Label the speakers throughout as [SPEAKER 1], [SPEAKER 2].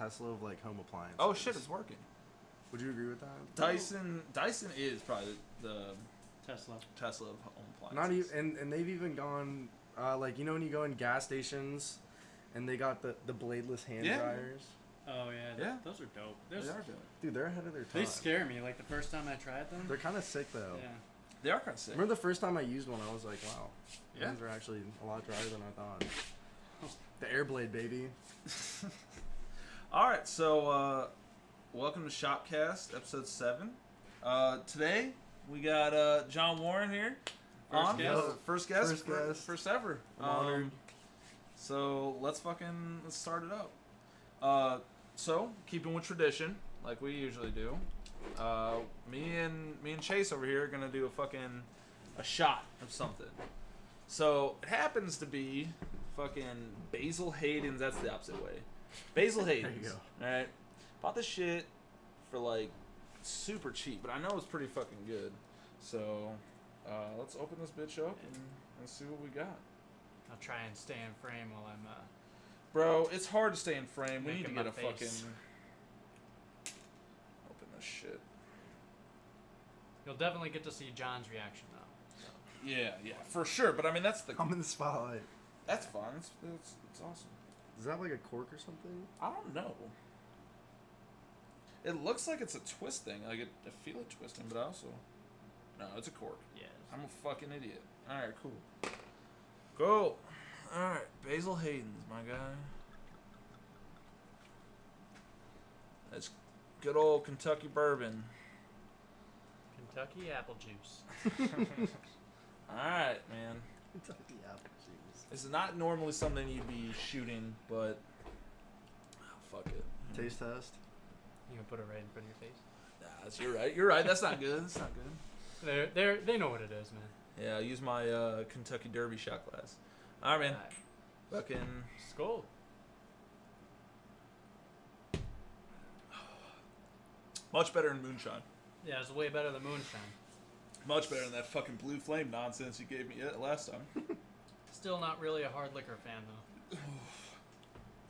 [SPEAKER 1] Tesla of like home appliances.
[SPEAKER 2] Oh shit, it's working.
[SPEAKER 1] Would you agree with that?
[SPEAKER 2] Dyson is probably the
[SPEAKER 3] Tesla
[SPEAKER 2] of home appliances.
[SPEAKER 1] Not even, and they've even gone like when you go in gas stations, and they got the bladeless hand dryers.
[SPEAKER 3] Oh yeah, those are dope.
[SPEAKER 2] They are dope.
[SPEAKER 1] Dude, they're ahead of their time.
[SPEAKER 3] They scare me. Like the first time I tried them.
[SPEAKER 1] They're kind of sick though.
[SPEAKER 3] Yeah.
[SPEAKER 2] They are kind of sick.
[SPEAKER 1] Remember the first time I used one, I was like, wow,
[SPEAKER 2] yeah,
[SPEAKER 1] hands are actually a lot drier than I thought. The Airblade, baby.
[SPEAKER 2] All right, so welcome to ShopCast EP 7. Today we got John Warren here. First guest. First ever.
[SPEAKER 1] I'm honored.
[SPEAKER 2] So let's start it up. So keeping with tradition, like we usually do, me and Chase over here are gonna do a shot of something. So it happens to be fucking Basil Hayden's. That's the opposite way. Basil Hayden's.
[SPEAKER 1] There you go.
[SPEAKER 2] All right. Bought this shit for like super cheap, but I know it's pretty fucking good. So let's open this bitch up and see what we got.
[SPEAKER 3] I'll try and stay in frame while I'm.
[SPEAKER 2] Bro, it's hard to stay in frame. We need to get a
[SPEAKER 3] face.
[SPEAKER 2] fucking. Open this shit.
[SPEAKER 3] You'll definitely get to see John's reaction though. So.
[SPEAKER 2] Yeah, for sure. But I mean, that's the.
[SPEAKER 1] I'm in the spotlight.
[SPEAKER 2] That's fun. It's awesome.
[SPEAKER 1] Is that like a cork or something?
[SPEAKER 2] I don't know. It looks like it's a twist thing. Like I feel it twisting, but I also. No, it's a cork.
[SPEAKER 3] Yes.
[SPEAKER 2] I'm a fucking idiot. All right, cool. Go. All right, Basil Hayden's, my guy. That's good old Kentucky bourbon.
[SPEAKER 3] Kentucky apple juice.
[SPEAKER 2] All right, man.
[SPEAKER 1] Kentucky apple juice.
[SPEAKER 2] This is not normally something you'd be shooting, but fuck it.
[SPEAKER 1] Taste test.
[SPEAKER 3] You gonna put it right in front of your face?
[SPEAKER 2] Nah, you're right. You're right. That's not good. That's not good.
[SPEAKER 3] They know what it is, man.
[SPEAKER 2] Yeah, I use my Kentucky Derby shot glass. All right, man. Fucking
[SPEAKER 3] Skull.
[SPEAKER 2] much better than moonshine.
[SPEAKER 3] Yeah, it's way better than moonshine.
[SPEAKER 2] Much better than that fucking blue flame nonsense you gave me last time.
[SPEAKER 3] Still not really a hard liquor fan though.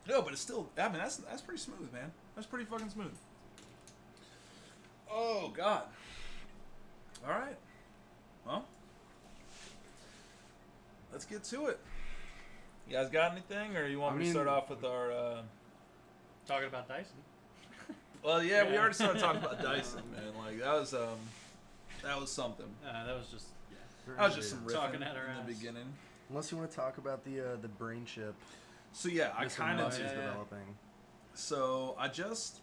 [SPEAKER 2] No, but it's still. I mean, that's pretty smooth, man. That's pretty fucking smooth. Oh God. All right. Well, let's get to it. You guys got anything, or you want me to start off with our?
[SPEAKER 3] Talking about Dyson.
[SPEAKER 2] Well, yeah, we already started talking about Dyson, man. Like that was something.
[SPEAKER 3] That was just.
[SPEAKER 2] That was just some riffing
[SPEAKER 3] talking at our
[SPEAKER 2] in the
[SPEAKER 3] ass.
[SPEAKER 2] beginning.
[SPEAKER 1] Unless you want to talk about the brain chip.
[SPEAKER 2] So yeah, I kind of
[SPEAKER 1] developing.
[SPEAKER 2] So I just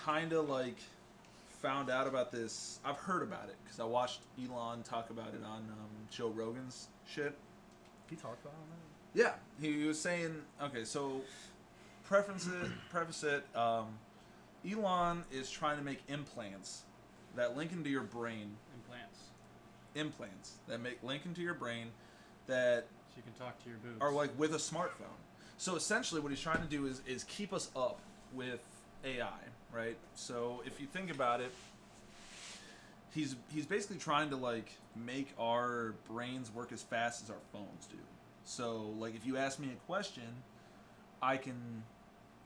[SPEAKER 2] kind of like found out about this. I've heard about it because I watched Elon talk about it on Joe Rogan's shit.
[SPEAKER 1] He talked about it.
[SPEAKER 2] Yeah, he was saying. Okay, so preface it. Elon is trying to make implants that link into your brain. Implants that link into your brain that.
[SPEAKER 3] So you can talk to your boobs.
[SPEAKER 2] Are like with a smartphone. So essentially what he's trying to do is keep us up with AI, right? So if you think about it, he's basically trying to like make our brains work as fast as our phones do. So like if you ask me a question, I can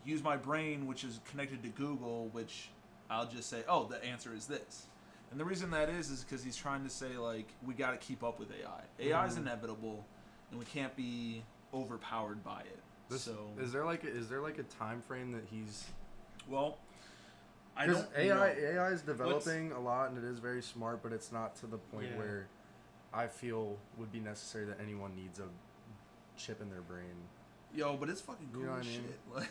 [SPEAKER 2] use my brain, which is connected to Google, which I'll just say, oh, the answer is this. And the reason that is because he's trying to say like we got to keep up with AI. AI is inevitable. And we can't be overpowered by it.
[SPEAKER 1] So is there like a time frame that he's?
[SPEAKER 2] Well, I don't.
[SPEAKER 1] AI is developing a lot, and it is very smart, but it's not to the point where I feel would be necessary that anyone needs a chip in their brain.
[SPEAKER 2] Yo, but it's fucking cool as shit. Like,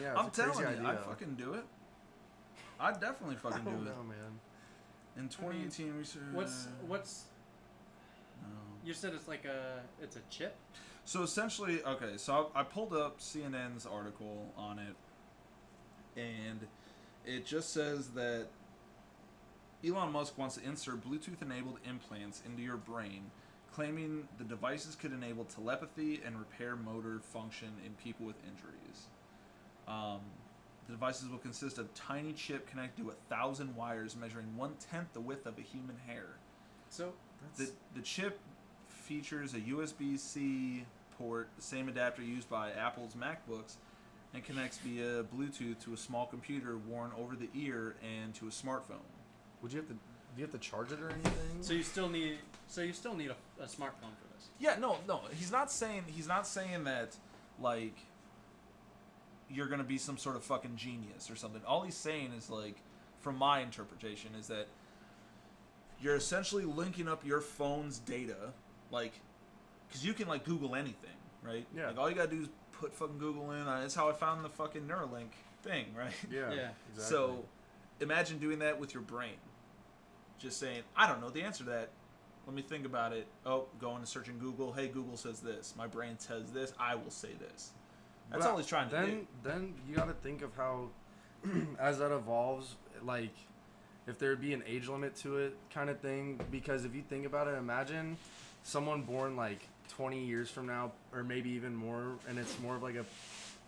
[SPEAKER 1] yeah,
[SPEAKER 2] I'm telling you, I'd fucking do it. I'd definitely fucking do it.
[SPEAKER 1] No, man.
[SPEAKER 2] In 2018, we said.
[SPEAKER 3] What's You said it's like it's a chip?
[SPEAKER 2] So essentially, okay, so I pulled up CNN's article on it, and it just says that Elon Musk wants to insert Bluetooth-enabled implants into your brain, claiming the devices could enable telepathy and repair motor function in people with injuries. The devices will consist of tiny chip connected to 1,000 wires measuring 1/10 the width of a human hair.
[SPEAKER 3] So
[SPEAKER 2] the chip features a USB-C port, the same adapter used by Apple's MacBooks, and connects via Bluetooth to a small computer worn over the ear and to a smartphone.
[SPEAKER 1] Do you have to charge it or anything?
[SPEAKER 3] So you still need a smartphone for this.
[SPEAKER 2] Yeah, no. He's not saying that like you're gonna be some sort of fucking genius or something. All he's saying is, like, from my interpretation, is that you're essentially linking up your phone's data, like, because you can, like, Google anything, right?
[SPEAKER 1] Yeah.
[SPEAKER 2] Like, all you gotta do is put fucking Google in. That's how I found the fucking Neuralink thing, right?
[SPEAKER 1] Yeah.
[SPEAKER 3] Yeah.
[SPEAKER 1] Exactly.
[SPEAKER 2] So, imagine doing that with your brain. Just saying, I don't know the answer to that. Let me think about it. Oh, going to search in Google. Hey, Google says this. My brain says this. I will say this. That's all he's trying to do.
[SPEAKER 1] Then you got to think of how, as that evolves, like, if there'd be an age limit to it kind of thing. Because if you think about it, imagine someone born, like, 20 years from now, or maybe even more, and it's more of, like, a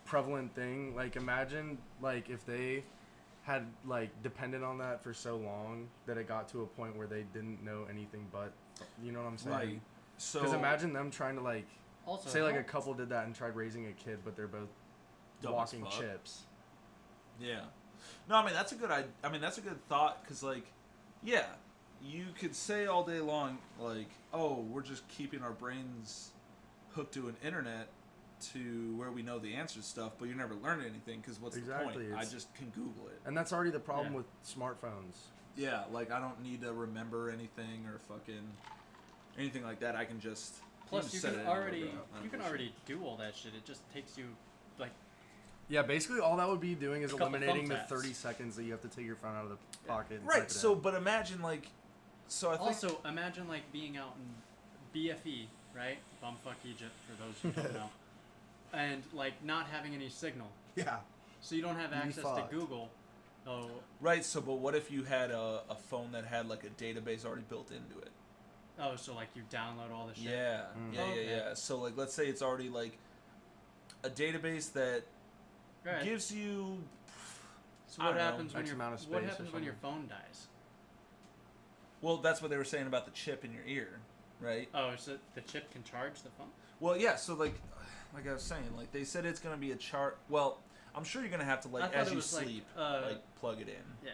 [SPEAKER 1] prevalent thing. Like, imagine, like, if they had, like, depended on that for so long that it got to a point where they didn't know anything but, you know what I'm saying?
[SPEAKER 2] Right. So,
[SPEAKER 1] because imagine them trying to, like,
[SPEAKER 3] Also,
[SPEAKER 1] say, like, a couple did that and tried raising a kid, but they're both
[SPEAKER 2] dumb as
[SPEAKER 1] walking
[SPEAKER 2] fuck.
[SPEAKER 1] chips.
[SPEAKER 2] Yeah. No, I mean, that's a good thought, because, like, yeah, you could say all day long, like, oh, we're just keeping our brains hooked to an internet to where we know the answer to stuff, but you're never learning anything, because what's
[SPEAKER 1] Exactly,
[SPEAKER 2] the point? I
[SPEAKER 1] it's-
[SPEAKER 2] just can Google it.
[SPEAKER 1] And that's already the problem
[SPEAKER 3] Yeah.
[SPEAKER 1] with smartphones.
[SPEAKER 2] Yeah, like, I don't need to remember anything or fucking anything like that. I can just
[SPEAKER 3] plus you
[SPEAKER 2] set
[SPEAKER 3] can
[SPEAKER 2] it in a
[SPEAKER 3] already
[SPEAKER 2] program.
[SPEAKER 3] you can already do all that shit. It just takes you like
[SPEAKER 1] Yeah, basically all that would be doing is
[SPEAKER 3] A couple
[SPEAKER 1] eliminating the
[SPEAKER 3] thumb taps.
[SPEAKER 1] 30 seconds that you have to take your phone out of the
[SPEAKER 3] Yeah.
[SPEAKER 1] pocket. and
[SPEAKER 2] Right.
[SPEAKER 1] type it
[SPEAKER 2] So,
[SPEAKER 1] in.
[SPEAKER 2] but imagine, like, so I think
[SPEAKER 3] also imagine like being out in BFE, right? Bumfuck Egypt for those who don't know. And like not having any signal.
[SPEAKER 1] yeah.
[SPEAKER 3] So you don't have
[SPEAKER 1] You'd be
[SPEAKER 3] access to
[SPEAKER 1] fucked.
[SPEAKER 3] Google. Oh,
[SPEAKER 2] right. So, but what if you had a phone that had, like, a database already built into it?
[SPEAKER 3] so like you download all the shit.
[SPEAKER 2] Yeah,
[SPEAKER 1] Mm.
[SPEAKER 2] yeah,
[SPEAKER 3] Okay.
[SPEAKER 2] yeah. So, like, let's say it's already, like, a database that
[SPEAKER 3] Right.
[SPEAKER 2] gives you.
[SPEAKER 3] So
[SPEAKER 2] I
[SPEAKER 3] what
[SPEAKER 2] don't know,
[SPEAKER 3] happens when
[SPEAKER 1] X
[SPEAKER 3] your
[SPEAKER 1] amount of
[SPEAKER 3] what
[SPEAKER 1] space or
[SPEAKER 3] happens when your
[SPEAKER 1] something.
[SPEAKER 3] phone dies?
[SPEAKER 2] Well, that's what they were saying about the chip in your ear, right?
[SPEAKER 3] Oh, so the chip can charge the phone?
[SPEAKER 2] Well, yeah. So, like I was saying, like, they said it's gonna be a chart. Well, I'm sure you're gonna have to,
[SPEAKER 3] I
[SPEAKER 2] like,
[SPEAKER 3] thought
[SPEAKER 2] as
[SPEAKER 3] it
[SPEAKER 2] you
[SPEAKER 3] was, like,
[SPEAKER 2] sleep, like, plug it in,
[SPEAKER 3] Yeah.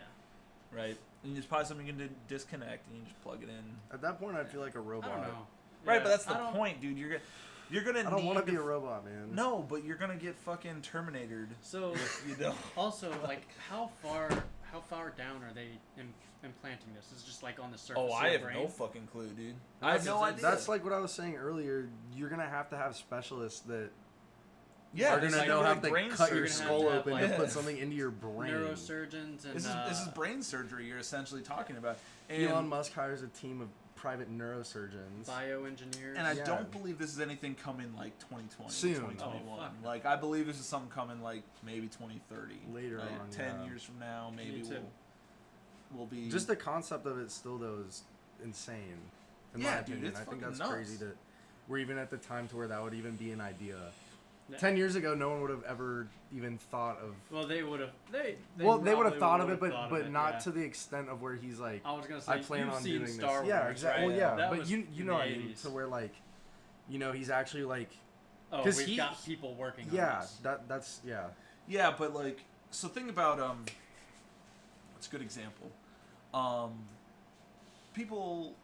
[SPEAKER 2] right? And there's probably something you can disconnect and you just plug it in.
[SPEAKER 1] At that point, I'd feel like a
[SPEAKER 3] I
[SPEAKER 1] robot.
[SPEAKER 3] don't know.
[SPEAKER 2] Right,
[SPEAKER 3] Yeah,
[SPEAKER 2] but that's
[SPEAKER 3] I
[SPEAKER 2] the
[SPEAKER 3] don't-
[SPEAKER 2] point, dude. You're gonna.
[SPEAKER 1] I don't
[SPEAKER 2] want
[SPEAKER 1] want to be a robot, man.
[SPEAKER 2] No, but you're gonna get fucking Terminated.
[SPEAKER 3] So
[SPEAKER 2] If you don't.
[SPEAKER 3] also like how far down are they implanting this? Is it just like on the surface
[SPEAKER 2] Oh,
[SPEAKER 3] of
[SPEAKER 2] I
[SPEAKER 3] your
[SPEAKER 2] have
[SPEAKER 3] brain?
[SPEAKER 2] no fucking clue, dude. I have no
[SPEAKER 3] That's-
[SPEAKER 2] idea.
[SPEAKER 1] That's like what I was saying earlier. You're gonna have specialists that
[SPEAKER 2] yeah,
[SPEAKER 1] are
[SPEAKER 2] this
[SPEAKER 1] gonna
[SPEAKER 2] is
[SPEAKER 1] know
[SPEAKER 2] gonna
[SPEAKER 1] how
[SPEAKER 2] be
[SPEAKER 1] to
[SPEAKER 2] brain
[SPEAKER 1] cut your
[SPEAKER 2] surgery.
[SPEAKER 3] You're
[SPEAKER 1] skull
[SPEAKER 3] gonna have to
[SPEAKER 1] open
[SPEAKER 3] have,
[SPEAKER 1] to
[SPEAKER 2] like,
[SPEAKER 1] put something into your brain.
[SPEAKER 3] Neurosurgeons and
[SPEAKER 2] This is brain surgery you're essentially talking about. And,
[SPEAKER 1] Elon Musk hires a team of private neurosurgeons.
[SPEAKER 3] bioengineers.
[SPEAKER 2] and I
[SPEAKER 1] Yeah.
[SPEAKER 2] don't believe this is anything coming like 2020,
[SPEAKER 1] Soon.
[SPEAKER 2] 2021.
[SPEAKER 3] Oh, fuck.
[SPEAKER 2] Like, I believe this is something coming like maybe 2030.
[SPEAKER 1] Later
[SPEAKER 2] like,
[SPEAKER 1] on,
[SPEAKER 2] 10
[SPEAKER 1] yeah.
[SPEAKER 2] years from now, maybe
[SPEAKER 3] Me too.
[SPEAKER 2] we'll be
[SPEAKER 1] Just the concept of it still though is insane. In
[SPEAKER 2] Yeah,
[SPEAKER 1] my
[SPEAKER 2] dude,
[SPEAKER 1] opinion.
[SPEAKER 2] it's
[SPEAKER 1] I think
[SPEAKER 2] fucking
[SPEAKER 1] that's
[SPEAKER 2] nuts.
[SPEAKER 1] crazy that we're even at the time to where that would even be an idea.
[SPEAKER 3] Yeah.
[SPEAKER 1] 10 years ago, no one would have ever even thought of.
[SPEAKER 3] Well, they would have. They
[SPEAKER 1] They would have
[SPEAKER 3] probably
[SPEAKER 1] thought of
[SPEAKER 3] would've
[SPEAKER 1] it,
[SPEAKER 3] thought
[SPEAKER 1] but
[SPEAKER 3] of it,
[SPEAKER 1] not
[SPEAKER 3] yeah.
[SPEAKER 1] to the extent of where he's like.
[SPEAKER 3] I was gonna say
[SPEAKER 1] I plan
[SPEAKER 3] you've
[SPEAKER 1] on
[SPEAKER 3] seen
[SPEAKER 1] doing
[SPEAKER 3] Star
[SPEAKER 1] this.
[SPEAKER 3] Wars,
[SPEAKER 1] Yeah, exactly.
[SPEAKER 3] right?
[SPEAKER 1] Well, yeah,
[SPEAKER 3] That
[SPEAKER 1] but
[SPEAKER 3] was
[SPEAKER 1] you
[SPEAKER 3] in
[SPEAKER 1] know
[SPEAKER 3] the
[SPEAKER 1] what I mean.
[SPEAKER 3] 80s.
[SPEAKER 1] To where like, he's actually like.
[SPEAKER 3] Oh,
[SPEAKER 1] 'cause
[SPEAKER 3] we've got people working on
[SPEAKER 1] Yeah,
[SPEAKER 3] this.
[SPEAKER 1] that's yeah.
[SPEAKER 2] Yeah, but like, so think about what's a good example? People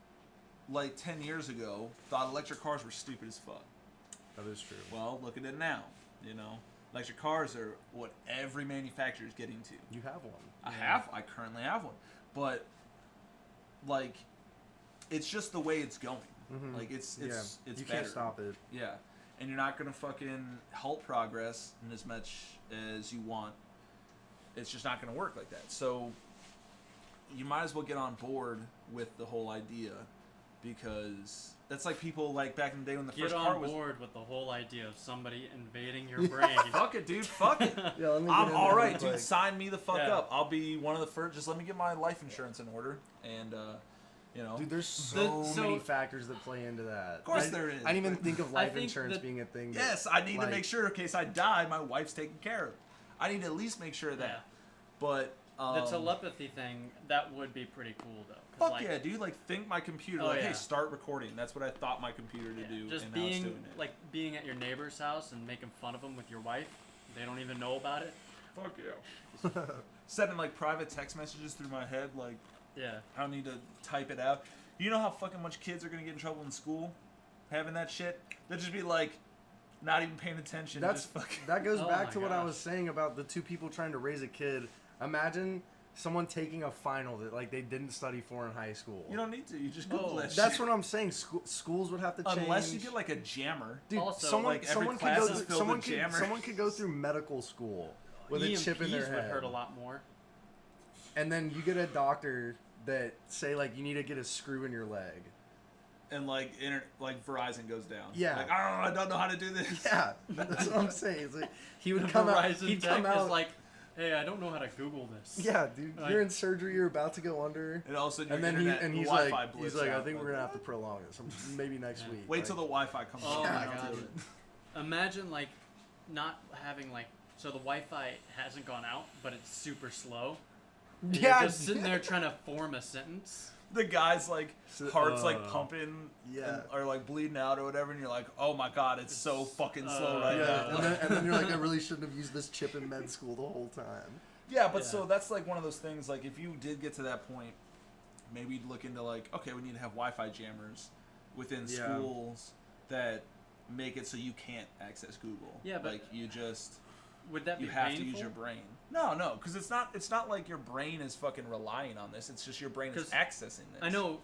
[SPEAKER 2] like 10 years ago thought electric cars were stupid as fuck.
[SPEAKER 1] That is true.
[SPEAKER 2] Well, look at it now. You know, electric cars are what every manufacturer is getting to.
[SPEAKER 1] You have one.
[SPEAKER 2] I currently have one, but like, it's just the way it's going.
[SPEAKER 1] Mhm.
[SPEAKER 2] Like, it's
[SPEAKER 1] you
[SPEAKER 2] better.
[SPEAKER 1] can't stop it.
[SPEAKER 2] Yeah, and you're not gonna fucking halt progress in as much as you want. It's just not gonna work like that. So you might as well get on board with the whole idea, because that's like people like back in the day when the
[SPEAKER 3] Get
[SPEAKER 2] first car
[SPEAKER 3] on
[SPEAKER 2] was.
[SPEAKER 3] board with the whole idea of somebody invading your brain.
[SPEAKER 2] Fuck it, dude. Fuck it.
[SPEAKER 1] Yeah, let me
[SPEAKER 2] I'm
[SPEAKER 1] get
[SPEAKER 2] all
[SPEAKER 1] into
[SPEAKER 2] right,
[SPEAKER 1] that
[SPEAKER 2] dude.
[SPEAKER 1] quick.
[SPEAKER 2] Sign me the fuck
[SPEAKER 3] Yeah.
[SPEAKER 2] up. I'll be one of the first. Just let me get my life insurance in order, and you know.
[SPEAKER 1] Dude, there's so
[SPEAKER 3] so-
[SPEAKER 1] many factors that play into that.
[SPEAKER 2] Of course
[SPEAKER 1] I,
[SPEAKER 2] there is.
[SPEAKER 1] I didn't even think of
[SPEAKER 3] I
[SPEAKER 1] life
[SPEAKER 3] think
[SPEAKER 1] insurance
[SPEAKER 3] that-
[SPEAKER 1] being a thing. that,
[SPEAKER 2] Yes, I need to
[SPEAKER 1] like,
[SPEAKER 2] make sure in case I die, my wife's taken care of. I need to at least make sure of that.
[SPEAKER 3] Yeah.
[SPEAKER 2] But
[SPEAKER 3] The telepathy thing, that would be pretty cool though. 'Cause,
[SPEAKER 2] fuck
[SPEAKER 3] like,
[SPEAKER 2] yeah, dude! Like, think my computer.
[SPEAKER 3] Oh,
[SPEAKER 2] like,
[SPEAKER 3] yeah.
[SPEAKER 2] hey, start recording. That's what I thought my computer to
[SPEAKER 3] yeah,
[SPEAKER 2] do.
[SPEAKER 3] just
[SPEAKER 2] and now it's
[SPEAKER 3] being
[SPEAKER 2] doing it.
[SPEAKER 3] like being at your neighbor's house and making fun of them with your wife. They don't even know about it.
[SPEAKER 2] Fuck yeah. Sending like private text messages through my head, like
[SPEAKER 3] Yeah.
[SPEAKER 2] I don't need to type it out. You know how fucking much kids are gonna get in trouble in school having that shit? They'll just be like not even paying attention. Just fucking...
[SPEAKER 1] That goes
[SPEAKER 3] Oh
[SPEAKER 1] back
[SPEAKER 3] my
[SPEAKER 1] to what I
[SPEAKER 3] gosh.
[SPEAKER 1] was saying about the two people trying to raise a kid. Imagine someone taking a final that like they didn't study for in high school.
[SPEAKER 2] You don't need to. You just Google that shit.
[SPEAKER 1] That's what I'm saying. Schools would have to change.
[SPEAKER 2] Unless you get like a jammer.
[SPEAKER 1] Dude,
[SPEAKER 3] Also,
[SPEAKER 1] someone
[SPEAKER 2] like, every
[SPEAKER 1] someone could
[SPEAKER 2] class
[SPEAKER 1] go
[SPEAKER 2] is
[SPEAKER 1] through,
[SPEAKER 2] filled
[SPEAKER 1] someone
[SPEAKER 2] with
[SPEAKER 1] could
[SPEAKER 2] jammer.
[SPEAKER 1] someone could go through medical school with a chip in their
[SPEAKER 3] EMPs
[SPEAKER 1] head.
[SPEAKER 3] would hurt a lot more.
[SPEAKER 1] And then you get a doctor that say like you need to get a screw in your leg.
[SPEAKER 2] And like Verizon goes down.
[SPEAKER 1] Yeah.
[SPEAKER 2] Like, I don't know how to do this.
[SPEAKER 1] Yeah, that's what I'm saying. It's like he would
[SPEAKER 3] The
[SPEAKER 1] come out.
[SPEAKER 3] Verizon
[SPEAKER 1] He'd
[SPEAKER 3] tech
[SPEAKER 1] come out
[SPEAKER 3] is like, hey, I don't know how to Google this.
[SPEAKER 1] Yeah, dude,
[SPEAKER 3] Like-
[SPEAKER 1] you're in surgery. You're about to go under.
[SPEAKER 2] And also,
[SPEAKER 1] And then he's
[SPEAKER 2] Wi-Fi
[SPEAKER 1] like,
[SPEAKER 2] blips
[SPEAKER 1] I
[SPEAKER 2] out,
[SPEAKER 1] think we're gonna have to prolong it. Maybe next
[SPEAKER 3] Yeah.
[SPEAKER 1] week.
[SPEAKER 2] wait till the Wi-Fi comes.
[SPEAKER 3] Oh
[SPEAKER 2] on.
[SPEAKER 3] my
[SPEAKER 2] I'll
[SPEAKER 3] god.
[SPEAKER 2] do it.
[SPEAKER 3] Imagine like not having like so the Wi-Fi hasn't gone out, but it's super slow. And
[SPEAKER 1] Yeah,
[SPEAKER 3] You're just sitting there trying to form a sentence.
[SPEAKER 2] The guy's like heart's like
[SPEAKER 1] uh,
[SPEAKER 2] pumping,
[SPEAKER 1] yeah.
[SPEAKER 2] or like bleeding out or whatever, and you're like, oh my god, it's so fucking slow right
[SPEAKER 1] Yeah,
[SPEAKER 2] now.
[SPEAKER 1] and then you're like, I really shouldn't have used this chip in med school the whole time.
[SPEAKER 2] Yeah, but
[SPEAKER 3] Yeah.
[SPEAKER 2] so that's like one of those things. Like if you did get to that point, maybe you'd look into like, okay, we need to have Wi-Fi jammers within
[SPEAKER 1] Yeah.
[SPEAKER 2] schools that make it so you can't access Google.
[SPEAKER 3] Yeah, but
[SPEAKER 2] like you just
[SPEAKER 3] Would that be
[SPEAKER 2] you have
[SPEAKER 3] painful?
[SPEAKER 2] to use your brain. No, because it's not like your brain is fucking relying on this. It's just your brain is
[SPEAKER 3] 'Cause
[SPEAKER 2] accessing this.
[SPEAKER 3] I know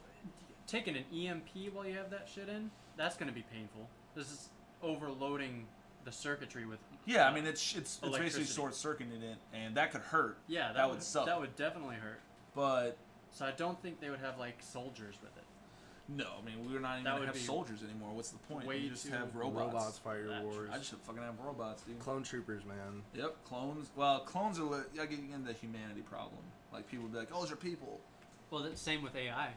[SPEAKER 3] taking an EMP while you have that shit in, that's going to be painful. This is overloading the circuitry with
[SPEAKER 2] Yeah, I mean it's basically
[SPEAKER 3] electricity.
[SPEAKER 2] short circuiting it, and that could hurt.
[SPEAKER 3] Yeah,
[SPEAKER 2] that would suck.
[SPEAKER 3] That would definitely hurt.
[SPEAKER 2] But
[SPEAKER 3] So I don't think they would have like soldiers with it.
[SPEAKER 2] no, I mean we're not even
[SPEAKER 3] That
[SPEAKER 2] gonna
[SPEAKER 3] would
[SPEAKER 2] have
[SPEAKER 3] be
[SPEAKER 2] soldiers anymore. What's the point?
[SPEAKER 3] way
[SPEAKER 2] You just
[SPEAKER 3] too-
[SPEAKER 2] have robots.
[SPEAKER 1] Fight your
[SPEAKER 3] That's-
[SPEAKER 1] wars.
[SPEAKER 2] I just fucking have robots, dude.
[SPEAKER 1] Clone troopers, man.
[SPEAKER 2] Yep, clones. Well, clones are getting into the humanity problem. Like people be like, "Oh, those are people."
[SPEAKER 3] Well, that's same with AI.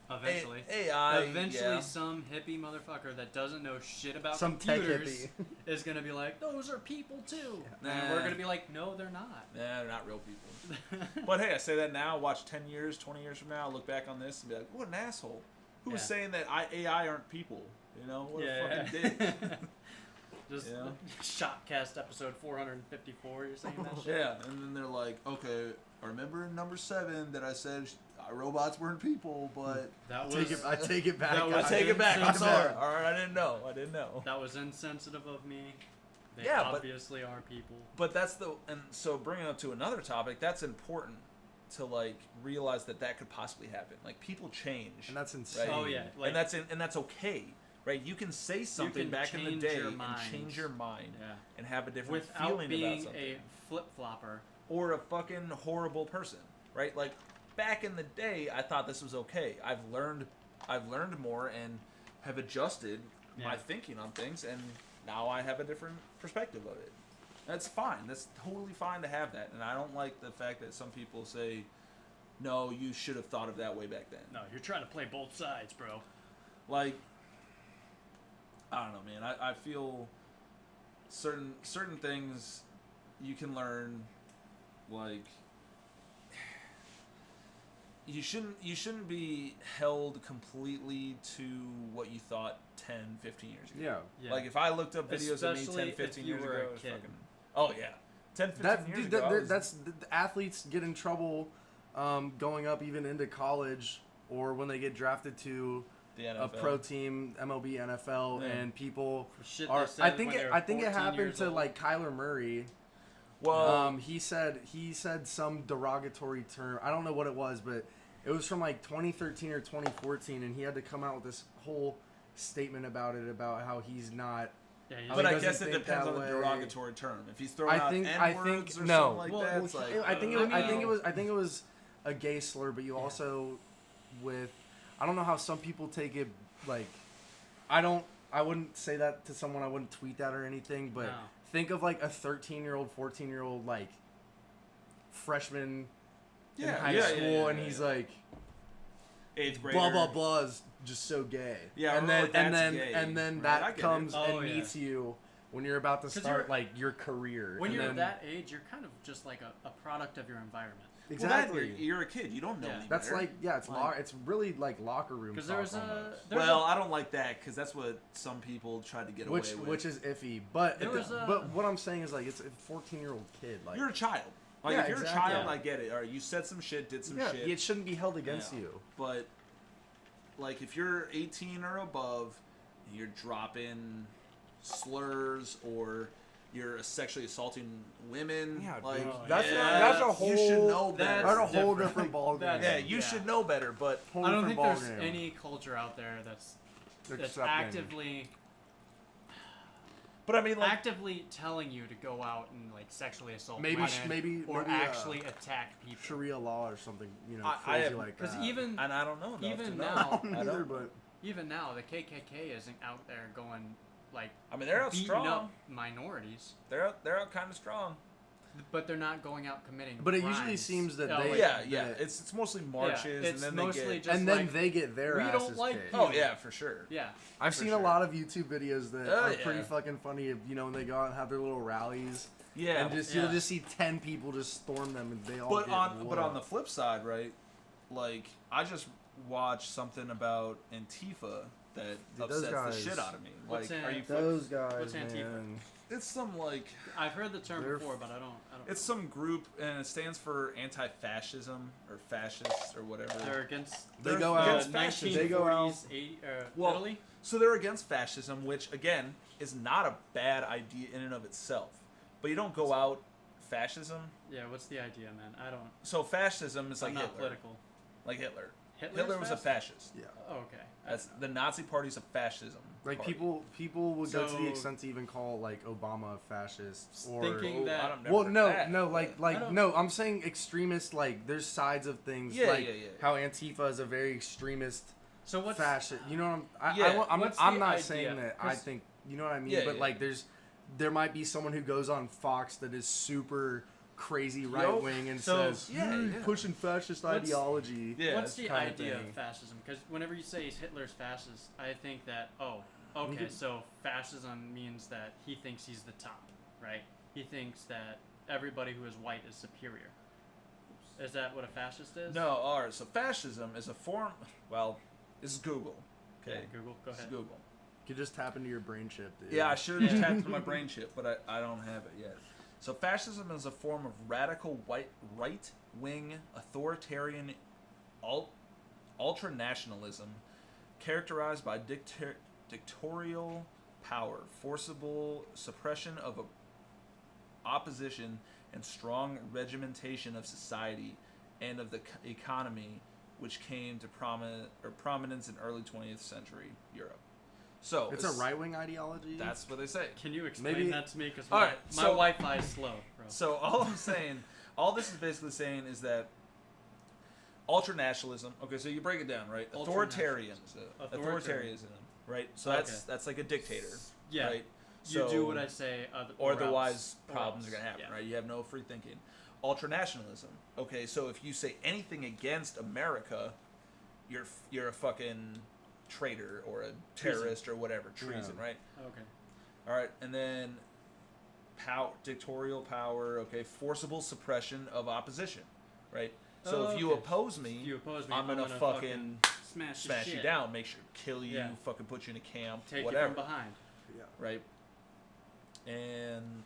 [SPEAKER 3] Eventually.
[SPEAKER 2] AI.
[SPEAKER 3] Eventually,
[SPEAKER 2] yeah.
[SPEAKER 3] some hippie motherfucker that doesn't know shit about
[SPEAKER 1] Some tech
[SPEAKER 3] computers
[SPEAKER 1] hippie.
[SPEAKER 3] is gonna be like, "Those are people too,"
[SPEAKER 2] Nah.
[SPEAKER 3] and we're gonna be like, "No, they're not."
[SPEAKER 2] Nah, they're not real people. But hey, I say that now. Watch 10 years, 20 years from now, look back on this and be like, "What an asshole! Who was
[SPEAKER 3] Yeah.
[SPEAKER 2] saying that AI aren't people?" You know, what
[SPEAKER 3] Yeah.
[SPEAKER 2] a fucking dick.
[SPEAKER 3] Just
[SPEAKER 2] Yeah.
[SPEAKER 3] ShopCast episode 454. You're saying that shit?
[SPEAKER 2] Yeah, and then they're like, "Okay, I remember in number 7 that I said robots weren't people, but
[SPEAKER 3] That was
[SPEAKER 1] I take it back.
[SPEAKER 3] that
[SPEAKER 2] I
[SPEAKER 3] was
[SPEAKER 2] take it back. I'm
[SPEAKER 3] insensitive.
[SPEAKER 2] sorry. All right, I didn't know.
[SPEAKER 3] That was insensitive of me. They
[SPEAKER 2] Yeah, but-
[SPEAKER 3] obviously are people.
[SPEAKER 2] But so bringing it up to another topic, that's important to like realize that could possibly happen. Like people change,
[SPEAKER 1] And that's insane.
[SPEAKER 3] Oh yeah, like
[SPEAKER 2] and that's okay, right? You can say something
[SPEAKER 3] can
[SPEAKER 2] back in the
[SPEAKER 3] change
[SPEAKER 2] day
[SPEAKER 3] your
[SPEAKER 2] and
[SPEAKER 3] mind.
[SPEAKER 2] change your mind
[SPEAKER 3] yeah.
[SPEAKER 2] and have a different
[SPEAKER 3] Without
[SPEAKER 2] feeling about
[SPEAKER 3] being
[SPEAKER 2] something,
[SPEAKER 3] a flip flopper.
[SPEAKER 2] or a fucking horrible person, right? Like back in the day, I thought this was okay. I've learned more and have adjusted my
[SPEAKER 3] Yeah.
[SPEAKER 2] thinking on things, and now I have a different perspective of it. That's fine. That's totally fine to have that. And I don't like the fact that some people say, no, you should have thought of that way back then.
[SPEAKER 3] No, you're trying to play both sides, bro.
[SPEAKER 2] Like, I don't know, man. I feel certain things you can learn, like, you shouldn't be held completely to what you thought 10, 15 years ago.
[SPEAKER 1] Yeah.
[SPEAKER 3] Yeah.
[SPEAKER 2] Like, if I looked up videos of me
[SPEAKER 3] Especially
[SPEAKER 2] 10, 15
[SPEAKER 3] if you
[SPEAKER 2] years
[SPEAKER 3] were
[SPEAKER 2] ago,
[SPEAKER 3] a
[SPEAKER 2] it was
[SPEAKER 3] kid.
[SPEAKER 2] fucking... Oh, yeah. 10, 15
[SPEAKER 1] That,
[SPEAKER 2] years
[SPEAKER 1] dude,
[SPEAKER 2] ago, I was-
[SPEAKER 1] that's the athletes get in trouble going up even into college or when they get drafted to
[SPEAKER 2] the
[SPEAKER 1] a
[SPEAKER 2] NFL.
[SPEAKER 1] pro team, MLB, NFL,
[SPEAKER 2] Yeah.
[SPEAKER 1] and people
[SPEAKER 3] For shit
[SPEAKER 1] are.
[SPEAKER 3] they said
[SPEAKER 1] I think
[SPEAKER 3] when they
[SPEAKER 1] it.
[SPEAKER 3] were
[SPEAKER 1] I think it
[SPEAKER 3] 14
[SPEAKER 1] happened
[SPEAKER 3] years
[SPEAKER 1] to
[SPEAKER 3] old.
[SPEAKER 1] like Kyler Murray.
[SPEAKER 2] Well,
[SPEAKER 1] He said some derogatory term. I don't know what it was, but it was from like 2013 or 2014, and he had to come out with this whole statement about it, about how he's not.
[SPEAKER 3] Yeah, he's
[SPEAKER 1] But
[SPEAKER 2] but
[SPEAKER 1] he
[SPEAKER 2] I
[SPEAKER 1] doesn't
[SPEAKER 2] guess it
[SPEAKER 1] think
[SPEAKER 2] depends
[SPEAKER 1] that
[SPEAKER 2] on the
[SPEAKER 1] way.
[SPEAKER 2] derogatory term. If he's throwing
[SPEAKER 1] I
[SPEAKER 2] out
[SPEAKER 1] think
[SPEAKER 2] N-words or
[SPEAKER 1] no.
[SPEAKER 2] something like that, it's like...
[SPEAKER 1] I think it was. I think it
[SPEAKER 3] mean-
[SPEAKER 1] was. I think it was a gay slur, but you also with. I don't know how some people take it. Like, I wouldn't say that to someone. I wouldn't tweet that or anything. But
[SPEAKER 3] No.
[SPEAKER 1] think of like a 13-year-old, 14-year-old like freshman in high school, and he's like,
[SPEAKER 2] 8th grader.
[SPEAKER 1] blah blah blah is just so gay.
[SPEAKER 2] Yeah,
[SPEAKER 1] and
[SPEAKER 2] or
[SPEAKER 1] then
[SPEAKER 2] that's
[SPEAKER 1] and then
[SPEAKER 2] gay,
[SPEAKER 1] and then
[SPEAKER 2] right? I
[SPEAKER 1] that
[SPEAKER 2] get it.
[SPEAKER 1] comes
[SPEAKER 3] Oh,
[SPEAKER 1] and
[SPEAKER 3] yeah.
[SPEAKER 1] meets you when you're about to
[SPEAKER 3] 'Cause
[SPEAKER 1] start
[SPEAKER 3] you're-
[SPEAKER 1] like your career.
[SPEAKER 3] When
[SPEAKER 1] and
[SPEAKER 3] you're
[SPEAKER 1] then,
[SPEAKER 3] that age, you're kind of just like a product of your environment.
[SPEAKER 1] exactly.
[SPEAKER 2] Well, you're a kid. You don't know any
[SPEAKER 1] That's
[SPEAKER 2] better.
[SPEAKER 1] like it's
[SPEAKER 3] Like-
[SPEAKER 1] it's really like locker room.
[SPEAKER 3] Because
[SPEAKER 1] talk
[SPEAKER 3] there's
[SPEAKER 1] almost.
[SPEAKER 2] I don't like that because that's what some people tried to get away with.
[SPEAKER 1] Which is iffy, but
[SPEAKER 3] There was a-
[SPEAKER 1] but what I'm saying is like it's a 14-year-old kid. Like
[SPEAKER 2] you're a child. Like
[SPEAKER 1] Yeah,
[SPEAKER 2] if you're
[SPEAKER 1] exactly.
[SPEAKER 2] a child,
[SPEAKER 3] Yeah.
[SPEAKER 2] I get it. All right, you said some shit, did some
[SPEAKER 1] yeah,
[SPEAKER 2] shit.
[SPEAKER 1] it shouldn't be held against
[SPEAKER 2] Yeah.
[SPEAKER 1] you.
[SPEAKER 2] But like if you're 18 or above, you're dropping slurs or you're sexually assaulting women.
[SPEAKER 1] Yeah,
[SPEAKER 2] like
[SPEAKER 1] dude.
[SPEAKER 3] That's
[SPEAKER 1] a whole-
[SPEAKER 2] You should know
[SPEAKER 3] that's
[SPEAKER 2] better.
[SPEAKER 1] That's a whole
[SPEAKER 3] different.
[SPEAKER 1] different ball game.
[SPEAKER 3] That's-
[SPEAKER 2] Yeah, you
[SPEAKER 3] Yeah.
[SPEAKER 2] should know better. But
[SPEAKER 1] Whole
[SPEAKER 3] I don't
[SPEAKER 1] different
[SPEAKER 3] think there's
[SPEAKER 1] ballgame.
[SPEAKER 3] any culture out there that's
[SPEAKER 1] Accepting.
[SPEAKER 3] actively
[SPEAKER 2] I mean, like,
[SPEAKER 3] actively telling you to go out and like sexually assault
[SPEAKER 1] Maybe
[SPEAKER 3] women
[SPEAKER 1] sh- maybe-
[SPEAKER 3] or
[SPEAKER 1] maybe,
[SPEAKER 3] actually attack people.
[SPEAKER 1] Sharia law or something,
[SPEAKER 2] I
[SPEAKER 1] crazy
[SPEAKER 2] have-
[SPEAKER 1] like
[SPEAKER 3] Because
[SPEAKER 1] that.
[SPEAKER 3] even
[SPEAKER 2] and I don't know. enough
[SPEAKER 3] even
[SPEAKER 2] to know.
[SPEAKER 3] now-
[SPEAKER 1] I don't
[SPEAKER 2] I
[SPEAKER 1] either,
[SPEAKER 2] don't.
[SPEAKER 1] but
[SPEAKER 3] even now the KKK isn't out there going like
[SPEAKER 2] I mean, they're out
[SPEAKER 3] beating
[SPEAKER 2] strong.
[SPEAKER 3] up minorities,
[SPEAKER 2] They're out kind of strong.
[SPEAKER 3] but they're not going out committing.
[SPEAKER 1] But it usually
[SPEAKER 3] crimes.
[SPEAKER 1] seems that
[SPEAKER 3] Oh,
[SPEAKER 1] they-
[SPEAKER 3] like,
[SPEAKER 2] Yeah.
[SPEAKER 1] that-
[SPEAKER 2] It's mostly marches,
[SPEAKER 3] it's
[SPEAKER 2] and then
[SPEAKER 3] mostly
[SPEAKER 2] they get.
[SPEAKER 3] just
[SPEAKER 1] and then
[SPEAKER 3] like,
[SPEAKER 1] they get their
[SPEAKER 3] we don't
[SPEAKER 1] asses
[SPEAKER 3] like
[SPEAKER 1] kicked.
[SPEAKER 3] you.
[SPEAKER 2] Oh yeah, for sure.
[SPEAKER 3] yeah.
[SPEAKER 1] I've
[SPEAKER 2] for
[SPEAKER 1] seen
[SPEAKER 2] sure.
[SPEAKER 1] a lot of YouTube videos that
[SPEAKER 2] Oh,
[SPEAKER 1] are
[SPEAKER 2] yeah.
[SPEAKER 1] pretty fucking funny. When they go out and have their little rallies,
[SPEAKER 2] Yeah,
[SPEAKER 1] and just
[SPEAKER 3] Yeah.
[SPEAKER 1] you'll just see 10 people just storm them, and they all.
[SPEAKER 2] but
[SPEAKER 1] get
[SPEAKER 2] on
[SPEAKER 1] blown
[SPEAKER 2] the
[SPEAKER 1] up.
[SPEAKER 2] flip side, right? Like I just watched something about Antifa that
[SPEAKER 1] those
[SPEAKER 2] upsets
[SPEAKER 1] guys-
[SPEAKER 2] the shit out of me.
[SPEAKER 3] What's
[SPEAKER 2] Like,
[SPEAKER 3] in-
[SPEAKER 2] are you?
[SPEAKER 1] those guys,
[SPEAKER 3] What's Antifa?
[SPEAKER 1] man.
[SPEAKER 2] It's some like
[SPEAKER 3] I've heard the term
[SPEAKER 1] They're-
[SPEAKER 3] before, but I don't.
[SPEAKER 2] it's some group, and it stands for anti-fascism or fascists or whatever.
[SPEAKER 3] They're against.
[SPEAKER 1] They
[SPEAKER 2] They're
[SPEAKER 1] go
[SPEAKER 3] the
[SPEAKER 1] out.
[SPEAKER 2] against fascism.
[SPEAKER 1] They go out.
[SPEAKER 3] 1940s, 80,
[SPEAKER 2] Well,
[SPEAKER 3] Italy.
[SPEAKER 2] So they're against fascism, which again is not a bad idea in and of itself. But you don't go out fascism.
[SPEAKER 3] Yeah, what's the idea, man? I don't.
[SPEAKER 2] So fascism is like
[SPEAKER 3] I'm not
[SPEAKER 2] Hitler.
[SPEAKER 3] political.
[SPEAKER 2] Like Hitler.
[SPEAKER 3] Hitler's
[SPEAKER 2] Hitler was a fascist.
[SPEAKER 1] Yeah.
[SPEAKER 3] Oh, okay.
[SPEAKER 2] That's the Nazi Party's a fascism.
[SPEAKER 1] Like
[SPEAKER 2] party.
[SPEAKER 1] people would go to
[SPEAKER 3] So-
[SPEAKER 1] the extent to even call like Obama a fascist or
[SPEAKER 3] Thinking that-
[SPEAKER 2] I don't never
[SPEAKER 1] well
[SPEAKER 2] heard
[SPEAKER 1] no
[SPEAKER 2] that,
[SPEAKER 1] no
[SPEAKER 2] but-
[SPEAKER 1] like no I'm saying extremist, like there's sides of things
[SPEAKER 2] Yeah,
[SPEAKER 1] like
[SPEAKER 2] yeah, yeah.
[SPEAKER 1] how Antifa is a very extremist
[SPEAKER 3] So what's
[SPEAKER 1] fascist, you know what
[SPEAKER 2] Yeah.
[SPEAKER 1] I'm
[SPEAKER 3] What's
[SPEAKER 1] I'm
[SPEAKER 3] the
[SPEAKER 1] not
[SPEAKER 3] idea?
[SPEAKER 1] saying that I
[SPEAKER 3] 'Cause-
[SPEAKER 1] think, you know what I mean,
[SPEAKER 2] Yeah,
[SPEAKER 1] but
[SPEAKER 2] yeah.
[SPEAKER 1] like there might be someone who goes on Fox that is super crazy right wing and
[SPEAKER 3] so-
[SPEAKER 1] says
[SPEAKER 2] Yeah,
[SPEAKER 1] "You're
[SPEAKER 2] yeah.
[SPEAKER 1] pushing fascist
[SPEAKER 3] What's-
[SPEAKER 1] ideology."
[SPEAKER 2] Yeah,
[SPEAKER 3] what's the
[SPEAKER 1] kinda
[SPEAKER 3] idea
[SPEAKER 1] thing.
[SPEAKER 3] of fascism? Because whenever you say Hitler's fascist, I think that okay,
[SPEAKER 1] could-
[SPEAKER 3] so fascism means that he thinks he's the top, right? He thinks that everybody who is white is superior. Is that what a fascist is?
[SPEAKER 2] No, alright, so fascism is a form well, this is Google.
[SPEAKER 3] Okay,
[SPEAKER 2] Okay.
[SPEAKER 3] Google, go
[SPEAKER 2] This is
[SPEAKER 3] ahead.
[SPEAKER 2] Google.
[SPEAKER 1] You could just tap into your brain chip, dude.
[SPEAKER 2] Yeah, I should have tapped into my brain chip, but I don't have it yet. So fascism is a form of radical right-wing authoritarian ultranationalism characterized by dictatorial power, forcible suppression of opposition, and strong regimentation of society and of the economy, which came to prominence in early 20th century Europe. So
[SPEAKER 1] It's a right wing ideology.
[SPEAKER 2] That's what they say.
[SPEAKER 3] Can you explain
[SPEAKER 1] Maybe-
[SPEAKER 3] that to me? Because
[SPEAKER 2] All
[SPEAKER 3] my,
[SPEAKER 2] right,
[SPEAKER 3] my
[SPEAKER 2] so-
[SPEAKER 3] Wi-Fi is slow, bro.
[SPEAKER 2] So all I'm saying, all this is basically saying is that ultranationalism. Okay, so you break it down, right? Authoritarianism, right? So that's like a dictator,
[SPEAKER 3] Yeah.
[SPEAKER 2] right?
[SPEAKER 3] You
[SPEAKER 2] So,
[SPEAKER 3] do what I say,
[SPEAKER 2] or
[SPEAKER 3] else-
[SPEAKER 2] otherwise
[SPEAKER 3] or
[SPEAKER 2] problems
[SPEAKER 3] else.
[SPEAKER 2] are gonna happen,
[SPEAKER 3] Yeah.
[SPEAKER 2] right? You have no free thinking. Ultranationalism. Okay, so if you say anything against America, you're a fucking traitor or a terrorist or whatever, treason,
[SPEAKER 1] Yeah.
[SPEAKER 2] right?
[SPEAKER 3] Okay.
[SPEAKER 2] All right, and then dictatorial power, okay, forcible suppression of opposition, right? So if you
[SPEAKER 3] Okay.
[SPEAKER 2] oppose me,
[SPEAKER 3] If you oppose me,
[SPEAKER 2] I'm gonna fucking
[SPEAKER 3] smash
[SPEAKER 2] smash you down, make sure kill you,
[SPEAKER 3] Yeah.
[SPEAKER 2] fucking put you in a camp,
[SPEAKER 3] Take
[SPEAKER 2] whatever,
[SPEAKER 3] you from behind.
[SPEAKER 1] Yeah.
[SPEAKER 2] right? And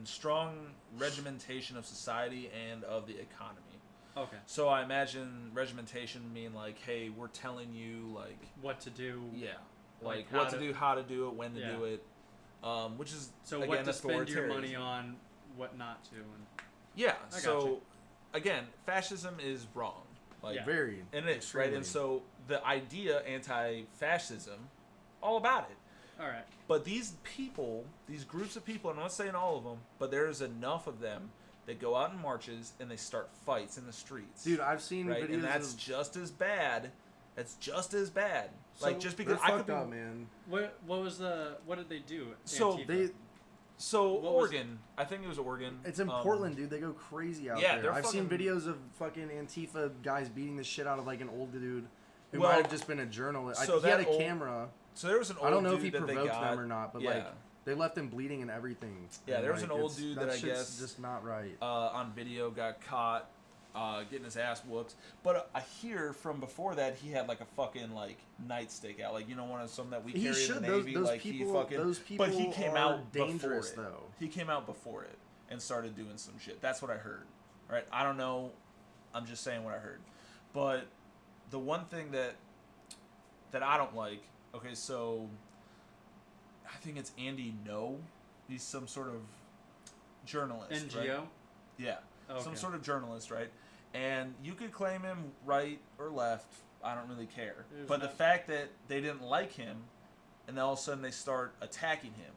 [SPEAKER 2] strong regimentation of society and of the economy.
[SPEAKER 3] Okay.
[SPEAKER 2] So I imagine regimentation mean like, hey, we're telling you like,
[SPEAKER 3] What to do?
[SPEAKER 2] yeah,
[SPEAKER 3] Like
[SPEAKER 2] like
[SPEAKER 3] how
[SPEAKER 2] what to
[SPEAKER 3] to-
[SPEAKER 2] do, how to do it, when to
[SPEAKER 3] Yeah.
[SPEAKER 2] do it, which is
[SPEAKER 3] So
[SPEAKER 2] again,
[SPEAKER 3] what to spend your
[SPEAKER 2] authoritarianism.
[SPEAKER 3] money on, what not to, and
[SPEAKER 2] Yeah.
[SPEAKER 3] I
[SPEAKER 2] So
[SPEAKER 3] gotcha.
[SPEAKER 2] again, fascism is wrong. Like,
[SPEAKER 3] Yeah.
[SPEAKER 1] Very.
[SPEAKER 2] and it is right. And so the idea anti-fascism, all about it.
[SPEAKER 3] all right.
[SPEAKER 2] But these people, these groups of people, I'm not saying all of them, but there's enough of them that go out in marches and they start fights in the streets.
[SPEAKER 1] Dude, I've seen
[SPEAKER 2] right?
[SPEAKER 1] videos
[SPEAKER 2] And that's
[SPEAKER 1] of
[SPEAKER 2] just as bad. That's just as bad.
[SPEAKER 3] So
[SPEAKER 2] like just because
[SPEAKER 1] they're
[SPEAKER 2] I could
[SPEAKER 1] fucked
[SPEAKER 2] be.
[SPEAKER 1] up, man.
[SPEAKER 3] What did they do?
[SPEAKER 2] So
[SPEAKER 3] Antifa?
[SPEAKER 2] So
[SPEAKER 3] What was-
[SPEAKER 2] Oregon, I think it was Oregon.
[SPEAKER 1] It's in Portland, dude. They go crazy out
[SPEAKER 2] yeah,
[SPEAKER 1] there.
[SPEAKER 2] they're
[SPEAKER 1] I've seen
[SPEAKER 2] fucking-
[SPEAKER 1] videos of fucking Antifa guys beating the shit out of like an old dude who
[SPEAKER 2] Well,
[SPEAKER 1] might have just been a journalist.
[SPEAKER 2] so
[SPEAKER 1] He had
[SPEAKER 2] that
[SPEAKER 1] a
[SPEAKER 2] old-
[SPEAKER 1] camera.
[SPEAKER 2] So there was an old
[SPEAKER 1] I don't know if
[SPEAKER 2] dude
[SPEAKER 1] he
[SPEAKER 2] that they
[SPEAKER 1] provoked
[SPEAKER 2] got,
[SPEAKER 1] them or not, but
[SPEAKER 2] yeah.
[SPEAKER 1] like They left him bleeding and everything.
[SPEAKER 2] Yeah,
[SPEAKER 1] and
[SPEAKER 2] there was an old dude that I
[SPEAKER 1] shit's
[SPEAKER 2] guess
[SPEAKER 1] just not right.
[SPEAKER 2] on video got caught getting his ass whooped. But I hear from before that he had like a fucking like nightstick out, like one of some that we carry in the Navy.
[SPEAKER 1] Those
[SPEAKER 2] like
[SPEAKER 1] people,
[SPEAKER 2] he fucking.
[SPEAKER 1] those people
[SPEAKER 2] But he came
[SPEAKER 1] are
[SPEAKER 2] out
[SPEAKER 1] dangerous
[SPEAKER 2] before it.
[SPEAKER 1] though.
[SPEAKER 2] He came out before it and started doing some shit. That's what I heard. Right? I don't know. I'm just saying what I heard. But the one thing that I don't like. Okay, so I think it's Andy No. He's some sort of journalist.
[SPEAKER 3] NGO?
[SPEAKER 2] Right? Yeah.
[SPEAKER 3] Okay.
[SPEAKER 2] Some sort of journalist, right? And you could claim him right or left. I don't really care. But the fact that they didn't like him, and then all of a sudden they start attacking him.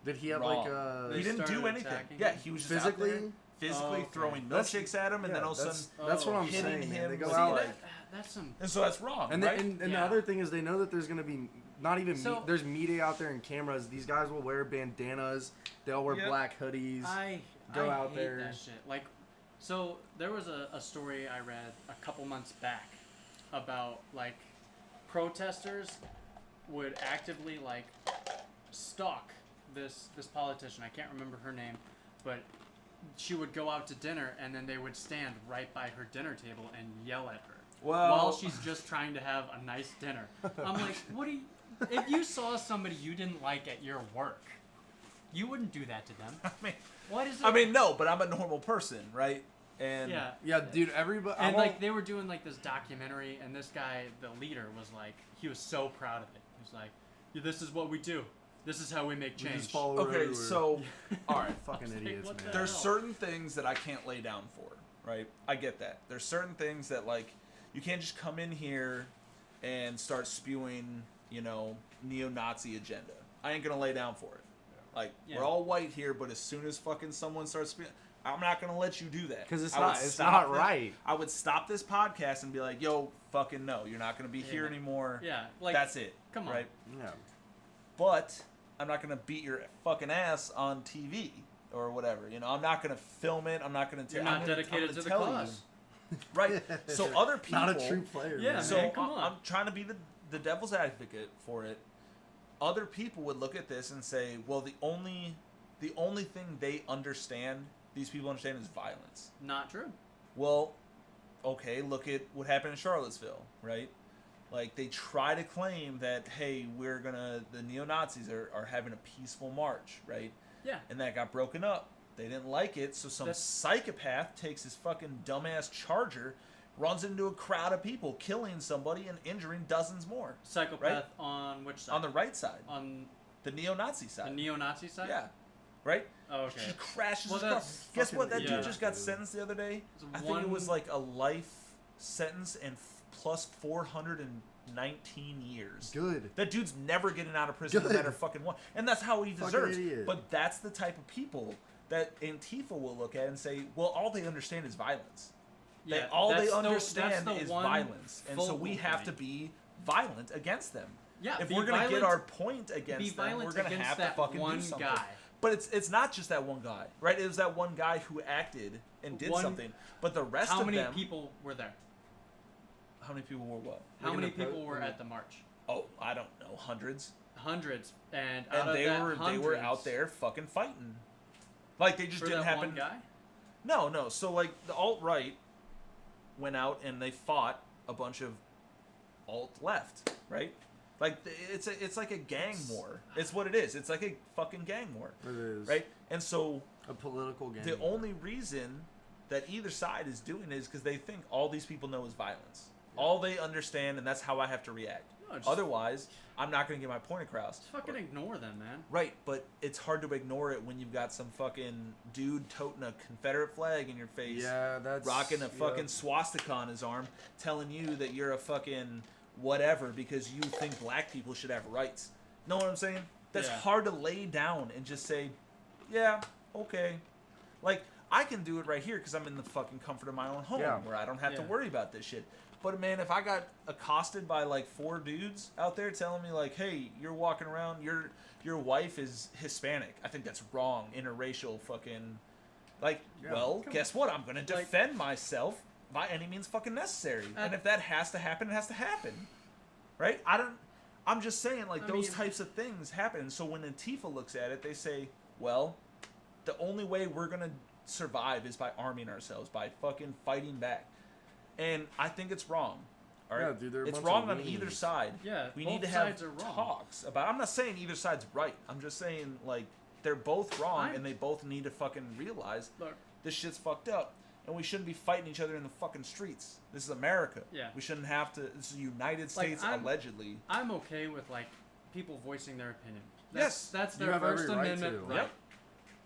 [SPEAKER 1] Did he have
[SPEAKER 2] Wrong.
[SPEAKER 1] like a?
[SPEAKER 2] He didn't do anything. Yeah, he was just
[SPEAKER 1] physically.
[SPEAKER 2] out there, physically throwing milkshakes at him, and then all of a sudden
[SPEAKER 1] that's what I'm
[SPEAKER 2] hitting
[SPEAKER 1] saying.
[SPEAKER 2] him.
[SPEAKER 1] Man. They go
[SPEAKER 2] See,
[SPEAKER 1] out.
[SPEAKER 3] That's some.
[SPEAKER 2] And so that's wrong,
[SPEAKER 1] And
[SPEAKER 2] right?
[SPEAKER 1] and the other thing is they know that there's gonna be not even there's media out there and cameras. These guys will wear bandanas. They'll wear black hoodies.
[SPEAKER 3] I
[SPEAKER 1] out
[SPEAKER 3] hate
[SPEAKER 1] there.
[SPEAKER 3] that shit. Like, so there was a story I read a couple months back about like protesters would actively like stalk this politician. I can't remember her name, but she would go out to dinner and then they would stand right by her dinner table and yell at her while she's just trying to have a nice dinner. I'm like, what do you? If you saw somebody you didn't like at your work, you wouldn't do that to them.
[SPEAKER 2] I mean,
[SPEAKER 3] what is it?
[SPEAKER 2] I mean, no, but I'm a normal person, right? And
[SPEAKER 1] yeah, dude. Everybody
[SPEAKER 3] and like they were doing like this documentary, and this guy, the leader, was like, he was so proud of it. He was like, yeah, "This is what we do. This is how we make change."
[SPEAKER 1] We just follow
[SPEAKER 2] okay, so all right,
[SPEAKER 1] fucking idiots,
[SPEAKER 3] what
[SPEAKER 1] man.
[SPEAKER 3] the
[SPEAKER 2] there's
[SPEAKER 3] hell?
[SPEAKER 2] certain things that I can't lay down for, right? I get that. There's certain things that like you can't just come in here and start spewing, neo-Nazi agenda. I ain't gonna lay down for it. Like we're all white here, but as soon as fucking someone starts spewing, I'm not gonna let you do that
[SPEAKER 1] because it's not right.
[SPEAKER 2] I would stop this podcast and be like, "Yo, fucking no, you're not gonna be here anymore.
[SPEAKER 3] Yeah, like
[SPEAKER 2] that's it.
[SPEAKER 3] Come on,
[SPEAKER 2] right?
[SPEAKER 1] Yeah.
[SPEAKER 2] But I'm not gonna beat your fucking ass on TV or whatever. I'm not gonna film it. I'm not gonna.
[SPEAKER 3] You're not dedicated to the cause,
[SPEAKER 2] right? So other people,
[SPEAKER 1] not a true player.
[SPEAKER 3] Yeah,
[SPEAKER 1] man.
[SPEAKER 2] so
[SPEAKER 3] man, come on.
[SPEAKER 2] I'm trying to be the devil's advocate for it. Other people would look at this and say, well, the only thing they understand, these people understand, is violence.
[SPEAKER 3] Not true.
[SPEAKER 2] Well, okay, look at what happened in Charlottesville, right? Like, they try to claim that, hey, the neo-Nazis are having a peaceful march, right?
[SPEAKER 3] Yeah.
[SPEAKER 2] And that got broken up. They didn't like it, so some psychopath takes his fucking dumbass Charger, runs into a crowd of people, killing somebody and injuring dozens more.
[SPEAKER 3] Psychopath
[SPEAKER 2] right?
[SPEAKER 3] On which side?
[SPEAKER 2] On the right side.
[SPEAKER 3] On
[SPEAKER 2] the neo-Nazi side.
[SPEAKER 3] The neo-Nazi side?
[SPEAKER 2] Yeah. Right?
[SPEAKER 3] Oh, okay.
[SPEAKER 2] He crashes his car.
[SPEAKER 3] That's
[SPEAKER 2] Guess what? That dude
[SPEAKER 3] yeah.
[SPEAKER 2] just got sentenced the other day. I think it was like a life sentence and plus 419 years.
[SPEAKER 1] Good.
[SPEAKER 2] That dude's never getting out of prison no matter fucking what. And that's how he deserves.
[SPEAKER 1] Idiot.
[SPEAKER 2] But that's the type of people that Antifa will look at and say, well, all they understand is violence.
[SPEAKER 3] Yeah,
[SPEAKER 2] all they understand is
[SPEAKER 3] one
[SPEAKER 2] violence. And so we have
[SPEAKER 3] point.
[SPEAKER 2] to be violent against them.
[SPEAKER 3] Yeah,
[SPEAKER 2] if we're going to get our point against them, we're going to have to fucking do something.
[SPEAKER 3] Guy.
[SPEAKER 2] But it's not just that one guy, right? It was that one guy who acted and did something. But the rest of them...
[SPEAKER 3] How many people were there?
[SPEAKER 2] How many people were what?
[SPEAKER 3] How many people were at the march?
[SPEAKER 2] Oh, I don't know. Hundreds.
[SPEAKER 3] Hundreds. And
[SPEAKER 2] they were out there fucking fighting. Like, they just didn't happen...
[SPEAKER 3] one guy?
[SPEAKER 2] No. So, like, the alt-right went out and they fought a bunch of alt-left, right? Like, it's like a gang war. It's what it is. It's like a fucking gang war.
[SPEAKER 1] It is.
[SPEAKER 2] Right? And so...
[SPEAKER 1] a political gang.
[SPEAKER 2] The only reason that either side is doing it is because they think all these people know is violence. Yeah. All they understand, and that's how I have to react. No, otherwise, I'm not going to get my point across.
[SPEAKER 3] Just fucking ignore them, man.
[SPEAKER 2] Right, but it's hard to ignore it when you've got some fucking dude toting a Confederate flag in your face.
[SPEAKER 1] Yeah, that's...
[SPEAKER 2] rocking a fucking swastika on his arm, telling you that you're a fucking... whatever because you think black people should have rights. Know what I'm saying? That's hard to lay down and just say, yeah, okay. Like, I can do it right here because I'm in the fucking comfort of my own home where I don't have to worry about this shit. But, man, if I got accosted by, like, 4 dudes out there telling me, like, hey, you're walking around, your wife is Hispanic. I think that's wrong. Interracial fucking... Like, well, guess what? I'm going to defend myself by any means fucking necessary. And if that has to happen, it has to happen. Right? I I'm just saying, like,
[SPEAKER 3] I
[SPEAKER 2] those
[SPEAKER 3] mean-
[SPEAKER 2] types of things happen. So when Antifa looks at it, they say, well, the only way we're going to survive is by arming ourselves, by fucking fighting back. And I think it's wrong. All right?
[SPEAKER 1] Yeah, dude, they're a
[SPEAKER 2] it's
[SPEAKER 1] bunch
[SPEAKER 2] wrong
[SPEAKER 1] of
[SPEAKER 2] on either
[SPEAKER 1] weenies.
[SPEAKER 2] side.
[SPEAKER 3] Yeah,
[SPEAKER 2] We
[SPEAKER 3] both
[SPEAKER 2] need to have
[SPEAKER 3] sides are wrong.
[SPEAKER 2] talks about. I'm not saying either side's right. I'm just saying, like, they're both wrong,
[SPEAKER 3] I'm-
[SPEAKER 2] and they both need to fucking realize
[SPEAKER 3] Look,
[SPEAKER 2] this shit's fucked up, and we shouldn't be fighting each other in the fucking streets. This is America.
[SPEAKER 3] Yeah.
[SPEAKER 2] We shouldn't have to. This is the United States,
[SPEAKER 3] I'm-
[SPEAKER 2] allegedly.
[SPEAKER 3] I'm okay with like people voicing their opinion.
[SPEAKER 2] Yes.
[SPEAKER 3] That's
[SPEAKER 1] You
[SPEAKER 3] their
[SPEAKER 1] have every
[SPEAKER 3] First
[SPEAKER 1] right
[SPEAKER 3] Amendment
[SPEAKER 1] to.
[SPEAKER 3] right.
[SPEAKER 2] Yep.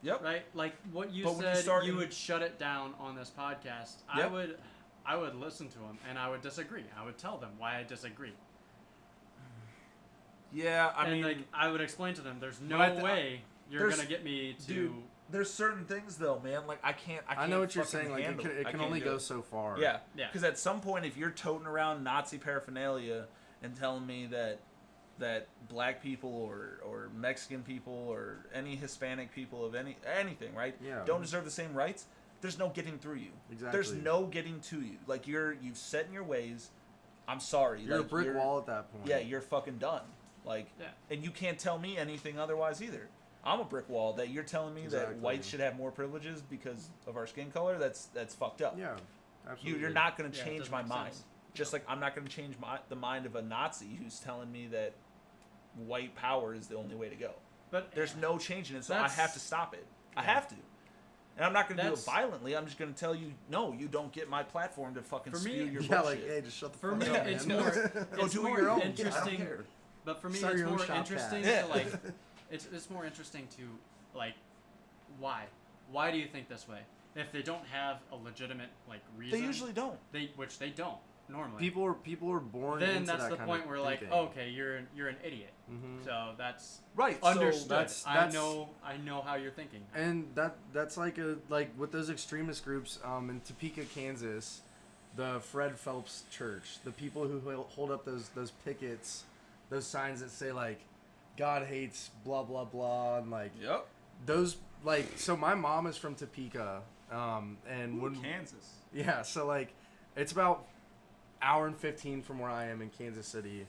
[SPEAKER 2] Yep.
[SPEAKER 3] Right? Like what you
[SPEAKER 2] But when you
[SPEAKER 3] said,
[SPEAKER 2] start
[SPEAKER 3] you
[SPEAKER 2] in-
[SPEAKER 3] would shut it down on this podcast.
[SPEAKER 2] Yep.
[SPEAKER 3] I would listen to them and I would disagree. I would tell them why I disagree.
[SPEAKER 2] Yeah, I
[SPEAKER 3] and
[SPEAKER 2] mean,
[SPEAKER 3] like I would explain to them, there's no
[SPEAKER 2] But
[SPEAKER 3] way you're
[SPEAKER 2] there's-
[SPEAKER 3] gonna get me to.
[SPEAKER 2] dude, there's certain things though, man. Like I can't.
[SPEAKER 1] I know what you're
[SPEAKER 2] fucking
[SPEAKER 1] saying. Like
[SPEAKER 2] handle
[SPEAKER 1] it
[SPEAKER 2] I
[SPEAKER 1] can
[SPEAKER 2] can't
[SPEAKER 1] only
[SPEAKER 2] do
[SPEAKER 1] go
[SPEAKER 2] it.
[SPEAKER 1] so far.
[SPEAKER 2] Yeah.
[SPEAKER 3] Yeah.
[SPEAKER 2] Because at some point, if you're toting around Nazi paraphernalia and telling me that black people or Mexican people or any Hispanic people of anything, right?
[SPEAKER 1] Yeah.
[SPEAKER 2] Don't deserve the same rights, there's no getting through you.
[SPEAKER 1] Exactly.
[SPEAKER 2] There's no getting to you. Like you've set in your ways. I'm sorry.
[SPEAKER 1] You're
[SPEAKER 2] like,
[SPEAKER 1] a brick wall at that point.
[SPEAKER 2] Yeah, you're fucking done. Like,
[SPEAKER 3] Yeah.
[SPEAKER 2] and you can't tell me anything otherwise either. I'm a brick wall that you're telling me that
[SPEAKER 1] Exactly.
[SPEAKER 2] whites should have more privileges because of our skin color. That's fucked up.
[SPEAKER 1] Yeah. Absolutely.
[SPEAKER 2] You're not going to
[SPEAKER 3] Yeah, it
[SPEAKER 2] change
[SPEAKER 3] doesn't
[SPEAKER 2] my
[SPEAKER 3] make
[SPEAKER 2] mind.
[SPEAKER 3] sense.
[SPEAKER 2] Just like I'm not going to change the mind of a Nazi who's telling me that white power is the only way to go.
[SPEAKER 3] But
[SPEAKER 2] There's no changing it, so I
[SPEAKER 3] That's-
[SPEAKER 2] have to stop it. I
[SPEAKER 3] Yeah.
[SPEAKER 2] have to. And I'm not going to do it
[SPEAKER 3] That's-
[SPEAKER 2] violently. I'm just going to tell you, no, you don't get my platform to fucking
[SPEAKER 3] For me-
[SPEAKER 2] spew your
[SPEAKER 1] Yeah,
[SPEAKER 2] bullshit.
[SPEAKER 1] like, hey, just shut the
[SPEAKER 3] For
[SPEAKER 1] fuck
[SPEAKER 3] me,
[SPEAKER 1] up,
[SPEAKER 3] it's
[SPEAKER 1] man.
[SPEAKER 3] more-
[SPEAKER 2] Go
[SPEAKER 3] it's
[SPEAKER 2] do
[SPEAKER 3] more
[SPEAKER 2] it your own.
[SPEAKER 3] interesting-
[SPEAKER 2] I don't care.
[SPEAKER 3] But for me,
[SPEAKER 1] Start
[SPEAKER 3] it's
[SPEAKER 1] your own
[SPEAKER 3] more
[SPEAKER 1] shop
[SPEAKER 3] interesting
[SPEAKER 1] cast.
[SPEAKER 3] to like. It's more interesting to like, why? Why do you think this way? If they don't have a legitimate like reason,
[SPEAKER 2] They usually don't.
[SPEAKER 3] which they don't normally.
[SPEAKER 1] People are born
[SPEAKER 3] then
[SPEAKER 1] into
[SPEAKER 3] that's
[SPEAKER 1] that
[SPEAKER 3] the
[SPEAKER 1] kind
[SPEAKER 3] point
[SPEAKER 1] of
[SPEAKER 3] where like,
[SPEAKER 1] thinking.
[SPEAKER 3] okay, you're an idiot.
[SPEAKER 1] Mhm.
[SPEAKER 3] So that's
[SPEAKER 2] Right.
[SPEAKER 3] understood.
[SPEAKER 1] that's-
[SPEAKER 3] I know how you're thinking.
[SPEAKER 1] And that's like with those extremist groups in Topeka, Kansas, the Fred Phelps Church, the people who hold up those pickets, those signs that say like God hates blah blah blah, and like
[SPEAKER 2] Yep.
[SPEAKER 1] those like, so my mom is from Topeka, and when
[SPEAKER 2] Kansas.
[SPEAKER 1] yeah, so like it's about hour and 15 from where I am in Kansas City.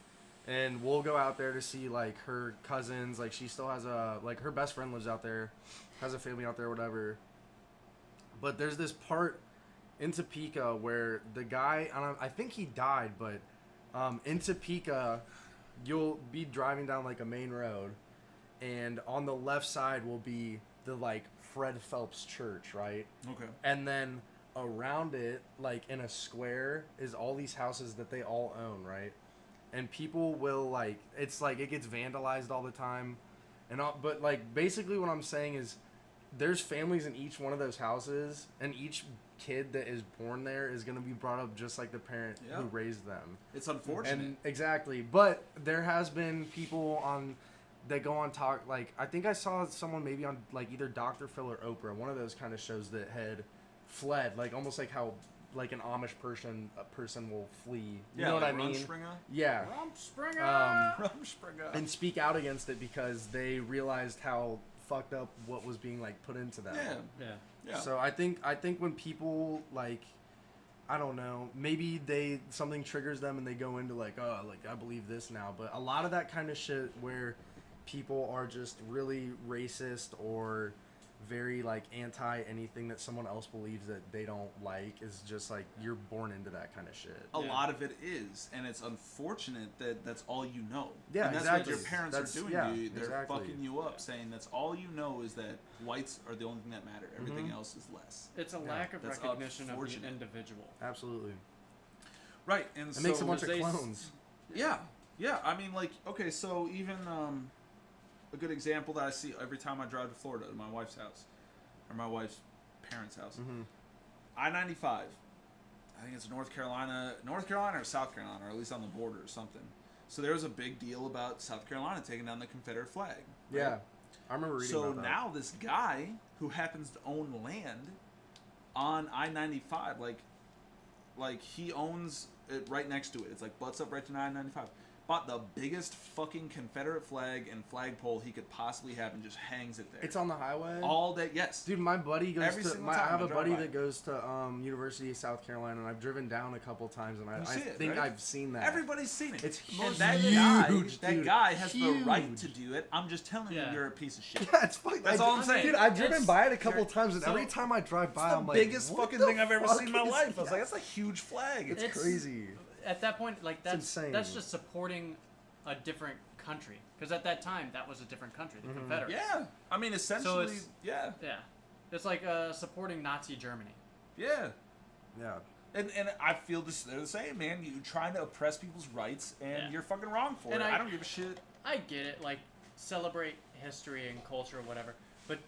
[SPEAKER 1] And we'll go out there to see like her cousins. Like she still has her best friend lives out there, has a family out there, whatever. But there's this part in Topeka where the guy, I think he died, but in Topeka, you'll be driving down like a main road, and on the left side will be the like Fred Phelps Church, right?
[SPEAKER 2] Okay.
[SPEAKER 1] And then around it, like in a square, is all these houses that they all own, right? And people will like, it's like it gets vandalized all the time, and all, but like basically what I'm saying is, there's families in each one of those houses, and each kid that is born there is gonna be brought up just like the parent
[SPEAKER 2] Yeah.
[SPEAKER 1] who raised them.
[SPEAKER 2] It's unfortunate.
[SPEAKER 1] And exactly, but there has been people that go on talk, like I think I saw someone maybe on like either Dr. Phil or Oprah, one of those kind of shows, that had fled, like almost like how like an Amish person will flee. You know what I mean? Yeah.
[SPEAKER 2] Rumspringa.
[SPEAKER 1] And speak out against it because they realized how fucked up what was being like put into them.
[SPEAKER 2] Yeah.
[SPEAKER 3] Yeah.
[SPEAKER 2] Yeah.
[SPEAKER 1] So I think when people like, I don't know, maybe something triggers them and they go into like, oh, like I believe this now. But a lot of that kind of shit where people are just really racist or very like anti anything that someone else believes that they don't like is just like, you're born into that kind of shit.
[SPEAKER 2] A
[SPEAKER 3] Yeah.
[SPEAKER 2] lot of it is, and it's unfortunate that that's all you know.
[SPEAKER 1] Yeah,
[SPEAKER 2] and that's
[SPEAKER 1] exactly.
[SPEAKER 2] what your parents
[SPEAKER 1] That's-
[SPEAKER 2] are doing
[SPEAKER 1] yeah,
[SPEAKER 2] to you. They're
[SPEAKER 1] exactly.
[SPEAKER 2] fucking you up, saying that's all you know is that whites are the only thing that matter. Everything else is less.
[SPEAKER 3] It's a lack of
[SPEAKER 2] That's
[SPEAKER 3] recognition of the
[SPEAKER 2] unfortunate.
[SPEAKER 3] individual.
[SPEAKER 1] Absolutely.
[SPEAKER 2] Right, and
[SPEAKER 1] It
[SPEAKER 2] so
[SPEAKER 1] makes a bunch of
[SPEAKER 3] they s-
[SPEAKER 1] clones.
[SPEAKER 2] Yeah, yeah. I mean, like, okay, so even a good example that I see every time I drive to Florida, to my wife's house, or my wife's parents' house,
[SPEAKER 1] Mm-hmm.
[SPEAKER 2] I-95. I think it's North Carolina or South Carolina, or at least on the border or something. So there was a big deal about South Carolina taking down the Confederate flag. right?
[SPEAKER 1] Yeah. I remember reading
[SPEAKER 2] So
[SPEAKER 1] about that.
[SPEAKER 2] now this guy who happens to own land on I-95, like he owns it right next to it. It's like butts up right to I-95. bought the biggest fucking Confederate flag and flagpole he could possibly have and just hangs it there.
[SPEAKER 1] It's on the highway?
[SPEAKER 2] All day, yes.
[SPEAKER 1] Dude, my buddy goes
[SPEAKER 2] Every
[SPEAKER 1] to...
[SPEAKER 2] single
[SPEAKER 1] I
[SPEAKER 2] time
[SPEAKER 1] have
[SPEAKER 2] I
[SPEAKER 1] a
[SPEAKER 2] drive
[SPEAKER 1] buddy
[SPEAKER 2] by.
[SPEAKER 1] that goes to University of South Carolina, and I've driven down a couple times, and I
[SPEAKER 2] see it,
[SPEAKER 1] think
[SPEAKER 2] right?
[SPEAKER 1] I've seen that.
[SPEAKER 2] Everybody's seen it.
[SPEAKER 1] It's
[SPEAKER 2] and
[SPEAKER 1] huge,
[SPEAKER 2] that
[SPEAKER 1] dude.
[SPEAKER 2] guy has the
[SPEAKER 1] Huge.
[SPEAKER 2] right to do it. I'm just telling
[SPEAKER 3] Yeah.
[SPEAKER 2] you, you're a piece of shit.
[SPEAKER 1] Yeah, it's fucking...
[SPEAKER 2] That's all I'm saying.
[SPEAKER 1] Dude, I've driven
[SPEAKER 3] It's-
[SPEAKER 1] by it a couple times, and
[SPEAKER 3] so-
[SPEAKER 1] every time I drive by,
[SPEAKER 2] It's the
[SPEAKER 1] I'm like,
[SPEAKER 2] biggest
[SPEAKER 1] what
[SPEAKER 2] fucking
[SPEAKER 1] the
[SPEAKER 2] thing I've ever
[SPEAKER 1] fuck
[SPEAKER 2] seen in my
[SPEAKER 1] is
[SPEAKER 2] life. I was
[SPEAKER 1] that?
[SPEAKER 2] like, that's a huge flag.
[SPEAKER 1] It's
[SPEAKER 3] It's-
[SPEAKER 1] crazy.
[SPEAKER 3] At that point, like that's
[SPEAKER 1] insane.
[SPEAKER 3] just supporting a different country. Because at that time, that was a different country, the Confederates.
[SPEAKER 2] Yeah. I mean, essentially,
[SPEAKER 3] it's-
[SPEAKER 2] yeah.
[SPEAKER 3] Yeah. It's like supporting Nazi Germany.
[SPEAKER 2] Yeah.
[SPEAKER 1] Yeah.
[SPEAKER 2] And I feel they're the same, man. You're trying to oppress people's rights, and
[SPEAKER 3] Yeah.
[SPEAKER 2] you're fucking wrong for
[SPEAKER 3] And
[SPEAKER 2] it.
[SPEAKER 3] I-
[SPEAKER 2] I don't give a shit.
[SPEAKER 3] I get it, like celebrate history and culture or whatever, but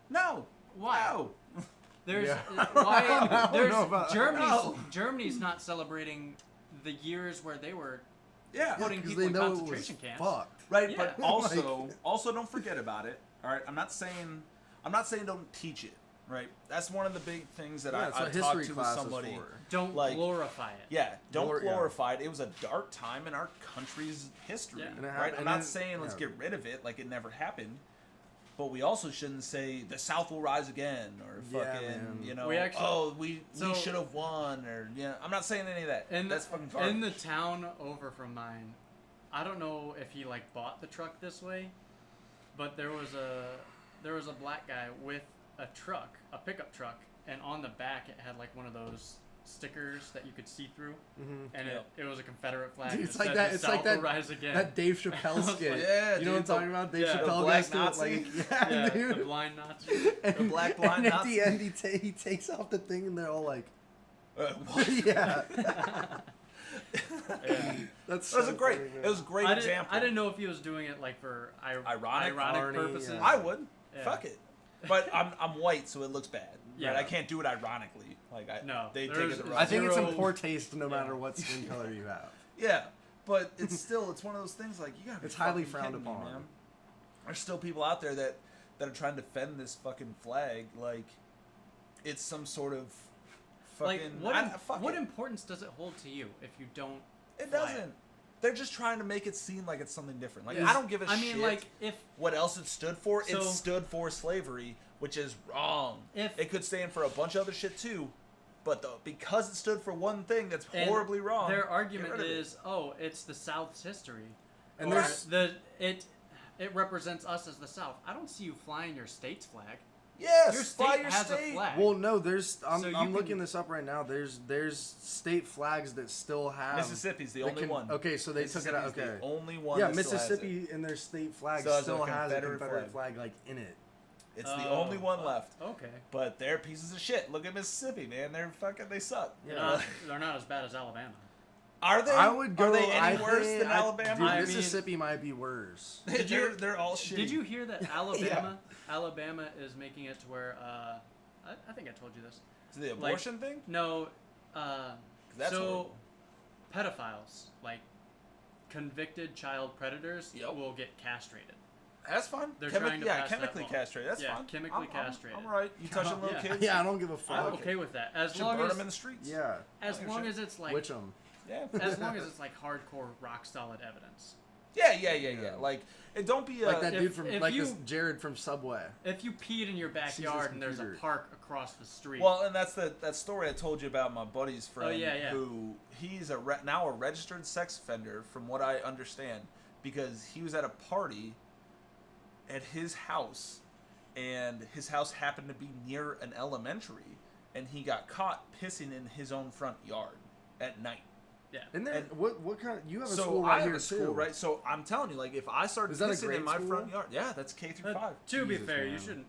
[SPEAKER 2] No.
[SPEAKER 3] why?
[SPEAKER 2] No.
[SPEAKER 3] There's
[SPEAKER 1] Yeah.
[SPEAKER 3] why
[SPEAKER 1] I don't
[SPEAKER 3] there's
[SPEAKER 1] know about-
[SPEAKER 2] No.
[SPEAKER 3] Germany's not celebrating the years where they were
[SPEAKER 2] Yeah.
[SPEAKER 3] putting
[SPEAKER 1] Because
[SPEAKER 3] people
[SPEAKER 1] they
[SPEAKER 3] in
[SPEAKER 1] know it was
[SPEAKER 3] concentration camps.
[SPEAKER 1] fucked.
[SPEAKER 2] Right,
[SPEAKER 3] Yeah.
[SPEAKER 2] but also don't forget about it. All right, I'm not saying don't teach it. Right, that's one of the big things that
[SPEAKER 1] Yeah, that's
[SPEAKER 2] I
[SPEAKER 1] what
[SPEAKER 2] talked
[SPEAKER 1] history
[SPEAKER 2] to with
[SPEAKER 1] class is
[SPEAKER 2] somebody.
[SPEAKER 1] for.
[SPEAKER 3] Don't
[SPEAKER 2] Like-
[SPEAKER 3] glorify it.
[SPEAKER 2] Yeah, don't
[SPEAKER 1] Yeah.
[SPEAKER 2] glorify it. It was a dark time in our country's history.
[SPEAKER 3] Yeah.
[SPEAKER 1] And it
[SPEAKER 2] Right,
[SPEAKER 1] happened-
[SPEAKER 2] I'm
[SPEAKER 1] and
[SPEAKER 2] not
[SPEAKER 1] then-
[SPEAKER 2] saying let's
[SPEAKER 1] yeah.
[SPEAKER 2] get rid of it like it never happened. But we also shouldn't say the South will rise again, or
[SPEAKER 1] Yeah,
[SPEAKER 2] fucking,
[SPEAKER 1] man.
[SPEAKER 2] you know,
[SPEAKER 3] We actually-
[SPEAKER 2] we
[SPEAKER 3] so-
[SPEAKER 2] should have won, or I'm not saying any of that.
[SPEAKER 3] In
[SPEAKER 2] That's fucking garbage.
[SPEAKER 3] in the town over from mine, I don't know if he like bought the truck this way, but there was a black guy with a truck, a pickup truck, and on the back it had like one of those stickers that you could see through, and
[SPEAKER 2] Yep.
[SPEAKER 3] it was a Confederate flag.
[SPEAKER 1] Dude,
[SPEAKER 3] that
[SPEAKER 1] it's like
[SPEAKER 3] said,
[SPEAKER 1] that.
[SPEAKER 3] "The
[SPEAKER 1] It's
[SPEAKER 3] South
[SPEAKER 1] like that.
[SPEAKER 3] will rise again."
[SPEAKER 1] That Dave Chappelle
[SPEAKER 3] was
[SPEAKER 1] skit.
[SPEAKER 3] like-
[SPEAKER 2] Yeah,
[SPEAKER 1] you know what I'm
[SPEAKER 2] dude,
[SPEAKER 1] talking about? Dave
[SPEAKER 3] yeah.
[SPEAKER 1] Chappelle
[SPEAKER 2] The black
[SPEAKER 1] goes to it,
[SPEAKER 2] Nazi?
[SPEAKER 1] like,
[SPEAKER 3] yeah,
[SPEAKER 1] dude.
[SPEAKER 3] the blind Nazi.
[SPEAKER 1] And,
[SPEAKER 2] black blind
[SPEAKER 1] and at
[SPEAKER 2] Nazi.
[SPEAKER 1] the end, he takes off the thing, and they're all like,
[SPEAKER 2] What?
[SPEAKER 1] yeah.
[SPEAKER 3] Yeah.
[SPEAKER 1] That's
[SPEAKER 2] It was
[SPEAKER 1] so
[SPEAKER 2] a great.
[SPEAKER 1] funny, man.
[SPEAKER 2] It was a great example.
[SPEAKER 3] I didn't know if he was doing it like for
[SPEAKER 2] Ironic,
[SPEAKER 1] irony,
[SPEAKER 3] purposes.
[SPEAKER 1] yeah.
[SPEAKER 2] I would.
[SPEAKER 3] Yeah.
[SPEAKER 2] Fuck it. But I'm white, so it looks bad.
[SPEAKER 3] Yeah.
[SPEAKER 2] Right? I can't do it ironically. Like
[SPEAKER 3] No,
[SPEAKER 2] they take
[SPEAKER 3] there's-
[SPEAKER 2] it the wrong
[SPEAKER 1] I think it's in
[SPEAKER 3] Zero-
[SPEAKER 1] poor taste no matter
[SPEAKER 3] Yeah.
[SPEAKER 1] what skin color you have.
[SPEAKER 2] Yeah, but it's one of those things like you gotta be
[SPEAKER 1] It's highly
[SPEAKER 2] fucking
[SPEAKER 1] frowned
[SPEAKER 2] kidding me,
[SPEAKER 1] upon.
[SPEAKER 2] man. There's still people out there that are trying to defend this fucking flag like it's some sort of
[SPEAKER 3] Like
[SPEAKER 2] fucking
[SPEAKER 3] what
[SPEAKER 2] it.
[SPEAKER 3] importance does it hold to you if you don't?
[SPEAKER 2] It
[SPEAKER 3] fly
[SPEAKER 2] doesn't. They're just trying to make it seem like it's something different. Like
[SPEAKER 3] Yeah.
[SPEAKER 2] I don't give a shit.
[SPEAKER 3] I mean, like if
[SPEAKER 2] what else it stood for. It
[SPEAKER 3] So-
[SPEAKER 2] stood for slavery, which is wrong.
[SPEAKER 3] If-
[SPEAKER 2] it could stand for a bunch of other shit too, but because it stood for one thing that's
[SPEAKER 3] and
[SPEAKER 2] horribly wrong.
[SPEAKER 3] their
[SPEAKER 2] get
[SPEAKER 3] argument
[SPEAKER 2] rid of it.
[SPEAKER 3] is, oh, it's the South's history,
[SPEAKER 1] And
[SPEAKER 3] or
[SPEAKER 1] there's
[SPEAKER 3] it represents us as the South. I don't see you flying your state's flag.
[SPEAKER 2] yes,
[SPEAKER 3] Your
[SPEAKER 2] fly
[SPEAKER 3] state
[SPEAKER 2] your
[SPEAKER 3] has
[SPEAKER 2] state.
[SPEAKER 3] a flag.
[SPEAKER 1] well, no, there's. I'm
[SPEAKER 3] So you
[SPEAKER 1] looking
[SPEAKER 3] can-
[SPEAKER 1] this up right now. There's state flags that still have.
[SPEAKER 2] Mississippi's the
[SPEAKER 1] that
[SPEAKER 2] only
[SPEAKER 1] can-
[SPEAKER 2] one.
[SPEAKER 1] Okay, so they took it out.
[SPEAKER 2] Mississippi's
[SPEAKER 1] Okay.
[SPEAKER 2] the only one.
[SPEAKER 1] Yeah,
[SPEAKER 2] that still has
[SPEAKER 1] Mississippi
[SPEAKER 2] it.
[SPEAKER 1] in their state flag
[SPEAKER 2] Still has a
[SPEAKER 1] still has a
[SPEAKER 2] Confederate
[SPEAKER 1] Confederate flag like in it.
[SPEAKER 2] It's the
[SPEAKER 3] Oh,
[SPEAKER 2] only one left.
[SPEAKER 3] Okay,
[SPEAKER 2] But they're pieces of shit. Look at Mississippi, man. They suck.
[SPEAKER 1] Yeah.
[SPEAKER 3] they're not as bad as Alabama.
[SPEAKER 2] Are they?
[SPEAKER 1] I would go.
[SPEAKER 2] Are they any
[SPEAKER 1] I
[SPEAKER 2] worse
[SPEAKER 1] think-
[SPEAKER 2] than Alabama?
[SPEAKER 1] Dude,
[SPEAKER 3] I mean-
[SPEAKER 1] Mississippi might be worse.
[SPEAKER 2] They're all shitty.
[SPEAKER 3] Did you hear that Alabama is making it to where I think I told you this.
[SPEAKER 2] Is it the abortion thing?
[SPEAKER 3] No,
[SPEAKER 2] That's
[SPEAKER 3] so
[SPEAKER 2] horrible.
[SPEAKER 3] pedophiles, like convicted child predators,
[SPEAKER 2] Yep.
[SPEAKER 3] will get castrated.
[SPEAKER 2] That's fine.
[SPEAKER 3] They're trying to pass that
[SPEAKER 2] chemically
[SPEAKER 3] law.
[SPEAKER 2] castrated. That's
[SPEAKER 3] Yeah,
[SPEAKER 2] fine.
[SPEAKER 3] chemically castrated.
[SPEAKER 2] I'm right. You touching little
[SPEAKER 3] Yeah.
[SPEAKER 2] kids?
[SPEAKER 1] Yeah, I don't give a
[SPEAKER 3] I'm
[SPEAKER 1] fuck.
[SPEAKER 3] okay with that, as
[SPEAKER 2] Should
[SPEAKER 3] long
[SPEAKER 2] burn
[SPEAKER 3] as
[SPEAKER 2] them in the streets.
[SPEAKER 1] Yeah,
[SPEAKER 3] as
[SPEAKER 2] I
[SPEAKER 3] long
[SPEAKER 2] understand.
[SPEAKER 3] as it's like
[SPEAKER 1] witch them.
[SPEAKER 2] Yeah.
[SPEAKER 3] as long as it's like hardcore rock solid evidence.
[SPEAKER 2] Yeah. Like, and don't be
[SPEAKER 1] Like that
[SPEAKER 3] if-
[SPEAKER 1] dude from
[SPEAKER 3] if
[SPEAKER 1] like
[SPEAKER 3] you-
[SPEAKER 1] this Jared from Subway.
[SPEAKER 3] If you peed in your
[SPEAKER 1] Sees his
[SPEAKER 3] backyard and there's a
[SPEAKER 1] computer.
[SPEAKER 3] park across the street,
[SPEAKER 2] Well, and that's that story I told you about my buddy's friend.
[SPEAKER 3] yeah.
[SPEAKER 2] Who he's now a registered sex offender, from what I understand, because he was at a party at his house, and his house happened to be near an elementary, and he got caught pissing in his own front yard at night.
[SPEAKER 3] yeah.
[SPEAKER 1] And then
[SPEAKER 2] And-
[SPEAKER 1] what kind of you have a
[SPEAKER 2] So
[SPEAKER 1] school
[SPEAKER 2] I
[SPEAKER 1] right
[SPEAKER 2] have
[SPEAKER 1] here
[SPEAKER 2] a school,
[SPEAKER 1] too,
[SPEAKER 2] right? So I'm telling you, like, if I start
[SPEAKER 1] Is that a
[SPEAKER 2] pissing in
[SPEAKER 1] grade
[SPEAKER 2] my
[SPEAKER 1] school?
[SPEAKER 2] front yard, yeah, that's K through 5.
[SPEAKER 3] To be
[SPEAKER 1] Jesus,
[SPEAKER 3] fair, you
[SPEAKER 1] man.
[SPEAKER 3] shouldn't.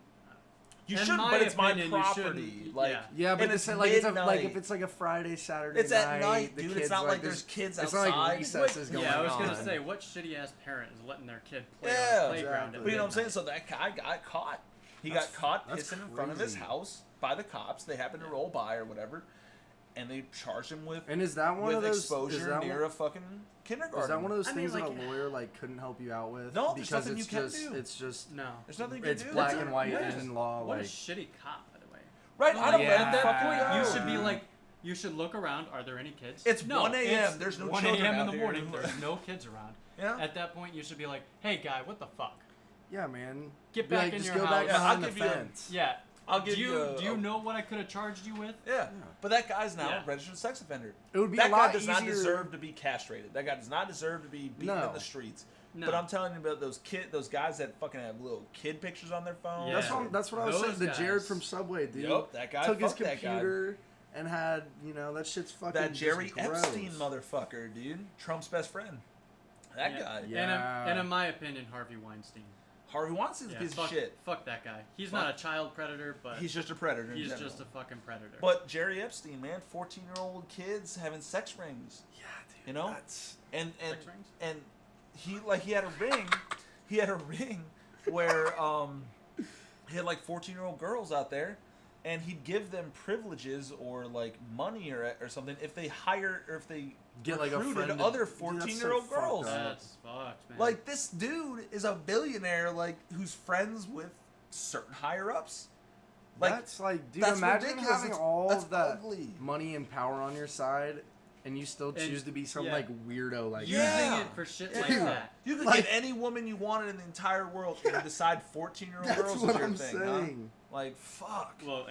[SPEAKER 2] You
[SPEAKER 3] in
[SPEAKER 2] shouldn't,
[SPEAKER 3] my
[SPEAKER 2] but it's my
[SPEAKER 3] opinion, you shouldn't-
[SPEAKER 2] property. Like,
[SPEAKER 3] yeah.
[SPEAKER 1] Yeah, but
[SPEAKER 2] and
[SPEAKER 1] it's
[SPEAKER 2] it's
[SPEAKER 1] like it's
[SPEAKER 2] midnight.
[SPEAKER 1] like if it's like a Friday, Saturday
[SPEAKER 2] It's
[SPEAKER 1] night.
[SPEAKER 2] at night,
[SPEAKER 1] the
[SPEAKER 2] dude.
[SPEAKER 1] kids,
[SPEAKER 2] It's not like there's
[SPEAKER 1] there's-
[SPEAKER 2] kids
[SPEAKER 1] It's
[SPEAKER 2] outside.
[SPEAKER 1] not like recesses going
[SPEAKER 3] Yeah, I was
[SPEAKER 1] on.
[SPEAKER 3] gonna say, what shitty ass parent is letting their kid play
[SPEAKER 2] Yeah,
[SPEAKER 3] on the playground?
[SPEAKER 1] exactly.
[SPEAKER 3] at
[SPEAKER 2] But you know what I'm saying?
[SPEAKER 3] midnight?
[SPEAKER 2] So that guy got caught. He
[SPEAKER 1] That's-
[SPEAKER 2] got caught
[SPEAKER 1] that's
[SPEAKER 2] pissing in front of his
[SPEAKER 1] crazy.
[SPEAKER 2] house by the cops. They happened to roll by or whatever, and they charged him with
[SPEAKER 1] And is that one
[SPEAKER 2] with
[SPEAKER 1] of those?
[SPEAKER 2] exposure
[SPEAKER 1] is that
[SPEAKER 2] near
[SPEAKER 1] one,
[SPEAKER 2] a fucking kindergarten.
[SPEAKER 1] is that one of those
[SPEAKER 3] I mean,
[SPEAKER 1] things that
[SPEAKER 3] like-
[SPEAKER 1] a lawyer like couldn't help you out with?
[SPEAKER 2] No, there's
[SPEAKER 1] because
[SPEAKER 2] nothing
[SPEAKER 1] it's
[SPEAKER 2] you can
[SPEAKER 1] just
[SPEAKER 2] do.
[SPEAKER 1] it's just
[SPEAKER 3] No.
[SPEAKER 2] There's nothing you can
[SPEAKER 1] it's
[SPEAKER 2] do.
[SPEAKER 1] black
[SPEAKER 2] That's
[SPEAKER 1] and
[SPEAKER 2] it.
[SPEAKER 1] white
[SPEAKER 2] Yeah.
[SPEAKER 1] in law.
[SPEAKER 3] What a
[SPEAKER 1] Like
[SPEAKER 3] shitty cop, by the way.
[SPEAKER 2] Right? I don't
[SPEAKER 1] Yeah.
[SPEAKER 2] let
[SPEAKER 3] At that
[SPEAKER 2] fucking
[SPEAKER 3] point, you
[SPEAKER 2] go.
[SPEAKER 3] should be like, you should look around. Are there any kids?
[SPEAKER 2] It's
[SPEAKER 3] no,
[SPEAKER 2] 1 a.m.
[SPEAKER 3] it's
[SPEAKER 2] There's no
[SPEAKER 3] 1
[SPEAKER 2] children
[SPEAKER 3] a.m. in
[SPEAKER 2] out
[SPEAKER 3] the
[SPEAKER 2] here.
[SPEAKER 3] morning. There's no kids around.
[SPEAKER 2] Yeah.
[SPEAKER 3] At that point, you should be like, "Hey, guy, what the fuck?
[SPEAKER 1] Yeah, man.
[SPEAKER 3] Get
[SPEAKER 1] Be
[SPEAKER 3] back
[SPEAKER 1] like,
[SPEAKER 3] in
[SPEAKER 1] just
[SPEAKER 3] your
[SPEAKER 1] go
[SPEAKER 3] house."
[SPEAKER 1] back
[SPEAKER 2] Yeah, I'll
[SPEAKER 1] behind the
[SPEAKER 2] give you a-
[SPEAKER 1] fence.
[SPEAKER 3] Yeah.
[SPEAKER 2] I'll give
[SPEAKER 3] do
[SPEAKER 2] you.
[SPEAKER 3] you know what I could have charged you with?
[SPEAKER 2] Yeah. But that guy's now
[SPEAKER 3] Yeah.
[SPEAKER 2] a registered sex offender.
[SPEAKER 1] It would be
[SPEAKER 2] That
[SPEAKER 1] a lot
[SPEAKER 2] guy does not
[SPEAKER 1] easier-
[SPEAKER 2] deserve to be castrated. That guy does not deserve to be beaten
[SPEAKER 1] No.
[SPEAKER 2] in the streets.
[SPEAKER 3] No.
[SPEAKER 2] But I'm telling you about those guys that fucking have little kid pictures on their phone.
[SPEAKER 3] Yeah.
[SPEAKER 1] That's what I was saying.
[SPEAKER 3] Those
[SPEAKER 1] The Jared
[SPEAKER 3] guys.
[SPEAKER 1] from Subway, dude.
[SPEAKER 2] Yup, that guy.
[SPEAKER 1] Took his
[SPEAKER 2] fuck that guy.
[SPEAKER 1] computer and had, that shit's fucking
[SPEAKER 2] That Jerry
[SPEAKER 1] just gross.
[SPEAKER 2] Epstein motherfucker, dude. Trump's best friend. That guy.
[SPEAKER 1] Yeah.
[SPEAKER 3] And in my opinion, Harvey Weinstein.
[SPEAKER 2] Harvey Weinstein's a piece
[SPEAKER 3] fuck,
[SPEAKER 2] of shit.
[SPEAKER 3] Fuck that guy. He's
[SPEAKER 2] Fuck.
[SPEAKER 3] not a child predator, but
[SPEAKER 2] He's just a predator.
[SPEAKER 3] he's
[SPEAKER 2] in general.
[SPEAKER 3] just a fucking predator.
[SPEAKER 2] But Jerry Epstein, man, 14-year-old kids having sex rings.
[SPEAKER 1] Yeah, dude.
[SPEAKER 2] You know?
[SPEAKER 1] That's...
[SPEAKER 2] And
[SPEAKER 3] Sex rings?
[SPEAKER 2] and he had a ring. He had a ring where he had like 14-year-old girls out there, and he'd give them privileges or like money or something if they hired or if they
[SPEAKER 1] Get, like, a
[SPEAKER 2] recruited
[SPEAKER 1] friend to-
[SPEAKER 2] other
[SPEAKER 1] Dude, that's so
[SPEAKER 2] 14-year-old
[SPEAKER 1] fucked
[SPEAKER 2] girls.
[SPEAKER 1] up.
[SPEAKER 3] That's fucked, man.
[SPEAKER 2] Like this dude is a billionaire, like who's friends with certain higher ups. Like
[SPEAKER 1] That's like, dude,
[SPEAKER 2] that's
[SPEAKER 1] imagine
[SPEAKER 2] ridiculous.
[SPEAKER 1] having
[SPEAKER 2] That's-
[SPEAKER 1] all
[SPEAKER 2] that's
[SPEAKER 1] of that
[SPEAKER 2] ugly.
[SPEAKER 1] money and power on your side, and you still choose to be some,
[SPEAKER 3] yeah.
[SPEAKER 1] like, weirdo like
[SPEAKER 3] using
[SPEAKER 1] that.
[SPEAKER 2] Yeah.
[SPEAKER 3] it for shit
[SPEAKER 2] Yeah.
[SPEAKER 3] like that.
[SPEAKER 2] You could
[SPEAKER 1] Like-
[SPEAKER 2] get any woman you wanted in the entire world and decide 14-year-old
[SPEAKER 1] That's
[SPEAKER 2] girls
[SPEAKER 1] what
[SPEAKER 2] is your
[SPEAKER 1] I'm
[SPEAKER 2] thing,
[SPEAKER 1] saying.
[SPEAKER 2] huh? Like fuck.
[SPEAKER 3] Well,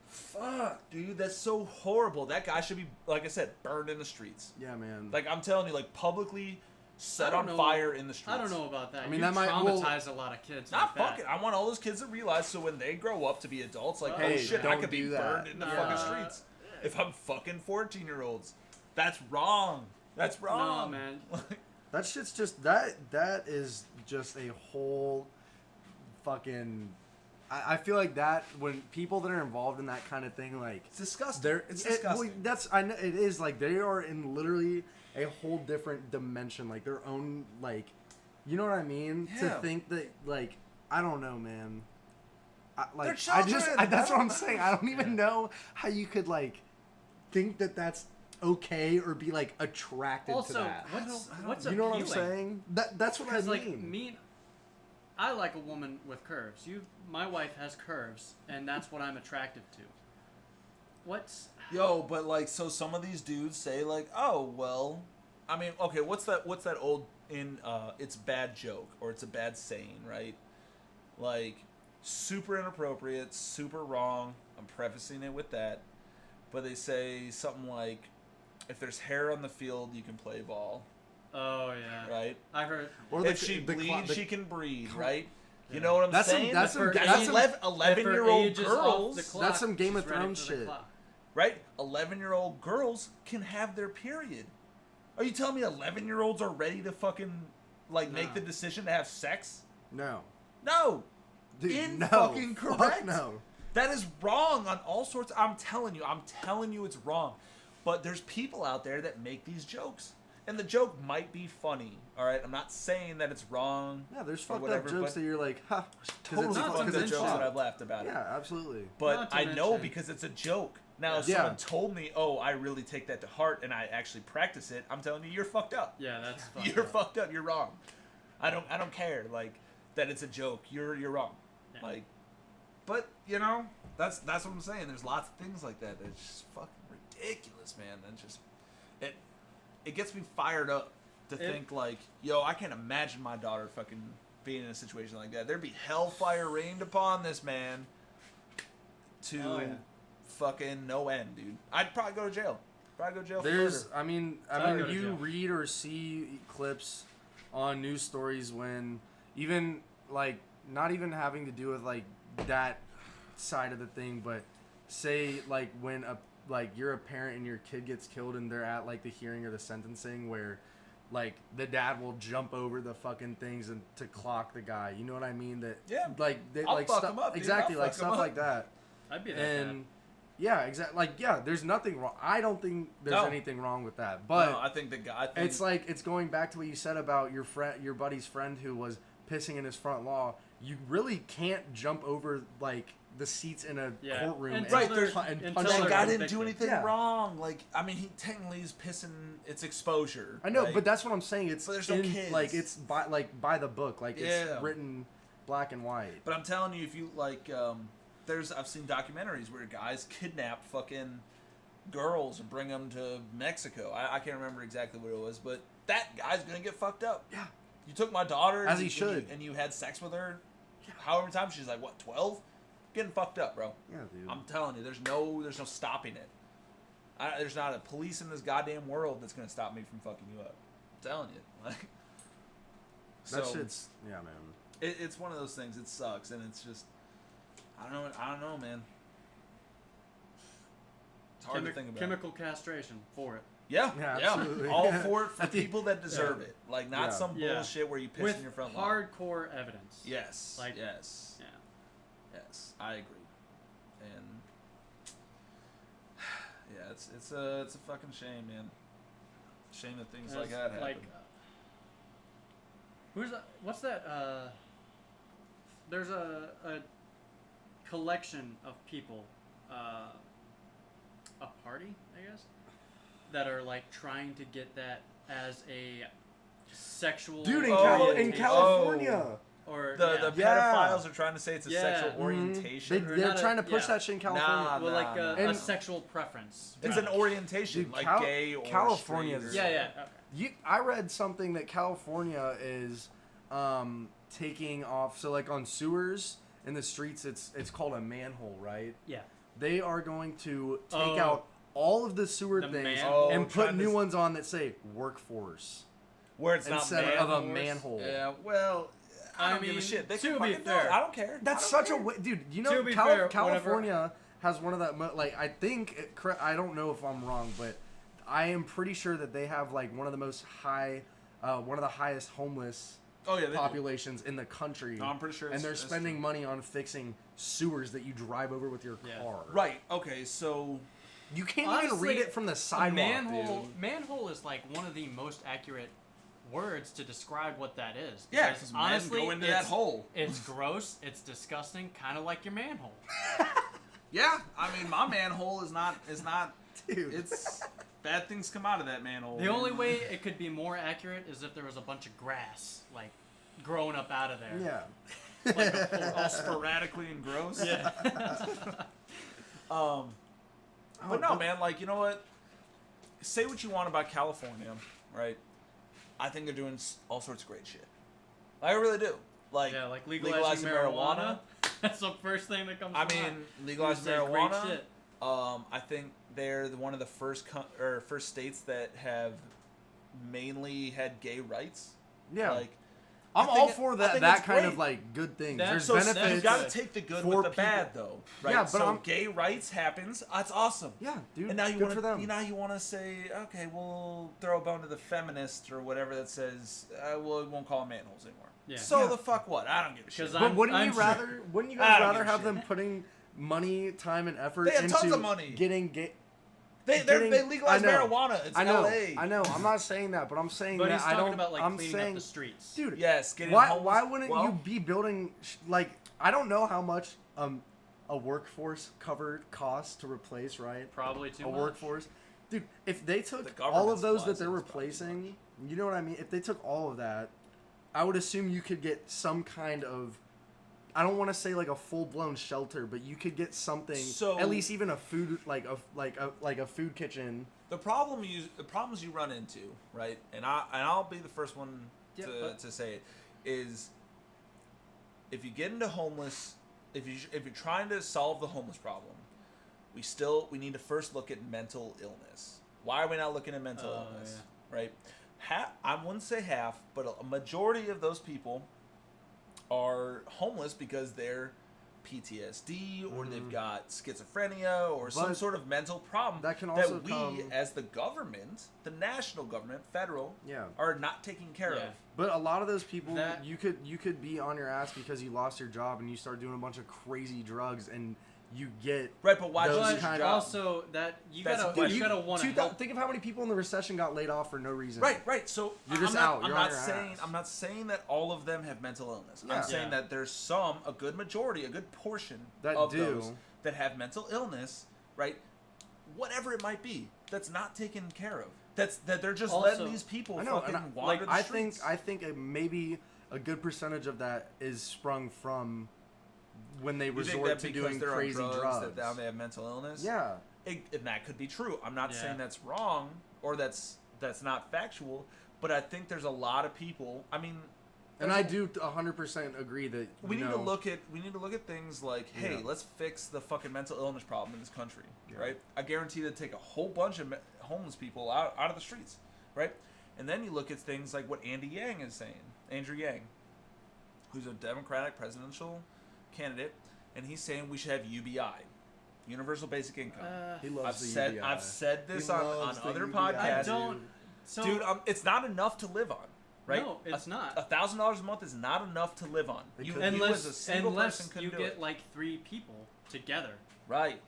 [SPEAKER 2] Fuck, dude, that's so horrible. That guy should be, like I said, burned in the streets.
[SPEAKER 1] Yeah, man.
[SPEAKER 2] Like I'm telling you, like publicly set
[SPEAKER 3] I
[SPEAKER 2] on
[SPEAKER 3] don't know.
[SPEAKER 2] fire in the streets.
[SPEAKER 3] I don't know about that.
[SPEAKER 1] I mean,
[SPEAKER 3] you
[SPEAKER 1] that might-
[SPEAKER 3] traumatize a lot of kids.
[SPEAKER 2] Not
[SPEAKER 3] like
[SPEAKER 2] fucking.
[SPEAKER 3] that.
[SPEAKER 2] I want all those kids to realize so when they grow up to be adults, like,
[SPEAKER 3] Hey,
[SPEAKER 2] oh shit, I
[SPEAKER 1] don't
[SPEAKER 2] could be
[SPEAKER 1] do that.
[SPEAKER 2] burned in the
[SPEAKER 3] Nah.
[SPEAKER 2] fucking streets if I'm fucking 14-year-olds. That's wrong. That's wrong.
[SPEAKER 3] No, man.
[SPEAKER 1] That shit's just that is just a whole fucking. I feel like that when people that are involved in that kind of thing, like
[SPEAKER 2] It's disgusting.
[SPEAKER 1] they're
[SPEAKER 2] It's
[SPEAKER 1] well,
[SPEAKER 2] disgusting.
[SPEAKER 1] I know it is, like they are in literally a whole different dimension, like their own, like, you know what I mean? To
[SPEAKER 2] Yeah.
[SPEAKER 1] think that, like, I don't know, man.
[SPEAKER 2] They're
[SPEAKER 1] That's
[SPEAKER 2] children.
[SPEAKER 1] what I'm saying. I don't even know how you could, like, think that that's okay or be, like, attracted to
[SPEAKER 3] Also,
[SPEAKER 1] that.
[SPEAKER 3] what's
[SPEAKER 1] You know what I'm
[SPEAKER 3] appealing?
[SPEAKER 1] saying? That's what I
[SPEAKER 3] Because
[SPEAKER 1] mean.
[SPEAKER 3] like I like a woman with curves. My wife has curves, and that's what I'm attracted to. What's
[SPEAKER 2] Yo, but like, so some of these dudes say like, oh well, I mean, okay, what's that old it's a bad joke or it's a bad saying, right? Like, super inappropriate, super wrong. I'm prefacing it with that, but they say something like, if there's hair on the field, you can play ball,
[SPEAKER 3] oh yeah,
[SPEAKER 2] right?
[SPEAKER 3] I heard.
[SPEAKER 1] Or
[SPEAKER 2] If she bleeds, she can breathe, right? You know what I'm
[SPEAKER 1] That's some-
[SPEAKER 2] saying?
[SPEAKER 1] that's some-
[SPEAKER 3] If her
[SPEAKER 1] that's
[SPEAKER 3] age-
[SPEAKER 1] some-
[SPEAKER 2] 11-year-old
[SPEAKER 3] if her age is off
[SPEAKER 2] girls.
[SPEAKER 3] the clock,
[SPEAKER 1] That's some Game of
[SPEAKER 3] she's ready
[SPEAKER 1] Thrones
[SPEAKER 3] for the
[SPEAKER 1] shit.
[SPEAKER 3] clock.
[SPEAKER 2] Right? 11-year-old girls can have their period. Are you telling me 11-year-olds are ready to fucking, like, make
[SPEAKER 3] No.
[SPEAKER 2] the decision to have sex?
[SPEAKER 1] No.
[SPEAKER 2] No.
[SPEAKER 1] Dude, no.
[SPEAKER 2] Fucking
[SPEAKER 1] Fuck
[SPEAKER 2] correct.
[SPEAKER 1] no.
[SPEAKER 2] That is wrong on all sorts. I'm telling you it's wrong. But there's people out there that make these jokes. And the joke might be funny, all right? I'm not saying that it's wrong.
[SPEAKER 1] Yeah, there's
[SPEAKER 2] or
[SPEAKER 1] fucked
[SPEAKER 2] whatever,
[SPEAKER 1] up jokes
[SPEAKER 2] but
[SPEAKER 1] that you're like, ha.
[SPEAKER 2] totally
[SPEAKER 3] not
[SPEAKER 2] fucked
[SPEAKER 3] to
[SPEAKER 2] up
[SPEAKER 3] mention-
[SPEAKER 2] jokes that I've laughed about it.
[SPEAKER 1] Yeah, absolutely.
[SPEAKER 2] But
[SPEAKER 3] Not to
[SPEAKER 2] I know
[SPEAKER 3] mention-
[SPEAKER 2] because it's a joke. Now, if
[SPEAKER 1] Yeah.
[SPEAKER 2] someone told me, oh, I really take that to heart and I actually practice it, I'm telling you, you're fucked up.
[SPEAKER 3] Yeah, that's fucked
[SPEAKER 2] You're
[SPEAKER 3] up.
[SPEAKER 2] fucked up. You're wrong. I don't care. Like, that it's a joke. You're wrong.
[SPEAKER 3] Yeah.
[SPEAKER 2] Like, but you know, that's what I'm saying. There's lots of things like that. It's just fucking ridiculous, man. And just it gets me fired up to think like, yo, I can't imagine my daughter fucking being in a situation like that. There'd be hellfire rained upon this man to
[SPEAKER 3] Oh, yeah.
[SPEAKER 2] fucking no end, dude. I'd probably go to jail. Probably go to jail for
[SPEAKER 1] There's,
[SPEAKER 2] murder.
[SPEAKER 1] I mean,
[SPEAKER 3] I'd go to
[SPEAKER 1] you
[SPEAKER 3] jail.
[SPEAKER 1] read or see clips on news stories when even, like, not even having to do with, like, that side of the thing, but say, like, when you're a parent and your kid gets killed and they're at, like, the hearing or the sentencing where, like, the dad will jump over the fucking things and to clock the guy. You know what I mean? That,
[SPEAKER 2] Yeah.
[SPEAKER 1] like, they,
[SPEAKER 2] I'll
[SPEAKER 1] like
[SPEAKER 2] fuck
[SPEAKER 1] stuff,
[SPEAKER 2] him up, dude.
[SPEAKER 1] exactly,
[SPEAKER 2] I'll
[SPEAKER 1] like
[SPEAKER 2] fuck him
[SPEAKER 1] stuff
[SPEAKER 2] up.
[SPEAKER 1] like that.
[SPEAKER 3] I'd be that
[SPEAKER 1] And yeah, exactly. Like, yeah, there's nothing wrong. I don't think there's
[SPEAKER 2] No.
[SPEAKER 1] anything wrong with that. But
[SPEAKER 2] no, I think the guy.
[SPEAKER 1] it's like, it's going back to what you said about your buddy's friend who was pissing in his front lawn. You really can't jump over, like, the seats in a
[SPEAKER 3] Yeah.
[SPEAKER 1] courtroom
[SPEAKER 3] Until
[SPEAKER 2] Right,
[SPEAKER 1] and,
[SPEAKER 2] there's-
[SPEAKER 1] and
[SPEAKER 3] until
[SPEAKER 1] punch
[SPEAKER 2] that
[SPEAKER 3] they're
[SPEAKER 2] guy
[SPEAKER 1] somebody.
[SPEAKER 2] didn't do
[SPEAKER 3] convicted.
[SPEAKER 2] anything
[SPEAKER 1] Yeah.
[SPEAKER 2] wrong. Like, I mean, he technically is pissing. It's exposure.
[SPEAKER 1] I know,
[SPEAKER 2] right?
[SPEAKER 1] but that's what I'm saying. It's
[SPEAKER 2] But there's no
[SPEAKER 1] in,
[SPEAKER 2] kids.
[SPEAKER 1] like, it's by the book. Like,
[SPEAKER 2] Yeah.
[SPEAKER 1] it's written black and white.
[SPEAKER 2] But I'm telling you, if you like, I've seen documentaries where guys kidnap fucking girls and bring them to Mexico. I can't remember exactly what it was, but that guy's gonna get fucked up.
[SPEAKER 1] Yeah.
[SPEAKER 2] You took my daughter,
[SPEAKER 1] As he should.
[SPEAKER 2] and you had sex with her. Yeah. However many times she's like, what, 12? Getting fucked up, bro.
[SPEAKER 1] Yeah, dude.
[SPEAKER 2] I'm telling you, there's no stopping it. There's not a police in this goddamn world that's gonna stop me from fucking you up. I'm telling you, like.
[SPEAKER 1] That
[SPEAKER 2] So,
[SPEAKER 1] shit's man.
[SPEAKER 2] it's one of those things. It sucks, and it's just I don't know, man. It's hard to think about.
[SPEAKER 3] Chemical castration for it.
[SPEAKER 2] Yeah,
[SPEAKER 1] absolutely.
[SPEAKER 2] All for it for people that deserve it. Like not
[SPEAKER 1] Yeah.
[SPEAKER 2] some bullshit where you piss
[SPEAKER 3] With
[SPEAKER 2] in your front lawn.
[SPEAKER 3] hardcore evidence.
[SPEAKER 2] Yes.
[SPEAKER 3] Like,
[SPEAKER 2] yes.
[SPEAKER 3] Yeah.
[SPEAKER 2] Yes, I agree. And yeah, it's a fucking shame, man. Shame that things like that happen.
[SPEAKER 3] What's that? There's a collection of people, a party, I guess, that are like trying to get that as a sexual.
[SPEAKER 1] Dude, in
[SPEAKER 3] orientation.
[SPEAKER 1] California.
[SPEAKER 3] Or
[SPEAKER 2] The pedophiles are trying to say it's a sexual
[SPEAKER 3] Mhm.
[SPEAKER 2] orientation.
[SPEAKER 1] They're trying to push that shit in California.
[SPEAKER 3] Well, like
[SPEAKER 2] nah.
[SPEAKER 3] a sexual preference.
[SPEAKER 2] It's an orientation,
[SPEAKER 1] Dude,
[SPEAKER 2] like gay or
[SPEAKER 1] California's-
[SPEAKER 2] straight or-
[SPEAKER 3] Yeah. Okay.
[SPEAKER 1] I read something that California is taking off. So like on sewers in the streets, it's called a manhole, right?
[SPEAKER 3] Yeah.
[SPEAKER 1] They are going to take
[SPEAKER 3] Oh.
[SPEAKER 1] out all of the sewer
[SPEAKER 3] The
[SPEAKER 1] things
[SPEAKER 3] manhole.
[SPEAKER 1] and put
[SPEAKER 2] trying to
[SPEAKER 1] new ones on that say workforce
[SPEAKER 2] where it's not
[SPEAKER 1] instead of a
[SPEAKER 2] manholes.
[SPEAKER 1] manhole.
[SPEAKER 2] Yeah, well, I don't give a
[SPEAKER 3] mean,
[SPEAKER 2] shit. They
[SPEAKER 3] to
[SPEAKER 2] can
[SPEAKER 3] be
[SPEAKER 2] fucking do it.
[SPEAKER 3] fair-
[SPEAKER 2] I don't care.
[SPEAKER 1] That's
[SPEAKER 2] I don't
[SPEAKER 1] such a
[SPEAKER 2] care.
[SPEAKER 1] dude. You
[SPEAKER 3] To
[SPEAKER 1] know,
[SPEAKER 3] be fair,
[SPEAKER 1] California has one of that. Like I think I don't know if I'm wrong, but I am pretty sure that they have like one of the most high, one of the highest homeless
[SPEAKER 2] Oh yeah, they do.
[SPEAKER 1] populations in the country.
[SPEAKER 2] No, I'm pretty sure.
[SPEAKER 1] And they're
[SPEAKER 2] it's
[SPEAKER 1] spending
[SPEAKER 2] true.
[SPEAKER 1] money on fixing sewers that you drive over with your
[SPEAKER 3] Yeah.
[SPEAKER 1] car.
[SPEAKER 2] Right. Okay. So
[SPEAKER 1] You can't even
[SPEAKER 3] Honestly,
[SPEAKER 1] read it from the
[SPEAKER 3] A
[SPEAKER 1] sidewalk, dude.
[SPEAKER 3] manhole is like one of the most accurate words to describe what that is.
[SPEAKER 2] yeah,
[SPEAKER 3] Because
[SPEAKER 2] because honestly, go into that
[SPEAKER 3] it's-
[SPEAKER 2] hole.
[SPEAKER 3] It's gross. It's disgusting. Kind of like your manhole.
[SPEAKER 2] Yeah, I mean, my manhole is not.
[SPEAKER 1] Dude.
[SPEAKER 2] It's bad things come out of that manhole.
[SPEAKER 3] The only way it could be more accurate is if there was a bunch of grass like growing up out of there.
[SPEAKER 1] Yeah.
[SPEAKER 3] Like a forest.
[SPEAKER 2] all sporadically and gross.
[SPEAKER 3] Yeah.
[SPEAKER 2] But no, man. Like, you know what? Say what you want about California, right? I think they're doing all sorts of great shit. I really do. Like,
[SPEAKER 3] Yeah, like legalizing marijuana. That's the first thing that comes
[SPEAKER 2] I
[SPEAKER 3] to
[SPEAKER 2] mean,
[SPEAKER 3] mind.
[SPEAKER 2] legalize
[SPEAKER 3] You say great
[SPEAKER 2] marijuana.
[SPEAKER 3] shit.
[SPEAKER 2] I think they're one of the first states that have mainly had gay rights.
[SPEAKER 1] Yeah.
[SPEAKER 2] Like,
[SPEAKER 1] I'm
[SPEAKER 2] I think
[SPEAKER 1] all
[SPEAKER 2] it-
[SPEAKER 1] for
[SPEAKER 2] I
[SPEAKER 1] that
[SPEAKER 2] think
[SPEAKER 1] that
[SPEAKER 2] it's
[SPEAKER 1] kind
[SPEAKER 2] great.
[SPEAKER 1] of like good things.
[SPEAKER 3] That's
[SPEAKER 1] There's
[SPEAKER 3] so sad.
[SPEAKER 1] benefits.
[SPEAKER 2] you got to take the good
[SPEAKER 1] for
[SPEAKER 2] with the bad,
[SPEAKER 1] people.
[SPEAKER 2] though. Right?
[SPEAKER 1] Yeah, but
[SPEAKER 2] so
[SPEAKER 1] I'm-
[SPEAKER 2] gay rights happens. That's awesome.
[SPEAKER 1] Yeah, dude.
[SPEAKER 2] And now you
[SPEAKER 1] good
[SPEAKER 2] want
[SPEAKER 1] for them.
[SPEAKER 2] you want to say, okay, we'll throw a bone to the feminist or whatever that says, well, we won't call them manholes anymore.
[SPEAKER 3] Yeah.
[SPEAKER 2] So
[SPEAKER 1] Yeah.
[SPEAKER 2] the fuck what? I don't give a shit.
[SPEAKER 3] 'Cause
[SPEAKER 1] But
[SPEAKER 3] I'm-
[SPEAKER 1] wouldn't
[SPEAKER 3] I'm
[SPEAKER 1] you
[SPEAKER 3] sure-
[SPEAKER 1] rather? Wouldn't you
[SPEAKER 2] I
[SPEAKER 1] guys
[SPEAKER 2] don't
[SPEAKER 1] rather
[SPEAKER 2] give a
[SPEAKER 1] have
[SPEAKER 2] shit.
[SPEAKER 1] them putting money, time, and effort
[SPEAKER 2] They have
[SPEAKER 1] into
[SPEAKER 2] tons of money.
[SPEAKER 1] getting gay?
[SPEAKER 2] They legalize marijuana. It's
[SPEAKER 1] I know.
[SPEAKER 2] LA.
[SPEAKER 1] I know. I'm not saying that, but I'm saying
[SPEAKER 3] But
[SPEAKER 1] that
[SPEAKER 3] he's
[SPEAKER 1] I
[SPEAKER 3] talking
[SPEAKER 1] don't.
[SPEAKER 3] about like
[SPEAKER 1] I'm
[SPEAKER 3] cleaning
[SPEAKER 1] saying,
[SPEAKER 3] up the streets.
[SPEAKER 1] dude.
[SPEAKER 2] Yes. Getting
[SPEAKER 1] Why
[SPEAKER 2] homeless-
[SPEAKER 1] wouldn't
[SPEAKER 2] well,
[SPEAKER 1] you be building like I don't know how much a workforce covered costs to replace, right?
[SPEAKER 3] Probably too
[SPEAKER 1] A
[SPEAKER 3] much.
[SPEAKER 1] workforce. Dude, if they took
[SPEAKER 2] The
[SPEAKER 1] all
[SPEAKER 2] government
[SPEAKER 1] of those that
[SPEAKER 2] supplies
[SPEAKER 1] they're
[SPEAKER 2] it, it's probably too
[SPEAKER 1] replacing, you know what I mean? If they took all of that, I would assume you could get some kind of I don't want to say like a full blown shelter, but you could get something
[SPEAKER 2] So-
[SPEAKER 1] at least even a food like a food kitchen.
[SPEAKER 2] the problems you run into, right? And I'll be the first one to say it is if you get into homeless, if you're trying to solve the homeless problem, we need to first look at mental illness. Why are we not looking at mental illness?
[SPEAKER 3] Yeah.
[SPEAKER 2] Right? I wouldn't say half, but a majority of those people are homeless because they're PTSD or they've got schizophrenia or some
[SPEAKER 1] But
[SPEAKER 2] sort of mental problem
[SPEAKER 1] that can also
[SPEAKER 2] we,
[SPEAKER 1] come-
[SPEAKER 2] as the government, the national government, federal,
[SPEAKER 1] Yeah.
[SPEAKER 2] are not taking care
[SPEAKER 3] Yeah.
[SPEAKER 2] of.
[SPEAKER 1] But a lot of those people,
[SPEAKER 3] That-
[SPEAKER 1] you could be on your ass because you lost your job and you start doing a bunch of crazy drugs and you get
[SPEAKER 2] Right, but why
[SPEAKER 1] Those
[SPEAKER 2] lose
[SPEAKER 3] But
[SPEAKER 2] your
[SPEAKER 1] kind
[SPEAKER 2] job?
[SPEAKER 3] also that you
[SPEAKER 2] That's
[SPEAKER 3] gotta
[SPEAKER 2] the question.
[SPEAKER 3] you gotta want to help.
[SPEAKER 1] Think of how many people in the recession got laid off for no reason.
[SPEAKER 2] Right. So
[SPEAKER 1] You're just
[SPEAKER 2] I'm not,
[SPEAKER 1] out.
[SPEAKER 2] I'm
[SPEAKER 1] You're
[SPEAKER 2] not
[SPEAKER 1] on your
[SPEAKER 2] saying
[SPEAKER 1] ass.
[SPEAKER 2] I'm not saying that all of them have mental illness.
[SPEAKER 1] Yeah.
[SPEAKER 2] I'm saying
[SPEAKER 3] Yeah.
[SPEAKER 2] that there's a good majority, a good portion
[SPEAKER 1] That
[SPEAKER 2] of
[SPEAKER 1] do.
[SPEAKER 2] those that have mental illness, right? Whatever it might be, that's not taken care of. That they're just
[SPEAKER 3] Also-
[SPEAKER 2] letting these people
[SPEAKER 1] I know.
[SPEAKER 2] fucking
[SPEAKER 1] And
[SPEAKER 2] wander the
[SPEAKER 1] I
[SPEAKER 2] streets.
[SPEAKER 1] think maybe a good percentage of that is sprung from when they
[SPEAKER 2] You think
[SPEAKER 1] resort
[SPEAKER 2] that
[SPEAKER 1] to
[SPEAKER 2] because
[SPEAKER 1] doing
[SPEAKER 2] they're
[SPEAKER 1] crazy
[SPEAKER 2] on
[SPEAKER 1] drugs.
[SPEAKER 2] that now they have mental illness?
[SPEAKER 1] Yeah.
[SPEAKER 2] And that could be true. I'm not
[SPEAKER 3] Yeah.
[SPEAKER 2] saying that's wrong or that's not factual, but I think there's a lot of people. I mean,
[SPEAKER 1] And I do 100% agree that
[SPEAKER 2] we need to look at things like, hey,
[SPEAKER 1] Yeah.
[SPEAKER 2] let's fix the fucking mental illness problem in this country,
[SPEAKER 1] Yeah.
[SPEAKER 2] right? I guarantee they'd take a whole bunch of homeless people out of the streets, right? And then you look at things like what Andrew Yang is saying, who's a Democratic presidential candidate, and he's saying we should have UBI, Universal Basic Income.
[SPEAKER 1] He loves
[SPEAKER 2] I've said this
[SPEAKER 1] He
[SPEAKER 2] on
[SPEAKER 1] loves the
[SPEAKER 2] other
[SPEAKER 1] UBI.
[SPEAKER 2] podcasts.
[SPEAKER 3] I don't. So,
[SPEAKER 2] Dude, it's not enough to live on, right?
[SPEAKER 3] No, it's not.
[SPEAKER 2] $1,000 a month is not enough to live on. You as a
[SPEAKER 3] unless
[SPEAKER 2] single person couldn't
[SPEAKER 3] you
[SPEAKER 2] do
[SPEAKER 3] get
[SPEAKER 2] it.
[SPEAKER 3] like 3 people together,
[SPEAKER 2] Right.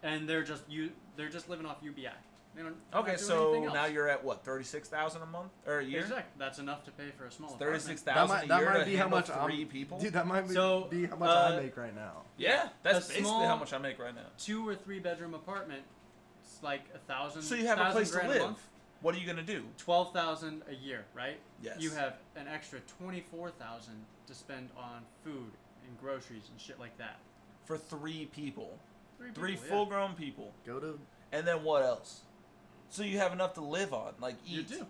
[SPEAKER 3] and they're just living off UBI. They don't,
[SPEAKER 2] Okay,
[SPEAKER 3] not doing
[SPEAKER 2] so
[SPEAKER 3] anything else.
[SPEAKER 2] now you're at what, 36,000 a month or a year?
[SPEAKER 3] Exactly. That's enough to pay for a small apartment.
[SPEAKER 2] 36,000 a year to handle 3 people.
[SPEAKER 1] Dude, that might
[SPEAKER 3] So,
[SPEAKER 1] be how much I make right now.
[SPEAKER 2] Yeah, that's
[SPEAKER 3] A
[SPEAKER 2] basically
[SPEAKER 3] small-
[SPEAKER 2] how much I make right now.
[SPEAKER 3] 2 or 3 bedroom apartment. It's like 1,000.
[SPEAKER 2] So you have a place to
[SPEAKER 3] $1,000
[SPEAKER 2] live.
[SPEAKER 3] a month,
[SPEAKER 2] What are you gonna do?
[SPEAKER 3] 12,000 a year, right?
[SPEAKER 2] Yes.
[SPEAKER 3] You have an extra 24,000 to spend on food and groceries and shit like that.
[SPEAKER 2] For 3 people, 3
[SPEAKER 3] people,
[SPEAKER 2] full-grown people,
[SPEAKER 1] Go to
[SPEAKER 2] and then what else? So you have enough to live on, like eat.
[SPEAKER 3] You do.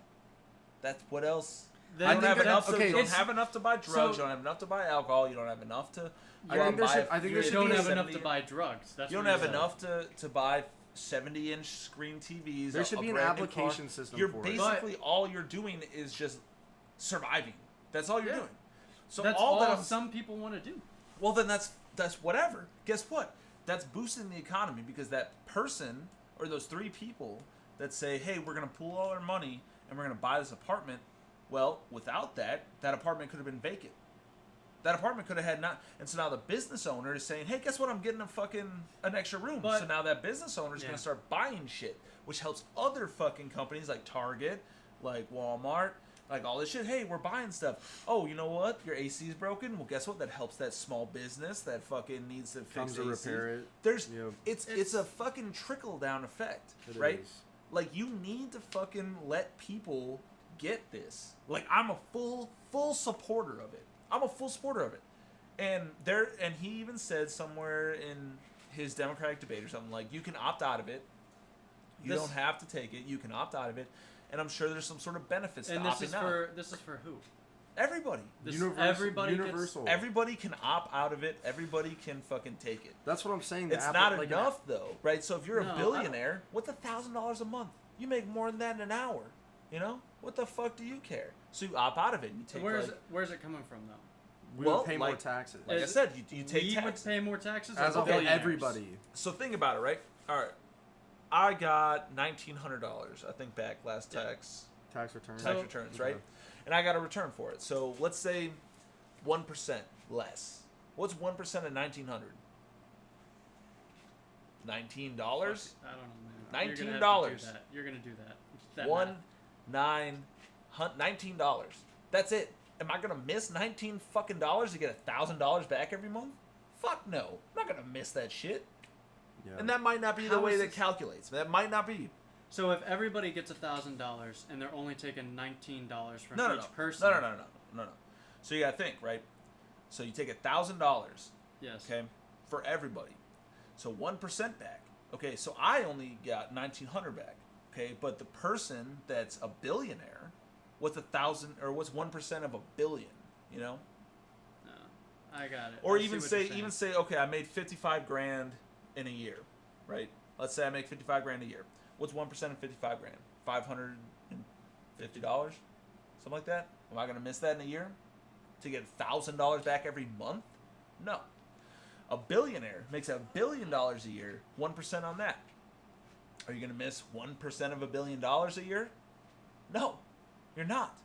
[SPEAKER 2] That's what else?
[SPEAKER 3] Then
[SPEAKER 2] You don't have
[SPEAKER 1] that-
[SPEAKER 2] enough.
[SPEAKER 1] okay,
[SPEAKER 2] You don't
[SPEAKER 1] it's-
[SPEAKER 2] have enough to buy drugs.
[SPEAKER 3] so-
[SPEAKER 2] you don't have enough to buy alcohol. You don't have enough to.
[SPEAKER 1] I think there should- I think there
[SPEAKER 3] You
[SPEAKER 1] should
[SPEAKER 3] don't
[SPEAKER 1] be a
[SPEAKER 3] have enough to
[SPEAKER 2] 70
[SPEAKER 3] buy drugs. That's
[SPEAKER 2] You don't
[SPEAKER 3] what
[SPEAKER 2] have
[SPEAKER 3] he said.
[SPEAKER 2] enough to buy 70-inch screen TVs.
[SPEAKER 1] There should be an
[SPEAKER 2] brand new
[SPEAKER 1] application
[SPEAKER 2] car.
[SPEAKER 1] system
[SPEAKER 2] You're
[SPEAKER 1] for it.
[SPEAKER 2] basically all you're doing is just surviving. That's all you're
[SPEAKER 3] Yeah.
[SPEAKER 2] doing. So
[SPEAKER 3] That's
[SPEAKER 2] all that
[SPEAKER 3] all
[SPEAKER 2] I'm,
[SPEAKER 3] some people want to do.
[SPEAKER 2] well, then that's whatever. Guess what? That's boosting the economy because that person or those 3 people that say, "Hey, we're gonna pool all our money and we're gonna buy this apartment." Well, without that apartment could have been vacant. That apartment could have had not, and so now the business owner is saying, "Hey, guess what? I'm getting an extra room."
[SPEAKER 3] But-
[SPEAKER 2] so now that business owner is
[SPEAKER 3] Yeah.
[SPEAKER 2] gonna start buying shit, which helps other fucking companies like Target, like Walmart, like all this shit. Hey, we're buying stuff. Oh, you know what? Your AC is broken. Well, guess what? That helps that small business that fucking needs to fix
[SPEAKER 1] comes to
[SPEAKER 2] AC.
[SPEAKER 1] repair it.
[SPEAKER 2] There's
[SPEAKER 1] Yep.
[SPEAKER 2] it's a fucking trickle down effect,
[SPEAKER 1] It
[SPEAKER 2] right?
[SPEAKER 1] is.
[SPEAKER 2] Like you need to fucking let people get this. Like I'm a full supporter of it. I'm a full supporter of it. And he even said somewhere in his Democratic debate or something like you can opt out of it. You
[SPEAKER 3] This-
[SPEAKER 2] don't have to take it. You can opt out of it. And I'm sure there's some sort of benefits
[SPEAKER 3] And
[SPEAKER 2] to
[SPEAKER 3] this
[SPEAKER 2] opting
[SPEAKER 3] is
[SPEAKER 2] out.
[SPEAKER 3] for who?
[SPEAKER 2] Everybody.
[SPEAKER 3] This,
[SPEAKER 1] Universal.
[SPEAKER 2] Everybody can opt out of it. Everybody can fucking take it.
[SPEAKER 1] That's what I'm saying.
[SPEAKER 2] It's not enough though, right? So if you're
[SPEAKER 3] No,
[SPEAKER 2] a
[SPEAKER 3] I
[SPEAKER 2] billionaire, what's $1,000 a month? You make more than that in an hour. You know what the fuck do you care? So you opt out of it. And you take
[SPEAKER 3] Where's it coming from though?
[SPEAKER 1] We
[SPEAKER 2] well,
[SPEAKER 1] would pay more
[SPEAKER 2] like-
[SPEAKER 1] taxes.
[SPEAKER 2] like I
[SPEAKER 3] Is-
[SPEAKER 2] said, you take
[SPEAKER 3] we
[SPEAKER 2] taxes.
[SPEAKER 3] would pay more taxes
[SPEAKER 1] As
[SPEAKER 3] or
[SPEAKER 1] of
[SPEAKER 3] billionaires?
[SPEAKER 1] everybody.
[SPEAKER 2] So think about it, right? All right, I got $1,900. I think back last tax
[SPEAKER 1] Tax returns.
[SPEAKER 3] So-
[SPEAKER 2] returns, right? And I got a return for it. So let's say 1% less. What's 1% of 1,900? $19.
[SPEAKER 3] I don't know, man.
[SPEAKER 2] $19.
[SPEAKER 3] You're gonna do that. That math.
[SPEAKER 2] $19. That's it. Am I gonna miss $19 fucking dollars to get $1,000 back every month? Fuck no. I'm not gonna miss that shit.
[SPEAKER 1] Yeah.
[SPEAKER 2] And that might not be the
[SPEAKER 3] How
[SPEAKER 2] way
[SPEAKER 3] is
[SPEAKER 2] that
[SPEAKER 3] this-
[SPEAKER 2] calculates. That might not be.
[SPEAKER 3] So if everybody gets $1,000 and they're only taking $19 from
[SPEAKER 2] No,
[SPEAKER 3] each person.
[SPEAKER 2] No. So you gotta think, right? So you take $1,000,
[SPEAKER 3] Yes.
[SPEAKER 2] okay, for everybody. So 1% back. Okay, so I only got 1,900 back. Okay, but the person that's a billionaire, what's 1,000 or what's 1% of a billion? You know?
[SPEAKER 3] No, I got it.
[SPEAKER 2] Or
[SPEAKER 3] I see
[SPEAKER 2] even
[SPEAKER 3] what
[SPEAKER 2] say
[SPEAKER 3] you're saying.
[SPEAKER 2] okay, I made 55 grand in a year, right? Let's say I make 55 grand a year. What's 1% of 55 grand? $550, something like that. Am I gonna miss that in a year to get $1,000 back every month? No. A billionaire makes $1 billion a year. 1% on that. Are you gonna miss 1% of $1 billion a year? No, you're not.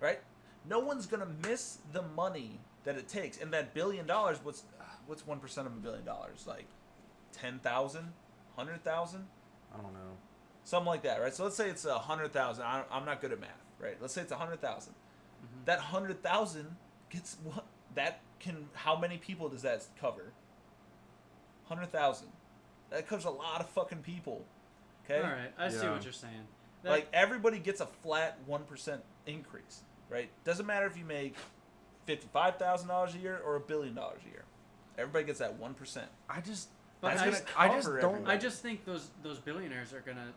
[SPEAKER 2] Right? No one's gonna miss the money that it takes. And that $1 billion, what's 1% of $1 billion? Like 10,000, 100,000,
[SPEAKER 1] I don't know.
[SPEAKER 2] something like that, right? So let's say it's 100,000. I'm not good at math, right? Let's say it's 100,000.
[SPEAKER 3] Mm-hmm.
[SPEAKER 2] That 100,000 gets what? That can. How many people does that cover? 100,000. That covers a lot of fucking people. Okay.
[SPEAKER 3] All right, I see
[SPEAKER 1] Yeah.
[SPEAKER 3] what you're saying.
[SPEAKER 2] Like everybody gets a flat 1% increase, right? Doesn't matter if you make $55,000 a year or $1 billion a year. Everybody gets that 1%.
[SPEAKER 1] I just
[SPEAKER 3] But
[SPEAKER 2] That's
[SPEAKER 3] I,
[SPEAKER 2] gonna
[SPEAKER 3] just
[SPEAKER 2] cover
[SPEAKER 1] don't-
[SPEAKER 2] everybody.
[SPEAKER 3] I just think those billionaires are gonna,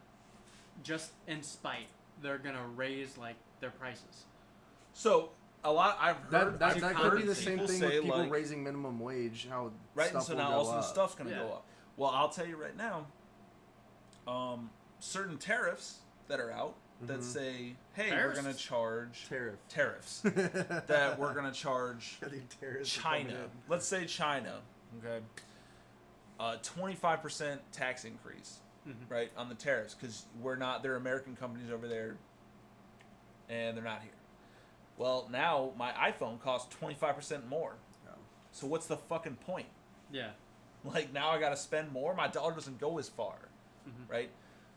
[SPEAKER 3] just in spite, they're gonna raise like their prices.
[SPEAKER 2] So a lot I've heard.
[SPEAKER 1] that
[SPEAKER 2] I've
[SPEAKER 1] could
[SPEAKER 2] heard
[SPEAKER 1] be the same
[SPEAKER 2] people
[SPEAKER 1] thing
[SPEAKER 2] say,
[SPEAKER 1] with people
[SPEAKER 2] like,
[SPEAKER 1] raising minimum wage. How
[SPEAKER 2] right,
[SPEAKER 1] stuff
[SPEAKER 2] and so
[SPEAKER 1] will
[SPEAKER 2] now
[SPEAKER 1] go
[SPEAKER 2] also the
[SPEAKER 1] up.
[SPEAKER 2] stuff's gonna
[SPEAKER 3] Yeah.
[SPEAKER 2] go up. Well, I'll tell you right now. Certain tariffs that are out that
[SPEAKER 1] Mhm.
[SPEAKER 2] say, "Hey,
[SPEAKER 3] Tariffs?
[SPEAKER 2] we're gonna charge
[SPEAKER 1] Tariff.
[SPEAKER 2] tariffs that we're gonna charge
[SPEAKER 1] I think tariffs are coming
[SPEAKER 2] China.
[SPEAKER 1] in.
[SPEAKER 2] Let's say China, okay, 25% tax increase,
[SPEAKER 3] Mhm.
[SPEAKER 2] right, on the tariffs because they're American companies over there, and they're not here. Well, now my iPhone costs 25% more.
[SPEAKER 1] Yeah.
[SPEAKER 2] So what's the fucking point?
[SPEAKER 3] Yeah.
[SPEAKER 2] Like now I gotta spend more. My dollar doesn't go as far,
[SPEAKER 3] Mhm.
[SPEAKER 2] right?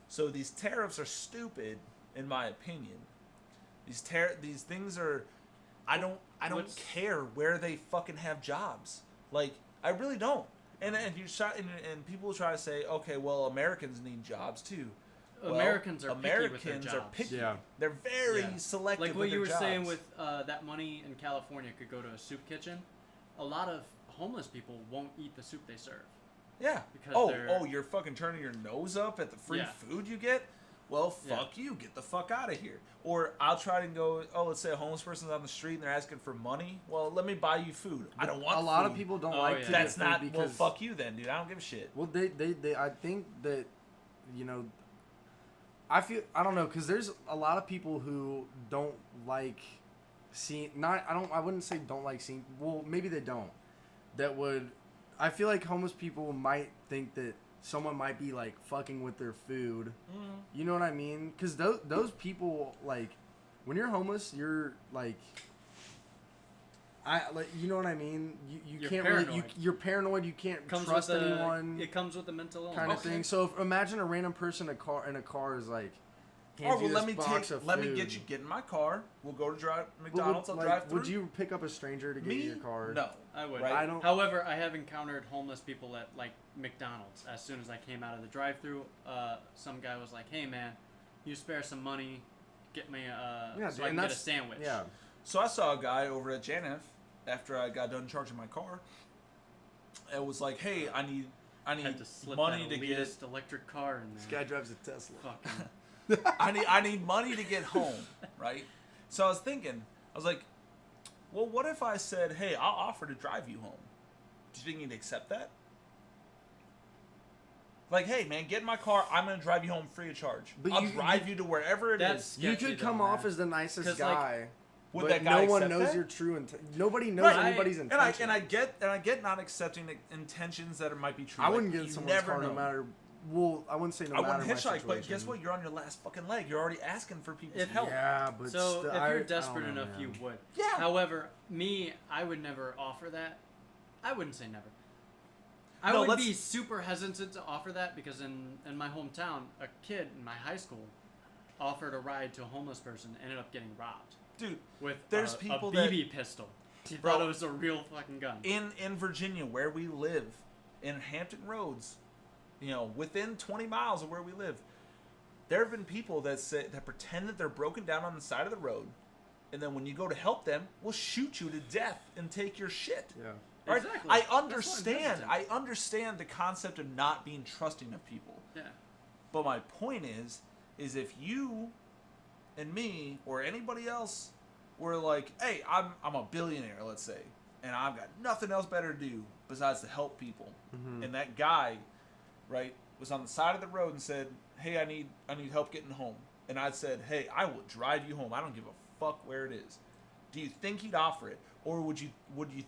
[SPEAKER 2] So these tariffs are stupid, in my opinion. These things are. I don't
[SPEAKER 3] What's-
[SPEAKER 2] care where they fucking have jobs. Like I really don't. And you and people try to say, okay, well Americans need jobs too. Well,
[SPEAKER 3] Americans are picky with their
[SPEAKER 2] Americans are
[SPEAKER 3] jobs.
[SPEAKER 2] picky.
[SPEAKER 1] Yeah.
[SPEAKER 2] They're very
[SPEAKER 3] Yeah.
[SPEAKER 2] selective.
[SPEAKER 3] Like what
[SPEAKER 2] with
[SPEAKER 3] you were
[SPEAKER 2] their
[SPEAKER 3] saying
[SPEAKER 2] jobs.
[SPEAKER 3] with that money in California could go to a soup kitchen. A lot of homeless people won't eat the soup they serve.
[SPEAKER 2] Yeah.
[SPEAKER 3] Because they're-
[SPEAKER 2] You're fucking turning your nose up at the free
[SPEAKER 3] Yeah.
[SPEAKER 2] food you get? Well, fuck you. Get the fuck out of here. Or I'll try to go, let's say a homeless person's on the street and they're asking for money. Well, let me buy you food. I don't want
[SPEAKER 1] A lot of
[SPEAKER 2] food.
[SPEAKER 1] people don't
[SPEAKER 3] Oh,
[SPEAKER 1] like
[SPEAKER 3] yeah.
[SPEAKER 1] to
[SPEAKER 2] That's
[SPEAKER 1] get food
[SPEAKER 2] not,
[SPEAKER 1] because
[SPEAKER 2] well, fuck you then, dude. I don't give a shit.
[SPEAKER 1] Well, they I think that, you know, I don't know, because there's a lot of people who don't like seeing, I wouldn't say don't like seeing, well, maybe they don't, that would, I feel like homeless people might think that someone might be, like, fucking with their food, you know what I mean? Because those people, like, when you're homeless, you're, like, you know what I mean? You
[SPEAKER 3] You're
[SPEAKER 1] can't
[SPEAKER 3] paranoid.
[SPEAKER 1] really, you're paranoid, you can't
[SPEAKER 3] Comes
[SPEAKER 1] trust
[SPEAKER 3] with
[SPEAKER 1] anyone.
[SPEAKER 3] It comes with the mental illness.
[SPEAKER 1] Kind of
[SPEAKER 2] Okay.
[SPEAKER 1] thing. So imagine a random person in a car is like,
[SPEAKER 2] Or
[SPEAKER 1] hands you
[SPEAKER 2] well,
[SPEAKER 1] this
[SPEAKER 2] let me get in my car. We'll go to McDonald's. I'll
[SPEAKER 1] like,
[SPEAKER 2] drive through.
[SPEAKER 1] would you pick up a stranger to get
[SPEAKER 2] Me?
[SPEAKER 1] you your car?
[SPEAKER 2] No.
[SPEAKER 3] I would.
[SPEAKER 2] Right?
[SPEAKER 1] I don't.
[SPEAKER 3] However, I have encountered homeless people at like McDonald's. As soon as I came out of the drive-through, some guy was like, "Hey man, you spare some money, get me
[SPEAKER 1] Yeah,
[SPEAKER 3] so I
[SPEAKER 1] and
[SPEAKER 3] can get a
[SPEAKER 1] that's-
[SPEAKER 3] sandwich."
[SPEAKER 1] Yeah.
[SPEAKER 2] So I saw a guy over at Janif after I got done charging my car. It was like, hey, I need
[SPEAKER 3] Had to slip
[SPEAKER 2] money
[SPEAKER 3] that
[SPEAKER 2] to get.
[SPEAKER 3] elitist electric car in
[SPEAKER 1] This
[SPEAKER 3] there.
[SPEAKER 1] guy drives a Tesla.
[SPEAKER 3] Fucking
[SPEAKER 2] I need money to get home, right? So I was thinking, I was like, well, what if I said, hey, I'll offer to drive you home? Do you think he'd accept that? Like, hey, man, get in my car. I'm gonna drive you home free of charge.
[SPEAKER 1] But
[SPEAKER 2] I'll
[SPEAKER 1] you-
[SPEAKER 2] drive you to wherever it
[SPEAKER 3] That's-
[SPEAKER 2] is.
[SPEAKER 1] You
[SPEAKER 3] Sketchy
[SPEAKER 1] could come
[SPEAKER 3] though,
[SPEAKER 1] off
[SPEAKER 3] man.
[SPEAKER 1] as the nicest
[SPEAKER 3] 'Cause, like,
[SPEAKER 1] guy,
[SPEAKER 2] Would
[SPEAKER 1] but
[SPEAKER 2] that guy
[SPEAKER 1] no one
[SPEAKER 2] accept
[SPEAKER 1] knows
[SPEAKER 2] that?
[SPEAKER 1] your true intent. Nobody knows
[SPEAKER 2] Right.
[SPEAKER 1] anybody's
[SPEAKER 2] And
[SPEAKER 1] intention.
[SPEAKER 2] I get not accepting intentions that might be true.
[SPEAKER 1] I
[SPEAKER 2] Like,
[SPEAKER 1] wouldn't get in
[SPEAKER 2] you
[SPEAKER 1] someone's
[SPEAKER 2] never
[SPEAKER 1] car no
[SPEAKER 2] know.
[SPEAKER 1] matter. Well, I wouldn't say no
[SPEAKER 2] I
[SPEAKER 1] matter
[SPEAKER 2] wouldn't
[SPEAKER 1] my
[SPEAKER 2] hitchhike, but guess
[SPEAKER 1] situation.
[SPEAKER 2] what? You're on your last fucking leg. You're already asking for people's
[SPEAKER 3] If-
[SPEAKER 2] help.
[SPEAKER 1] Yeah, but
[SPEAKER 3] so
[SPEAKER 1] still,
[SPEAKER 3] if
[SPEAKER 1] I
[SPEAKER 3] you're
[SPEAKER 1] don't
[SPEAKER 3] desperate
[SPEAKER 1] know,
[SPEAKER 3] enough,
[SPEAKER 1] man.
[SPEAKER 3] you would.
[SPEAKER 2] Yeah.
[SPEAKER 3] However, me, I would never offer that. I wouldn't say never. I
[SPEAKER 2] No,
[SPEAKER 3] would
[SPEAKER 2] let's-
[SPEAKER 3] be super hesitant to offer that because in my hometown, a kid in my high school offered a ride to a homeless person, ended up getting robbed
[SPEAKER 2] Dude,
[SPEAKER 3] with
[SPEAKER 2] There's
[SPEAKER 3] a
[SPEAKER 2] people
[SPEAKER 3] BB pistol. He
[SPEAKER 2] Bro.
[SPEAKER 3] thought it was a real fucking gun.
[SPEAKER 2] in Virginia, where we live, in Hampton Roads, within 20 miles of where we live, there have been people that pretend that they're broken down on the side of the road, and then when you go to help them, will shoot you to death and take your shit.
[SPEAKER 1] Yeah.
[SPEAKER 2] Right?
[SPEAKER 3] Exactly.
[SPEAKER 2] I
[SPEAKER 3] That's why I'm
[SPEAKER 2] understand.
[SPEAKER 3] hesitant.
[SPEAKER 2] I understand the concept of not being trusting of people.
[SPEAKER 3] Yeah.
[SPEAKER 2] But my point is if you and me or anybody else were like, hey, I'm a billionaire, let's say, and I've got nothing else better to do besides to help people,
[SPEAKER 1] Mhm.
[SPEAKER 2] and that guy, right, was on the side of the road and said, hey, I need help getting home, and I said, hey, I will drive you home. I don't give a fuck where it is. Do you think he'd offer it, or would you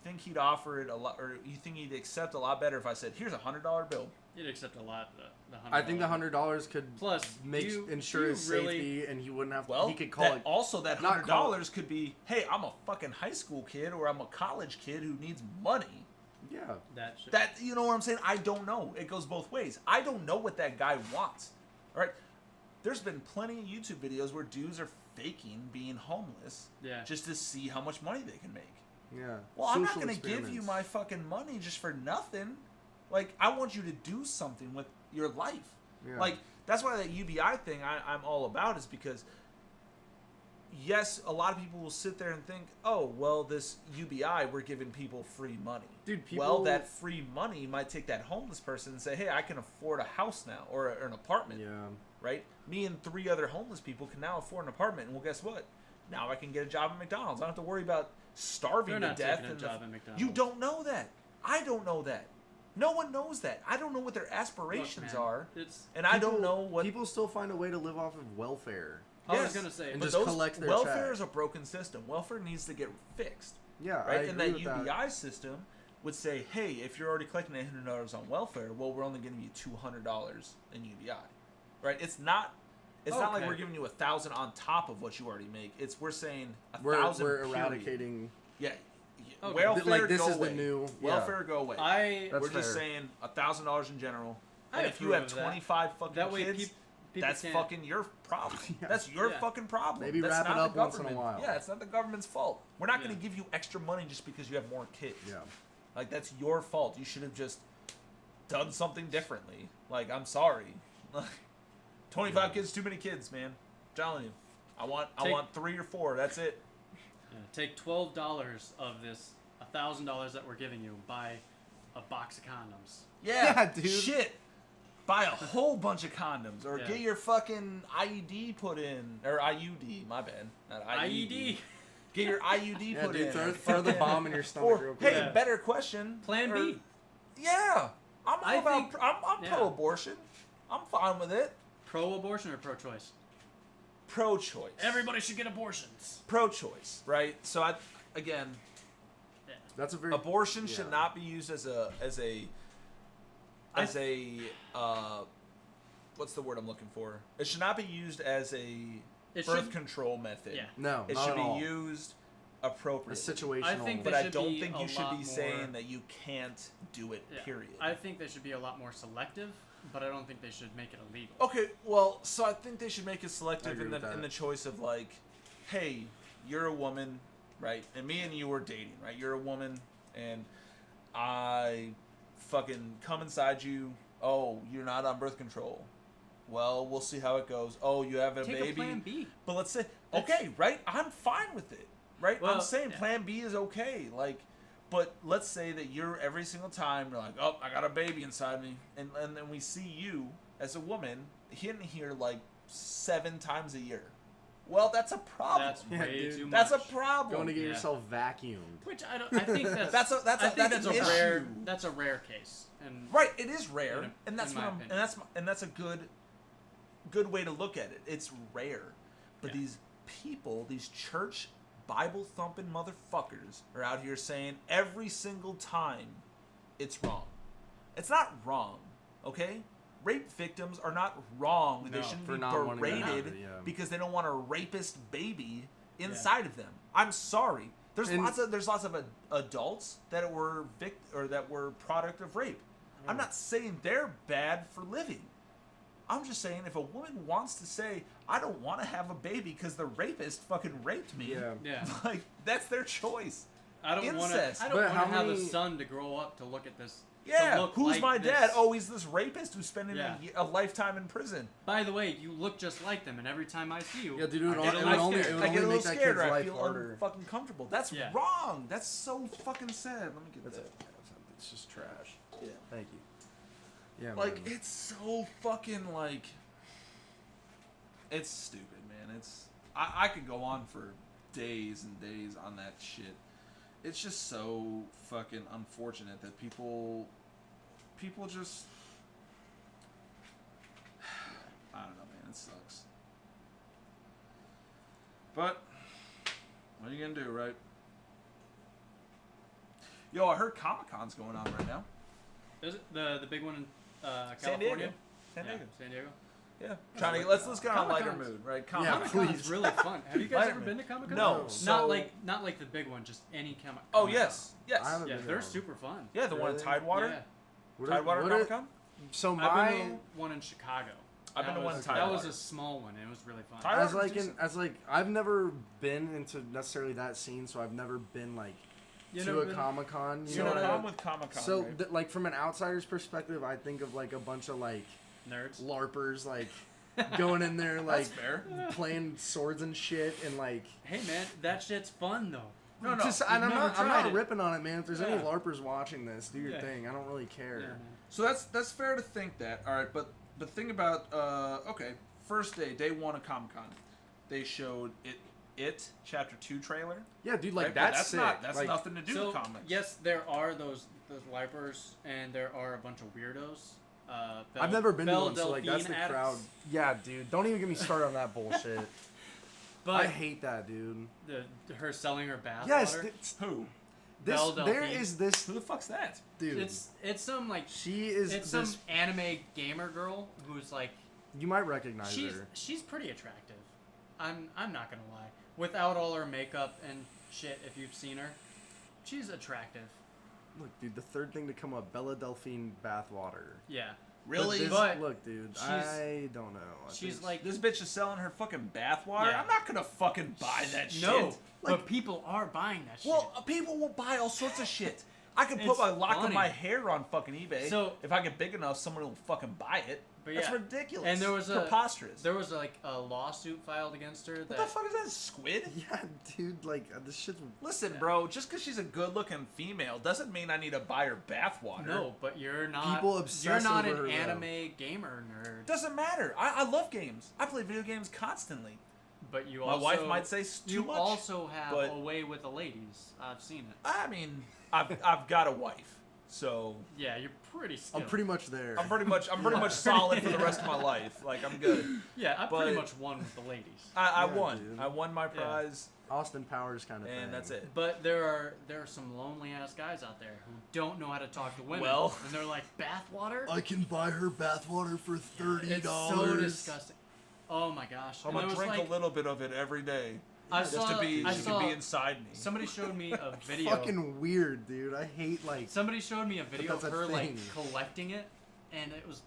[SPEAKER 2] think he'd offer it a lot, or you think he'd accept a lot better if I said, here's $100 bill?
[SPEAKER 3] You'd accept a lot. The $100.
[SPEAKER 1] I think the $100 could
[SPEAKER 3] Plus
[SPEAKER 1] ensure his safety, and he wouldn't have.
[SPEAKER 2] Well,
[SPEAKER 1] he could call it.
[SPEAKER 2] Also, that
[SPEAKER 1] not call
[SPEAKER 2] $100 could be, hey, I'm a fucking high school kid or I'm a college kid who needs money.
[SPEAKER 1] Yeah.
[SPEAKER 3] that shit.
[SPEAKER 2] That, you know what I'm saying? I don't know. It goes both ways. I don't know what that guy wants. All right. There's been plenty of YouTube videos where dudes are faking being homeless
[SPEAKER 3] Yeah.
[SPEAKER 2] just to see how much money they can make.
[SPEAKER 1] Yeah.
[SPEAKER 2] Well, I'm not
[SPEAKER 1] Social
[SPEAKER 2] going to give you
[SPEAKER 1] experiments.
[SPEAKER 2] my fucking money just for nothing. Like, I want you to do something with your life.
[SPEAKER 1] Yeah.
[SPEAKER 2] Like, that's why that UBI thing I'm all about, is because yes, a lot of people will sit there and think, oh, well, this UBI, we're giving people free money.
[SPEAKER 1] Dude,
[SPEAKER 2] Well, that free money might take that homeless person and say, hey, I can afford a house now or an apartment.
[SPEAKER 1] Yeah.
[SPEAKER 2] Right? Me and 3 other homeless people can now afford an apartment. And well, guess what? Now I can get a job at McDonald's. I don't have to worry about starving
[SPEAKER 3] They're
[SPEAKER 2] to
[SPEAKER 3] not
[SPEAKER 2] death.
[SPEAKER 3] taking a job at McDonald's.
[SPEAKER 2] You don't know that. I don't know that. No one knows that. I don't know what their aspirations
[SPEAKER 3] Look, man,
[SPEAKER 2] are.
[SPEAKER 3] It's,
[SPEAKER 2] And I don't know what...
[SPEAKER 1] People still find a way to live off of welfare.
[SPEAKER 3] I was
[SPEAKER 2] Yes,
[SPEAKER 3] gonna say,
[SPEAKER 1] and
[SPEAKER 2] but
[SPEAKER 1] just collect their
[SPEAKER 2] welfare
[SPEAKER 1] check.
[SPEAKER 2] is a broken system. Welfare needs to get fixed.
[SPEAKER 1] Yeah,
[SPEAKER 2] Right?
[SPEAKER 1] I
[SPEAKER 2] And
[SPEAKER 1] agree
[SPEAKER 2] that
[SPEAKER 1] with
[SPEAKER 2] UBI system would say, hey, if you're already collecting $800 on welfare, well, we're only giving you $200 in UBI. Right? It's not like
[SPEAKER 3] Okay.
[SPEAKER 2] we're giving you $1,000 on top of what you already make. It's we're saying
[SPEAKER 1] We're
[SPEAKER 2] $1,000.
[SPEAKER 1] we're eradicating.
[SPEAKER 2] Yeah.
[SPEAKER 3] Okay.
[SPEAKER 2] Welfare
[SPEAKER 1] Like, this
[SPEAKER 2] go
[SPEAKER 1] is the
[SPEAKER 2] away.
[SPEAKER 1] new- yeah.
[SPEAKER 2] Welfare go away.
[SPEAKER 1] That's
[SPEAKER 2] We're just
[SPEAKER 1] fair.
[SPEAKER 2] saying $1,000 in general.
[SPEAKER 3] I
[SPEAKER 2] And if you have
[SPEAKER 3] approve of that.
[SPEAKER 2] 25 fucking
[SPEAKER 3] that way
[SPEAKER 2] kids,
[SPEAKER 3] people
[SPEAKER 2] that's
[SPEAKER 3] can't,
[SPEAKER 2] fucking your problem.
[SPEAKER 1] Yeah.
[SPEAKER 2] That's your
[SPEAKER 3] Yeah.
[SPEAKER 2] fucking problem.
[SPEAKER 1] Maybe
[SPEAKER 2] that's
[SPEAKER 1] wrap it
[SPEAKER 2] not
[SPEAKER 1] up
[SPEAKER 2] the
[SPEAKER 1] once in a
[SPEAKER 2] government.
[SPEAKER 1] while.
[SPEAKER 2] Yeah, it's not the government's fault. We're not going
[SPEAKER 3] Yeah.
[SPEAKER 2] to give you extra money just because you have more kids.
[SPEAKER 1] Yeah.
[SPEAKER 2] Like, that's your fault. You should have just done something differently. Like, I'm sorry. 25 kids, too many kids, man. I'm telling you. I want 3 or 4. That's it.
[SPEAKER 3] take $12 of this $1,000 that we're giving you, buy a box of condoms.
[SPEAKER 2] Yeah,
[SPEAKER 1] dude.
[SPEAKER 2] Shit. Buy a whole bunch of condoms, or
[SPEAKER 3] Yeah.
[SPEAKER 2] get your fucking IED put in, or IUD. My bad, not IED.
[SPEAKER 3] IED.
[SPEAKER 2] Get your IUD
[SPEAKER 1] Yeah,
[SPEAKER 2] put
[SPEAKER 1] dude,
[SPEAKER 2] in.
[SPEAKER 1] throw the bomb in your stomach
[SPEAKER 2] Or
[SPEAKER 1] real quick.
[SPEAKER 2] hey,
[SPEAKER 3] Yeah.
[SPEAKER 2] better question.
[SPEAKER 3] Plan
[SPEAKER 2] or-
[SPEAKER 3] B.
[SPEAKER 2] Yeah, I'm all
[SPEAKER 3] I
[SPEAKER 2] about.
[SPEAKER 3] think-
[SPEAKER 2] I'm
[SPEAKER 3] yeah.
[SPEAKER 2] pro-abortion. I'm fine with it.
[SPEAKER 3] Pro-abortion or pro-choice?
[SPEAKER 2] Pro-choice.
[SPEAKER 3] Everybody should get abortions.
[SPEAKER 2] Pro-choice, right? So again,
[SPEAKER 3] Yeah.
[SPEAKER 1] That's a very
[SPEAKER 2] abortion
[SPEAKER 1] yeah.
[SPEAKER 2] should not be used as a what's the word I'm looking for? It should not be used as a
[SPEAKER 3] It
[SPEAKER 2] birth
[SPEAKER 3] should-
[SPEAKER 2] control method.
[SPEAKER 3] Yeah.
[SPEAKER 1] No,
[SPEAKER 2] It
[SPEAKER 1] not
[SPEAKER 2] should
[SPEAKER 1] at
[SPEAKER 2] be
[SPEAKER 1] all.
[SPEAKER 2] used
[SPEAKER 1] A
[SPEAKER 2] appropriately.
[SPEAKER 1] situational.
[SPEAKER 3] I think
[SPEAKER 2] But
[SPEAKER 3] they
[SPEAKER 2] I
[SPEAKER 3] should
[SPEAKER 2] don't
[SPEAKER 3] be
[SPEAKER 2] think
[SPEAKER 3] a
[SPEAKER 2] you should
[SPEAKER 3] lot
[SPEAKER 2] be
[SPEAKER 3] more-
[SPEAKER 2] saying that you can't do it,
[SPEAKER 3] Yeah.
[SPEAKER 2] period.
[SPEAKER 3] I think they should be a lot more selective, but I don't think they should make it illegal.
[SPEAKER 2] Okay, well, so I think they should make it
[SPEAKER 1] I
[SPEAKER 2] selective
[SPEAKER 1] agree
[SPEAKER 2] in
[SPEAKER 1] with that.
[SPEAKER 2] the choice of, like, hey, you're a woman, right? And me and you were dating, right? You're a woman, and I fucking come inside you. Oh, you're not on birth control. Well, we'll see how it goes. Oh, you have a
[SPEAKER 3] Take
[SPEAKER 2] baby.
[SPEAKER 3] a plan B.
[SPEAKER 2] But let's say,
[SPEAKER 3] That's-
[SPEAKER 2] okay, right? I'm fine with it, right? I'm
[SPEAKER 3] Well,
[SPEAKER 2] saying
[SPEAKER 3] yeah.
[SPEAKER 2] plan B is okay. Like, but let's say that you're every single time, you're like, oh, I got a baby inside me. And then we see you as a woman in here like 7 times a year. Well, that's a problem.
[SPEAKER 3] That's
[SPEAKER 1] Yeah,
[SPEAKER 3] way
[SPEAKER 1] dude.
[SPEAKER 3] too much.
[SPEAKER 2] That's a problem.
[SPEAKER 1] Going to get
[SPEAKER 3] Yeah.
[SPEAKER 1] yourself vacuumed.
[SPEAKER 3] Which I don't. I think that's
[SPEAKER 2] That's a- that's a-
[SPEAKER 3] I think
[SPEAKER 2] that's
[SPEAKER 3] that's
[SPEAKER 2] an
[SPEAKER 3] a rare.
[SPEAKER 2] issue.
[SPEAKER 3] That's a rare case. And
[SPEAKER 2] Right, it is rare,
[SPEAKER 3] In
[SPEAKER 2] and that's
[SPEAKER 3] in
[SPEAKER 2] what
[SPEAKER 3] my
[SPEAKER 2] I'm,
[SPEAKER 3] opinion.
[SPEAKER 2] and that's a good way to look at it. It's rare, but
[SPEAKER 3] Yeah.
[SPEAKER 2] these people, these church Bible thumping motherfuckers, are out here saying every single time it's wrong. It's not wrong, okay? Rape victims are not wrong. They
[SPEAKER 1] No,
[SPEAKER 2] shouldn't
[SPEAKER 1] for
[SPEAKER 2] be
[SPEAKER 1] not wanting to have
[SPEAKER 2] berated
[SPEAKER 1] it, yeah.
[SPEAKER 2] because they don't want a rapist baby inside of them. I'm sorry. There's
[SPEAKER 1] And-
[SPEAKER 2] lots of adults that were that were product of rape. I'm not saying they're bad for living. I'm just saying if a woman wants to say I don't want to have a baby because the rapist fucking raped me,
[SPEAKER 1] Yeah.
[SPEAKER 3] yeah,
[SPEAKER 2] like that's their choice.
[SPEAKER 3] I don't want to.
[SPEAKER 2] Incest.
[SPEAKER 3] I don't
[SPEAKER 1] But
[SPEAKER 3] want
[SPEAKER 1] how
[SPEAKER 3] to have a
[SPEAKER 1] many-
[SPEAKER 3] son to grow up to look at this.
[SPEAKER 2] Yeah,
[SPEAKER 3] To look
[SPEAKER 2] who's
[SPEAKER 3] like
[SPEAKER 2] my
[SPEAKER 3] this.
[SPEAKER 2] dad? Oh, he's this rapist who's spending
[SPEAKER 3] Yeah.
[SPEAKER 2] a lifetime in prison.
[SPEAKER 3] By the way, you look just like them, and every time I see you,
[SPEAKER 1] Yeah, dude,
[SPEAKER 3] I
[SPEAKER 1] it
[SPEAKER 3] get a
[SPEAKER 1] would
[SPEAKER 3] little
[SPEAKER 1] only-
[SPEAKER 3] scared.
[SPEAKER 1] it would
[SPEAKER 2] I get a
[SPEAKER 1] only
[SPEAKER 2] little
[SPEAKER 1] make that
[SPEAKER 2] scared.
[SPEAKER 1] kid's
[SPEAKER 2] Or I
[SPEAKER 1] life
[SPEAKER 2] feel
[SPEAKER 1] harder.
[SPEAKER 2] fucking comfortable. That's
[SPEAKER 3] Yeah.
[SPEAKER 2] wrong. That's so fucking sad. Let me get
[SPEAKER 1] That's
[SPEAKER 2] that.
[SPEAKER 1] it. It's just trash.
[SPEAKER 2] Yeah.
[SPEAKER 1] Thank you. Yeah,
[SPEAKER 2] Like
[SPEAKER 1] man.
[SPEAKER 2] it's so fucking like it's stupid, man. I could go on for days and days on that shit. It's just so fucking unfortunate that people just I don't know, man. It sucks. But what are you gonna do, right? Yo, I heard Comic-Con's going on right now.
[SPEAKER 3] Is it the big one in
[SPEAKER 2] San
[SPEAKER 3] California?
[SPEAKER 2] Diego. San Diego.
[SPEAKER 3] Yeah, San Diego.
[SPEAKER 2] Yeah. Trying to let's get on a lighter
[SPEAKER 3] Comic-Con's-
[SPEAKER 2] mood, right?
[SPEAKER 1] Yeah,
[SPEAKER 2] Comic-Con.
[SPEAKER 1] please.
[SPEAKER 3] Comic-Con's really fun. Have you guys
[SPEAKER 2] Lighter
[SPEAKER 3] ever
[SPEAKER 2] mood.
[SPEAKER 3] been to Comic-Con?
[SPEAKER 2] No. So,
[SPEAKER 3] not like the big one, just any Comic.
[SPEAKER 2] Oh yes, yes.
[SPEAKER 1] I haven't
[SPEAKER 3] Yeah,
[SPEAKER 1] been
[SPEAKER 3] they're
[SPEAKER 1] there.
[SPEAKER 3] super fun.
[SPEAKER 2] Yeah, the one in
[SPEAKER 1] Really?
[SPEAKER 2] Tidewater.
[SPEAKER 3] Yeah.
[SPEAKER 1] What
[SPEAKER 2] Tidewater
[SPEAKER 1] what
[SPEAKER 2] Comic Con.
[SPEAKER 1] So
[SPEAKER 3] I've
[SPEAKER 1] my
[SPEAKER 3] been to one in Chicago.
[SPEAKER 2] I've been
[SPEAKER 3] That
[SPEAKER 2] to one in
[SPEAKER 3] was- That was
[SPEAKER 2] Tidewater.
[SPEAKER 3] a small one. It was really fun.
[SPEAKER 2] Tidewater-
[SPEAKER 1] as like I've never been into necessarily that scene, so I've never been like
[SPEAKER 3] You
[SPEAKER 1] to
[SPEAKER 3] never
[SPEAKER 1] a
[SPEAKER 3] been-
[SPEAKER 1] Comic Con.
[SPEAKER 2] You know what I'm with Comic Con.
[SPEAKER 1] So
[SPEAKER 2] right?
[SPEAKER 1] like from an outsider's perspective, I think of like a bunch of like
[SPEAKER 3] Nerds.
[SPEAKER 1] LARPers like going in there like
[SPEAKER 2] That's fair.
[SPEAKER 1] playing swords and shit and like.
[SPEAKER 3] Hey man, that shit's fun though.
[SPEAKER 2] No.
[SPEAKER 1] Just, and I'm
[SPEAKER 3] never
[SPEAKER 1] not
[SPEAKER 3] tried it.
[SPEAKER 1] ripping on it, man. If there's any
[SPEAKER 3] Yeah.
[SPEAKER 1] LARPers watching this, do your
[SPEAKER 3] Yeah.
[SPEAKER 1] thing. I don't really care.
[SPEAKER 3] Yeah, man.
[SPEAKER 2] So that's fair to think that. All right, but think about okay, first day 1 of Comic-Con, they showed it Chapter 2 trailer.
[SPEAKER 1] Yeah, dude, like
[SPEAKER 2] Right? But
[SPEAKER 1] that's sick.
[SPEAKER 2] that's
[SPEAKER 1] like,
[SPEAKER 2] nothing to do
[SPEAKER 3] So
[SPEAKER 2] with comics.
[SPEAKER 3] yes, there are those LARPers, and there are a bunch of weirdos.
[SPEAKER 1] I've never been to one, so like that's
[SPEAKER 3] Delphine
[SPEAKER 1] the crowd.
[SPEAKER 3] addicts.
[SPEAKER 1] Yeah, dude, don't even get me started on that bullshit.
[SPEAKER 3] But
[SPEAKER 1] I hate that, dude.
[SPEAKER 3] her selling her bath
[SPEAKER 1] Yes,
[SPEAKER 3] water.
[SPEAKER 2] Who?
[SPEAKER 3] Belle
[SPEAKER 1] there
[SPEAKER 3] Delphine.
[SPEAKER 1] is this
[SPEAKER 2] Who the fuck's that?
[SPEAKER 1] dude.
[SPEAKER 3] It's some like
[SPEAKER 1] She is
[SPEAKER 3] it's
[SPEAKER 1] this.
[SPEAKER 3] some anime gamer girl who's like
[SPEAKER 1] You might recognize
[SPEAKER 3] she's
[SPEAKER 1] her.
[SPEAKER 3] pretty attractive. I'm not gonna lie. Without all her makeup and shit, if you've seen her, she's attractive.
[SPEAKER 1] Look, dude, the third thing to come up, Bella Delphine bathwater.
[SPEAKER 3] Yeah.
[SPEAKER 2] Really?
[SPEAKER 1] This-
[SPEAKER 3] But
[SPEAKER 1] look, dude,
[SPEAKER 3] she's-
[SPEAKER 1] I don't know. I
[SPEAKER 3] She's
[SPEAKER 1] think-
[SPEAKER 3] like
[SPEAKER 2] This bitch is selling her fucking bath water?
[SPEAKER 3] Yeah.
[SPEAKER 2] I'm not gonna fucking buy that shit.
[SPEAKER 3] no, but people are buying that shit.
[SPEAKER 2] Well, people will buy all sorts of shit. I can put
[SPEAKER 3] It's
[SPEAKER 2] my lock of
[SPEAKER 3] funny.
[SPEAKER 2] my hair on fucking eBay.
[SPEAKER 3] So-
[SPEAKER 2] if I get big enough, someone will fucking buy it.
[SPEAKER 3] But
[SPEAKER 2] That's
[SPEAKER 3] yeah.
[SPEAKER 2] ridiculous.
[SPEAKER 3] And there was
[SPEAKER 2] preposterous.
[SPEAKER 3] like a lawsuit filed against her
[SPEAKER 2] What
[SPEAKER 3] that
[SPEAKER 2] the fuck is that, squid?
[SPEAKER 1] yeah, dude, like this shit's.
[SPEAKER 2] Listen,
[SPEAKER 3] Yeah.
[SPEAKER 2] bro, just because she's a good-looking female doesn't mean I need to buy her bathwater.
[SPEAKER 3] No, but you're not.
[SPEAKER 1] People obsess
[SPEAKER 3] You're not
[SPEAKER 1] over
[SPEAKER 3] an
[SPEAKER 1] her, though.
[SPEAKER 3] anime gamer nerd.
[SPEAKER 2] Doesn't matter. I love games. I play video games constantly.
[SPEAKER 3] But you
[SPEAKER 2] My
[SPEAKER 3] also
[SPEAKER 2] wife might say too
[SPEAKER 3] you
[SPEAKER 2] much.
[SPEAKER 3] also have
[SPEAKER 2] but-
[SPEAKER 3] a way with the ladies. I've seen it.
[SPEAKER 2] I mean, I've got a wife, so
[SPEAKER 3] Yeah, you're pretty skilled.
[SPEAKER 1] I'm pretty much there.
[SPEAKER 2] I'm pretty much solid for the rest of my life. Like I'm good.
[SPEAKER 3] Yeah, I
[SPEAKER 2] but-
[SPEAKER 3] pretty much won with the ladies.
[SPEAKER 2] I
[SPEAKER 1] Yeah,
[SPEAKER 2] won.
[SPEAKER 1] dude.
[SPEAKER 2] I won my prize,
[SPEAKER 1] Austin Powers kind of thing.
[SPEAKER 2] and that's it.
[SPEAKER 3] But there are some lonely ass guys out there who don't know how to talk to women.
[SPEAKER 2] Well-
[SPEAKER 3] and they're like, bathwater?
[SPEAKER 1] I can buy her bathwater for $30.
[SPEAKER 3] It's so disgusting. Oh my gosh.
[SPEAKER 2] I'm
[SPEAKER 3] And there
[SPEAKER 2] gonna
[SPEAKER 3] was,
[SPEAKER 2] drink
[SPEAKER 3] like,
[SPEAKER 2] a little bit of it every day,
[SPEAKER 3] I
[SPEAKER 2] just
[SPEAKER 3] saw,
[SPEAKER 2] to be
[SPEAKER 3] I
[SPEAKER 2] she
[SPEAKER 3] saw,
[SPEAKER 2] can be inside me.
[SPEAKER 3] somebody showed me a video.
[SPEAKER 1] Fucking weird, dude. I hate like.
[SPEAKER 3] Somebody showed me a video of
[SPEAKER 1] that's a
[SPEAKER 3] her like
[SPEAKER 1] thing.
[SPEAKER 3] collecting it, and it was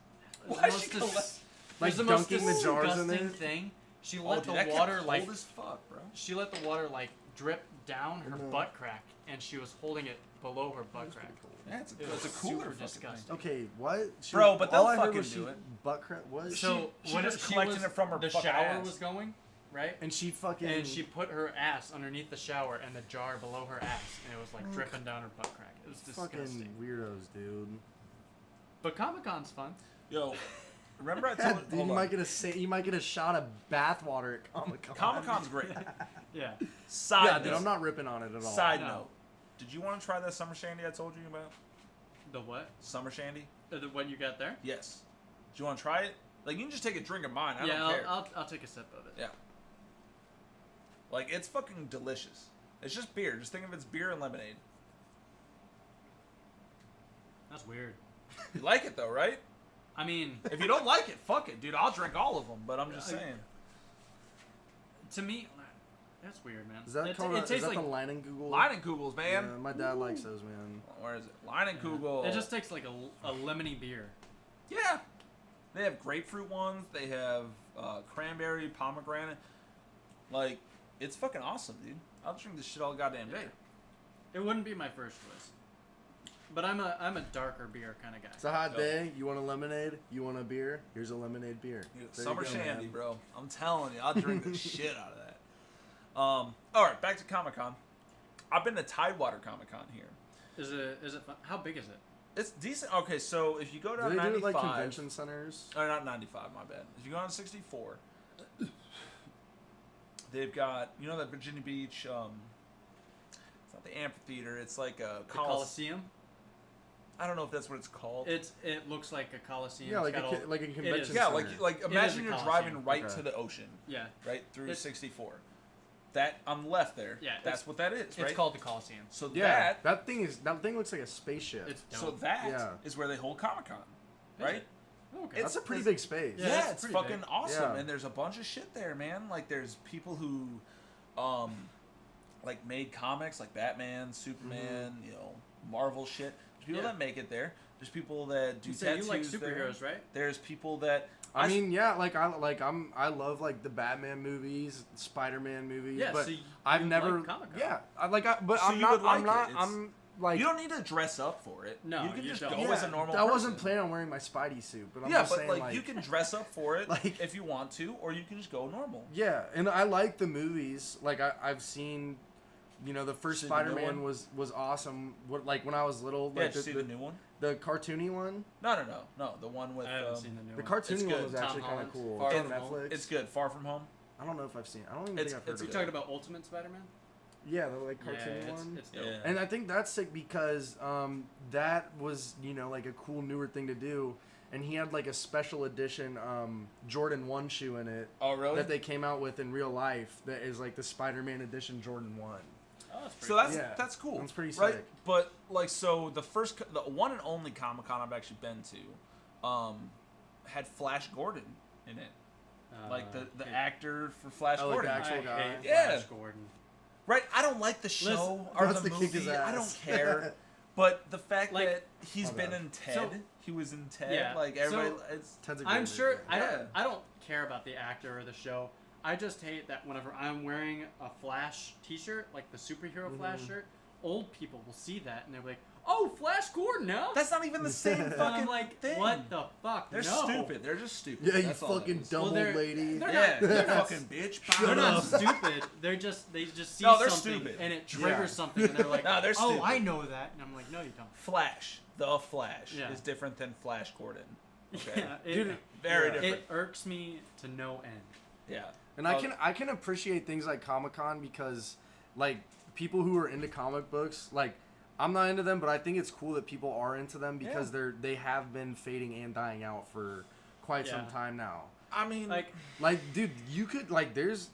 [SPEAKER 2] Why
[SPEAKER 3] the
[SPEAKER 2] is she
[SPEAKER 3] most
[SPEAKER 2] collect-
[SPEAKER 1] Like
[SPEAKER 3] the most
[SPEAKER 1] dunking the jars in
[SPEAKER 3] disgusting
[SPEAKER 1] there?
[SPEAKER 3] thing. She
[SPEAKER 2] Oh,
[SPEAKER 3] let
[SPEAKER 2] dude,
[SPEAKER 3] the
[SPEAKER 2] that
[SPEAKER 3] water
[SPEAKER 2] kept
[SPEAKER 3] like
[SPEAKER 2] cold as fuck, bro.
[SPEAKER 3] she let the water like drip down her
[SPEAKER 1] No.
[SPEAKER 3] butt crack, and she was holding it below her butt crack.
[SPEAKER 2] Yeah, it's
[SPEAKER 3] It
[SPEAKER 2] a
[SPEAKER 3] was
[SPEAKER 2] cooler
[SPEAKER 3] super
[SPEAKER 2] fucking thing.
[SPEAKER 3] disgusting.
[SPEAKER 1] Okay, what? She
[SPEAKER 2] Bro,
[SPEAKER 1] was-
[SPEAKER 2] but
[SPEAKER 1] all
[SPEAKER 2] they'll
[SPEAKER 1] I heard
[SPEAKER 2] fucking
[SPEAKER 1] was
[SPEAKER 2] do
[SPEAKER 1] she
[SPEAKER 2] it.
[SPEAKER 1] Butt crack. What?
[SPEAKER 3] So
[SPEAKER 2] she
[SPEAKER 3] when
[SPEAKER 2] was
[SPEAKER 3] she
[SPEAKER 2] collecting
[SPEAKER 3] was,
[SPEAKER 2] it from her
[SPEAKER 3] the
[SPEAKER 2] fucking
[SPEAKER 3] shower
[SPEAKER 2] ass.
[SPEAKER 3] was going, right?
[SPEAKER 1] and she fucking.
[SPEAKER 3] And she put her ass underneath the shower and the jar below her ass, and it was like dripping down her butt crack. It was disgusting.
[SPEAKER 1] Fucking weirdos, dude.
[SPEAKER 3] But Comic-Con's fun.
[SPEAKER 2] Yo, remember I
[SPEAKER 1] Yeah,
[SPEAKER 2] told
[SPEAKER 1] dude, you might get a shot of bathwater at Comic Con.
[SPEAKER 2] Comic-Con's great.
[SPEAKER 3] Yeah.
[SPEAKER 2] Side
[SPEAKER 1] Yeah,
[SPEAKER 2] note.
[SPEAKER 1] dude, I'm not ripping on it at all.
[SPEAKER 2] Side
[SPEAKER 3] No.
[SPEAKER 2] note. Did you want to try that summer shandy I told you about?
[SPEAKER 3] The what?
[SPEAKER 2] Summer shandy?
[SPEAKER 3] The what you got there?
[SPEAKER 2] Yes. Do you want to try it? Like, you can just take a drink of mine. I
[SPEAKER 3] yeah,
[SPEAKER 2] don't care.
[SPEAKER 3] I'll take a sip of it.
[SPEAKER 2] Yeah. Like, it's fucking delicious. It's just beer. Just think of it's beer and lemonade.
[SPEAKER 3] That's weird.
[SPEAKER 2] You like it, though, right?
[SPEAKER 3] I mean,
[SPEAKER 2] If you don't like it, fuck it, dude. I'll drink all of them, but I'm just saying.
[SPEAKER 3] to me, that's weird, man.
[SPEAKER 1] Is that
[SPEAKER 3] it,
[SPEAKER 1] called?
[SPEAKER 3] it
[SPEAKER 1] Is
[SPEAKER 3] tastes
[SPEAKER 1] that
[SPEAKER 3] like
[SPEAKER 1] the Leinenkugel?
[SPEAKER 2] Leinenkugels, man.
[SPEAKER 1] Yeah, my dad likes those, man.
[SPEAKER 2] Where is it? Leinenkugel.
[SPEAKER 3] it just tastes like a lemony beer.
[SPEAKER 2] Yeah. They have grapefruit ones. They have cranberry, pomegranate. Like, it's fucking awesome, dude. I'll drink this shit all goddamn day.
[SPEAKER 3] It wouldn't be my first choice, but I'm a darker beer kind of guy.
[SPEAKER 1] It's a hot
[SPEAKER 2] Yo.
[SPEAKER 1] day. You want a lemonade? You want a beer? Here's a lemonade beer.
[SPEAKER 2] Dude,
[SPEAKER 1] There
[SPEAKER 2] summer
[SPEAKER 1] you go,
[SPEAKER 2] shandy,
[SPEAKER 1] man.
[SPEAKER 2] bro. I'm telling you, I'll drink the shit out of that. All right, back to Comic-Con. I've been to Tidewater Comic-Con here.
[SPEAKER 3] Is it fun? How big is it?
[SPEAKER 2] It's decent. Okay, so if you go
[SPEAKER 1] Do
[SPEAKER 2] down
[SPEAKER 1] they do
[SPEAKER 2] 95,
[SPEAKER 1] it like convention centers?
[SPEAKER 2] or not 95, my bad. If you go on 64, they've got, you know that Virginia Beach, it's not the amphitheater, it's like a
[SPEAKER 3] The Coliseum.
[SPEAKER 2] I don't know if that's what it's called.
[SPEAKER 3] It looks like a Coliseum.
[SPEAKER 1] Yeah,
[SPEAKER 3] It's
[SPEAKER 1] like
[SPEAKER 3] got all-
[SPEAKER 1] like a
[SPEAKER 3] it
[SPEAKER 1] convention
[SPEAKER 3] is.
[SPEAKER 2] yeah,
[SPEAKER 1] center.
[SPEAKER 2] like
[SPEAKER 3] is
[SPEAKER 2] imagine
[SPEAKER 3] a
[SPEAKER 2] you're
[SPEAKER 3] Coliseum.
[SPEAKER 2] driving right
[SPEAKER 1] Okay.
[SPEAKER 2] to the ocean,
[SPEAKER 3] Yeah,
[SPEAKER 2] right through
[SPEAKER 3] It's-
[SPEAKER 2] 64. That on the left there.
[SPEAKER 3] Yeah,
[SPEAKER 2] that's
[SPEAKER 3] it's-
[SPEAKER 2] what that is, right?
[SPEAKER 3] it's called the Coliseum.
[SPEAKER 2] So
[SPEAKER 1] Yeah, that thing looks like a spaceship.
[SPEAKER 3] It's
[SPEAKER 2] so
[SPEAKER 3] dope.
[SPEAKER 2] that is
[SPEAKER 1] Yeah.
[SPEAKER 2] where they hold Comic-Con,
[SPEAKER 3] Is
[SPEAKER 2] right?
[SPEAKER 3] it? Okay.
[SPEAKER 1] That's a pretty big space.
[SPEAKER 3] Yeah,
[SPEAKER 2] Yeah,
[SPEAKER 3] that's
[SPEAKER 2] it's
[SPEAKER 3] pretty
[SPEAKER 2] fucking
[SPEAKER 3] big.
[SPEAKER 2] awesome,
[SPEAKER 1] Yeah.
[SPEAKER 2] and there's a bunch of shit there, man. Like, there's people who, like, made comics, like Batman, Superman, you know, Marvel shit. There's people
[SPEAKER 3] Yeah.
[SPEAKER 2] that make it there. There's people that do
[SPEAKER 3] You say
[SPEAKER 2] tattoos
[SPEAKER 3] you like
[SPEAKER 2] there.
[SPEAKER 3] superheroes, right?
[SPEAKER 2] There's people that
[SPEAKER 1] I mean, yeah, I love like the Batman movies, Spider-Man movies,
[SPEAKER 3] Yeah,
[SPEAKER 1] but
[SPEAKER 3] so
[SPEAKER 1] I've
[SPEAKER 3] you
[SPEAKER 1] never,
[SPEAKER 3] like Comic-Con.
[SPEAKER 1] but
[SPEAKER 2] So
[SPEAKER 1] I'm
[SPEAKER 2] you
[SPEAKER 1] not,
[SPEAKER 2] would like
[SPEAKER 1] I'm not,
[SPEAKER 2] it.
[SPEAKER 1] like
[SPEAKER 2] You don't need to dress up for it.
[SPEAKER 3] No,
[SPEAKER 2] you can
[SPEAKER 3] you
[SPEAKER 2] just
[SPEAKER 3] don't.
[SPEAKER 2] go as a normal
[SPEAKER 1] I wasn't
[SPEAKER 2] person.
[SPEAKER 1] planning on wearing my Spidey suit, but I'm
[SPEAKER 2] Yeah,
[SPEAKER 1] just
[SPEAKER 2] but
[SPEAKER 1] saying,
[SPEAKER 2] like you can dress up for it
[SPEAKER 1] like-
[SPEAKER 2] if you want to, or you can just go normal.
[SPEAKER 1] Yeah, and I like the movies. Like I've seen, the first
[SPEAKER 2] See the new
[SPEAKER 1] Spider-Man
[SPEAKER 2] one?
[SPEAKER 1] was awesome. Like when I was little,
[SPEAKER 2] Yeah,
[SPEAKER 1] like
[SPEAKER 2] did you see the new one?
[SPEAKER 1] the cartoony one.
[SPEAKER 2] No, the one with.
[SPEAKER 3] I haven't seen the new
[SPEAKER 1] The
[SPEAKER 3] one.
[SPEAKER 1] cartoony
[SPEAKER 2] It's
[SPEAKER 1] one
[SPEAKER 2] good.
[SPEAKER 1] was
[SPEAKER 3] Tom
[SPEAKER 1] actually kind of
[SPEAKER 3] Holland's
[SPEAKER 1] cool.
[SPEAKER 3] Far
[SPEAKER 1] It's on
[SPEAKER 3] From Home.
[SPEAKER 1] Netflix.
[SPEAKER 2] It's good. Far From Home.
[SPEAKER 1] I don't know if I've seen it. I don't even
[SPEAKER 2] It's-
[SPEAKER 1] think I've heard
[SPEAKER 2] it's
[SPEAKER 1] of
[SPEAKER 3] You
[SPEAKER 1] it.
[SPEAKER 3] talking about Ultimate Spider-Man?
[SPEAKER 1] Yeah, the like
[SPEAKER 3] Yeah,
[SPEAKER 1] cartoony one.
[SPEAKER 3] it's dope.
[SPEAKER 2] Yeah.
[SPEAKER 1] And I think that's sick because that was, like a cool newer thing to do. And he had like a special edition Jordan 1 shoe in it
[SPEAKER 2] Oh really?
[SPEAKER 1] that they came out with in real life that is like the Spider-Man edition Jordan 1.
[SPEAKER 3] Oh, that's pretty
[SPEAKER 2] So that's
[SPEAKER 1] Yeah.
[SPEAKER 2] that's cool.
[SPEAKER 1] That's pretty
[SPEAKER 2] right?
[SPEAKER 1] sick.
[SPEAKER 2] But like, so the one and only Comic-Con I've actually been to, had Flash Gordon in it, like the
[SPEAKER 3] okay.
[SPEAKER 2] actor for Flash
[SPEAKER 1] Oh, like
[SPEAKER 2] Gordon.
[SPEAKER 1] the actual
[SPEAKER 3] I
[SPEAKER 1] guy.
[SPEAKER 3] hate
[SPEAKER 2] Yeah.
[SPEAKER 3] Flash Gordon.
[SPEAKER 2] Right? I don't like the show
[SPEAKER 3] Listen,
[SPEAKER 2] or
[SPEAKER 1] wants
[SPEAKER 2] the
[SPEAKER 1] to kick his
[SPEAKER 2] movie. I don't
[SPEAKER 1] ass.
[SPEAKER 2] care. But the fact
[SPEAKER 3] Like-
[SPEAKER 2] that he's
[SPEAKER 1] Oh,
[SPEAKER 2] been
[SPEAKER 1] God.
[SPEAKER 2] in Ted,
[SPEAKER 3] So-
[SPEAKER 2] he was in Ted.
[SPEAKER 3] Yeah,
[SPEAKER 2] Like everybody,
[SPEAKER 3] so-
[SPEAKER 2] it's
[SPEAKER 1] Ted's a great
[SPEAKER 3] I'm
[SPEAKER 1] movie.
[SPEAKER 3] sure
[SPEAKER 2] Yeah.
[SPEAKER 3] I don't care about the actor or the show. I just hate that whenever I'm wearing a Flash T-shirt, like the superhero Flash shirt, old people will see that and they're like, "Oh, Flash Gordon now."
[SPEAKER 2] that's not even the same
[SPEAKER 3] And
[SPEAKER 2] fucking
[SPEAKER 3] I'm like,
[SPEAKER 2] thing.
[SPEAKER 3] "What the fuck?"
[SPEAKER 2] They're
[SPEAKER 3] no.
[SPEAKER 2] stupid. They're just stupid.
[SPEAKER 1] Yeah, you
[SPEAKER 2] That's all it
[SPEAKER 1] fucking
[SPEAKER 2] is.
[SPEAKER 1] dumb
[SPEAKER 3] Well,
[SPEAKER 1] old
[SPEAKER 3] they're-
[SPEAKER 1] lady.
[SPEAKER 3] they're
[SPEAKER 2] Yeah,
[SPEAKER 3] not-
[SPEAKER 2] you fucking bitch.
[SPEAKER 3] They're not
[SPEAKER 2] Shut up.
[SPEAKER 3] stupid. They just see
[SPEAKER 2] No, they're
[SPEAKER 3] something
[SPEAKER 2] stupid.
[SPEAKER 3] and it triggers
[SPEAKER 1] Yeah.
[SPEAKER 3] something and they're like,
[SPEAKER 2] No, they're
[SPEAKER 3] "Oh,
[SPEAKER 2] stupid.
[SPEAKER 3] I know that." And I'm like, "No, you don't."
[SPEAKER 2] Flash, the Flash,
[SPEAKER 3] Yeah.
[SPEAKER 2] is different than Flash Gordon. Okay.
[SPEAKER 3] Yeah,
[SPEAKER 1] Dude,
[SPEAKER 2] Very
[SPEAKER 1] yeah.
[SPEAKER 2] different.
[SPEAKER 3] it irks me to no end.
[SPEAKER 2] Yeah.
[SPEAKER 1] And I can appreciate things like Comic-Con because like people who are into comic books, like I'm not into them, but I think it's cool that people are into them because they have been fading and dying out for quite some
[SPEAKER 3] Yeah.
[SPEAKER 1] time now.
[SPEAKER 2] I mean,
[SPEAKER 3] Like,
[SPEAKER 1] Dude, you could there's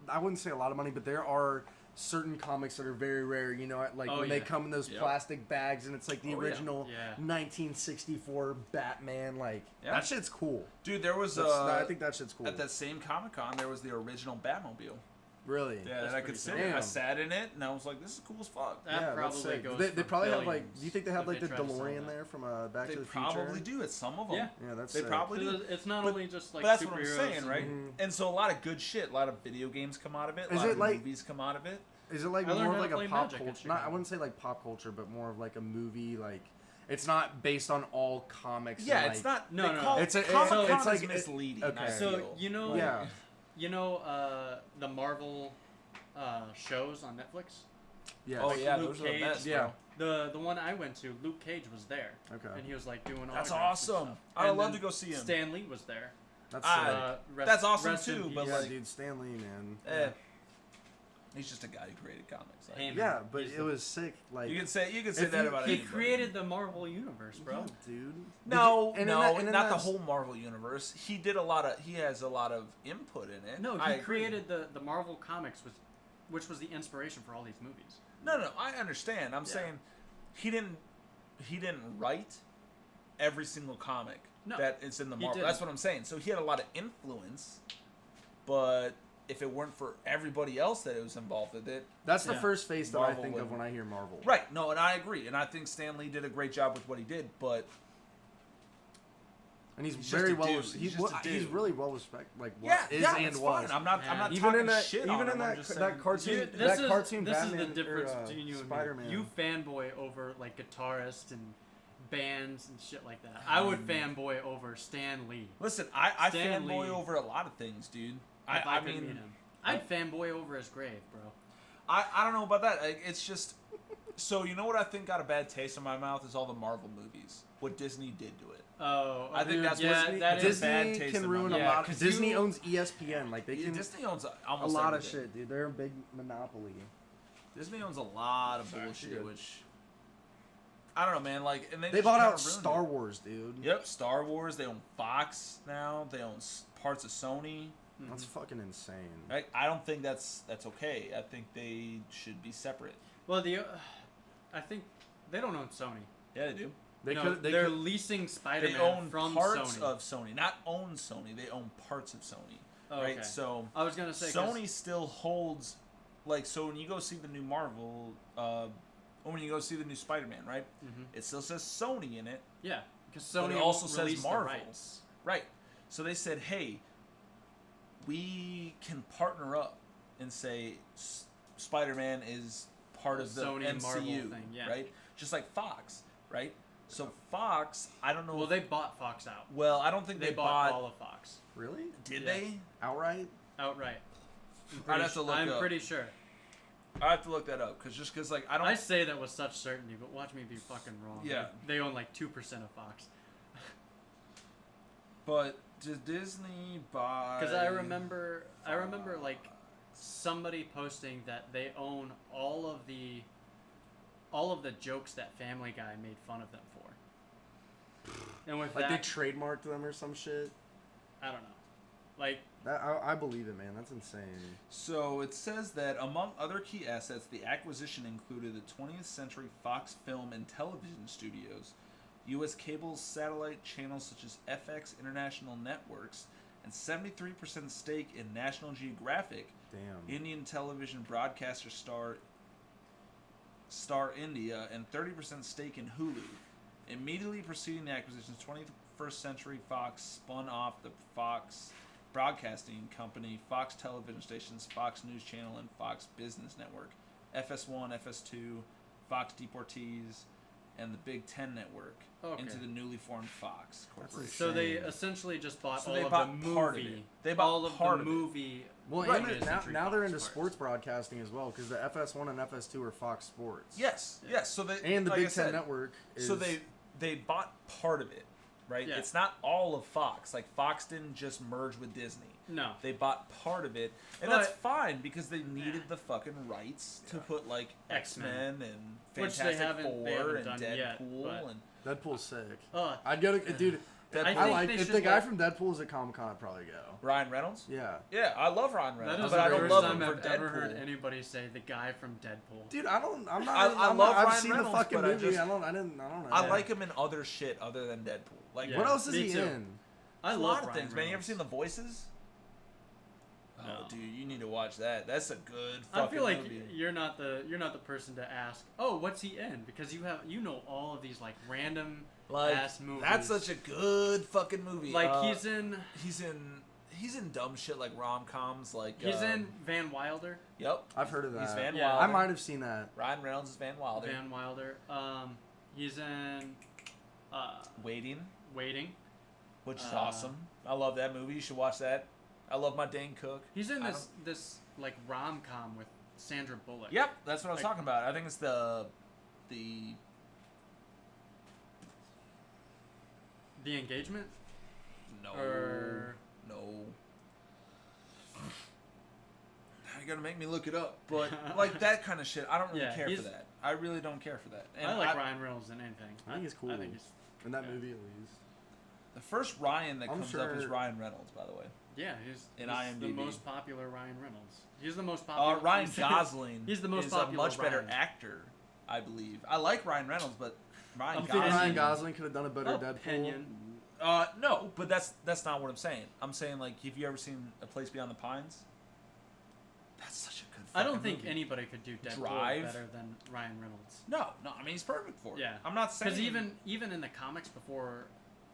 [SPEAKER 1] I wouldn't say a lot of money, but there are certain comics that are very rare, like
[SPEAKER 3] Oh,
[SPEAKER 1] when they
[SPEAKER 3] yeah.
[SPEAKER 1] come in those
[SPEAKER 2] Yep.
[SPEAKER 1] plastic bags and it's like the
[SPEAKER 2] Oh, yeah.
[SPEAKER 1] original
[SPEAKER 3] Yeah.
[SPEAKER 1] 1964 Batman, like
[SPEAKER 2] Yeah.
[SPEAKER 1] that shit's cool.
[SPEAKER 2] dude, there was
[SPEAKER 1] I think that shit's cool.
[SPEAKER 2] at that same Comic-Con, there was the original Batmobile.
[SPEAKER 1] Really?
[SPEAKER 2] Yeah,
[SPEAKER 3] That's
[SPEAKER 2] that I could
[SPEAKER 3] pretty
[SPEAKER 2] sit
[SPEAKER 3] cool.
[SPEAKER 2] in. I
[SPEAKER 1] Damn.
[SPEAKER 2] sat in it, and I was like, "This is cool as fuck."
[SPEAKER 3] that
[SPEAKER 1] Yeah, that's
[SPEAKER 3] probably
[SPEAKER 1] sick.
[SPEAKER 3] goes.
[SPEAKER 1] They
[SPEAKER 3] for
[SPEAKER 1] probably have
[SPEAKER 3] billions
[SPEAKER 1] do you think they have
[SPEAKER 3] if
[SPEAKER 1] like the
[SPEAKER 3] try to sell
[SPEAKER 1] DeLorean
[SPEAKER 3] that.
[SPEAKER 1] there from Back
[SPEAKER 2] They
[SPEAKER 1] to the Future?
[SPEAKER 2] probably do at some of them.
[SPEAKER 3] Yeah.
[SPEAKER 1] Yeah, that's
[SPEAKER 2] They
[SPEAKER 1] sick.
[SPEAKER 2] probably do.
[SPEAKER 3] Because it's not
[SPEAKER 2] But-
[SPEAKER 3] only just like
[SPEAKER 2] But that's what I'm
[SPEAKER 3] superheroes
[SPEAKER 2] saying, right?
[SPEAKER 1] Mhm.
[SPEAKER 2] And so a lot of good shit, a lot of video games come out of it, a
[SPEAKER 1] Is
[SPEAKER 2] lot
[SPEAKER 1] it
[SPEAKER 2] of
[SPEAKER 1] like-
[SPEAKER 2] movies come out of it.
[SPEAKER 1] Is it like
[SPEAKER 3] I learned
[SPEAKER 1] more of
[SPEAKER 3] how
[SPEAKER 1] like
[SPEAKER 3] to
[SPEAKER 1] a
[SPEAKER 3] play
[SPEAKER 1] pop
[SPEAKER 3] Magic in
[SPEAKER 1] culture? Not, I
[SPEAKER 3] Chicago.
[SPEAKER 1] wouldn't say like pop culture, but more of like a movie. Like it's not based on all comics.
[SPEAKER 2] Yeah,
[SPEAKER 1] and,
[SPEAKER 2] it's
[SPEAKER 1] like,
[SPEAKER 2] not.
[SPEAKER 3] No,
[SPEAKER 2] they
[SPEAKER 3] no,
[SPEAKER 2] call
[SPEAKER 3] no.
[SPEAKER 1] It's a-
[SPEAKER 2] Comic-Con
[SPEAKER 1] it's
[SPEAKER 2] is
[SPEAKER 1] like-
[SPEAKER 2] misleading.
[SPEAKER 1] okay.
[SPEAKER 2] I
[SPEAKER 3] So
[SPEAKER 2] feel.
[SPEAKER 3] you know,
[SPEAKER 1] Yeah.
[SPEAKER 3] the Marvel shows on Netflix.
[SPEAKER 1] Yeah.
[SPEAKER 2] Oh
[SPEAKER 3] like
[SPEAKER 2] yeah,
[SPEAKER 3] Luke
[SPEAKER 2] those are the
[SPEAKER 3] Cage.
[SPEAKER 2] best,
[SPEAKER 1] Yeah.
[SPEAKER 2] bro.
[SPEAKER 3] The one I went to, Luke Cage was there,
[SPEAKER 1] Okay.
[SPEAKER 3] and he was like doing
[SPEAKER 2] That's
[SPEAKER 3] autographs and
[SPEAKER 2] awesome.
[SPEAKER 3] stuff.
[SPEAKER 2] I would
[SPEAKER 3] And
[SPEAKER 2] love
[SPEAKER 3] then
[SPEAKER 2] to go see him.
[SPEAKER 3] Stan Lee was there.
[SPEAKER 1] That's
[SPEAKER 2] Ah,
[SPEAKER 1] sick.
[SPEAKER 2] That's awesome
[SPEAKER 3] rest in
[SPEAKER 2] too,
[SPEAKER 3] peace.
[SPEAKER 2] but
[SPEAKER 1] Yeah,
[SPEAKER 2] like-
[SPEAKER 1] dude, Stan Lee, man.
[SPEAKER 2] He's just a guy who created comics. Like,
[SPEAKER 3] Hey, man,
[SPEAKER 1] Yeah, but
[SPEAKER 3] he's
[SPEAKER 1] it
[SPEAKER 3] the-
[SPEAKER 1] was sick. Like
[SPEAKER 2] you can say
[SPEAKER 1] If
[SPEAKER 2] that
[SPEAKER 1] you-
[SPEAKER 2] about
[SPEAKER 3] He
[SPEAKER 2] anybody.
[SPEAKER 3] created the Marvel universe, bro.
[SPEAKER 1] yeah, dude.
[SPEAKER 2] No,
[SPEAKER 1] Did you-
[SPEAKER 2] no,
[SPEAKER 1] and in
[SPEAKER 2] not the
[SPEAKER 1] that-
[SPEAKER 2] whole Marvel universe. He did a lot of. He has a lot of input in it.
[SPEAKER 3] No,
[SPEAKER 2] I
[SPEAKER 3] he
[SPEAKER 2] agree.
[SPEAKER 3] created the Marvel comics, which was the inspiration for all these movies.
[SPEAKER 2] No, I understand. I'm
[SPEAKER 3] Yeah.
[SPEAKER 2] saying he didn't write every single comic
[SPEAKER 3] No,
[SPEAKER 2] that is in the
[SPEAKER 3] he
[SPEAKER 2] Marvel.
[SPEAKER 3] didn't.
[SPEAKER 2] That's what I'm saying. So he had a lot of influence, but if it weren't for everybody else that was involved with it,
[SPEAKER 1] That's the
[SPEAKER 3] Yeah.
[SPEAKER 1] first face that
[SPEAKER 2] Marvel
[SPEAKER 1] I think of
[SPEAKER 2] would-
[SPEAKER 1] when I hear Marvel.
[SPEAKER 2] right? No, and I agree, and I think Stan Lee did a great job with what he did, but
[SPEAKER 1] And he's,
[SPEAKER 2] He's
[SPEAKER 1] very
[SPEAKER 2] just a
[SPEAKER 1] well.
[SPEAKER 2] dude. He's just a
[SPEAKER 1] He's
[SPEAKER 2] dude.
[SPEAKER 1] really well respected. Like
[SPEAKER 2] yeah,
[SPEAKER 1] is
[SPEAKER 2] yeah,
[SPEAKER 1] and
[SPEAKER 2] it's
[SPEAKER 1] was.
[SPEAKER 2] fine. I'm not
[SPEAKER 3] Yeah.
[SPEAKER 2] talking
[SPEAKER 1] Even in that,
[SPEAKER 2] shit
[SPEAKER 1] even
[SPEAKER 2] on
[SPEAKER 1] in
[SPEAKER 2] him. I'm
[SPEAKER 1] that,
[SPEAKER 2] just
[SPEAKER 1] that
[SPEAKER 2] saying-
[SPEAKER 1] cartoon,
[SPEAKER 3] You-
[SPEAKER 1] that cartoon
[SPEAKER 3] this
[SPEAKER 1] Batman
[SPEAKER 3] is the difference
[SPEAKER 1] or,
[SPEAKER 3] between you and
[SPEAKER 1] Spider-Man.
[SPEAKER 3] me. You fanboy over like guitarists and bands and shit like that. I would fanboy over Stan Lee.
[SPEAKER 2] Listen, I
[SPEAKER 3] Stan
[SPEAKER 2] fanboy
[SPEAKER 3] Lee.
[SPEAKER 2] over a lot of things, dude.
[SPEAKER 3] If
[SPEAKER 2] I
[SPEAKER 3] could
[SPEAKER 2] mean,
[SPEAKER 3] meet him. I'd fanboy over his grave, bro.
[SPEAKER 2] I don't know about that. Like, it's just so you know what I think got a bad taste in my mouth is all the Marvel movies. What Disney did to it.
[SPEAKER 3] Oh,
[SPEAKER 2] I think
[SPEAKER 3] dude,
[SPEAKER 2] that's
[SPEAKER 3] yeah,
[SPEAKER 2] Disney-
[SPEAKER 3] that is
[SPEAKER 1] Disney
[SPEAKER 2] bad taste
[SPEAKER 1] can
[SPEAKER 2] in
[SPEAKER 1] ruin
[SPEAKER 2] my
[SPEAKER 1] a
[SPEAKER 3] mouth.
[SPEAKER 1] lot.
[SPEAKER 3] Yeah, 'cause
[SPEAKER 1] Disney
[SPEAKER 3] you-
[SPEAKER 1] owns ESPN. Like they
[SPEAKER 2] Yeah,
[SPEAKER 1] can
[SPEAKER 2] Disney owns
[SPEAKER 1] a
[SPEAKER 2] almost
[SPEAKER 1] lot of
[SPEAKER 2] everything.
[SPEAKER 1] shit, dude. They're a big monopoly.
[SPEAKER 2] Disney owns a lot of
[SPEAKER 1] Sorry,
[SPEAKER 2] bullshit,
[SPEAKER 1] dude.
[SPEAKER 2] which I don't know, man. Like, and
[SPEAKER 1] They
[SPEAKER 2] just
[SPEAKER 1] bought
[SPEAKER 2] kinda
[SPEAKER 1] out
[SPEAKER 2] ruined
[SPEAKER 1] Star
[SPEAKER 2] it.
[SPEAKER 1] Wars, dude.
[SPEAKER 2] Yep, Star Wars. They own Fox now. They own parts of Sony.
[SPEAKER 1] That's fucking insane.
[SPEAKER 2] Right? I don't think that's okay. I think they should be separate.
[SPEAKER 3] Well, I think they don't own Sony.
[SPEAKER 2] Yeah, they do.
[SPEAKER 1] They
[SPEAKER 3] No,
[SPEAKER 1] could. They
[SPEAKER 3] they're
[SPEAKER 1] could.
[SPEAKER 3] leasing
[SPEAKER 2] They
[SPEAKER 3] Spider-Man
[SPEAKER 2] own
[SPEAKER 3] from
[SPEAKER 2] parts
[SPEAKER 3] Sony.
[SPEAKER 2] of Sony, not own Sony. They own parts of Sony.
[SPEAKER 3] Oh,
[SPEAKER 2] Right?
[SPEAKER 3] okay.
[SPEAKER 2] So
[SPEAKER 3] I was gonna say 'cause-
[SPEAKER 2] Sony still holds, like, so when you go see the new Marvel, or when you go see the new Spider-Man, right?
[SPEAKER 3] Mhm.
[SPEAKER 2] It still says Sony in it,
[SPEAKER 3] Yeah, because
[SPEAKER 2] but
[SPEAKER 3] Sony
[SPEAKER 2] it also
[SPEAKER 3] won't
[SPEAKER 2] says
[SPEAKER 3] release the
[SPEAKER 2] Marvel.
[SPEAKER 3] rights.
[SPEAKER 2] Right. So they said, hey, we can partner up and say Spider-Man is part of the
[SPEAKER 3] Sony
[SPEAKER 2] MCU,
[SPEAKER 3] Marvel thing, yeah.
[SPEAKER 2] right? Just like Fox, right? So Fox, I don't know.
[SPEAKER 3] Well, they bought Fox out.
[SPEAKER 2] Well, I don't think
[SPEAKER 3] They
[SPEAKER 2] they
[SPEAKER 3] bought all of Fox
[SPEAKER 1] Really?
[SPEAKER 2] Did
[SPEAKER 3] Yeah.
[SPEAKER 2] they?
[SPEAKER 1] Outright?
[SPEAKER 3] outright.
[SPEAKER 2] I'd have to look
[SPEAKER 3] I'm
[SPEAKER 2] up.
[SPEAKER 3] pretty sure.
[SPEAKER 2] I have to look that up because like I don't.
[SPEAKER 3] I say that with such certainty, but watch me be fucking wrong.
[SPEAKER 2] Yeah.
[SPEAKER 3] Like, they own like 2% of Fox.
[SPEAKER 2] But did Disney buy?
[SPEAKER 3] Because I remember like somebody posting that they own all of the jokes that Family Guy made fun of them for. And with
[SPEAKER 1] Like
[SPEAKER 3] that,
[SPEAKER 1] they trademarked them or some shit?
[SPEAKER 3] I don't know. Like,
[SPEAKER 1] That, I believe it, man. That's insane.
[SPEAKER 2] So it says that among other key assets, the acquisition included the 20th Century Fox Film and Television Studios, U.S. cable satellite channels such as FX International Networks, and 73% stake in National Geographic,
[SPEAKER 1] Damn.
[SPEAKER 2] Indian television broadcaster Star India, and 30% stake in Hulu. Immediately preceding the acquisition, 21st Century Fox spun off the Fox Broadcasting Company, Fox Television Stations, Fox News Channel, and Fox Business Network, FS1, FS2, Fox Deportees, and the Big Ten Network into the newly formed Fox Corporation.
[SPEAKER 3] so they essentially just bought
[SPEAKER 2] So
[SPEAKER 3] all
[SPEAKER 2] they
[SPEAKER 3] of
[SPEAKER 2] bought
[SPEAKER 3] the
[SPEAKER 2] part of
[SPEAKER 3] movie.
[SPEAKER 2] it. They bought
[SPEAKER 3] all of
[SPEAKER 2] part
[SPEAKER 3] the
[SPEAKER 2] of it.
[SPEAKER 3] movie.
[SPEAKER 1] Well,
[SPEAKER 3] Right.
[SPEAKER 1] and
[SPEAKER 3] Twentieth
[SPEAKER 1] now
[SPEAKER 3] Century
[SPEAKER 1] they're
[SPEAKER 3] Fox
[SPEAKER 1] into
[SPEAKER 3] parts.
[SPEAKER 1] sports broadcasting as well, because the FS1 and FS2 are Fox Sports.
[SPEAKER 2] Yes. So they
[SPEAKER 1] And the
[SPEAKER 2] like I
[SPEAKER 1] Big Ten
[SPEAKER 2] said,
[SPEAKER 1] Network is...
[SPEAKER 2] So they bought part of it, right?
[SPEAKER 3] Yeah.
[SPEAKER 2] It's not all of Fox. Like Fox didn't just merge with Disney.
[SPEAKER 3] No.
[SPEAKER 2] They bought part of it, and
[SPEAKER 3] But-
[SPEAKER 2] that's fine because they needed the fucking rights to put like
[SPEAKER 3] X-Men.
[SPEAKER 2] X-Men and
[SPEAKER 3] Which they
[SPEAKER 2] Fantastic
[SPEAKER 3] haven't
[SPEAKER 2] Four and
[SPEAKER 3] done yet,
[SPEAKER 2] Deadpool
[SPEAKER 3] but-
[SPEAKER 2] and
[SPEAKER 1] Deadpool's sick.
[SPEAKER 3] Uh,
[SPEAKER 1] I'd go to... Dude,
[SPEAKER 2] Deadpool.
[SPEAKER 3] I
[SPEAKER 1] I
[SPEAKER 3] think
[SPEAKER 1] like...
[SPEAKER 3] they
[SPEAKER 1] If
[SPEAKER 3] should
[SPEAKER 1] the guy
[SPEAKER 3] let-
[SPEAKER 1] from Deadpool is at Comic-Con, I'd probably go.
[SPEAKER 2] Ryan Reynolds.
[SPEAKER 1] Yeah.
[SPEAKER 2] Yeah, I love Ryan Reynolds,
[SPEAKER 3] that is
[SPEAKER 2] but
[SPEAKER 3] the
[SPEAKER 2] I don't
[SPEAKER 3] first
[SPEAKER 2] love
[SPEAKER 3] time
[SPEAKER 2] him for
[SPEAKER 3] I've ever
[SPEAKER 2] Deadpool.
[SPEAKER 3] heard anybody say the guy from Deadpool.
[SPEAKER 1] Dude, I'm not...
[SPEAKER 2] I
[SPEAKER 1] I'm
[SPEAKER 2] love
[SPEAKER 1] not, I've
[SPEAKER 2] Ryan
[SPEAKER 1] seen
[SPEAKER 2] Reynolds,
[SPEAKER 1] the fucking
[SPEAKER 2] but I
[SPEAKER 1] movie.
[SPEAKER 2] just-
[SPEAKER 1] I don't know.
[SPEAKER 2] I like him in other shit other than Deadpool. Like
[SPEAKER 3] Yeah.
[SPEAKER 1] What else is
[SPEAKER 3] me
[SPEAKER 1] he
[SPEAKER 3] too.
[SPEAKER 1] in?
[SPEAKER 3] I
[SPEAKER 2] a
[SPEAKER 3] love
[SPEAKER 2] lot of
[SPEAKER 3] Ryan
[SPEAKER 2] things, man. You ever
[SPEAKER 3] Reynolds.
[SPEAKER 2] seen The Voices?
[SPEAKER 3] No.
[SPEAKER 2] Oh, dude, you need to watch that. That's a good
[SPEAKER 3] I
[SPEAKER 2] fucking
[SPEAKER 3] feel like
[SPEAKER 2] movie.
[SPEAKER 3] you're not the person to ask. Oh, what's he in? Because you know all of these like random
[SPEAKER 2] Like
[SPEAKER 3] ass movies.
[SPEAKER 2] that's such a good fucking movie.
[SPEAKER 3] like he's in
[SPEAKER 2] he's in dumb shit like rom-coms. Like
[SPEAKER 3] he's in Van Wilder.
[SPEAKER 2] Yep,
[SPEAKER 1] I've heard of that.
[SPEAKER 2] he's Van
[SPEAKER 3] Yeah.
[SPEAKER 2] Wilder.
[SPEAKER 1] I might have seen that.
[SPEAKER 2] Ryan Reynolds is Van Wilder.
[SPEAKER 3] Van Wilder. He's in
[SPEAKER 2] Waiting,
[SPEAKER 3] Waiting.
[SPEAKER 2] which is
[SPEAKER 3] Uh,
[SPEAKER 2] awesome. I love that movie. You should watch that. I love my Dane Cook.
[SPEAKER 3] He's in
[SPEAKER 2] I
[SPEAKER 3] this like rom com with Sandra Bullock.
[SPEAKER 2] Yep, that's what I was
[SPEAKER 3] Like-
[SPEAKER 2] talking about. I think it's the
[SPEAKER 3] The Engagement.
[SPEAKER 2] no
[SPEAKER 3] Or-
[SPEAKER 2] no. You gotta make me look it up, but like that kind of shit, I don't really
[SPEAKER 3] Yeah,
[SPEAKER 2] care for
[SPEAKER 3] he's-
[SPEAKER 2] that. I really don't care for that. And
[SPEAKER 3] I like Ryan Reynolds in anything.
[SPEAKER 1] I think he's cool.
[SPEAKER 3] I think he's
[SPEAKER 1] In that
[SPEAKER 3] Yeah.
[SPEAKER 1] movie, at least.
[SPEAKER 2] The first Ryan that
[SPEAKER 1] I'm
[SPEAKER 2] comes up is
[SPEAKER 1] sure-
[SPEAKER 2] Ryan Reynolds, by the way.
[SPEAKER 3] he's
[SPEAKER 2] In
[SPEAKER 3] the
[SPEAKER 2] IMDb.
[SPEAKER 3] most popular Ryan Reynolds. He's the most popular.
[SPEAKER 2] Ryan
[SPEAKER 3] he's-
[SPEAKER 2] Gosling
[SPEAKER 3] He's the most
[SPEAKER 2] is
[SPEAKER 3] popular
[SPEAKER 2] a much better
[SPEAKER 3] Ryan.
[SPEAKER 2] actor, I believe. I like Ryan Reynolds, but Ryan
[SPEAKER 3] I'm
[SPEAKER 2] Gosling.
[SPEAKER 3] thinking
[SPEAKER 1] Ryan Gosling could have done a better
[SPEAKER 3] Opinion.
[SPEAKER 1] Deadpool.
[SPEAKER 2] No, but that's not what I'm saying. I'm saying like, have you ever seen A Place Beyond the Pines? That's such a good.
[SPEAKER 3] I don't
[SPEAKER 2] fucking
[SPEAKER 3] think
[SPEAKER 2] movie.
[SPEAKER 3] anybody could do Deadpool
[SPEAKER 2] Drive.
[SPEAKER 3] better than Ryan Reynolds.
[SPEAKER 2] No, I mean he's perfect for it.
[SPEAKER 3] Yeah.
[SPEAKER 2] I'm not saying
[SPEAKER 3] Because even in the comics before,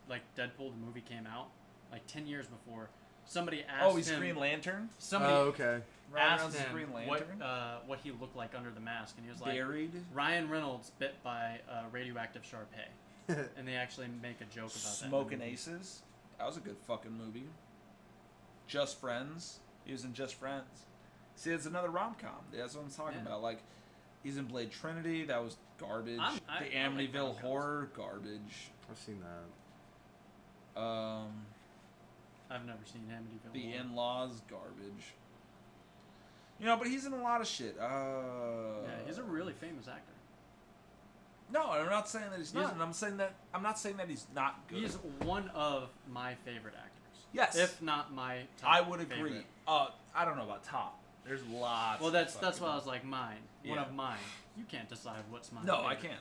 [SPEAKER 3] like Deadpool the movie came out, like 10 years before, somebody asked
[SPEAKER 2] Oh, he's
[SPEAKER 3] him.
[SPEAKER 2] Green Lantern.
[SPEAKER 3] Somebody
[SPEAKER 1] Oh, okay.
[SPEAKER 2] Ryan
[SPEAKER 3] asked
[SPEAKER 2] Reynolds is
[SPEAKER 3] him
[SPEAKER 2] Green Lantern.
[SPEAKER 3] what he looked like under the mask, and he was like,
[SPEAKER 2] Buried.
[SPEAKER 3] Ryan Reynolds bit by a radioactive Shar-Pei, and they actually make a joke about
[SPEAKER 2] Smoking
[SPEAKER 3] that. in the movie.
[SPEAKER 2] Aces. That was a good fucking movie. Just Friends. He was in Just Friends. See, it's another rom-com. That's what I'm talking
[SPEAKER 3] Yeah.
[SPEAKER 2] about. Like, he's in Blade Trinity. That was garbage.
[SPEAKER 3] I
[SPEAKER 2] The
[SPEAKER 3] like
[SPEAKER 2] Amityville
[SPEAKER 3] rom-coms.
[SPEAKER 2] Horror, garbage.
[SPEAKER 1] I've seen that.
[SPEAKER 3] I've never seen Amityville.
[SPEAKER 2] The
[SPEAKER 3] Horror.
[SPEAKER 2] In-Laws, garbage. You know, but he's in a lot of shit.
[SPEAKER 3] Yeah, he's a really famous actor.
[SPEAKER 2] No, I'm not saying that he's
[SPEAKER 3] He's-
[SPEAKER 2] not. And I'm not saying that he's not good.
[SPEAKER 3] He's one of my favorite actors.
[SPEAKER 2] Yes.
[SPEAKER 3] If not my top
[SPEAKER 2] I would agree.
[SPEAKER 3] favorite.
[SPEAKER 2] I don't know about top. There's lots.
[SPEAKER 3] Well,
[SPEAKER 2] of
[SPEAKER 3] that's
[SPEAKER 2] fucking-
[SPEAKER 3] why I was like mine. One
[SPEAKER 2] Yeah.
[SPEAKER 3] of mine. You can't decide what's mine.
[SPEAKER 2] No, I can't.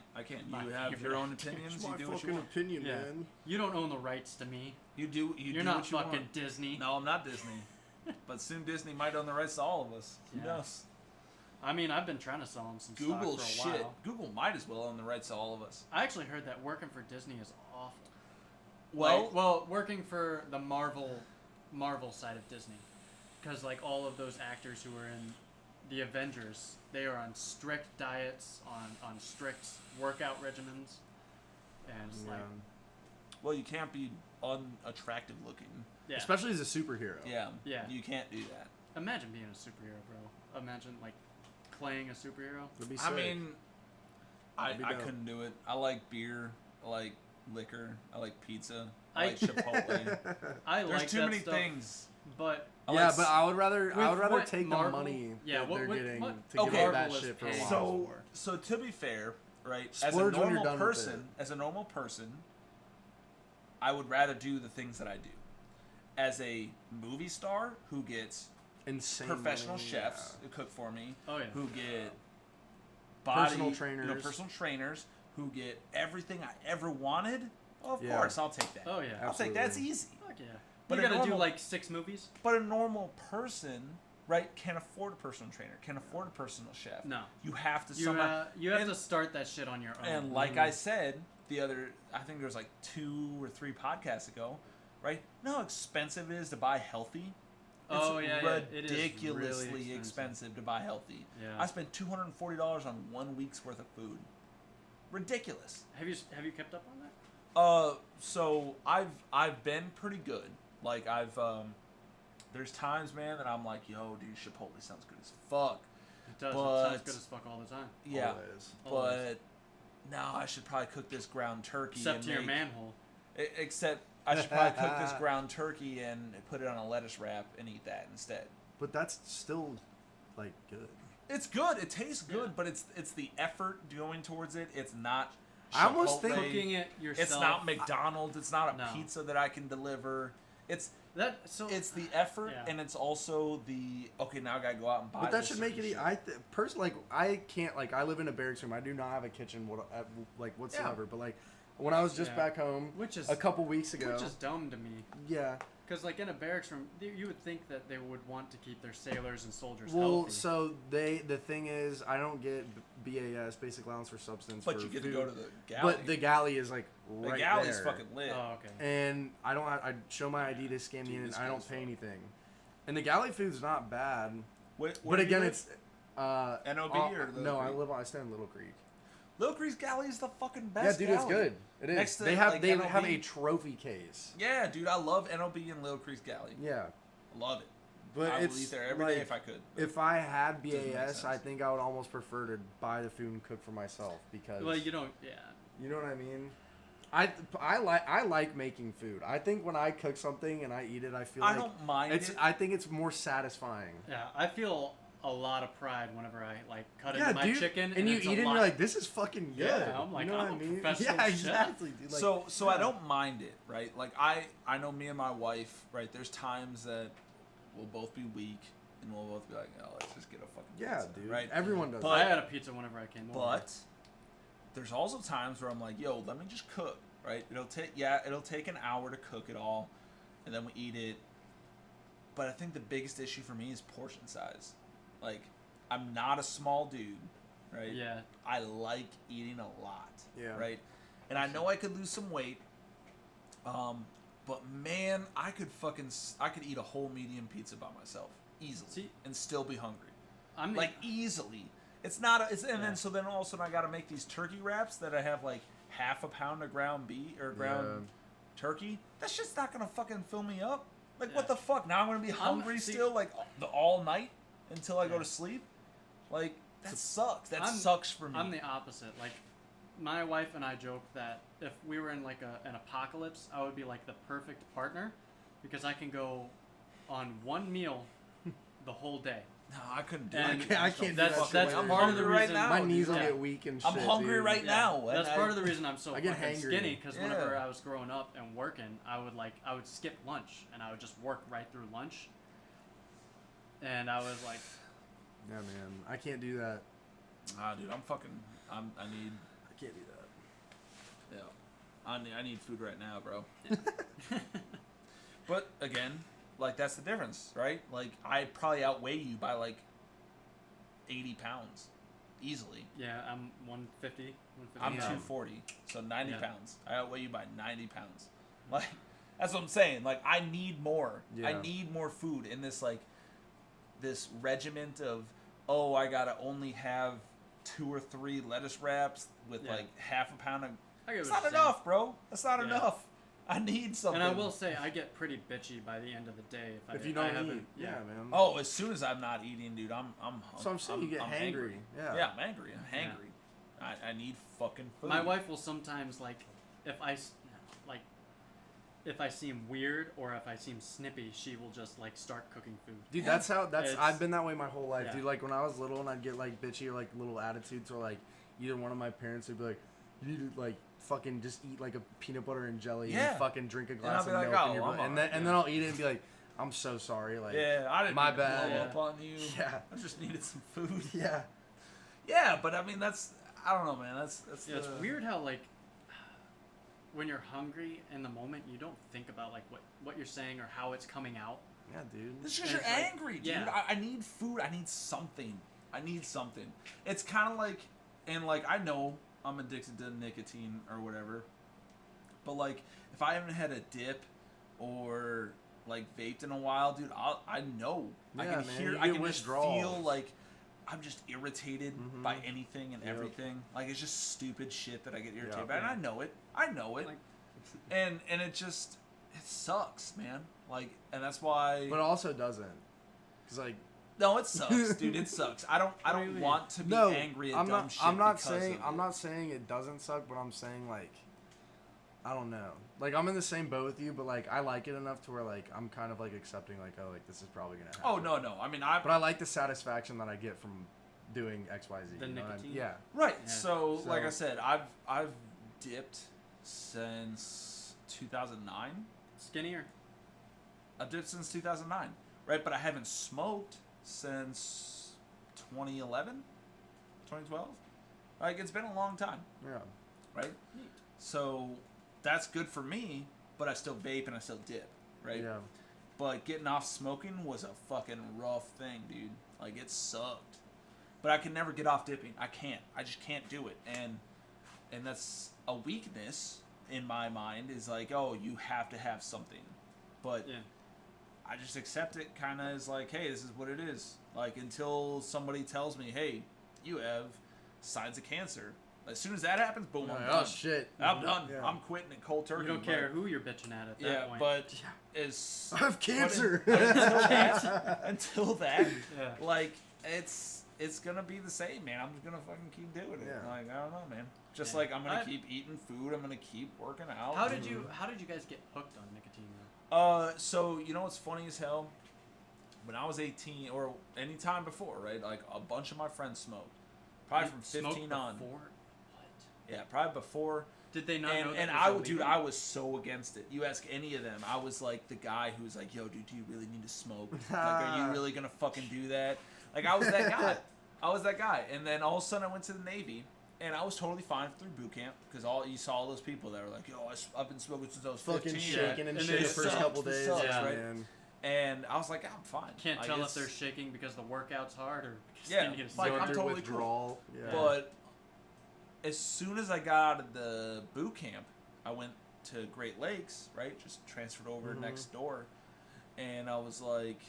[SPEAKER 3] My
[SPEAKER 2] You have
[SPEAKER 3] favorite
[SPEAKER 2] your own
[SPEAKER 3] actor.
[SPEAKER 2] opinions.
[SPEAKER 1] It's
[SPEAKER 2] You
[SPEAKER 1] my
[SPEAKER 2] do what you
[SPEAKER 1] fucking
[SPEAKER 2] want.
[SPEAKER 1] opinion,
[SPEAKER 3] Yeah.
[SPEAKER 1] man.
[SPEAKER 3] You don't own the rights to me.
[SPEAKER 2] You do.
[SPEAKER 3] You're
[SPEAKER 2] do
[SPEAKER 3] not
[SPEAKER 2] what you
[SPEAKER 3] fucking
[SPEAKER 2] want.
[SPEAKER 3] Disney.
[SPEAKER 2] No, I'm not Disney. But soon Disney might own the rights to all of us. Who
[SPEAKER 3] Yeah.
[SPEAKER 2] knows?
[SPEAKER 3] I mean, I've been trying to sell him some
[SPEAKER 2] Google
[SPEAKER 3] stock for a
[SPEAKER 2] shit.
[SPEAKER 3] while.
[SPEAKER 2] Google might as well own the rights to all of us.
[SPEAKER 3] I actually heard that working for Disney is awful.
[SPEAKER 2] Well,
[SPEAKER 3] Well, working for the Marvel side of Disney, because like all of those actors who were in the Avengers, they are on strict diets, on strict workout regimens, and it's like,
[SPEAKER 2] well, you can't be unattractive looking.
[SPEAKER 3] yeah.
[SPEAKER 1] Especially as a superhero.
[SPEAKER 2] Yeah.
[SPEAKER 3] Yeah.
[SPEAKER 2] You can't do that.
[SPEAKER 3] Imagine being a superhero, bro. Imagine like playing a superhero.
[SPEAKER 1] It'd be
[SPEAKER 2] I
[SPEAKER 1] sick.
[SPEAKER 2] mean, I
[SPEAKER 1] That'd be dope.
[SPEAKER 2] couldn't do it. I like beer. I like liquor. I like pizza. I
[SPEAKER 3] I-
[SPEAKER 2] like Chipotle.
[SPEAKER 3] I
[SPEAKER 2] There's
[SPEAKER 3] like
[SPEAKER 2] too
[SPEAKER 3] that
[SPEAKER 2] many
[SPEAKER 3] stuff,
[SPEAKER 2] things.
[SPEAKER 3] but
[SPEAKER 2] I
[SPEAKER 1] Yeah,
[SPEAKER 2] like
[SPEAKER 1] but I would rather
[SPEAKER 3] With what
[SPEAKER 1] take
[SPEAKER 3] Marvel-
[SPEAKER 1] the money
[SPEAKER 3] yeah,
[SPEAKER 1] that
[SPEAKER 3] what-
[SPEAKER 1] they're
[SPEAKER 3] what-
[SPEAKER 1] getting
[SPEAKER 3] what-
[SPEAKER 1] to
[SPEAKER 2] Okay.
[SPEAKER 1] get that
[SPEAKER 3] Marvel is
[SPEAKER 1] shit for a
[SPEAKER 3] paying.
[SPEAKER 1] while.
[SPEAKER 2] So to be fair, right?
[SPEAKER 1] Splurge when you're done with
[SPEAKER 2] as a normal person, I would rather do the things that I do. As a movie star who gets
[SPEAKER 1] Insane
[SPEAKER 2] professional
[SPEAKER 1] money,
[SPEAKER 2] chefs who cook for me,
[SPEAKER 3] oh yeah,
[SPEAKER 2] who get
[SPEAKER 1] Personal
[SPEAKER 2] trainers, personal trainers who get everything I ever wanted. Well, of
[SPEAKER 1] Yeah.
[SPEAKER 2] course, I'll take that.
[SPEAKER 3] oh yeah,
[SPEAKER 2] I'll take that's
[SPEAKER 1] Absolutely.
[SPEAKER 2] easy.
[SPEAKER 3] fuck yeah.
[SPEAKER 2] But
[SPEAKER 3] You're
[SPEAKER 2] a
[SPEAKER 3] gonna do
[SPEAKER 2] normal-
[SPEAKER 3] like 6 movies?
[SPEAKER 2] But a normal person, right, can't afford a personal trainer, can't afford a personal chef.
[SPEAKER 3] No.
[SPEAKER 2] You have to
[SPEAKER 3] You
[SPEAKER 2] somehow.
[SPEAKER 3] you have
[SPEAKER 2] and-
[SPEAKER 3] to start that shit on your own.
[SPEAKER 2] And like I said I think there was like 2 or 3 podcasts ago, right? You know how expensive it is to buy healthy? It's
[SPEAKER 3] Oh, yeah, yeah. It is really
[SPEAKER 2] ridiculously
[SPEAKER 3] expensive.
[SPEAKER 2] expensive to buy healthy.
[SPEAKER 3] Yeah.
[SPEAKER 2] I spent $240 on 1 week's worth of food. Ridiculous.
[SPEAKER 3] Have you kept up on that?
[SPEAKER 2] So I've been pretty good. Like there's times, man, that I'm like, yo, dude, Chipotle sounds good as fuck.
[SPEAKER 3] It does. It
[SPEAKER 2] But-
[SPEAKER 3] sounds good as fuck all the time.
[SPEAKER 2] Yeah,
[SPEAKER 1] Always.
[SPEAKER 3] Always.
[SPEAKER 2] but now I should probably cook this ground turkey.
[SPEAKER 3] Except
[SPEAKER 2] and
[SPEAKER 3] to your
[SPEAKER 2] make-
[SPEAKER 3] manhole.
[SPEAKER 2] Except I should probably cook this ground turkey and put it on a lettuce wrap and eat that instead.
[SPEAKER 1] But that's still like good.
[SPEAKER 2] It's good. It tastes good,
[SPEAKER 3] Yeah.
[SPEAKER 2] but it's the effort going towards it. It's not.
[SPEAKER 1] I almost think-
[SPEAKER 2] Chipotle.
[SPEAKER 3] Cooking it yourself.
[SPEAKER 2] It's not McDonald's. It's not a
[SPEAKER 3] No.
[SPEAKER 2] pizza that I can deliver. It's the effort,
[SPEAKER 3] Yeah.
[SPEAKER 2] and it's also the okay. Now I gotta go out and buy.
[SPEAKER 1] But that
[SPEAKER 2] this
[SPEAKER 1] should make
[SPEAKER 2] certain
[SPEAKER 1] it.
[SPEAKER 2] shit.
[SPEAKER 1] Personally, like I can't. Like I live in a barracks room. I do not have a kitchen. Whatsoever. But like when I was just
[SPEAKER 3] Yeah.
[SPEAKER 1] back home,
[SPEAKER 3] Which is
[SPEAKER 1] a couple weeks ago.
[SPEAKER 3] Which is dumb to me.
[SPEAKER 1] Yeah.
[SPEAKER 3] Because like in a barracks room, you would think that they would want to keep their sailors and soldiers
[SPEAKER 1] Well,
[SPEAKER 3] healthy.
[SPEAKER 1] so the thing is, I don't get BAS, basic allowance for substance.
[SPEAKER 2] But
[SPEAKER 1] for
[SPEAKER 2] you get
[SPEAKER 1] food,
[SPEAKER 2] to go to the galley.
[SPEAKER 1] But the galley is like
[SPEAKER 2] the
[SPEAKER 1] right
[SPEAKER 2] galley's
[SPEAKER 1] there.
[SPEAKER 2] fucking lit.
[SPEAKER 3] Oh, okay.
[SPEAKER 1] And I don't. I show my ID to scan me
[SPEAKER 2] Dude,
[SPEAKER 1] in, and
[SPEAKER 2] this
[SPEAKER 1] I don't
[SPEAKER 2] guy's
[SPEAKER 1] pay
[SPEAKER 2] fun.
[SPEAKER 1] anything. And the galley food's not bad.
[SPEAKER 2] Where
[SPEAKER 1] But
[SPEAKER 2] do you
[SPEAKER 1] again,
[SPEAKER 2] live?
[SPEAKER 1] it's
[SPEAKER 2] NOB or Little
[SPEAKER 1] no.
[SPEAKER 2] Creek?
[SPEAKER 1] I stay in Little Creek.
[SPEAKER 2] Little Creek's galley is the fucking
[SPEAKER 1] Yeah,
[SPEAKER 2] best.
[SPEAKER 1] dude, it's
[SPEAKER 2] galley.
[SPEAKER 1] good. It is.
[SPEAKER 2] Next to,
[SPEAKER 1] they have
[SPEAKER 2] like,
[SPEAKER 1] they
[SPEAKER 2] NOB.
[SPEAKER 1] have a trophy case.
[SPEAKER 2] Yeah, dude, I love NOB and Little Creek's galley.
[SPEAKER 1] Yeah,
[SPEAKER 2] Love it.
[SPEAKER 1] but
[SPEAKER 2] I
[SPEAKER 1] it's
[SPEAKER 2] would eat there every day
[SPEAKER 1] like,
[SPEAKER 2] if I could.
[SPEAKER 1] If I had
[SPEAKER 2] Doesn't make
[SPEAKER 1] BAS, I
[SPEAKER 2] sense.
[SPEAKER 1] think I would almost prefer to buy the food and cook for myself because
[SPEAKER 3] Well, you don't. Yeah.
[SPEAKER 1] you know what I mean. I like making food. I think when I cook something and I eat it, I feel
[SPEAKER 2] I
[SPEAKER 1] like
[SPEAKER 2] don't mind
[SPEAKER 1] it's.
[SPEAKER 2] it.
[SPEAKER 1] I think it's more satisfying.
[SPEAKER 3] Yeah. I feel a lot of pride whenever I like cut
[SPEAKER 1] Yeah,
[SPEAKER 3] into my
[SPEAKER 1] dude.
[SPEAKER 3] chicken
[SPEAKER 1] and you
[SPEAKER 3] it's
[SPEAKER 1] eat
[SPEAKER 3] a
[SPEAKER 1] it, and
[SPEAKER 3] lot-
[SPEAKER 1] you're like, "This is fucking good."
[SPEAKER 3] Yeah, I'm like,
[SPEAKER 1] you know
[SPEAKER 3] I'm
[SPEAKER 1] what I
[SPEAKER 3] a
[SPEAKER 1] mean?
[SPEAKER 3] professional
[SPEAKER 1] Yeah,
[SPEAKER 3] chef.
[SPEAKER 1] exactly. Dude. Like,
[SPEAKER 2] so I
[SPEAKER 1] yeah.
[SPEAKER 2] don't mind it, right? Like I know me and my wife, right? There's times that we'll both be weak and we'll both be like, oh, let's just get a fucking
[SPEAKER 1] Yeah,
[SPEAKER 2] pizza,
[SPEAKER 1] dude.
[SPEAKER 2] right?
[SPEAKER 1] Everyone does.
[SPEAKER 2] But-
[SPEAKER 3] I had a pizza whenever I came over.
[SPEAKER 2] But there's also times where I'm like, yo, let me just cook, right? It'll take an hour to cook it all, and then we eat it. But I think the biggest issue for me is portion size. Like, I'm not a small dude, right?
[SPEAKER 3] Yeah.
[SPEAKER 2] I like eating a lot.
[SPEAKER 1] Yeah.
[SPEAKER 2] Right? And I know I could lose some weight. But man, I could eat a whole medium pizza by myself easily.
[SPEAKER 3] See-
[SPEAKER 2] and still be hungry.
[SPEAKER 3] I mean,
[SPEAKER 2] Like easily. It's not a, it's and
[SPEAKER 3] Yeah.
[SPEAKER 2] then so then all of a sudden I got to make these turkey wraps that I have like half a pound of ground beef or ground turkey. That's just not going to fucking fill me up. Like what
[SPEAKER 3] Yeah.
[SPEAKER 2] the fuck? Now I'm going to be hungry
[SPEAKER 3] see-
[SPEAKER 2] still like all night until I go
[SPEAKER 3] Yeah.
[SPEAKER 2] to sleep? Like that sucks. That
[SPEAKER 3] I'm-
[SPEAKER 2] sucks for me.
[SPEAKER 3] I'm the opposite. Like, my wife and I joke that if we were in like an apocalypse, I would be like the perfect partner because I can go on one meal the whole day.
[SPEAKER 2] No, I couldn't do
[SPEAKER 3] And
[SPEAKER 2] it.
[SPEAKER 1] I can't do
[SPEAKER 3] That's
[SPEAKER 1] that shit
[SPEAKER 3] that's
[SPEAKER 1] with
[SPEAKER 3] part of the
[SPEAKER 2] hungry right
[SPEAKER 3] reason.
[SPEAKER 2] now.
[SPEAKER 1] My knees will
[SPEAKER 3] Yeah.
[SPEAKER 1] get weak and shit.
[SPEAKER 2] I'm hungry
[SPEAKER 1] dude.
[SPEAKER 2] right now.
[SPEAKER 3] That's
[SPEAKER 2] and
[SPEAKER 3] part
[SPEAKER 2] I-
[SPEAKER 3] of the reason I'm so
[SPEAKER 1] I get
[SPEAKER 3] fucking
[SPEAKER 1] hangry.
[SPEAKER 3] skinny. Because whenever
[SPEAKER 2] Yeah.
[SPEAKER 3] I was growing up and working, I would skip lunch and I would just work right through lunch. And I was like,
[SPEAKER 1] Yeah, man. I can't do that.
[SPEAKER 2] dude, I need,
[SPEAKER 1] I can't do that.
[SPEAKER 2] yeah, I need food right now, bro. But again, like that's the difference, right? Like I probably outweigh you by like 80 pounds, easily.
[SPEAKER 3] yeah, I'm 150.
[SPEAKER 2] I'm
[SPEAKER 3] 150.
[SPEAKER 2] 240, so 90
[SPEAKER 3] Yeah.
[SPEAKER 2] pounds. I outweigh you by 90 pounds. Like that's what I'm saying. Like I need more. I
[SPEAKER 1] Yeah.
[SPEAKER 2] need more food in this like this regiment of oh, I gotta only have 2 or 3 lettuce wraps with
[SPEAKER 3] Yeah.
[SPEAKER 2] like half a pound of.
[SPEAKER 3] I get
[SPEAKER 2] That's
[SPEAKER 3] what
[SPEAKER 2] not
[SPEAKER 3] you're saying.
[SPEAKER 2] enough, bro. That's not
[SPEAKER 3] Yeah.
[SPEAKER 2] enough. I need something.
[SPEAKER 3] And I will say, I get pretty bitchy by the end of the day
[SPEAKER 1] If you don't
[SPEAKER 3] haven't.
[SPEAKER 1] eat, yeah, man.
[SPEAKER 2] Oh, as soon as I'm not eating, dude, I'm
[SPEAKER 1] So I'm saying you get
[SPEAKER 2] I'm
[SPEAKER 1] hangry.
[SPEAKER 2] angry.
[SPEAKER 1] Yeah.
[SPEAKER 2] Yeah, I'm angry. I'm hangry. I need fucking food.
[SPEAKER 3] My wife will sometimes like, if I seem weird or if I seem snippy, she will just like start cooking food.
[SPEAKER 1] Dude,
[SPEAKER 2] Yeah.
[SPEAKER 1] that's I've been that way my whole life,
[SPEAKER 3] Yeah.
[SPEAKER 1] dude. Like when I was little and I'd get like bitchy or like little attitudes, or like either one of my parents would be like, you need to like fucking just eat like a peanut butter and jelly
[SPEAKER 2] Yeah.
[SPEAKER 1] and fucking drink a
[SPEAKER 2] I'll
[SPEAKER 1] glass
[SPEAKER 2] be
[SPEAKER 1] of
[SPEAKER 2] like,
[SPEAKER 1] milk
[SPEAKER 2] oh,
[SPEAKER 1] in your
[SPEAKER 2] I'm
[SPEAKER 1] butt. And
[SPEAKER 2] alright,
[SPEAKER 1] then I'll eat it and be like, I'm so sorry, like
[SPEAKER 2] Yeah, I didn't
[SPEAKER 1] my
[SPEAKER 2] mean to
[SPEAKER 1] bad.
[SPEAKER 2] blow
[SPEAKER 3] Yeah.
[SPEAKER 2] up on you.
[SPEAKER 1] Yeah.
[SPEAKER 2] I just needed some food.
[SPEAKER 1] yeah.
[SPEAKER 2] Yeah, but I mean that's I don't know, man. That's
[SPEAKER 3] Yeah, it's weird how like when you're hungry in the moment, you don't think about like what you're saying or how it's coming out.
[SPEAKER 1] Yeah, dude.
[SPEAKER 2] It's just
[SPEAKER 3] And
[SPEAKER 2] you're
[SPEAKER 3] it's like-
[SPEAKER 2] angry, dude.
[SPEAKER 3] yeah.
[SPEAKER 2] I need food. I need something. It's kind of like, and like I know I'm addicted to nicotine or whatever, but like if I haven't had a dip or like vaped in a while, dude, I know. I
[SPEAKER 1] Yeah,
[SPEAKER 2] can
[SPEAKER 1] man,
[SPEAKER 2] hear.
[SPEAKER 1] you
[SPEAKER 2] I
[SPEAKER 1] get
[SPEAKER 2] can just
[SPEAKER 1] withdrawals.
[SPEAKER 2] feel like I'm just irritated
[SPEAKER 1] Mhm.
[SPEAKER 2] by anything and
[SPEAKER 1] Yep.
[SPEAKER 2] everything. Like it's just stupid shit that I get irritated
[SPEAKER 1] Yep.
[SPEAKER 2] by, and I know it. I know it.
[SPEAKER 3] Like-
[SPEAKER 2] and it sucks, man. Like, and that's why.
[SPEAKER 1] But it also doesn't. Cause like
[SPEAKER 2] No, it sucks, dude. It sucks. I
[SPEAKER 3] do you
[SPEAKER 2] don't
[SPEAKER 3] mean?
[SPEAKER 2] want to be
[SPEAKER 1] no,
[SPEAKER 2] angry at
[SPEAKER 1] I'm
[SPEAKER 2] dumb
[SPEAKER 1] not.
[SPEAKER 2] shit.
[SPEAKER 1] I'm not
[SPEAKER 2] because
[SPEAKER 1] saying.
[SPEAKER 2] of
[SPEAKER 1] I'm
[SPEAKER 2] it.
[SPEAKER 1] not saying it doesn't suck, but I'm saying like, I don't know. Like I'm in the same boat with you, but like I like it enough to where like I'm kind of like accepting like, oh, like this is probably gonna happen.
[SPEAKER 2] Oh no. I mean,
[SPEAKER 1] But I like the satisfaction that I get from doing X, Y, Z.
[SPEAKER 3] The
[SPEAKER 1] you know what I mean?
[SPEAKER 3] nicotine?
[SPEAKER 1] Yeah.
[SPEAKER 2] right.
[SPEAKER 3] Yeah.
[SPEAKER 2] So, like I
[SPEAKER 1] So-
[SPEAKER 2] said, I've dipped since 2009.
[SPEAKER 3] Skinnier.
[SPEAKER 2] I've dipped since 2009, right? But I haven't smoked since 2011, 2012. Like it's been a long time,
[SPEAKER 1] Yeah.
[SPEAKER 2] right?
[SPEAKER 3] Neat.
[SPEAKER 2] So that's good for me, but I still vape and I still dip, right?
[SPEAKER 1] Yeah.
[SPEAKER 2] But getting off smoking was a fucking rough thing, dude. Like, it sucked. But I can never get off dipping. I can't. I just can't do it. And that's a weakness in my mind, is like, oh, you have to have something. But
[SPEAKER 3] Yeah.
[SPEAKER 2] I just accept it kind of as like, hey, this is what it is. Like, until somebody tells me, hey, you have signs of cancer. As soon as that happens, boom, I'm
[SPEAKER 1] Like,
[SPEAKER 2] done.
[SPEAKER 1] oh shit.
[SPEAKER 2] I'm done.
[SPEAKER 1] Yeah.
[SPEAKER 2] I'm quitting it cold turkey.
[SPEAKER 3] You don't care who you're bitching at that
[SPEAKER 2] Yeah,
[SPEAKER 3] point.
[SPEAKER 2] but as
[SPEAKER 1] I have cancer.
[SPEAKER 2] until that,
[SPEAKER 3] Yeah.
[SPEAKER 2] like it's gonna be the same, man. I'm just gonna fucking keep doing it.
[SPEAKER 1] Yeah.
[SPEAKER 2] Like I don't know, man. Just
[SPEAKER 3] Yeah.
[SPEAKER 2] like I'm gonna
[SPEAKER 3] I-
[SPEAKER 2] keep eating food. I'm gonna keep working out.
[SPEAKER 3] How did you guys get hooked on nicotine though?
[SPEAKER 2] So you know what's funny as hell? When I was 18 or any time before, right? Like a bunch of my friends smoked. Probably
[SPEAKER 3] You
[SPEAKER 2] from
[SPEAKER 3] smoked
[SPEAKER 2] 15 on.
[SPEAKER 3] before? What?
[SPEAKER 2] Yeah, probably before.
[SPEAKER 3] Did they not know that
[SPEAKER 2] And
[SPEAKER 3] was
[SPEAKER 2] I would,
[SPEAKER 3] illegal?
[SPEAKER 2] dude, I was so against it. You ask any of them, I was like the guy who was like, "Yo, dude, do you really need to smoke? Like, are you really gonna fucking do that?" Like, I was that guy. And then all of a sudden, I went to the Navy, and I was totally fine through boot camp because you saw all those people that were like, "Yo, I've been smoking since I was 15."
[SPEAKER 1] Fucking shaking and
[SPEAKER 3] And
[SPEAKER 1] shit
[SPEAKER 3] they
[SPEAKER 1] the first
[SPEAKER 2] sucked,
[SPEAKER 1] couple
[SPEAKER 2] it
[SPEAKER 1] days.
[SPEAKER 2] sucks,
[SPEAKER 1] Yeah,
[SPEAKER 2] right?
[SPEAKER 1] man.
[SPEAKER 2] And I was like, "I'm fine."
[SPEAKER 3] Can't
[SPEAKER 2] Like,
[SPEAKER 3] tell if
[SPEAKER 2] it's-
[SPEAKER 3] they're shaking because the workout's hard or because
[SPEAKER 2] Yeah,
[SPEAKER 3] they need to
[SPEAKER 2] like,
[SPEAKER 1] Going
[SPEAKER 2] I'm
[SPEAKER 1] through
[SPEAKER 2] totally
[SPEAKER 1] withdrawal. Yeah.
[SPEAKER 2] But as soon as I got out of the boot camp, I went to Great Lakes, right? Just transferred over
[SPEAKER 1] Mhm.
[SPEAKER 2] next door. And I was like,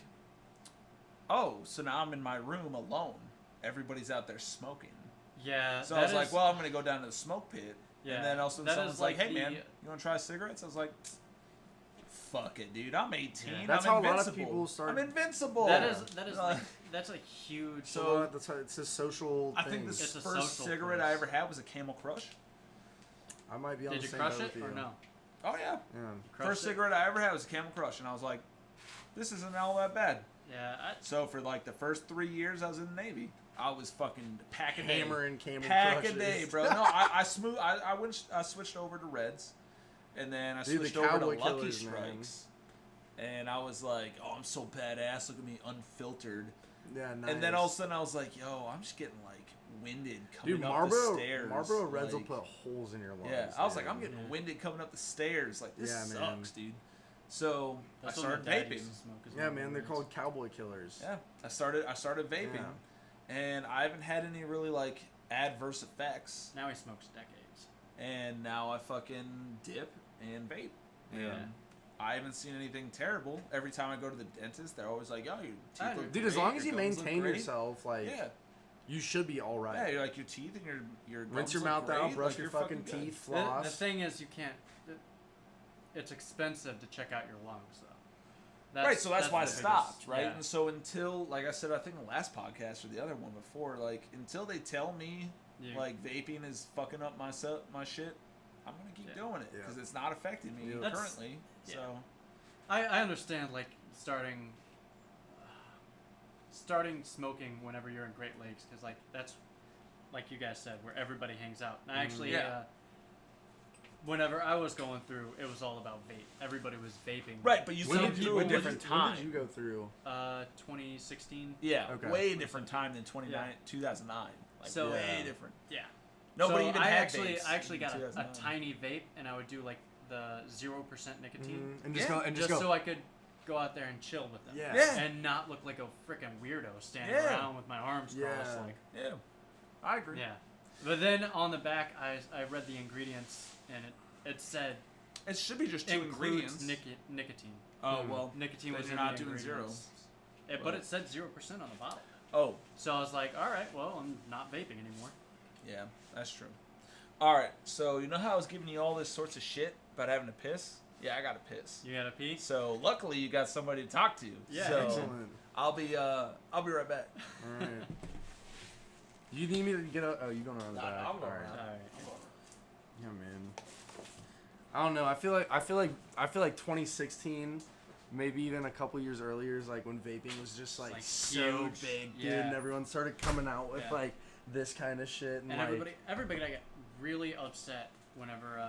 [SPEAKER 2] oh, so now I'm in my room alone. Everybody's out there smoking.
[SPEAKER 3] Yeah.
[SPEAKER 2] So I was like, well, I'm going to go down to the smoke pit.
[SPEAKER 3] Yeah,
[SPEAKER 2] And then also
[SPEAKER 3] that
[SPEAKER 2] someone's
[SPEAKER 3] is
[SPEAKER 2] like,
[SPEAKER 3] like
[SPEAKER 2] hey,
[SPEAKER 3] the-
[SPEAKER 2] man, you want to try cigarettes? I was like, fuck it, dude. I'm 18.
[SPEAKER 3] Yeah.
[SPEAKER 1] That's
[SPEAKER 2] I'm
[SPEAKER 1] how a lot of
[SPEAKER 2] invincible.
[SPEAKER 1] people start-
[SPEAKER 2] I'm invincible.
[SPEAKER 3] that is
[SPEAKER 2] Uh,
[SPEAKER 3] like that's a huge.
[SPEAKER 2] So-
[SPEAKER 1] that's how, it's a social
[SPEAKER 2] I
[SPEAKER 1] thing.
[SPEAKER 2] think the
[SPEAKER 3] It's a
[SPEAKER 2] first
[SPEAKER 3] social
[SPEAKER 2] cigarette
[SPEAKER 3] place.
[SPEAKER 2] I ever had was a Camel Crush.
[SPEAKER 1] I might be on
[SPEAKER 3] did
[SPEAKER 1] the
[SPEAKER 3] you
[SPEAKER 1] same
[SPEAKER 3] crush
[SPEAKER 1] boat
[SPEAKER 3] it
[SPEAKER 1] with
[SPEAKER 3] or
[SPEAKER 1] you.
[SPEAKER 3] no?
[SPEAKER 2] Oh, yeah.
[SPEAKER 1] Yeah.
[SPEAKER 3] Crushed
[SPEAKER 2] First
[SPEAKER 3] it?
[SPEAKER 2] cigarette I ever had was a Camel Crush, and I was like, this isn't all that bad.
[SPEAKER 3] Yeah.
[SPEAKER 2] So for like the first 3 years I was in the Navy, I was fucking pack a day.
[SPEAKER 1] Hammering Camel
[SPEAKER 2] Pack
[SPEAKER 1] Crushes.
[SPEAKER 2] a day, bro. No, I switched over to Reds, and then I
[SPEAKER 1] Dude, the
[SPEAKER 2] switched over to
[SPEAKER 1] Cowboy
[SPEAKER 2] Lucky
[SPEAKER 1] Killers, man.
[SPEAKER 2] Strikes. And I was like, oh, I'm so badass. Look at me, unfiltered.
[SPEAKER 1] Yeah, nice.
[SPEAKER 2] And then all of a sudden I was like, yo, I'm just getting like winded coming
[SPEAKER 1] Dude,
[SPEAKER 2] up
[SPEAKER 1] Marlboro,
[SPEAKER 2] the stairs.
[SPEAKER 1] Marlboro Reds
[SPEAKER 2] like,
[SPEAKER 1] will put holes in your lungs.
[SPEAKER 2] yeah, I was like,
[SPEAKER 1] dude.
[SPEAKER 2] I'm getting
[SPEAKER 3] Yeah.
[SPEAKER 2] winded coming up the stairs. Like, this
[SPEAKER 1] Yeah, man.
[SPEAKER 2] sucks, dude. So
[SPEAKER 3] That's
[SPEAKER 2] I
[SPEAKER 3] what my
[SPEAKER 2] started
[SPEAKER 3] dad
[SPEAKER 2] vaping.
[SPEAKER 3] used to smoke as
[SPEAKER 1] Yeah,
[SPEAKER 3] well.
[SPEAKER 1] man, they're called Cowboy Killers.
[SPEAKER 2] Yeah, I started vaping, and I haven't had any really like adverse effects.
[SPEAKER 3] Now he smokes decades.
[SPEAKER 2] And now I fucking dip and vape.
[SPEAKER 1] Yeah.
[SPEAKER 2] And I haven't seen anything terrible. Every time I go to the dentist, they're always like, "Yo, your teeth look
[SPEAKER 1] Dude,
[SPEAKER 2] great,
[SPEAKER 1] as long as
[SPEAKER 2] your
[SPEAKER 1] you
[SPEAKER 2] gums look
[SPEAKER 1] maintain
[SPEAKER 2] great."
[SPEAKER 1] yourself, like,
[SPEAKER 2] Yeah.
[SPEAKER 1] you should be all right.
[SPEAKER 2] Yeah, you're like your teeth and your gums
[SPEAKER 1] Rinse your
[SPEAKER 2] look
[SPEAKER 1] mouth
[SPEAKER 2] great,
[SPEAKER 1] out, brush
[SPEAKER 2] like,
[SPEAKER 1] your
[SPEAKER 2] you're
[SPEAKER 1] fucking
[SPEAKER 2] good.
[SPEAKER 1] teeth,
[SPEAKER 3] The
[SPEAKER 1] floss.
[SPEAKER 3] thing is, you can't. It's expensive to check out your lungs, though.
[SPEAKER 2] Right, so that's why I
[SPEAKER 3] the biggest-
[SPEAKER 2] stopped, right?
[SPEAKER 3] yeah.
[SPEAKER 2] And so until, like I said, I think the last podcast or the other one before, like, until they tell me,
[SPEAKER 3] Yeah.
[SPEAKER 2] like, vaping is fucking up my shit, I'm going to keep doing it, because it's not affecting me
[SPEAKER 1] Yeah.
[SPEAKER 2] currently,
[SPEAKER 3] Yeah.
[SPEAKER 2] so...
[SPEAKER 3] I understand, like, starting smoking whenever you're in Great Lakes, because, like, that's, like you guys said, where everybody hangs out. And I actually,
[SPEAKER 2] Yeah.
[SPEAKER 3] whenever I was going through, it was all about vape. Everybody was vaping.
[SPEAKER 2] Right, but you
[SPEAKER 1] When
[SPEAKER 2] go
[SPEAKER 1] did you,
[SPEAKER 2] through a
[SPEAKER 1] when did
[SPEAKER 2] different
[SPEAKER 1] you,
[SPEAKER 2] time.
[SPEAKER 1] when did you go through?
[SPEAKER 3] 2016.
[SPEAKER 2] Yeah,
[SPEAKER 1] Okay.
[SPEAKER 2] way different time than 2009. Like,
[SPEAKER 3] So-
[SPEAKER 2] way
[SPEAKER 1] Yeah.
[SPEAKER 2] different.
[SPEAKER 3] Yeah.
[SPEAKER 2] Nobody
[SPEAKER 3] so
[SPEAKER 2] even
[SPEAKER 3] I
[SPEAKER 2] had
[SPEAKER 3] actually,
[SPEAKER 2] vapes
[SPEAKER 3] I actually
[SPEAKER 2] in
[SPEAKER 3] got a
[SPEAKER 2] 2009.
[SPEAKER 3] tiny vape, and I would do, like, the 0% nicotine.
[SPEAKER 1] And just
[SPEAKER 2] Yeah.
[SPEAKER 1] go and
[SPEAKER 3] Just
[SPEAKER 1] just go.
[SPEAKER 3] so I could go out there and chill with them.
[SPEAKER 1] Yeah.
[SPEAKER 2] Yeah.
[SPEAKER 3] And not look like a freaking weirdo standing
[SPEAKER 2] Yeah.
[SPEAKER 3] around with my arms crossed.
[SPEAKER 1] Yeah.
[SPEAKER 3] Like,
[SPEAKER 2] Yeah, I agree.
[SPEAKER 3] yeah. But then on the back, I read the ingredients, and it said
[SPEAKER 2] It should be just two
[SPEAKER 3] includes
[SPEAKER 2] ingredients.
[SPEAKER 3] nicotine.
[SPEAKER 2] Oh, well.
[SPEAKER 3] Nicotine
[SPEAKER 2] then
[SPEAKER 3] was
[SPEAKER 2] you're
[SPEAKER 3] in
[SPEAKER 2] not
[SPEAKER 3] the
[SPEAKER 2] doing zero.
[SPEAKER 3] ingredients. But
[SPEAKER 2] Well.
[SPEAKER 3] it said 0% on the bottle.
[SPEAKER 2] Oh,
[SPEAKER 3] So I was like, all right, well, I'm not vaping anymore.
[SPEAKER 2] yeah, that's true. Alright, so you know how I was giving you all this sorts of shit about having to piss? Yeah, I gotta piss.
[SPEAKER 3] You got a pee?
[SPEAKER 2] So luckily you got somebody to talk to.
[SPEAKER 3] Yeah.
[SPEAKER 2] So
[SPEAKER 1] Excellent.
[SPEAKER 2] I'll be right back.
[SPEAKER 1] All right. You need me to get up? Oh, you going around the
[SPEAKER 2] Nah,
[SPEAKER 1] back?
[SPEAKER 2] I'm going
[SPEAKER 1] All right.
[SPEAKER 2] around.
[SPEAKER 3] All right.
[SPEAKER 1] Yeah, man. I don't know. I feel like 2016, maybe even a couple years earlier, is like when vaping was just like so
[SPEAKER 3] huge.
[SPEAKER 1] big, dude,
[SPEAKER 3] Yeah.
[SPEAKER 1] and everyone started coming out with
[SPEAKER 3] Yeah.
[SPEAKER 1] like this kind of shit, and,
[SPEAKER 3] And
[SPEAKER 1] like,
[SPEAKER 3] everybody got really upset whenever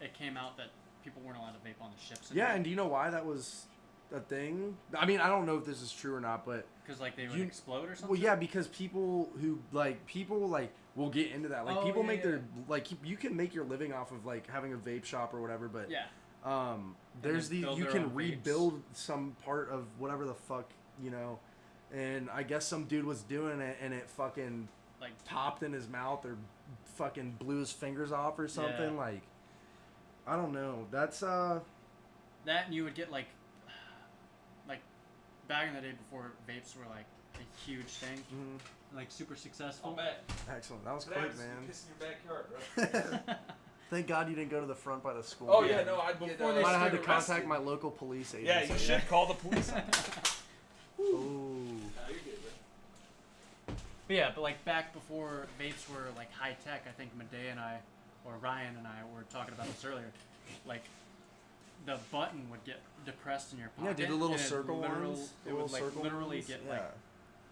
[SPEAKER 3] it came out that people weren't allowed to vape on the ships.
[SPEAKER 1] yeah. And do you know why that was a thing? I mean, I don't know if this is true or not, but
[SPEAKER 3] because like they would
[SPEAKER 1] you-
[SPEAKER 3] explode or something.
[SPEAKER 1] well, yeah, because people will get into that. Like
[SPEAKER 3] Oh,
[SPEAKER 1] people
[SPEAKER 3] yeah,
[SPEAKER 1] make
[SPEAKER 3] yeah.
[SPEAKER 1] their like you can make your living off of like having a vape shop or whatever, but
[SPEAKER 3] Yeah.
[SPEAKER 1] there's
[SPEAKER 3] then
[SPEAKER 1] the
[SPEAKER 3] build
[SPEAKER 1] you
[SPEAKER 3] their
[SPEAKER 1] can
[SPEAKER 3] own vapes.
[SPEAKER 1] rebuild some part of whatever the fuck, you know, and I guess some dude was doing it and it fucking
[SPEAKER 3] Like
[SPEAKER 1] popped in his mouth or fucking blew his fingers off or something.
[SPEAKER 3] Yeah.
[SPEAKER 1] Like I don't know. That's
[SPEAKER 3] that, and you would get like back in the day before vapes were like a huge thing, like super successful.
[SPEAKER 1] excellent. That was quick, man.
[SPEAKER 2] Piss in your backyard, bro.
[SPEAKER 1] Thank God you didn't go to the front by the school.
[SPEAKER 2] Oh
[SPEAKER 1] man.
[SPEAKER 2] yeah, no, I'd
[SPEAKER 3] Before
[SPEAKER 2] get.
[SPEAKER 3] they
[SPEAKER 1] Might have had to
[SPEAKER 3] get
[SPEAKER 1] contact
[SPEAKER 2] arrested.
[SPEAKER 1] my local police agency.
[SPEAKER 2] Yeah, you should call the police. on that.
[SPEAKER 1] Ooh.
[SPEAKER 2] No, you're good, bro.
[SPEAKER 3] But yeah, but like back before vapes were like high tech, I think Medea and I, or Ryan and I, were talking about this earlier. Like the button would get depressed in your pocket.
[SPEAKER 1] Yeah, dude, the little
[SPEAKER 3] and it
[SPEAKER 1] circle
[SPEAKER 3] literal-
[SPEAKER 1] ones.
[SPEAKER 3] It would like literally get
[SPEAKER 1] yeah.
[SPEAKER 3] like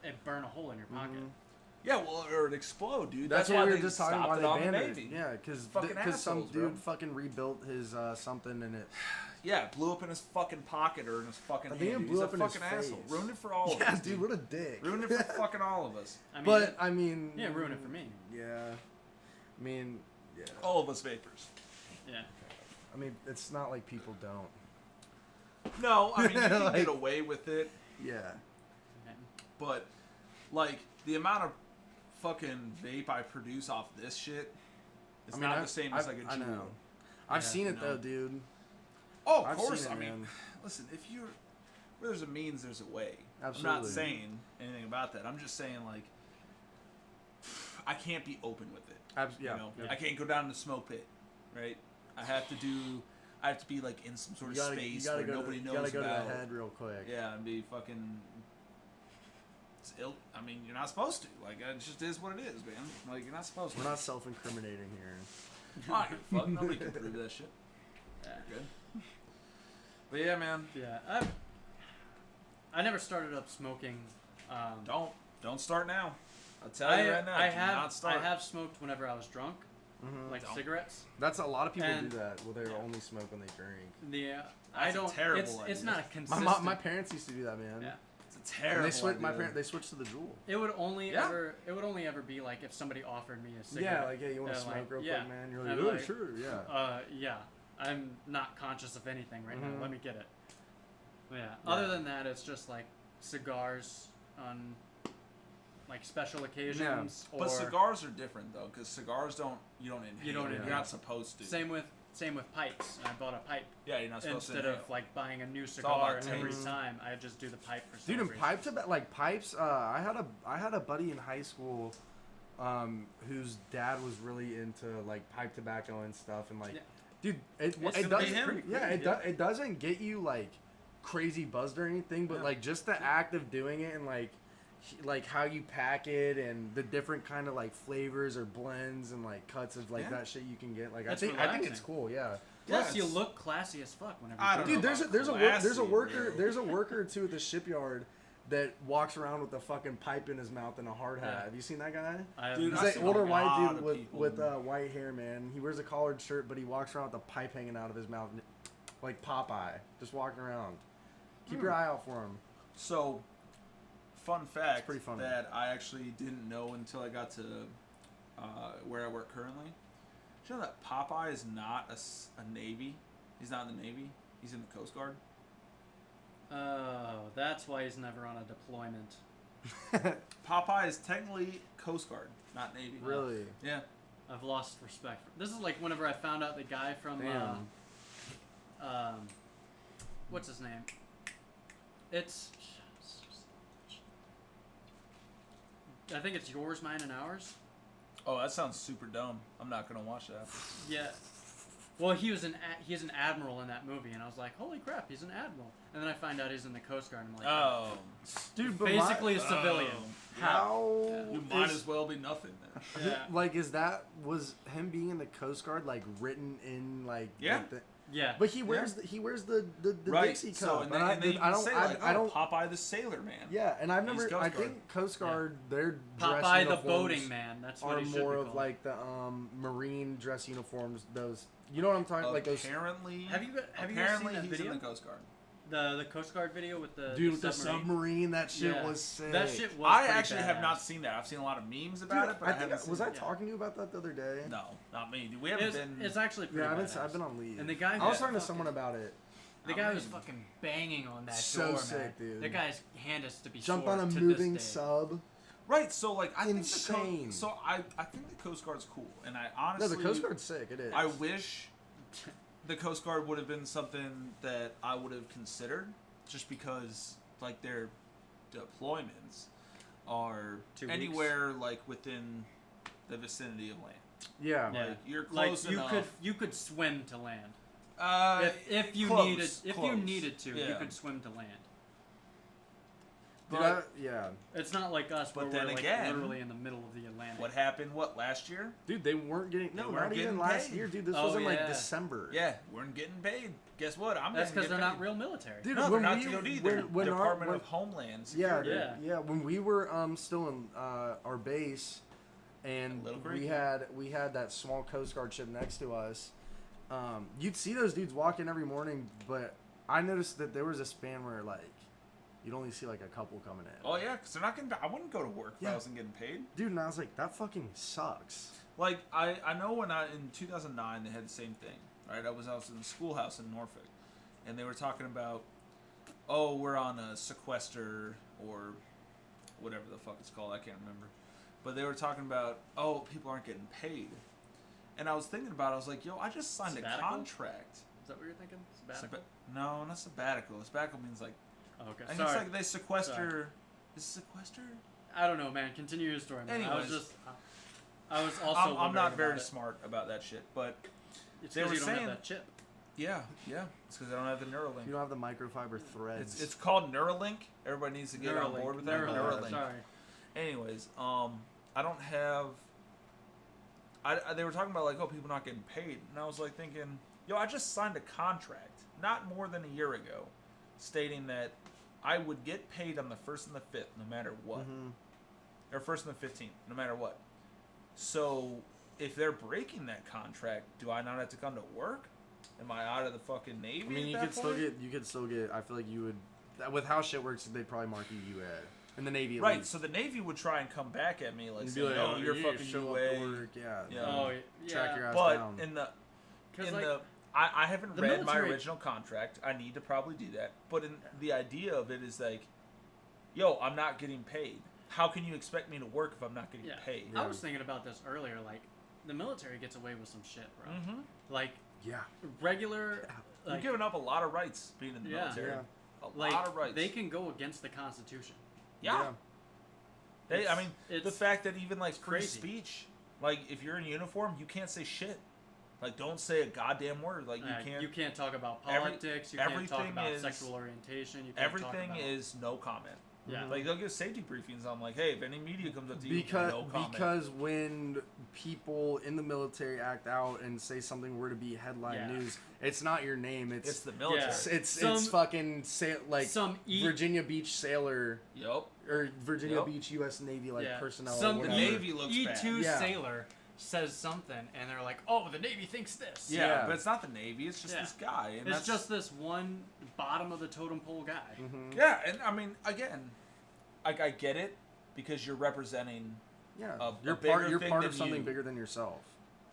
[SPEAKER 3] it burn a hole in your pocket.
[SPEAKER 1] Mhm.
[SPEAKER 2] Yeah, well, or it explode, dude.
[SPEAKER 1] That's
[SPEAKER 2] why
[SPEAKER 1] what we
[SPEAKER 2] they
[SPEAKER 1] were just talking
[SPEAKER 2] stopped
[SPEAKER 1] about.
[SPEAKER 2] it on
[SPEAKER 1] They
[SPEAKER 2] the
[SPEAKER 1] banned it.
[SPEAKER 2] Navy.
[SPEAKER 1] Yeah, because
[SPEAKER 2] Fucking
[SPEAKER 1] some
[SPEAKER 2] assholes,
[SPEAKER 1] dude
[SPEAKER 2] bro.
[SPEAKER 1] fucking rebuilt his something and it.
[SPEAKER 2] Yeah, it blew up in his fucking pocket or in his fucking
[SPEAKER 1] I think
[SPEAKER 2] hand.
[SPEAKER 1] it
[SPEAKER 2] He's
[SPEAKER 1] blew
[SPEAKER 2] a
[SPEAKER 1] up in his
[SPEAKER 2] fucking asshole.
[SPEAKER 1] face.
[SPEAKER 2] Ruined it for all of
[SPEAKER 1] Yeah,
[SPEAKER 2] us.
[SPEAKER 1] dude, what a dick.
[SPEAKER 2] Ruined it for fucking all of us.
[SPEAKER 3] I mean,
[SPEAKER 1] But I mean.
[SPEAKER 3] yeah, ruin it for me.
[SPEAKER 1] Yeah, I mean, yeah.
[SPEAKER 2] All of us vapors.
[SPEAKER 3] Yeah.
[SPEAKER 1] I mean, it's not like people don't.
[SPEAKER 2] No, I mean, you can
[SPEAKER 1] Like-
[SPEAKER 2] get away with it,
[SPEAKER 1] Yeah.
[SPEAKER 2] but, like, the amount of fucking vape I produce off this shit is
[SPEAKER 1] I mean,
[SPEAKER 2] not
[SPEAKER 1] I've-
[SPEAKER 2] the same as, like, a
[SPEAKER 1] I know.
[SPEAKER 2] Juul.
[SPEAKER 1] I've
[SPEAKER 3] Yeah,
[SPEAKER 1] seen it
[SPEAKER 2] no.
[SPEAKER 1] though, dude.
[SPEAKER 2] Oh, of
[SPEAKER 1] I've
[SPEAKER 2] course.
[SPEAKER 1] seen it,
[SPEAKER 2] I mean,
[SPEAKER 1] man.
[SPEAKER 2] listen, if you're where there's a means, there's a way. I'm
[SPEAKER 1] Absolutely.
[SPEAKER 2] not saying anything about that. I'm just saying, like, I can't be open with it.
[SPEAKER 1] Yeah.
[SPEAKER 2] You know,
[SPEAKER 3] Yeah.
[SPEAKER 2] I can't go down to the smoke pit, right? I have to be like in some sort of space where nobody
[SPEAKER 1] you
[SPEAKER 2] knows
[SPEAKER 1] gotta go
[SPEAKER 2] about.
[SPEAKER 1] to the head real quick.
[SPEAKER 2] Yeah, and be fucking. It's ill. I mean, you're not supposed to. Like, it just is what it is, man. Like, you're not supposed to.
[SPEAKER 1] We're not self-incriminating here.
[SPEAKER 2] I don't give a fuck. Nobody can prove that shit.
[SPEAKER 3] Yeah.
[SPEAKER 2] Good. But yeah, man.
[SPEAKER 3] Yeah. I never started up smoking.
[SPEAKER 2] Don't start now. I'll tell you right now.
[SPEAKER 3] I
[SPEAKER 2] do
[SPEAKER 3] have
[SPEAKER 2] not start.
[SPEAKER 3] I have smoked whenever I was drunk, like
[SPEAKER 2] Don't.
[SPEAKER 3] cigarettes.
[SPEAKER 1] That's a lot of people
[SPEAKER 3] And-
[SPEAKER 1] do that. Well, they only smoke when they drink.
[SPEAKER 3] Yeah, I
[SPEAKER 2] That's a
[SPEAKER 3] don't.
[SPEAKER 2] terrible
[SPEAKER 3] It's
[SPEAKER 2] idea.
[SPEAKER 3] not a
[SPEAKER 1] My
[SPEAKER 3] consistent.
[SPEAKER 1] my parents used to do that, man.
[SPEAKER 3] Yeah.
[SPEAKER 2] It's a terrible.
[SPEAKER 1] And they switched. My
[SPEAKER 2] idea.
[SPEAKER 1] parents they switched to the Juul.
[SPEAKER 3] It would only
[SPEAKER 2] Yeah.
[SPEAKER 3] ever. It would only ever be like if somebody offered me a
[SPEAKER 1] Yeah,
[SPEAKER 3] cigarette.
[SPEAKER 1] like, hey, you want to smoke
[SPEAKER 3] like,
[SPEAKER 1] real
[SPEAKER 3] yeah.
[SPEAKER 1] quick, man? You're
[SPEAKER 3] I'm
[SPEAKER 1] like, oh,
[SPEAKER 3] like,
[SPEAKER 1] sure, yeah.
[SPEAKER 3] Yeah. I'm not conscious of anything right now.
[SPEAKER 1] Mhm.
[SPEAKER 3] Let me get it. Yeah.
[SPEAKER 1] Yeah.
[SPEAKER 3] Other than that, it's just like cigars on like special occasions. Or
[SPEAKER 2] But cigars are different though, because cigars you don't inhale.
[SPEAKER 3] You don't
[SPEAKER 2] You're
[SPEAKER 3] inhale.
[SPEAKER 2] not supposed to.
[SPEAKER 3] Same with same with pipes. I bought a pipe
[SPEAKER 2] Yeah, you're not supposed
[SPEAKER 3] instead
[SPEAKER 2] to
[SPEAKER 3] of
[SPEAKER 2] inhale.
[SPEAKER 3] like buying a new
[SPEAKER 2] all
[SPEAKER 3] cigar
[SPEAKER 2] about
[SPEAKER 3] every
[SPEAKER 2] taste.
[SPEAKER 3] time. I just do the pipe for some
[SPEAKER 1] Dude, and
[SPEAKER 3] reason.
[SPEAKER 1] pipes. I had a buddy in high school, whose dad was really into like pipe tobacco and stuff, and like,
[SPEAKER 3] Yeah.
[SPEAKER 1] dude,
[SPEAKER 3] It's
[SPEAKER 1] it
[SPEAKER 3] gonna
[SPEAKER 1] does.
[SPEAKER 3] be him.
[SPEAKER 1] It doesn't get you like crazy buzzed or anything, but
[SPEAKER 3] No.
[SPEAKER 1] like just the act of doing it and like how you pack it and the different kind of like flavors or blends and like cuts of like
[SPEAKER 2] Yeah.
[SPEAKER 1] that shit you can get. Like
[SPEAKER 3] It's
[SPEAKER 1] I think
[SPEAKER 3] relaxing.
[SPEAKER 1] it's cool. Yeah.
[SPEAKER 3] Plus,
[SPEAKER 2] Yeah,
[SPEAKER 3] you
[SPEAKER 2] it's-
[SPEAKER 3] look classy as fuck whenever
[SPEAKER 2] I
[SPEAKER 3] you
[SPEAKER 2] don't
[SPEAKER 3] do
[SPEAKER 2] know
[SPEAKER 3] it.
[SPEAKER 1] Dude,
[SPEAKER 2] about
[SPEAKER 1] there's a
[SPEAKER 2] classy,
[SPEAKER 1] worker
[SPEAKER 2] bro.
[SPEAKER 1] there's a worker or two at the shipyard that walks around with a fucking pipe in his mouth and a hard hat.
[SPEAKER 3] Yeah.
[SPEAKER 1] Have you seen that guy?
[SPEAKER 3] I have
[SPEAKER 2] Dude,
[SPEAKER 1] He's
[SPEAKER 2] I've
[SPEAKER 1] that
[SPEAKER 2] seen a
[SPEAKER 1] older
[SPEAKER 2] lot
[SPEAKER 1] white
[SPEAKER 2] of
[SPEAKER 1] dude with
[SPEAKER 2] people.
[SPEAKER 1] white hair, man. He wears a collared shirt, but he walks around with a pipe hanging out of his mouth, like Popeye, just walking around. Keep your eye out for him.
[SPEAKER 2] So, fun fact
[SPEAKER 1] pretty funny.
[SPEAKER 2] that I actually didn't know until I got to where I work currently. Did you know that Popeye is not a Navy? He's not in the Navy. He's in the Coast Guard.
[SPEAKER 3] Oh, that's why he's never on a deployment.
[SPEAKER 2] Popeye is technically Coast Guard, not Navy.
[SPEAKER 1] Really?
[SPEAKER 2] Yeah.
[SPEAKER 3] I've lost respect. This is like whenever I found out the guy from
[SPEAKER 1] Damn.
[SPEAKER 3] what's his name? It's I think it's Yours, Mine, and Ours.
[SPEAKER 2] Oh, that sounds super dumb. I'm not gonna watch that.
[SPEAKER 3] Yeah. Well, he's an admiral in that movie, and I was like, holy crap, he's an admiral. And then I find out he's in the Coast Guard, and I'm like,
[SPEAKER 2] Oh,
[SPEAKER 1] Dude, but
[SPEAKER 3] basically a civilian.
[SPEAKER 1] how
[SPEAKER 2] you might
[SPEAKER 1] is-
[SPEAKER 2] as well be nothing then.
[SPEAKER 3] Yeah.
[SPEAKER 1] like was him being in the Coast Guard like written in like
[SPEAKER 2] Yeah.
[SPEAKER 3] Yeah.
[SPEAKER 1] but he wears the
[SPEAKER 2] Right.
[SPEAKER 1] Dixie cup.
[SPEAKER 2] So and then,
[SPEAKER 1] I
[SPEAKER 2] and then you
[SPEAKER 1] I don't
[SPEAKER 2] say
[SPEAKER 1] I,
[SPEAKER 2] like,
[SPEAKER 1] I
[SPEAKER 2] oh,
[SPEAKER 1] don't
[SPEAKER 2] Popeye the Sailor Man.
[SPEAKER 1] yeah, and I've
[SPEAKER 2] He's
[SPEAKER 1] never.
[SPEAKER 2] Coast
[SPEAKER 1] I
[SPEAKER 2] Guard.
[SPEAKER 1] think Coast Guard their dress
[SPEAKER 3] Popeye the
[SPEAKER 1] uniforms
[SPEAKER 3] boating man. That's what
[SPEAKER 1] are
[SPEAKER 3] he should
[SPEAKER 1] more
[SPEAKER 3] be
[SPEAKER 1] of
[SPEAKER 3] called.
[SPEAKER 1] like the Marine dress uniforms. Those you know what I'm talking like those.
[SPEAKER 2] Apparently,
[SPEAKER 3] Have you guys
[SPEAKER 2] apparently
[SPEAKER 3] seen that
[SPEAKER 2] he's
[SPEAKER 3] video?
[SPEAKER 2] in the Coast Guard.
[SPEAKER 3] The Coast Guard video with the
[SPEAKER 1] Dude, with the submarine, that shit
[SPEAKER 3] Yeah.
[SPEAKER 1] was sick.
[SPEAKER 3] That shit was
[SPEAKER 2] I
[SPEAKER 3] pretty
[SPEAKER 2] actually have
[SPEAKER 3] badass.
[SPEAKER 2] not seen that. I've seen a lot of memes
[SPEAKER 1] Dude,
[SPEAKER 2] about it, but I,
[SPEAKER 1] I think
[SPEAKER 2] haven't
[SPEAKER 1] was
[SPEAKER 2] seen
[SPEAKER 1] I
[SPEAKER 2] it.
[SPEAKER 1] talking to you about that the other day?
[SPEAKER 2] No, not me. Dude, we haven't been.
[SPEAKER 3] It's actually pretty
[SPEAKER 1] Yeah,
[SPEAKER 3] badass.
[SPEAKER 1] I've been on leave.
[SPEAKER 3] And the guy
[SPEAKER 1] I was
[SPEAKER 3] who
[SPEAKER 1] talking to
[SPEAKER 3] fucking-
[SPEAKER 1] someone about it.
[SPEAKER 3] The
[SPEAKER 2] I
[SPEAKER 3] guy was
[SPEAKER 2] mean-
[SPEAKER 3] fucking banging on that
[SPEAKER 1] So
[SPEAKER 3] door,
[SPEAKER 1] sick,
[SPEAKER 3] man.
[SPEAKER 1] dude.
[SPEAKER 3] That guy's hand has to be
[SPEAKER 1] Jump
[SPEAKER 3] sore
[SPEAKER 1] on a
[SPEAKER 3] to
[SPEAKER 1] moving
[SPEAKER 3] this day.
[SPEAKER 1] sub.
[SPEAKER 2] Right, so like I
[SPEAKER 1] Insane.
[SPEAKER 2] think I think the Coast Guard's cool, and I
[SPEAKER 1] No,
[SPEAKER 2] honestly
[SPEAKER 1] the Coast Guard's sick. It is.
[SPEAKER 2] I wish the Coast Guard would have been something that I would have considered, just because like their deployments are
[SPEAKER 3] 2 weeks.
[SPEAKER 2] anywhere like within the vicinity of land.
[SPEAKER 1] Yeah.
[SPEAKER 3] Yeah.
[SPEAKER 2] Like you're
[SPEAKER 3] Like
[SPEAKER 2] close
[SPEAKER 3] you
[SPEAKER 2] enough.
[SPEAKER 3] you could swim to land if you
[SPEAKER 2] close,
[SPEAKER 3] needed you
[SPEAKER 2] close.
[SPEAKER 3] needed to you
[SPEAKER 2] Yeah.
[SPEAKER 3] could swim to land.
[SPEAKER 1] Dude,
[SPEAKER 2] But
[SPEAKER 1] yeah.
[SPEAKER 3] It's not like us
[SPEAKER 2] But
[SPEAKER 3] where
[SPEAKER 2] then
[SPEAKER 3] we're like
[SPEAKER 2] again,
[SPEAKER 3] literally in the middle of the Atlantic.
[SPEAKER 2] what happened? What last year?
[SPEAKER 1] Dude, they weren't getting. No,
[SPEAKER 2] They weren't
[SPEAKER 1] not even
[SPEAKER 2] getting
[SPEAKER 1] last
[SPEAKER 2] paid.
[SPEAKER 1] year, dude. This
[SPEAKER 3] Oh,
[SPEAKER 1] was in like
[SPEAKER 3] yeah.
[SPEAKER 1] December.
[SPEAKER 2] Yeah, weren't getting paid. Guess what?
[SPEAKER 3] That's because they're not
[SPEAKER 2] paid.
[SPEAKER 3] real military.
[SPEAKER 1] Dude,
[SPEAKER 2] No, they're
[SPEAKER 1] when
[SPEAKER 2] not
[SPEAKER 1] we-
[SPEAKER 2] DoD.
[SPEAKER 1] when-
[SPEAKER 2] They're
[SPEAKER 1] when our-
[SPEAKER 2] Department
[SPEAKER 1] when-
[SPEAKER 2] of Homeland
[SPEAKER 1] Yeah,
[SPEAKER 2] Security.
[SPEAKER 3] Yeah.
[SPEAKER 1] When we were still in our base, and
[SPEAKER 2] Little
[SPEAKER 1] we
[SPEAKER 2] Creek.
[SPEAKER 1] had that small Coast Guard ship next to us, you'd see those dudes walk in every morning. But I noticed that there was a span where like you'd only see like a couple coming in.
[SPEAKER 2] Oh yeah, because they're not getting. I wouldn't go to work if I
[SPEAKER 1] Yeah.
[SPEAKER 2] wasn't getting paid.
[SPEAKER 1] Dude, and I was like, that fucking sucks.
[SPEAKER 2] Like I know when in 2009 they had the same thing. Right, I was in the schoolhouse in Norfolk, and they were talking about, oh, we're on a sequester or whatever the fuck it's called. I can't remember, but they were talking about, oh, people aren't getting paid, and I was thinking about it. I was like, yo, I just signed
[SPEAKER 3] Sabbatical?
[SPEAKER 2] a contract.
[SPEAKER 3] Is that what you're thinking? Sabbatical?
[SPEAKER 2] No, not sabbatical. Sabbatical means like
[SPEAKER 3] Oh, okay.
[SPEAKER 2] I think
[SPEAKER 3] Sorry.
[SPEAKER 2] it's like they sequester. Is it sequester?
[SPEAKER 3] I don't know, man. Continue your story. Man. I was
[SPEAKER 2] Anyways.
[SPEAKER 3] just. I was also.
[SPEAKER 2] I'm
[SPEAKER 3] wondering
[SPEAKER 2] not very
[SPEAKER 3] about it.
[SPEAKER 2] smart about that shit, but
[SPEAKER 3] It's
[SPEAKER 2] they
[SPEAKER 3] 'cause
[SPEAKER 2] were
[SPEAKER 3] you don't
[SPEAKER 2] saying-
[SPEAKER 3] have that chip.
[SPEAKER 2] yeah, it's because I don't have the Neuralink.
[SPEAKER 1] You don't have the microfiber threads.
[SPEAKER 2] It's called Neuralink. Everybody needs to get on board with that. Neuralink.
[SPEAKER 3] Sorry.
[SPEAKER 2] Anyways, I don't have. They were talking about like, oh, people not getting paid, and I was like thinking, yo, I just signed a contract not more than a year ago, stating that I would get paid on the 1st and the 5th, no matter what, or 1st and the 15th, no matter what. So if they're breaking that contract, do I not have to come to work? Am I out of the fucking Navy?
[SPEAKER 1] I mean,
[SPEAKER 2] at
[SPEAKER 1] you
[SPEAKER 2] that
[SPEAKER 1] could
[SPEAKER 2] point?
[SPEAKER 1] still get. I feel like you would. With how shit works, they'd probably mark you UA in the Navy. At
[SPEAKER 2] Right,
[SPEAKER 1] least.
[SPEAKER 2] so the Navy would try and come back at me like,
[SPEAKER 1] And
[SPEAKER 2] saying, oh, you're
[SPEAKER 1] you need to
[SPEAKER 2] fucking
[SPEAKER 1] show up
[SPEAKER 2] UA.
[SPEAKER 1] to work. Yeah.
[SPEAKER 2] Yeah.
[SPEAKER 3] Oh, yeah.
[SPEAKER 1] Track your ass
[SPEAKER 2] But
[SPEAKER 1] down.
[SPEAKER 2] I haven't
[SPEAKER 3] the
[SPEAKER 2] read my
[SPEAKER 3] military-
[SPEAKER 2] original contract. I need to probably do that. But the idea of it is like, yo, I'm not getting paid. How can you expect me to work if I'm not getting
[SPEAKER 3] Yeah.
[SPEAKER 2] paid?
[SPEAKER 3] I was thinking about this earlier. Like, the military gets away with some shit, bro.
[SPEAKER 2] Mm-hmm.
[SPEAKER 3] Like,
[SPEAKER 1] Yeah.
[SPEAKER 3] Regular.
[SPEAKER 2] You're
[SPEAKER 3] Like,
[SPEAKER 2] giving up a lot of rights being in the
[SPEAKER 3] Yeah.
[SPEAKER 2] military.
[SPEAKER 1] Yeah.
[SPEAKER 2] A
[SPEAKER 3] like
[SPEAKER 2] lot of rights.
[SPEAKER 3] they can go against the Constitution.
[SPEAKER 2] Yeah. They, I
[SPEAKER 3] It's-
[SPEAKER 2] mean, the
[SPEAKER 3] it's
[SPEAKER 2] fact that even like free
[SPEAKER 3] crazy.
[SPEAKER 2] speech, like if you're in uniform, you can't say shit. Like, don't say a goddamn word. Like,
[SPEAKER 3] You can't talk about
[SPEAKER 2] Every-
[SPEAKER 3] politics. You can't talk
[SPEAKER 2] everything
[SPEAKER 3] about
[SPEAKER 2] is-
[SPEAKER 3] sexual orientation. You can't
[SPEAKER 2] everything
[SPEAKER 3] talk about,
[SPEAKER 2] is no comment.
[SPEAKER 3] Yeah.
[SPEAKER 2] Like they'll give safety briefings on like, hey, if any media comes up to you, no comment.
[SPEAKER 1] Because when people in the military act out and say something were to be headline
[SPEAKER 3] Yeah.
[SPEAKER 1] news, it's not your name.
[SPEAKER 2] It's
[SPEAKER 1] It's
[SPEAKER 2] the military.
[SPEAKER 3] Yeah.
[SPEAKER 1] it's
[SPEAKER 3] Some-
[SPEAKER 1] fucking like
[SPEAKER 3] some
[SPEAKER 1] Virginia Beach sailor
[SPEAKER 2] Yep.
[SPEAKER 1] or Virginia
[SPEAKER 2] Yep.
[SPEAKER 1] Beach U.S. Navy personnel.
[SPEAKER 3] Some
[SPEAKER 1] or
[SPEAKER 2] the
[SPEAKER 1] whatever.
[SPEAKER 2] Navy looks bad.
[SPEAKER 3] E2
[SPEAKER 1] Yeah.
[SPEAKER 3] sailor says something, and they're like, "Oh, the Navy thinks this."
[SPEAKER 2] Yeah,
[SPEAKER 1] Yeah.
[SPEAKER 2] but it's not the Navy. It's just
[SPEAKER 3] Yeah.
[SPEAKER 2] this guy. And
[SPEAKER 3] It's
[SPEAKER 2] that's,
[SPEAKER 3] just this one bottom of the totem pole guy.
[SPEAKER 1] Mhm.
[SPEAKER 2] yeah, and I mean, again, I get it because you're representing,
[SPEAKER 1] Yeah,
[SPEAKER 2] a
[SPEAKER 1] you're
[SPEAKER 2] bigger
[SPEAKER 1] part. You're
[SPEAKER 2] thing
[SPEAKER 1] part of
[SPEAKER 2] than
[SPEAKER 1] something
[SPEAKER 2] you.
[SPEAKER 1] bigger than yourself.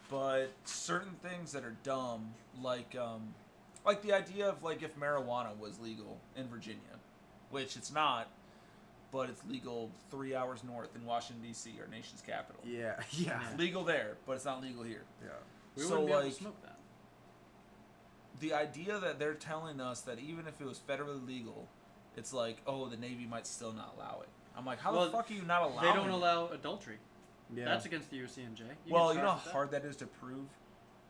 [SPEAKER 2] but certain things that are dumb, like the idea of like if marijuana was legal in Virginia, which it's not, but it's legal 3 hours north in Washington D.C., our nation's capital.
[SPEAKER 1] Yeah, yeah,
[SPEAKER 2] It's legal there, but it's not legal here.
[SPEAKER 1] yeah.
[SPEAKER 3] We
[SPEAKER 2] So,
[SPEAKER 3] wouldn't be able
[SPEAKER 2] like,
[SPEAKER 3] to smoke that.
[SPEAKER 2] The idea that they're telling us that even if it was federally legal, it's like, oh, the Navy might still not allow it. I'm like, how
[SPEAKER 3] Well,
[SPEAKER 2] the fuck are you not allowing
[SPEAKER 3] They don't
[SPEAKER 2] it?
[SPEAKER 3] allow adultery.
[SPEAKER 1] Yeah.
[SPEAKER 3] That's against the UCMJ.
[SPEAKER 2] Well, you know how hard that is to prove?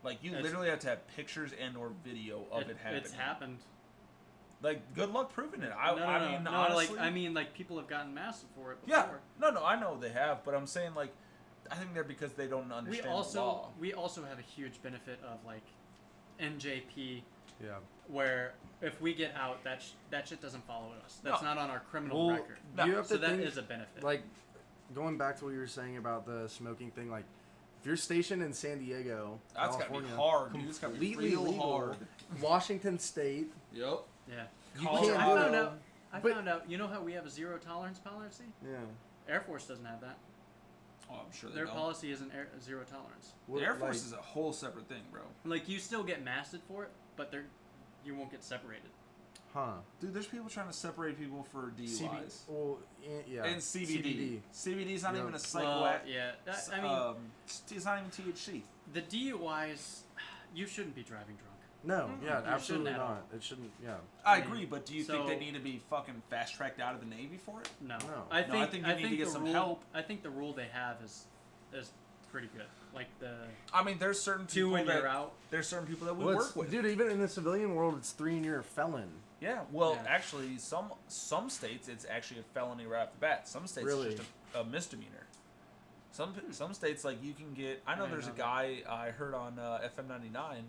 [SPEAKER 2] Like, you
[SPEAKER 3] It's-
[SPEAKER 2] literally have to have pictures and or video of it happening.
[SPEAKER 3] It's happened.
[SPEAKER 2] Like, good luck proving it. I mean,
[SPEAKER 3] no,
[SPEAKER 2] honestly...
[SPEAKER 3] like people have gotten massive for it
[SPEAKER 2] yeah.
[SPEAKER 3] before.
[SPEAKER 2] No, I know they have, but I'm saying, like, I think they're because they don't understand the law.
[SPEAKER 3] We also have a huge benefit of like NJP,
[SPEAKER 1] Yeah.
[SPEAKER 3] where if we get out, that shit doesn't follow us. That's
[SPEAKER 2] No.
[SPEAKER 3] not on our criminal
[SPEAKER 1] Well,
[SPEAKER 3] record.
[SPEAKER 2] No.
[SPEAKER 1] you have
[SPEAKER 3] So
[SPEAKER 1] to
[SPEAKER 3] that
[SPEAKER 1] think,
[SPEAKER 3] is a benefit.
[SPEAKER 1] like, going back to what you were saying about the smoking thing, like, if you're stationed in San Diego,
[SPEAKER 2] That's gotta be
[SPEAKER 1] California,
[SPEAKER 2] hard, dude. It's gotta be
[SPEAKER 1] completely
[SPEAKER 2] real
[SPEAKER 1] legal,
[SPEAKER 2] hard.
[SPEAKER 1] Washington State,
[SPEAKER 2] Yep.
[SPEAKER 3] yeah.
[SPEAKER 1] you
[SPEAKER 2] College
[SPEAKER 1] can't
[SPEAKER 3] I
[SPEAKER 1] do
[SPEAKER 3] found
[SPEAKER 1] it.
[SPEAKER 3] out. I
[SPEAKER 1] But-
[SPEAKER 3] found out. You know how we have a zero tolerance policy?
[SPEAKER 1] Yeah.
[SPEAKER 3] Air Force doesn't have that.
[SPEAKER 2] Oh, I'm sure they
[SPEAKER 3] Their
[SPEAKER 2] don't.
[SPEAKER 3] policy isn't zero tolerance.
[SPEAKER 2] The Air Force
[SPEAKER 1] like,
[SPEAKER 2] is a whole separate thing, bro.
[SPEAKER 3] Like you still get masted for it, but you won't get separated.
[SPEAKER 1] huh?
[SPEAKER 2] Dude, there's people trying to separate people for DUIs.
[SPEAKER 1] Well, yeah.
[SPEAKER 2] And CBD. CBD's not
[SPEAKER 1] Yeah.
[SPEAKER 2] even a psych
[SPEAKER 3] Well,
[SPEAKER 2] whack.
[SPEAKER 3] yeah. I mean,
[SPEAKER 2] It's not even THC.
[SPEAKER 3] the DUIs, you shouldn't be driving drunk.
[SPEAKER 1] No,
[SPEAKER 3] Mm-mm.
[SPEAKER 1] yeah,
[SPEAKER 3] You
[SPEAKER 1] absolutely
[SPEAKER 3] shouldn't at
[SPEAKER 1] not. It shouldn't. Yeah.
[SPEAKER 2] I
[SPEAKER 3] mean,
[SPEAKER 2] agree, but do you
[SPEAKER 3] so-
[SPEAKER 2] think they need to be fucking fast tracked out of the Navy for it?
[SPEAKER 3] No.
[SPEAKER 1] No.
[SPEAKER 3] I
[SPEAKER 2] No, I
[SPEAKER 3] think
[SPEAKER 2] think you need to get
[SPEAKER 3] the
[SPEAKER 2] some
[SPEAKER 3] rule,
[SPEAKER 2] help.
[SPEAKER 3] I think the rule they have is pretty good. Like the
[SPEAKER 2] I mean, there's certain
[SPEAKER 3] 2
[SPEAKER 2] people
[SPEAKER 3] and
[SPEAKER 2] that
[SPEAKER 3] you're out.
[SPEAKER 2] there's certain people that we
[SPEAKER 1] Well,
[SPEAKER 2] work with.
[SPEAKER 1] dude, even in the civilian world, it's 3 and you're a felon.
[SPEAKER 2] Yeah, well,
[SPEAKER 3] Yeah.
[SPEAKER 2] actually, some states it's actually a felony right off the bat. Some states
[SPEAKER 1] Really?
[SPEAKER 2] it's just a misdemeanor. Some states like you can get. I know
[SPEAKER 3] I
[SPEAKER 2] there's a
[SPEAKER 3] know that.
[SPEAKER 2] guy I heard on FM 99.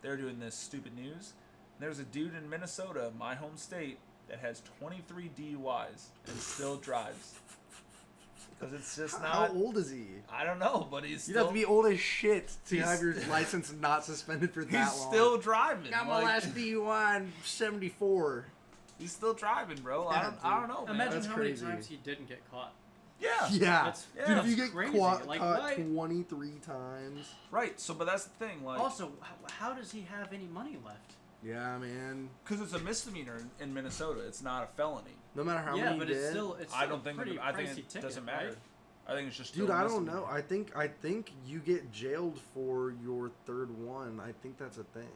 [SPEAKER 2] They're doing this stupid news. There's a dude in Minnesota, my home state, that has 23 DUIs and still drives. Because it's just
[SPEAKER 1] How
[SPEAKER 2] not.
[SPEAKER 1] old is he?
[SPEAKER 2] I don't know, but he's
[SPEAKER 1] You'd
[SPEAKER 2] still.
[SPEAKER 1] have to be old as shit to
[SPEAKER 2] He's-
[SPEAKER 1] have your license not suspended for that
[SPEAKER 2] he's
[SPEAKER 1] long.
[SPEAKER 2] still driving.
[SPEAKER 1] Got my
[SPEAKER 2] like,
[SPEAKER 1] last DUI in '74.
[SPEAKER 2] He's still driving, bro.
[SPEAKER 1] Yeah,
[SPEAKER 2] I don't know, man.
[SPEAKER 3] Imagine
[SPEAKER 1] That's
[SPEAKER 3] how
[SPEAKER 1] crazy.
[SPEAKER 3] many times he didn't get caught.
[SPEAKER 2] Yeah.
[SPEAKER 1] Yeah.
[SPEAKER 3] That's-
[SPEAKER 1] Dude,
[SPEAKER 2] yeah,
[SPEAKER 1] if you
[SPEAKER 3] that's
[SPEAKER 1] get
[SPEAKER 3] crazy.
[SPEAKER 1] caught
[SPEAKER 3] Like,
[SPEAKER 1] 23 times.
[SPEAKER 2] Right. So, but that's the thing, like.
[SPEAKER 3] Also, how does he have any money left?
[SPEAKER 1] Yeah, man.
[SPEAKER 2] Because it's a misdemeanor in Minnesota, it's not a felony.
[SPEAKER 1] No matter how
[SPEAKER 3] yeah,
[SPEAKER 1] many
[SPEAKER 3] but
[SPEAKER 1] you
[SPEAKER 3] it's
[SPEAKER 1] did.
[SPEAKER 3] still
[SPEAKER 2] I don't
[SPEAKER 3] a
[SPEAKER 2] think.
[SPEAKER 3] pretty
[SPEAKER 2] I think
[SPEAKER 3] pricey
[SPEAKER 2] it
[SPEAKER 3] ticket,
[SPEAKER 2] doesn't matter.
[SPEAKER 3] right?
[SPEAKER 2] I think it's just.
[SPEAKER 1] Dude,
[SPEAKER 2] still a
[SPEAKER 1] I don't
[SPEAKER 2] misdemeanor.
[SPEAKER 1] know. I think you get jailed for your third one. I think that's a thing.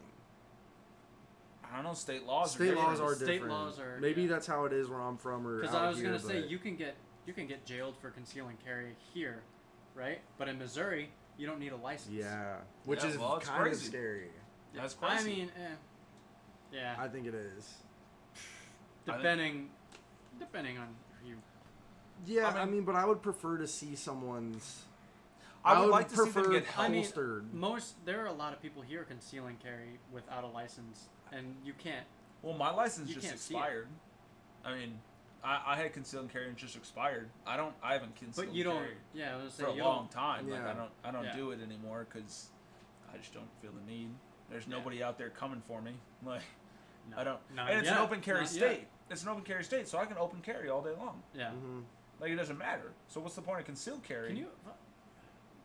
[SPEAKER 2] I don't know. State laws.
[SPEAKER 1] State
[SPEAKER 2] are
[SPEAKER 1] laws
[SPEAKER 2] different.
[SPEAKER 1] are
[SPEAKER 3] State
[SPEAKER 1] different.
[SPEAKER 3] laws are-
[SPEAKER 1] Maybe
[SPEAKER 3] yeah.
[SPEAKER 1] that's how it is where I'm from, or
[SPEAKER 3] Because
[SPEAKER 1] out
[SPEAKER 3] I was
[SPEAKER 1] here,
[SPEAKER 3] gonna say
[SPEAKER 1] but-
[SPEAKER 3] you can get jailed for conceal and carry here, right? But in Missouri, you don't need a license.
[SPEAKER 1] Yeah, which
[SPEAKER 2] Yeah,
[SPEAKER 1] is
[SPEAKER 2] well, it's
[SPEAKER 1] kind
[SPEAKER 2] crazy.
[SPEAKER 1] of scary.
[SPEAKER 2] That's crazy.
[SPEAKER 3] I mean, yeah.
[SPEAKER 1] I think it is.
[SPEAKER 3] Depending on you.
[SPEAKER 1] Yeah,
[SPEAKER 2] I
[SPEAKER 1] I
[SPEAKER 2] mean-
[SPEAKER 1] mean, but I would prefer to see someone's.
[SPEAKER 2] I would like to see them
[SPEAKER 1] prefer
[SPEAKER 2] get help.
[SPEAKER 3] I mean,
[SPEAKER 1] holstered.
[SPEAKER 3] there are a lot of people here conceal and carry without a license, and you can't.
[SPEAKER 2] Well, my license
[SPEAKER 3] You
[SPEAKER 2] just
[SPEAKER 3] can't see it.
[SPEAKER 2] expired. I mean, I had concealed carry and just expired. I haven't concealed
[SPEAKER 3] But you don't.
[SPEAKER 2] carry
[SPEAKER 3] Yeah, I was
[SPEAKER 2] for
[SPEAKER 3] gonna
[SPEAKER 2] a
[SPEAKER 3] say you
[SPEAKER 2] long
[SPEAKER 3] don't.
[SPEAKER 2] time.
[SPEAKER 1] Yeah.
[SPEAKER 2] Like I don't
[SPEAKER 3] Yeah.
[SPEAKER 2] do it anymore because I just don't feel the need. There's
[SPEAKER 3] Yeah.
[SPEAKER 2] nobody out there coming for me. Like
[SPEAKER 3] No,
[SPEAKER 2] I don't.
[SPEAKER 3] not
[SPEAKER 2] And it's
[SPEAKER 3] yet.
[SPEAKER 2] an open carry
[SPEAKER 3] Not
[SPEAKER 2] state.
[SPEAKER 3] yet.
[SPEAKER 2] It's an open carry state, so I can open carry all day long.
[SPEAKER 3] Yeah.
[SPEAKER 1] hmm
[SPEAKER 2] Like it doesn't matter. So what's the point of concealed carry?
[SPEAKER 3] Can you?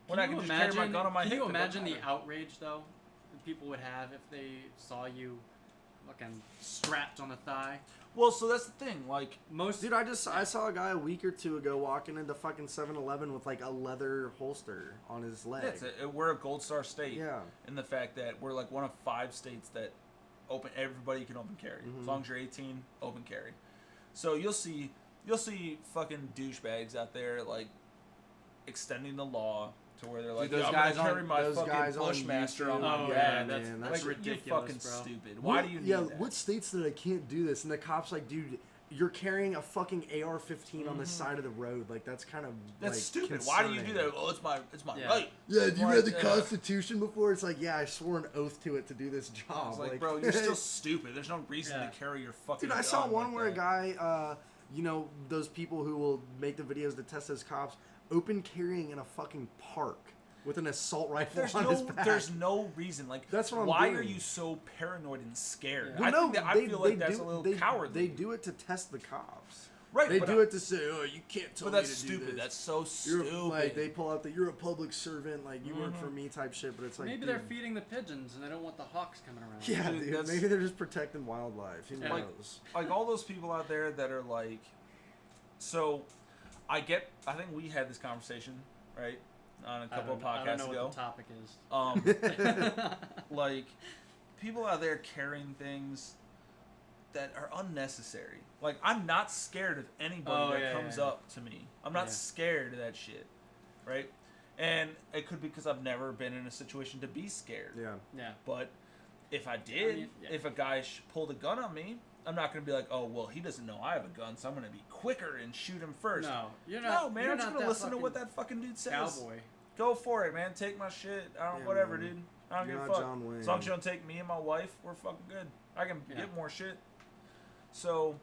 [SPEAKER 2] when I can just carry my gun on my
[SPEAKER 3] Can
[SPEAKER 2] hip?
[SPEAKER 3] you
[SPEAKER 2] it doesn't
[SPEAKER 3] imagine the
[SPEAKER 2] matter.
[SPEAKER 3] outrage though that people would have if they saw you fucking strapped on the thigh.
[SPEAKER 2] Well, so that's the thing. Like,
[SPEAKER 3] Most
[SPEAKER 1] Dude, I saw a guy a week or two ago walking into fucking 7-Eleven with like a leather holster on his leg.
[SPEAKER 2] we're a Gold Star state.
[SPEAKER 1] Yeah.
[SPEAKER 2] In the fact that we're like one of 5 states that everybody can open carry. As long as you're 18, open carry. So you'll see fucking douchebags out there like extending the law to where they're like,
[SPEAKER 1] Dude, those
[SPEAKER 2] I'm
[SPEAKER 1] guys
[SPEAKER 2] gonna carry
[SPEAKER 1] on-
[SPEAKER 2] my
[SPEAKER 1] those
[SPEAKER 2] fucking
[SPEAKER 1] guys on
[SPEAKER 2] Bushmaster on
[SPEAKER 1] YouTube.
[SPEAKER 2] my
[SPEAKER 3] Oh,
[SPEAKER 2] back.
[SPEAKER 3] yeah,
[SPEAKER 1] man,
[SPEAKER 3] that's
[SPEAKER 2] like,
[SPEAKER 3] ridiculous,
[SPEAKER 2] you're fucking
[SPEAKER 3] bro.
[SPEAKER 2] stupid. Why do you need that?
[SPEAKER 1] What states that I can't do this? And the cop's like, dude, you're carrying a fucking AR-15 on the side of the road. Like, that's kind of
[SPEAKER 2] That's
[SPEAKER 1] like,
[SPEAKER 2] stupid. Why do you do
[SPEAKER 1] concerning.
[SPEAKER 2] that? Oh, it's my
[SPEAKER 3] Yeah.
[SPEAKER 2] right.
[SPEAKER 1] Yeah, have you
[SPEAKER 2] Like,
[SPEAKER 1] read the Constitution before? It's like, yeah, I swore an oath to it to do this
[SPEAKER 2] I
[SPEAKER 1] job.
[SPEAKER 2] was like, bro, you're still stupid. There's no reason
[SPEAKER 3] Yeah.
[SPEAKER 2] to carry your fucking.
[SPEAKER 1] Dude, I saw
[SPEAKER 2] gun
[SPEAKER 1] one
[SPEAKER 2] like
[SPEAKER 1] where a
[SPEAKER 2] that.
[SPEAKER 1] guy, you know, those people who will make the videos to test as cops, open carrying in a fucking park with an assault rifle on his back.
[SPEAKER 2] There's no reason. Like,
[SPEAKER 1] That's what I'm
[SPEAKER 2] why
[SPEAKER 1] doing.
[SPEAKER 2] are you so paranoid and scared?
[SPEAKER 3] Yeah.
[SPEAKER 1] Well, no,
[SPEAKER 2] I feel like that's a little cowardly.
[SPEAKER 1] They do it to test the cops.
[SPEAKER 2] Right,
[SPEAKER 1] They
[SPEAKER 2] but
[SPEAKER 1] do it to say, oh, you can't tell
[SPEAKER 2] But
[SPEAKER 1] me
[SPEAKER 2] that's
[SPEAKER 1] to do
[SPEAKER 2] stupid.
[SPEAKER 1] this.
[SPEAKER 2] That's so
[SPEAKER 1] You're,
[SPEAKER 2] stupid.
[SPEAKER 1] like, they pull out you're a public servant, like, you work for me type shit, but it's like,
[SPEAKER 3] Maybe
[SPEAKER 1] dude,
[SPEAKER 3] they're feeding the pigeons and they don't want the hawks coming around.
[SPEAKER 1] yeah,
[SPEAKER 2] Dude,
[SPEAKER 1] dude,
[SPEAKER 2] that's-
[SPEAKER 1] maybe they're just protecting wildlife. Who
[SPEAKER 3] Yeah.
[SPEAKER 1] knows?
[SPEAKER 2] Like all those people out there that are like, so I think we had this conversation, right, on a couple of
[SPEAKER 3] I don't
[SPEAKER 2] podcasts
[SPEAKER 3] know
[SPEAKER 2] ago.
[SPEAKER 3] what the topic is.
[SPEAKER 2] Like people out there carrying things that are unnecessary. Like, I'm not scared of anybody that comes up to me. I'm not scared of that shit, right? And it could be because I've never been in a situation to be scared.
[SPEAKER 1] Yeah.
[SPEAKER 3] Yeah.
[SPEAKER 2] But if I did,
[SPEAKER 3] I mean, yeah.
[SPEAKER 2] if a guy pulled a gun on me, I'm not going to be like, oh, well, he doesn't know I have a gun, so I'm going to be quicker and shoot him first.
[SPEAKER 3] No, you're not.
[SPEAKER 2] No, man,
[SPEAKER 3] you're
[SPEAKER 2] I'm just
[SPEAKER 3] not
[SPEAKER 2] going to
[SPEAKER 3] that
[SPEAKER 2] listen to what
[SPEAKER 3] fucking
[SPEAKER 2] that fucking dude says.
[SPEAKER 3] cowboy.
[SPEAKER 2] Go for it, man. Take my shit.
[SPEAKER 1] Yeah,
[SPEAKER 2] Whatever,
[SPEAKER 1] man.
[SPEAKER 2] dude. I don't
[SPEAKER 1] You're
[SPEAKER 2] give a
[SPEAKER 1] not
[SPEAKER 2] fuck.
[SPEAKER 1] John Wayne.
[SPEAKER 2] As long as you don't take me and my wife, we're fucking good. I can
[SPEAKER 3] Yeah.
[SPEAKER 2] get more shit. So,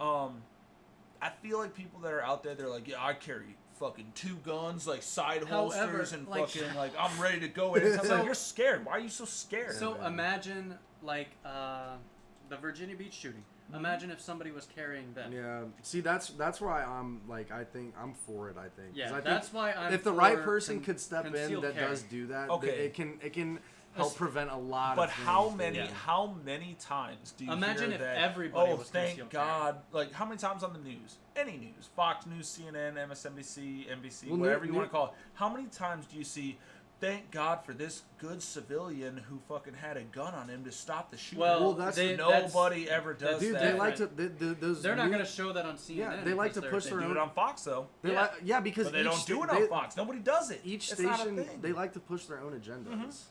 [SPEAKER 2] I feel like people that are out there, they're like, yeah, I carry fucking 2 guns, like side
[SPEAKER 3] However,
[SPEAKER 2] holsters, and
[SPEAKER 3] like-
[SPEAKER 2] fucking like I'm ready to go anytime.
[SPEAKER 3] So-
[SPEAKER 2] Like, you're scared. Why are you so scared?
[SPEAKER 3] So
[SPEAKER 1] man.
[SPEAKER 3] imagine like the Virginia Beach shooting. Imagine if somebody was carrying them.
[SPEAKER 1] Yeah. See, that's why I'm like, I think I'm for it. I think. 'Cause
[SPEAKER 3] Yeah,
[SPEAKER 1] I think
[SPEAKER 3] that's why I'm.
[SPEAKER 1] if the right
[SPEAKER 3] for
[SPEAKER 1] person could step in
[SPEAKER 3] concealed
[SPEAKER 1] that
[SPEAKER 3] carry.
[SPEAKER 1] does do that,
[SPEAKER 2] Okay.
[SPEAKER 1] it can help prevent a lot.
[SPEAKER 2] But
[SPEAKER 1] of
[SPEAKER 2] how
[SPEAKER 1] things,
[SPEAKER 2] many
[SPEAKER 1] dude.
[SPEAKER 2] how many times do you
[SPEAKER 3] Imagine
[SPEAKER 2] hear
[SPEAKER 3] if
[SPEAKER 2] that?
[SPEAKER 3] everybody
[SPEAKER 2] Oh,
[SPEAKER 3] was
[SPEAKER 2] thank
[SPEAKER 3] concealed carry.
[SPEAKER 2] God! Like how many times on the news? Any news? Fox News, CNN, MSNBC, NBC,
[SPEAKER 1] Well,
[SPEAKER 2] whatever you
[SPEAKER 1] new-
[SPEAKER 2] want to call it. How many times do you see? Thank God for this good civilian who fucking had a gun on him to stop the shooting.
[SPEAKER 3] Well,
[SPEAKER 1] that's-
[SPEAKER 2] nobody ever does
[SPEAKER 1] Dude,
[SPEAKER 2] that.
[SPEAKER 1] they like to. Those
[SPEAKER 3] They're not
[SPEAKER 1] new-
[SPEAKER 3] going to show that on CNN.
[SPEAKER 1] Yeah, they like
[SPEAKER 3] because
[SPEAKER 1] to push
[SPEAKER 2] They
[SPEAKER 1] their
[SPEAKER 2] do
[SPEAKER 1] own.
[SPEAKER 2] it on Fox though,
[SPEAKER 1] They
[SPEAKER 3] Yeah.
[SPEAKER 1] like, because
[SPEAKER 2] but they
[SPEAKER 1] each
[SPEAKER 2] don't do it
[SPEAKER 1] they-
[SPEAKER 2] on Fox. Nobody does it.
[SPEAKER 1] Each
[SPEAKER 2] It's not a
[SPEAKER 1] station,
[SPEAKER 2] thing.
[SPEAKER 1] they like to push their own agendas.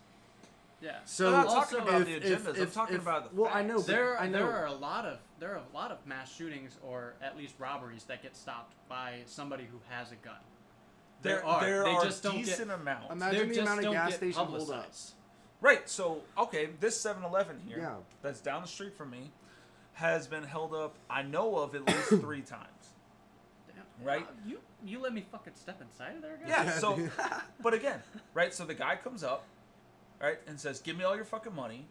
[SPEAKER 3] Yeah.
[SPEAKER 1] So
[SPEAKER 2] I'm not
[SPEAKER 3] also,
[SPEAKER 2] talking about the
[SPEAKER 1] if-
[SPEAKER 2] agendas. I'm
[SPEAKER 1] if-
[SPEAKER 2] talking
[SPEAKER 1] if-
[SPEAKER 2] about the
[SPEAKER 1] well,
[SPEAKER 2] facts.
[SPEAKER 1] I know, but
[SPEAKER 3] There
[SPEAKER 1] I know.
[SPEAKER 3] are a lot of mass shootings or at least robberies that get stopped by somebody who has a gun.
[SPEAKER 2] There
[SPEAKER 3] They
[SPEAKER 2] are
[SPEAKER 3] just don't
[SPEAKER 2] decent
[SPEAKER 3] get.
[SPEAKER 2] amounts.
[SPEAKER 1] Imagine the
[SPEAKER 3] just
[SPEAKER 1] amount of
[SPEAKER 3] don't
[SPEAKER 1] gas
[SPEAKER 3] get
[SPEAKER 1] station
[SPEAKER 3] publicized.
[SPEAKER 1] holdups.
[SPEAKER 2] Right, so, okay, this 7-Eleven here,
[SPEAKER 1] Yeah.
[SPEAKER 2] that's down the street from me, has been held up, I know of, at least 3 times.
[SPEAKER 3] Damn.
[SPEAKER 2] Right?
[SPEAKER 3] You let me fucking step inside of there, guys?
[SPEAKER 2] Yeah,
[SPEAKER 1] Yeah,
[SPEAKER 2] so,
[SPEAKER 1] dude.
[SPEAKER 2] but again, right, so the guy comes up, right, and says, give me all your fucking money,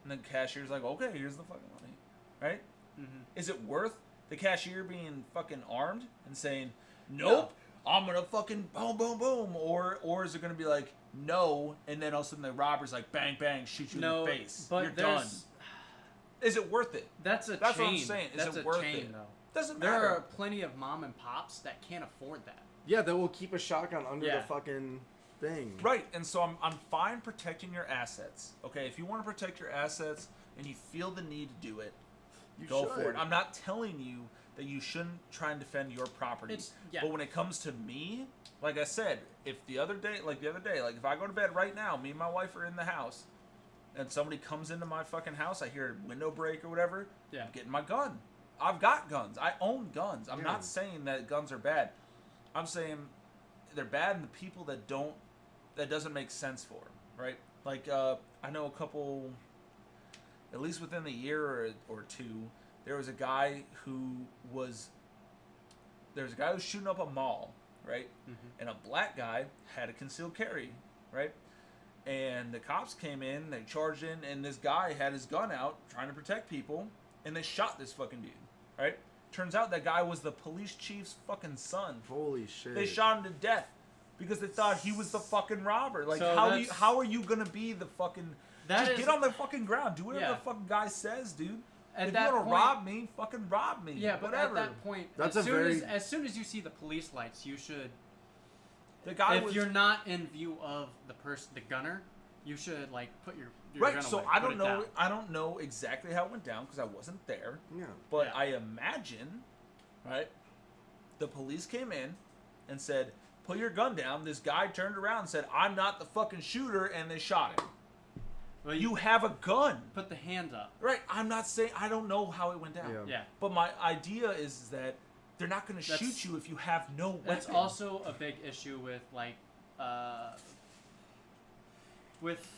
[SPEAKER 2] and the cashier's like, okay, here's the fucking money, right?
[SPEAKER 3] Mm-hmm.
[SPEAKER 2] Is it worth the cashier being fucking armed and saying, nope, I'm gonna fucking boom, boom, boom, or is it gonna be like, no, and then all of a sudden the robber's like, bang, bang, shoot you
[SPEAKER 3] No,
[SPEAKER 2] in the face,
[SPEAKER 3] but
[SPEAKER 2] you're done. Is it worth it?
[SPEAKER 3] That's
[SPEAKER 2] That's
[SPEAKER 3] chain.
[SPEAKER 2] what I'm saying. Is
[SPEAKER 3] That's
[SPEAKER 2] it
[SPEAKER 3] a
[SPEAKER 2] worth
[SPEAKER 3] chain,
[SPEAKER 2] it?
[SPEAKER 3] though.
[SPEAKER 2] Doesn't
[SPEAKER 3] There
[SPEAKER 2] matter.
[SPEAKER 3] are plenty of mom and pops that can't afford that.
[SPEAKER 1] Yeah, that will keep a shotgun under
[SPEAKER 3] Yeah.
[SPEAKER 1] the fucking thing.
[SPEAKER 2] Right, and so I'm fine protecting your assets. Okay, if you want to protect your assets and you feel the need to do it,
[SPEAKER 1] You
[SPEAKER 2] go
[SPEAKER 1] should.
[SPEAKER 2] for it. I'm not telling you that you shouldn't try and defend your property.
[SPEAKER 3] Yeah.
[SPEAKER 2] But when it comes to me, like I said, if the other day, like if I go to bed right now, me and my wife are in the house, and somebody comes into my fucking house, I hear a window break or whatever,
[SPEAKER 3] Yeah.
[SPEAKER 2] I'm getting my gun. I've got guns. I own guns. I'm
[SPEAKER 1] Yeah.
[SPEAKER 2] not saying that guns are bad. I'm saying they're bad in the people that doesn't make sense for, right? Like, I know a couple, at least within a year or two, there was a guy who was shooting up a mall, right?
[SPEAKER 3] Mm-hmm.
[SPEAKER 2] And a black guy had a concealed carry, right? And the cops came in, they charged in, and this guy had his gun out trying to protect people, and they shot this fucking dude, right? Turns out that guy was the police chief's fucking son.
[SPEAKER 1] Holy shit.
[SPEAKER 2] They shot him to death because they thought he was the fucking robber. Like,
[SPEAKER 3] So
[SPEAKER 2] how
[SPEAKER 3] that's-
[SPEAKER 2] are you gonna be the fucking Just get on the fucking ground. Do whatever the fucking guy says, dude.
[SPEAKER 3] At
[SPEAKER 2] if
[SPEAKER 3] that
[SPEAKER 2] you want to
[SPEAKER 3] point,
[SPEAKER 2] rob me, fucking rob me.
[SPEAKER 3] Yeah, but
[SPEAKER 2] whatever.
[SPEAKER 3] at that point,
[SPEAKER 1] That's
[SPEAKER 3] as soon as you see the police lights, you should.
[SPEAKER 2] The guy
[SPEAKER 3] if you're not in view of the gunner, you should like put your
[SPEAKER 2] right.
[SPEAKER 3] gun
[SPEAKER 2] So
[SPEAKER 3] away,
[SPEAKER 2] I
[SPEAKER 3] put
[SPEAKER 2] don't
[SPEAKER 3] it
[SPEAKER 2] know.
[SPEAKER 3] down.
[SPEAKER 2] I don't know exactly how it went down because I wasn't there.
[SPEAKER 1] Yeah.
[SPEAKER 2] But
[SPEAKER 3] Yeah.
[SPEAKER 2] I imagine, right? The police came in and said, "Put your gun down." This guy turned around and said, "I'm not the fucking shooter," and they shot him.
[SPEAKER 3] Well,
[SPEAKER 2] You have a gun.
[SPEAKER 3] put the hand up.
[SPEAKER 2] Right, I'm not saying, I don't know how it went down.
[SPEAKER 1] Yeah.
[SPEAKER 3] Yeah.
[SPEAKER 2] But my idea is that they're not going to
[SPEAKER 3] That's-
[SPEAKER 2] shoot you if you have no weapon.
[SPEAKER 3] That's also a big issue with like with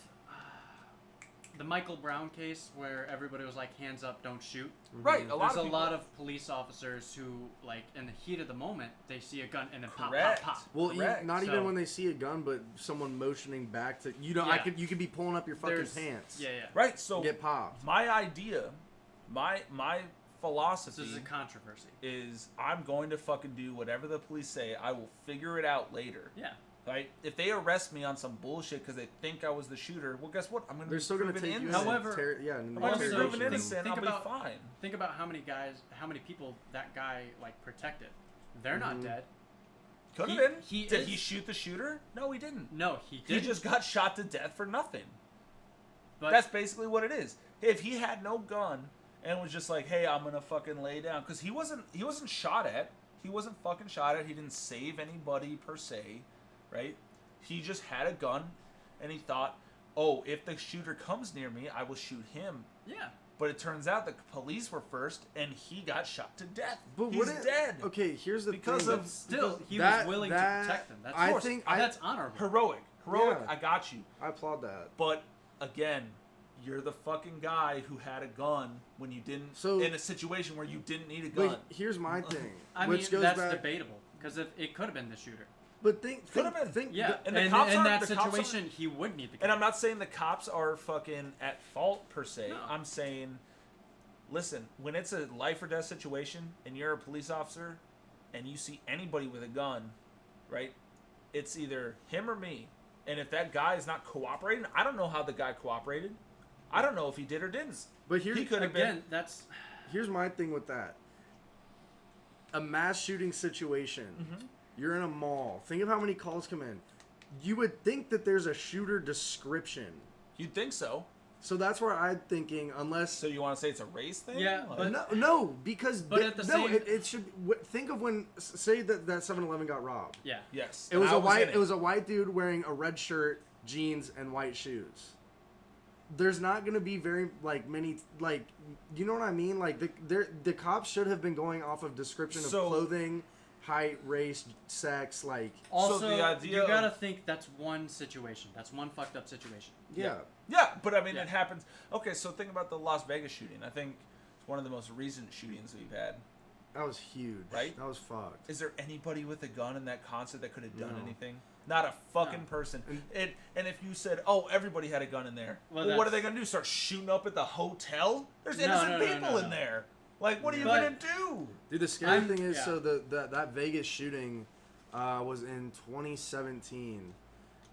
[SPEAKER 3] the Michael Brown case where everybody was like hands up, don't shoot.
[SPEAKER 2] Right,
[SPEAKER 1] Mm-hmm.
[SPEAKER 2] a lot
[SPEAKER 3] There's
[SPEAKER 2] of
[SPEAKER 3] a
[SPEAKER 2] people,
[SPEAKER 3] lot of police officers who like in the heat of the moment they see a gun and then
[SPEAKER 2] Correct.
[SPEAKER 3] pop pop pop.
[SPEAKER 1] Well,
[SPEAKER 2] Correct.
[SPEAKER 1] not
[SPEAKER 3] So-
[SPEAKER 1] even when they see a gun, but someone motioning back to you know.
[SPEAKER 3] Yeah.
[SPEAKER 1] You could be pulling up your fucking
[SPEAKER 3] There's
[SPEAKER 1] pants.
[SPEAKER 3] Yeah, yeah.
[SPEAKER 2] Right, so
[SPEAKER 1] And get popped.
[SPEAKER 2] my idea, my philosophy
[SPEAKER 3] This is a controversy.
[SPEAKER 2] is I'm going to fucking do whatever the police say. I will figure it out later.
[SPEAKER 3] Yeah.
[SPEAKER 2] Right? If they arrest me on some bullshit because they think I was the shooter, well, guess what? I'm going to
[SPEAKER 1] They're still gonna take you.
[SPEAKER 3] However-
[SPEAKER 1] in the
[SPEAKER 2] I'm going to be
[SPEAKER 3] Also,
[SPEAKER 2] proven
[SPEAKER 3] think-
[SPEAKER 2] innocent.
[SPEAKER 3] think
[SPEAKER 2] I'll
[SPEAKER 3] about-
[SPEAKER 2] be fine.
[SPEAKER 3] Think about how many people that guy like protected. They're
[SPEAKER 1] Mhm.
[SPEAKER 3] not dead.
[SPEAKER 2] Could have
[SPEAKER 3] He-
[SPEAKER 2] been.
[SPEAKER 3] he
[SPEAKER 2] Did
[SPEAKER 3] is-
[SPEAKER 2] he shoot the shooter? No, he didn't.
[SPEAKER 3] No, he
[SPEAKER 2] He
[SPEAKER 3] did.
[SPEAKER 2] just got shot to death for nothing.
[SPEAKER 3] But
[SPEAKER 2] That's basically what it is. If he had no gun and was just like, "Hey, I'm gonna fucking lay down," because he wasn't shot at. He wasn't fucking shot at. He didn't save anybody per se, right? He just had a gun, and he thought, "Oh, if the shooter comes near me, I will shoot him."
[SPEAKER 3] yeah.
[SPEAKER 2] But it turns out the police were first, and he got shot to death.
[SPEAKER 1] But
[SPEAKER 2] He's dead.
[SPEAKER 1] Okay, here's the
[SPEAKER 2] Because
[SPEAKER 1] thing.
[SPEAKER 2] of-
[SPEAKER 3] But still, he
[SPEAKER 1] that-
[SPEAKER 3] was willing
[SPEAKER 1] that-
[SPEAKER 3] to protect them. That's
[SPEAKER 1] I
[SPEAKER 3] course.
[SPEAKER 1] think
[SPEAKER 3] that's honorable.
[SPEAKER 2] Heroic.
[SPEAKER 1] Yeah.
[SPEAKER 2] I got you.
[SPEAKER 1] I applaud that.
[SPEAKER 2] But again, you're the fucking guy who had a gun when you didn't.
[SPEAKER 1] So-
[SPEAKER 2] in a situation where you didn't need a gun.
[SPEAKER 1] But here's my thing,
[SPEAKER 3] I
[SPEAKER 1] which
[SPEAKER 3] mean,
[SPEAKER 1] goes
[SPEAKER 3] that's
[SPEAKER 1] back.
[SPEAKER 3] debatable because if it could have been the shooter.
[SPEAKER 1] But think,
[SPEAKER 2] Could've been.
[SPEAKER 1] think,
[SPEAKER 3] Yeah,
[SPEAKER 2] And
[SPEAKER 3] and
[SPEAKER 2] the cops
[SPEAKER 3] in
[SPEAKER 2] aren't-
[SPEAKER 3] that
[SPEAKER 2] the cops aren't-
[SPEAKER 3] situation, he would need the gun.
[SPEAKER 2] And I'm not saying the cops are fucking at fault per se.
[SPEAKER 3] No.
[SPEAKER 2] I'm saying, listen, when it's a life or death situation and you're a police officer and you see anybody with a gun, right? It's either him or me. And if that guy is not cooperating, I don't know how the guy cooperated. I don't know if he did or didn't.
[SPEAKER 1] But here's
[SPEAKER 2] He could have
[SPEAKER 3] Again,
[SPEAKER 2] been.
[SPEAKER 3] that's
[SPEAKER 1] here's my thing with that. A mass shooting situation.
[SPEAKER 2] Mm-hmm.
[SPEAKER 1] You're in a mall. Think of how many calls come in. You would think that there's a shooter description.
[SPEAKER 2] You'd think so.
[SPEAKER 1] So that's where I'm thinking, unless
[SPEAKER 2] So you want to say it's a race thing?
[SPEAKER 3] Yeah,
[SPEAKER 2] Like-
[SPEAKER 3] but-
[SPEAKER 1] no, because
[SPEAKER 3] But at the same-
[SPEAKER 1] it should think of when say that 7-Eleven got robbed.
[SPEAKER 3] yeah.
[SPEAKER 2] yes.
[SPEAKER 1] It was
[SPEAKER 2] And I in
[SPEAKER 1] it was a white dude wearing a red shirt, jeans, and white shoes. There's not gonna be very many you know what I mean? Like the cops should have been going off of description of
[SPEAKER 2] So-
[SPEAKER 1] clothing, height, race, sex,
[SPEAKER 3] Also,
[SPEAKER 2] the idea
[SPEAKER 3] you
[SPEAKER 2] of-
[SPEAKER 3] gotta think that's one situation. That's one fucked up situation.
[SPEAKER 1] yeah.
[SPEAKER 2] Yeah, but I mean,
[SPEAKER 3] Yeah.
[SPEAKER 2] it happens. Okay, so think about the Las Vegas shooting. I think it's one of the most recent shootings we've had.
[SPEAKER 1] That was huge.
[SPEAKER 2] Right?
[SPEAKER 1] That was fucked.
[SPEAKER 2] Is there anybody with a gun in that concert that could have done
[SPEAKER 1] No.
[SPEAKER 2] anything? Not a fucking
[SPEAKER 3] No.
[SPEAKER 2] person. And if you said, "Oh, everybody had a gun in there,"
[SPEAKER 3] Well,
[SPEAKER 2] well, what are
[SPEAKER 3] that's-
[SPEAKER 2] they gonna do? Start shooting up at the hotel? There's
[SPEAKER 3] No,
[SPEAKER 2] innocent
[SPEAKER 3] no, no,
[SPEAKER 2] people
[SPEAKER 3] no,
[SPEAKER 2] in
[SPEAKER 3] no.
[SPEAKER 2] there. Like, what are you
[SPEAKER 3] But-
[SPEAKER 2] gonna do?
[SPEAKER 1] Dude, the scary thing is,
[SPEAKER 3] yeah.
[SPEAKER 1] so that Vegas shooting was in 2017,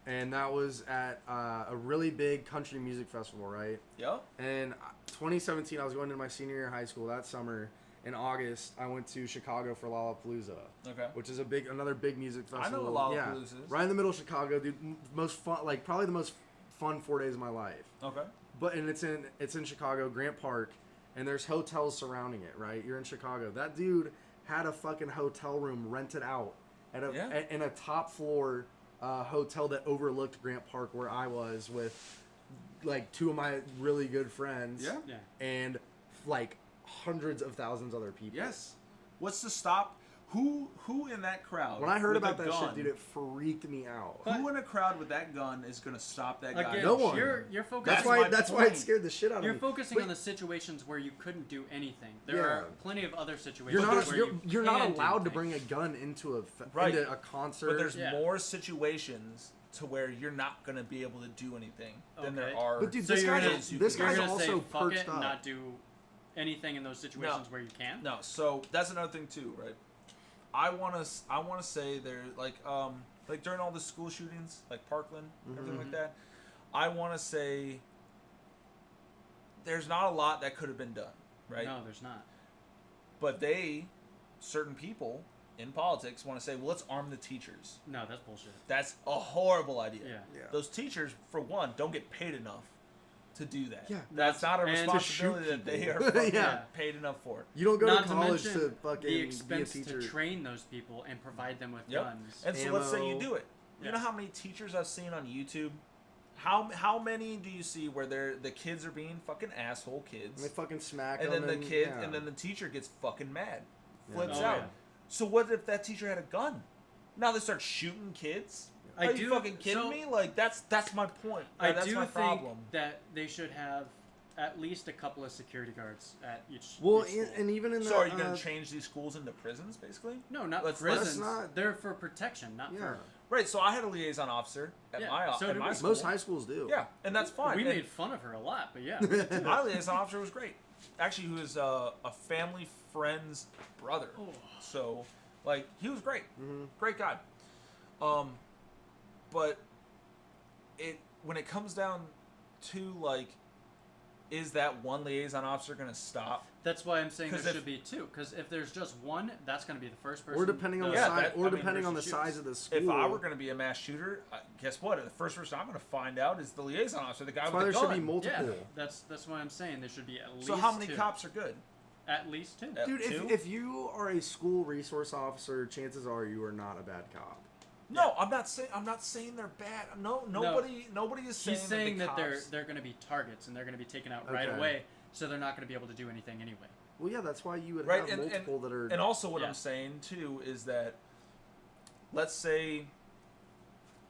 [SPEAKER 1] and that was at a really big country music festival, right?
[SPEAKER 2] Yeah.
[SPEAKER 1] And 2017, I was going into my senior year of high school. That summer, in August, I went to Chicago for Lollapalooza,
[SPEAKER 2] Okay.
[SPEAKER 1] which is another big music
[SPEAKER 2] I
[SPEAKER 1] festival.
[SPEAKER 2] know what
[SPEAKER 1] Yeah,
[SPEAKER 2] Lollapalooza is.
[SPEAKER 1] right in the middle of Chicago, dude. Most fun, probably the most fun 4 days of my life.
[SPEAKER 2] Okay.
[SPEAKER 1] But and it's in Chicago, Grant Park, and there's hotels surrounding it, right? You're in Chicago. That dude had a fucking hotel room rented out in a top floor hotel that overlooked Grant Park, where I was with two of my really good friends.
[SPEAKER 2] Yeah.
[SPEAKER 3] Yeah.
[SPEAKER 1] And hundreds of thousands of other people.
[SPEAKER 2] Yes. What's to stop? Who in that crowd?
[SPEAKER 1] When I heard
[SPEAKER 2] with
[SPEAKER 1] about
[SPEAKER 2] a
[SPEAKER 1] that
[SPEAKER 2] gun,
[SPEAKER 1] shit, dude, it freaked me out.
[SPEAKER 2] Who in a crowd with that gun is gonna stop that guy?
[SPEAKER 3] Again,
[SPEAKER 1] No one.
[SPEAKER 3] You're
[SPEAKER 1] That's
[SPEAKER 3] focusing.
[SPEAKER 1] why.
[SPEAKER 2] my
[SPEAKER 1] That's why it
[SPEAKER 2] point.
[SPEAKER 1] scared the shit out of me.
[SPEAKER 3] You're focusing
[SPEAKER 1] But
[SPEAKER 3] on the situations where you couldn't do anything. There
[SPEAKER 1] Yeah.
[SPEAKER 3] are plenty of other situations
[SPEAKER 1] You're not.
[SPEAKER 3] where
[SPEAKER 1] You're not
[SPEAKER 3] can do
[SPEAKER 1] allowed to
[SPEAKER 3] things.
[SPEAKER 1] bring a gun into
[SPEAKER 2] Right.
[SPEAKER 1] into a concert.
[SPEAKER 2] But there's
[SPEAKER 3] Yeah.
[SPEAKER 2] more situations to where you're not gonna be able to do anything than there
[SPEAKER 3] Okay.
[SPEAKER 2] are.
[SPEAKER 1] But dude,
[SPEAKER 3] So
[SPEAKER 1] this
[SPEAKER 3] you're
[SPEAKER 1] guy's
[SPEAKER 3] gonna,
[SPEAKER 2] you
[SPEAKER 1] this
[SPEAKER 2] can
[SPEAKER 3] you're
[SPEAKER 1] guy's
[SPEAKER 3] gonna
[SPEAKER 1] also
[SPEAKER 3] say fuck it
[SPEAKER 1] perched
[SPEAKER 3] and
[SPEAKER 1] up.
[SPEAKER 3] not do anything in those situations where you can.
[SPEAKER 2] No, so that's another thing too, right? I wanna say there like during all the school shootings, like Parkland, everything like that. I wanna say there's not a lot that could have been done, right?
[SPEAKER 3] No, there's not.
[SPEAKER 2] But certain people in politics want to say, well, let's arm the teachers.
[SPEAKER 3] No, that's bullshit.
[SPEAKER 2] That's a horrible idea.
[SPEAKER 3] Yeah.
[SPEAKER 2] Those teachers, for one, don't get paid enough to do that.
[SPEAKER 1] Yeah.
[SPEAKER 2] That's not a
[SPEAKER 3] And
[SPEAKER 2] responsibility
[SPEAKER 1] to
[SPEAKER 2] that
[SPEAKER 1] shoot
[SPEAKER 2] they
[SPEAKER 1] people.
[SPEAKER 2] are fucking
[SPEAKER 1] Yeah.
[SPEAKER 2] paid enough for.
[SPEAKER 1] You don't go
[SPEAKER 3] Not
[SPEAKER 1] to
[SPEAKER 3] to
[SPEAKER 1] college
[SPEAKER 3] mention
[SPEAKER 1] to fucking
[SPEAKER 3] the
[SPEAKER 1] be a
[SPEAKER 3] expense
[SPEAKER 1] teacher.
[SPEAKER 3] to train those people and provide them with
[SPEAKER 2] Yep.
[SPEAKER 3] guns.
[SPEAKER 2] And so let's say you
[SPEAKER 1] Ammo.
[SPEAKER 2] do it. You
[SPEAKER 3] Yeah.
[SPEAKER 2] know how many teachers I've seen on YouTube? How many do you see where the kids are being fucking asshole kids,
[SPEAKER 1] And they fucking smack
[SPEAKER 2] and
[SPEAKER 1] them
[SPEAKER 2] then the kid,
[SPEAKER 1] yeah.
[SPEAKER 2] and then the teacher gets fucking mad,
[SPEAKER 1] Yeah.
[SPEAKER 2] flips
[SPEAKER 3] Oh,
[SPEAKER 2] out.
[SPEAKER 3] yeah.
[SPEAKER 2] So what if that teacher had a gun? Now they start shooting kids.
[SPEAKER 3] I
[SPEAKER 2] Are
[SPEAKER 3] do-
[SPEAKER 2] you fucking kidding
[SPEAKER 3] so-
[SPEAKER 2] me? Like that's my point.
[SPEAKER 3] I
[SPEAKER 2] That's
[SPEAKER 3] do
[SPEAKER 2] my
[SPEAKER 3] think
[SPEAKER 2] problem.
[SPEAKER 3] that they should have at least a couple of security guards at each.
[SPEAKER 1] Well,
[SPEAKER 3] each school.
[SPEAKER 1] and even in
[SPEAKER 2] So
[SPEAKER 1] the
[SPEAKER 2] are you gonna change these schools into prisons, basically?
[SPEAKER 3] No, not
[SPEAKER 2] let's-
[SPEAKER 3] prisons.
[SPEAKER 1] not-
[SPEAKER 3] They're for protection, not
[SPEAKER 1] yeah.
[SPEAKER 3] for.
[SPEAKER 2] Right. So I had a liaison officer at
[SPEAKER 3] Yeah,
[SPEAKER 2] my
[SPEAKER 3] so
[SPEAKER 2] at
[SPEAKER 3] did
[SPEAKER 2] my
[SPEAKER 3] we.
[SPEAKER 2] school.
[SPEAKER 1] Most high schools do.
[SPEAKER 2] Yeah, and that's fine.
[SPEAKER 3] We
[SPEAKER 2] And
[SPEAKER 3] made fun of her a lot, but yeah.
[SPEAKER 2] my liaison officer was great. Actually, he was a family friend's brother.
[SPEAKER 3] Oh.
[SPEAKER 2] So, like, he was great.
[SPEAKER 1] Mhm.
[SPEAKER 2] Great guy. But when it comes down to, like, is that one liaison officer going to stop?
[SPEAKER 3] That's why I'm saying
[SPEAKER 2] 'Cause
[SPEAKER 3] there
[SPEAKER 2] if-
[SPEAKER 3] should be two. Because if there's just one, that's going to be the first person.
[SPEAKER 1] Or depending on the
[SPEAKER 2] Yeah,
[SPEAKER 1] size,
[SPEAKER 2] that-
[SPEAKER 1] or
[SPEAKER 2] I mean,
[SPEAKER 1] depending on the
[SPEAKER 3] person
[SPEAKER 1] size
[SPEAKER 3] shoots.
[SPEAKER 1] of the school.
[SPEAKER 2] If I were going to be a mass shooter, guess what? The first person I'm going to find out is the liaison officer, the guy
[SPEAKER 1] that's
[SPEAKER 2] with
[SPEAKER 1] why
[SPEAKER 2] the
[SPEAKER 1] there
[SPEAKER 2] gun.
[SPEAKER 1] should be multiple.
[SPEAKER 3] Yeah, that's why I'm saying there should be at least.
[SPEAKER 2] So how many
[SPEAKER 3] two.
[SPEAKER 2] cops are good?
[SPEAKER 3] At least two.
[SPEAKER 2] Yeah.
[SPEAKER 1] Dude,
[SPEAKER 2] Two?
[SPEAKER 1] if you are a school resource officer, chances are you are not a bad cop.
[SPEAKER 2] No, I'm not saying they're bad. No, nobody is saying.
[SPEAKER 3] She's saying
[SPEAKER 2] that,
[SPEAKER 3] that
[SPEAKER 2] the cops,
[SPEAKER 3] they're going to be targets and they're going to be taken out right
[SPEAKER 1] Okay.
[SPEAKER 3] away, so they're not going to be able to do anything anyway.
[SPEAKER 1] Well, yeah, that's why you would
[SPEAKER 2] Right,
[SPEAKER 1] have
[SPEAKER 2] and-
[SPEAKER 1] multiple that are.
[SPEAKER 2] And also, what
[SPEAKER 3] Yeah.
[SPEAKER 2] I'm saying too is that, let's say,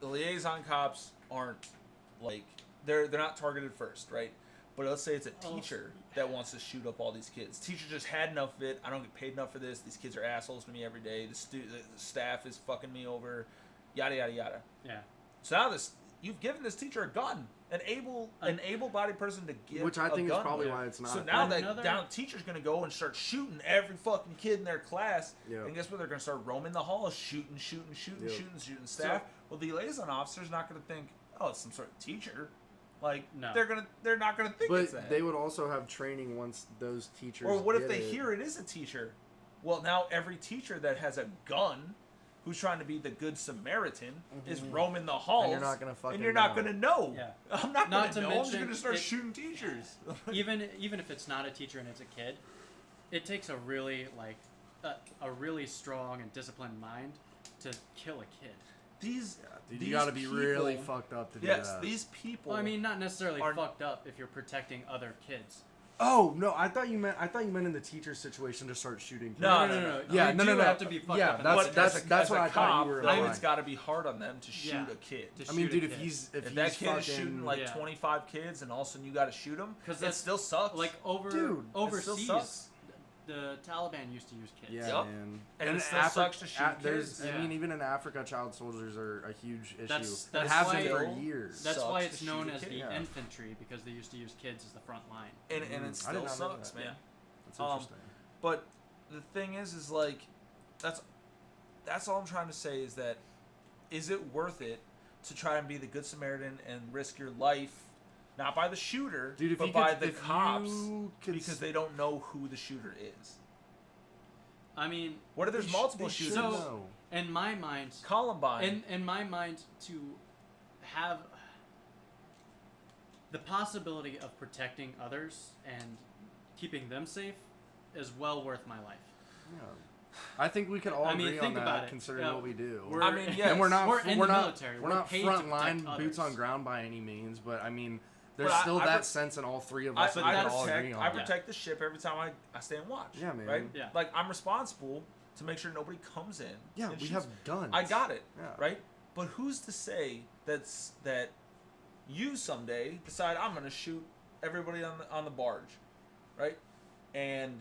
[SPEAKER 2] the liaison cops aren't like they're not targeted first, right? But let's say it's a
[SPEAKER 3] Oh.
[SPEAKER 2] teacher that wants to shoot up all these kids. Teacher just had enough of it. I don't get paid enough for this. These kids are assholes to me every day. The staff is fucking me over. Yada yada yada.
[SPEAKER 3] Yeah.
[SPEAKER 2] So now you've given this teacher a gun, an able-bodied person to give
[SPEAKER 1] which I
[SPEAKER 2] a
[SPEAKER 1] think is
[SPEAKER 2] gun.
[SPEAKER 1] probably why it's not.
[SPEAKER 2] So now
[SPEAKER 3] Another-
[SPEAKER 2] that teacher's gonna go and start shooting every fucking kid in their class,
[SPEAKER 1] Yeah.
[SPEAKER 2] and guess what? They're gonna start roaming the halls, shooting staff. Well, the liaison officer's not gonna think, oh, it's some sort of teacher. Like
[SPEAKER 3] No.
[SPEAKER 2] they're not gonna think it's
[SPEAKER 1] But
[SPEAKER 2] that.
[SPEAKER 1] they would also have training once those teachers.
[SPEAKER 2] Or what if
[SPEAKER 1] get
[SPEAKER 2] they
[SPEAKER 1] it.
[SPEAKER 2] hear it is a teacher? Well, now every teacher that has a gun, who's trying to be the good Samaritan, is roaming the halls.
[SPEAKER 1] And you're not gonna fucking
[SPEAKER 2] And you're not
[SPEAKER 1] know.
[SPEAKER 2] gonna know.
[SPEAKER 3] Yeah.
[SPEAKER 2] I'm not,
[SPEAKER 3] Not to
[SPEAKER 2] gonna know. I'm just
[SPEAKER 3] mention
[SPEAKER 2] gonna start
[SPEAKER 3] it-
[SPEAKER 2] shooting teachers.
[SPEAKER 3] even if it's not a teacher and it's a kid, it takes a really a really strong and disciplined mind to kill a kid.
[SPEAKER 2] These,
[SPEAKER 1] Dude,
[SPEAKER 2] these
[SPEAKER 1] you gotta be really
[SPEAKER 2] people-
[SPEAKER 1] fucked up to do
[SPEAKER 2] Yes,
[SPEAKER 1] that.
[SPEAKER 2] these people.
[SPEAKER 3] Well, I mean, not necessarily
[SPEAKER 2] Are-
[SPEAKER 3] fucked up if you're protecting other kids.
[SPEAKER 1] Oh no, I thought you meant in the teacher situation to start shooting. Kids.
[SPEAKER 2] No,
[SPEAKER 1] Yeah,
[SPEAKER 3] You
[SPEAKER 1] no,
[SPEAKER 3] do
[SPEAKER 1] no, no.
[SPEAKER 3] have to be fucked
[SPEAKER 1] Yeah,
[SPEAKER 3] up. in
[SPEAKER 1] that's-
[SPEAKER 3] that
[SPEAKER 2] But
[SPEAKER 3] situation.
[SPEAKER 2] as
[SPEAKER 1] what I
[SPEAKER 2] a
[SPEAKER 1] thought
[SPEAKER 2] cop,
[SPEAKER 1] you were
[SPEAKER 2] though,
[SPEAKER 1] implying.
[SPEAKER 2] it's got to be hard on them to shoot
[SPEAKER 3] Yeah.
[SPEAKER 2] a kid.
[SPEAKER 3] To
[SPEAKER 1] I mean,
[SPEAKER 3] shoot a
[SPEAKER 1] dude, if
[SPEAKER 3] kid.
[SPEAKER 1] he's
[SPEAKER 2] If that kid
[SPEAKER 1] fucking,
[SPEAKER 2] is shooting like
[SPEAKER 3] Yeah.
[SPEAKER 2] 25 kids and all of a sudden you got to shoot them,
[SPEAKER 3] 'Cause
[SPEAKER 2] it
[SPEAKER 3] that's-
[SPEAKER 2] still sucks.
[SPEAKER 3] like
[SPEAKER 1] Dude,
[SPEAKER 2] it still
[SPEAKER 3] overseas,
[SPEAKER 2] sucks.
[SPEAKER 3] the Taliban used to use kids.
[SPEAKER 1] yeah,
[SPEAKER 2] Yup.
[SPEAKER 1] man.
[SPEAKER 2] And it still sucks to shoot
[SPEAKER 1] There's,
[SPEAKER 2] kids.
[SPEAKER 1] I mean,
[SPEAKER 3] Yeah.
[SPEAKER 1] even in Africa, child soldiers are a huge issue.
[SPEAKER 3] That's
[SPEAKER 1] it has
[SPEAKER 3] why-
[SPEAKER 1] been for years.
[SPEAKER 3] That's
[SPEAKER 2] Sucks
[SPEAKER 3] why
[SPEAKER 2] to
[SPEAKER 3] it's
[SPEAKER 2] shoot
[SPEAKER 3] known
[SPEAKER 2] a
[SPEAKER 3] as
[SPEAKER 2] kid.
[SPEAKER 3] the
[SPEAKER 1] Yeah.
[SPEAKER 3] infantry, because they used to use kids as the front line.
[SPEAKER 2] And it
[SPEAKER 1] I did
[SPEAKER 2] still
[SPEAKER 1] not know
[SPEAKER 2] sucks,
[SPEAKER 1] that.
[SPEAKER 2] man.
[SPEAKER 1] That's interesting.
[SPEAKER 2] But the thing is like, that's all I'm trying to say is that, is it worth it to try and be the good Samaritan and risk your life, not by the shooter,
[SPEAKER 1] Dude, if
[SPEAKER 2] but
[SPEAKER 1] you
[SPEAKER 2] by
[SPEAKER 1] could,
[SPEAKER 2] the
[SPEAKER 1] if
[SPEAKER 2] cops,
[SPEAKER 1] you could
[SPEAKER 2] because they don't know who the shooter is?
[SPEAKER 3] I mean,
[SPEAKER 2] What if there's multiple
[SPEAKER 1] they
[SPEAKER 2] shooters?
[SPEAKER 1] should
[SPEAKER 3] So-
[SPEAKER 1] know.
[SPEAKER 3] in my mind,
[SPEAKER 2] Columbine.
[SPEAKER 3] in my mind, to have the possibility of protecting others and keeping them safe is well worth my life.
[SPEAKER 1] Yeah. I think we can all
[SPEAKER 3] I mean,
[SPEAKER 1] agree
[SPEAKER 3] think
[SPEAKER 1] on
[SPEAKER 3] about
[SPEAKER 1] that,
[SPEAKER 3] it.
[SPEAKER 1] considering
[SPEAKER 3] Yeah,
[SPEAKER 1] what we do.
[SPEAKER 3] we're-
[SPEAKER 2] I mean, yes.
[SPEAKER 1] And we're not
[SPEAKER 3] We're in the
[SPEAKER 1] not
[SPEAKER 3] military.
[SPEAKER 1] We're
[SPEAKER 3] We're
[SPEAKER 1] not
[SPEAKER 3] paid to
[SPEAKER 1] front line
[SPEAKER 3] protect
[SPEAKER 1] boots
[SPEAKER 3] others.
[SPEAKER 1] on ground by any means, but I mean, there's
[SPEAKER 2] But
[SPEAKER 1] still
[SPEAKER 2] I
[SPEAKER 1] that
[SPEAKER 2] re-
[SPEAKER 1] sense in all three of
[SPEAKER 2] I,
[SPEAKER 1] us that we can all agree on.
[SPEAKER 2] I protect the ship every time I stay and watch.
[SPEAKER 1] Yeah, man.
[SPEAKER 2] Right?
[SPEAKER 3] Yeah.
[SPEAKER 2] Like, I'm responsible to make sure nobody comes in.
[SPEAKER 1] Yeah,
[SPEAKER 2] and
[SPEAKER 1] we
[SPEAKER 2] shoots
[SPEAKER 1] have guns.
[SPEAKER 2] I got it.
[SPEAKER 1] Yeah.
[SPEAKER 2] Right? But who's to say that you someday decide I'm going to shoot everybody on the barge, right? And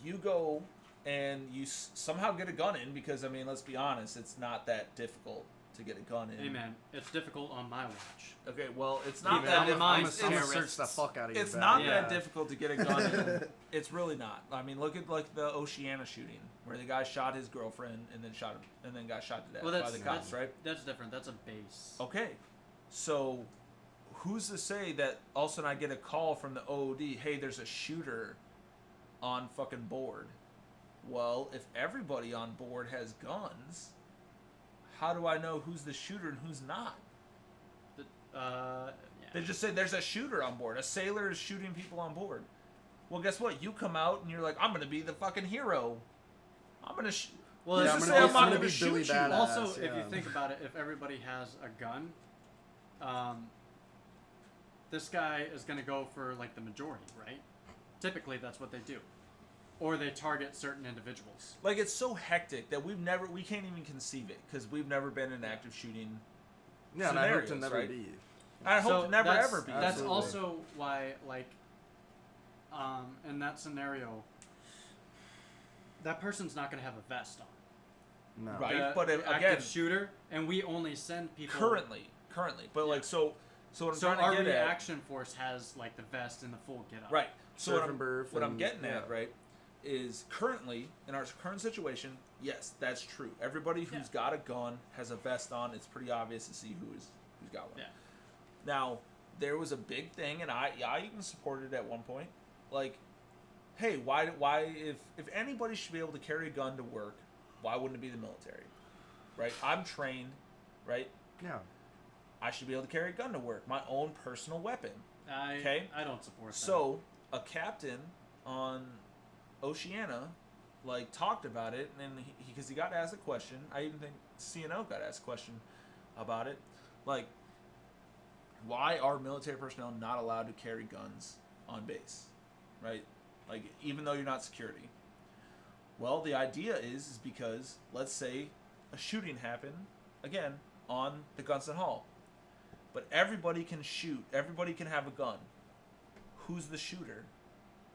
[SPEAKER 2] you go and you somehow get a gun in because, I mean, let's be honest, it's not that difficult to get a gun in.
[SPEAKER 3] Hey man, it's difficult on my watch.
[SPEAKER 2] Okay, well, it's not
[SPEAKER 3] Even
[SPEAKER 2] that
[SPEAKER 3] on
[SPEAKER 2] difficult.
[SPEAKER 3] mine,
[SPEAKER 1] I'm gonna search
[SPEAKER 3] terrorists.
[SPEAKER 1] the fuck out of you.
[SPEAKER 2] It's not
[SPEAKER 1] yeah.
[SPEAKER 2] that difficult to get a gun in. It's really not. I mean, look at like the Oceana shooting, where the guy shot his girlfriend and then got shot to death
[SPEAKER 3] Well,
[SPEAKER 2] by
[SPEAKER 3] that's
[SPEAKER 2] the cops, right?
[SPEAKER 3] That's different. That's a base.
[SPEAKER 2] Okay, so who's to say that all of a sudden I get a call from the OOD, hey, there's a shooter on fucking board? Well, if everybody on board has guns, how do I know who's the shooter and who's not?
[SPEAKER 3] Yeah.
[SPEAKER 2] They just say there's a shooter on board. A sailor is shooting people on board. Well, guess what? You come out and you're like, I'm going to be the fucking hero. I'm going to
[SPEAKER 3] Well,
[SPEAKER 1] Yeah,
[SPEAKER 2] I'm
[SPEAKER 1] I'm
[SPEAKER 2] not
[SPEAKER 1] gonna
[SPEAKER 2] going
[SPEAKER 1] be
[SPEAKER 2] to
[SPEAKER 1] Billy
[SPEAKER 2] shoot you.
[SPEAKER 1] Badass.
[SPEAKER 3] Also, if
[SPEAKER 1] yeah.
[SPEAKER 3] you think about it, if everybody has a gun, this guy is going to go for like the majority, right? Typically, that's what they do, or they target certain individuals.
[SPEAKER 2] Like, it's so hectic that we can't even conceive it because we've never been in active shooting.
[SPEAKER 1] Yeah, and I hope to
[SPEAKER 2] scenarios,
[SPEAKER 1] never
[SPEAKER 2] right?
[SPEAKER 1] be.
[SPEAKER 2] I hope to never
[SPEAKER 3] that's-
[SPEAKER 2] ever be.
[SPEAKER 3] That's
[SPEAKER 1] Absolutely.
[SPEAKER 3] also why, like, in that scenario, that person's not going to have a vest on.
[SPEAKER 1] No.
[SPEAKER 2] Right.
[SPEAKER 3] The
[SPEAKER 2] but
[SPEAKER 3] active
[SPEAKER 2] again-
[SPEAKER 3] shooter, and we only send people
[SPEAKER 2] currently. But like, so what I'm
[SPEAKER 3] So
[SPEAKER 2] trying
[SPEAKER 3] our
[SPEAKER 2] to get at,
[SPEAKER 3] reaction force has like the vest and the full get up.
[SPEAKER 2] right? So
[SPEAKER 1] Surf and burf
[SPEAKER 2] what I'm
[SPEAKER 1] and-
[SPEAKER 2] getting at,
[SPEAKER 1] yeah.
[SPEAKER 2] right, is currently in our current situation, yes, that's true. Everybody who's got a gun has a vest on. It's pretty obvious to see who's got one.
[SPEAKER 3] Yeah.
[SPEAKER 2] Now, there was a big thing, and I even supported it at one point. Like, hey, why if anybody should be able to carry a gun to work, why wouldn't it be the military? Right? I'm trained, right?
[SPEAKER 1] Yeah.
[SPEAKER 2] I should be able to carry a gun to work, my own personal weapon.
[SPEAKER 3] I don't support that.
[SPEAKER 2] So, a captain on Oceania, like, talked about it, and because he got asked a question, I even think CNO got asked a question about it, like, why are military personnel not allowed to carry guns on base, right? Like, even though you're not security. Well, the idea is because, let's say, a shooting happened, again, on the Gunston Hall. But everybody can shoot. Everybody can have a gun. Who's the shooter?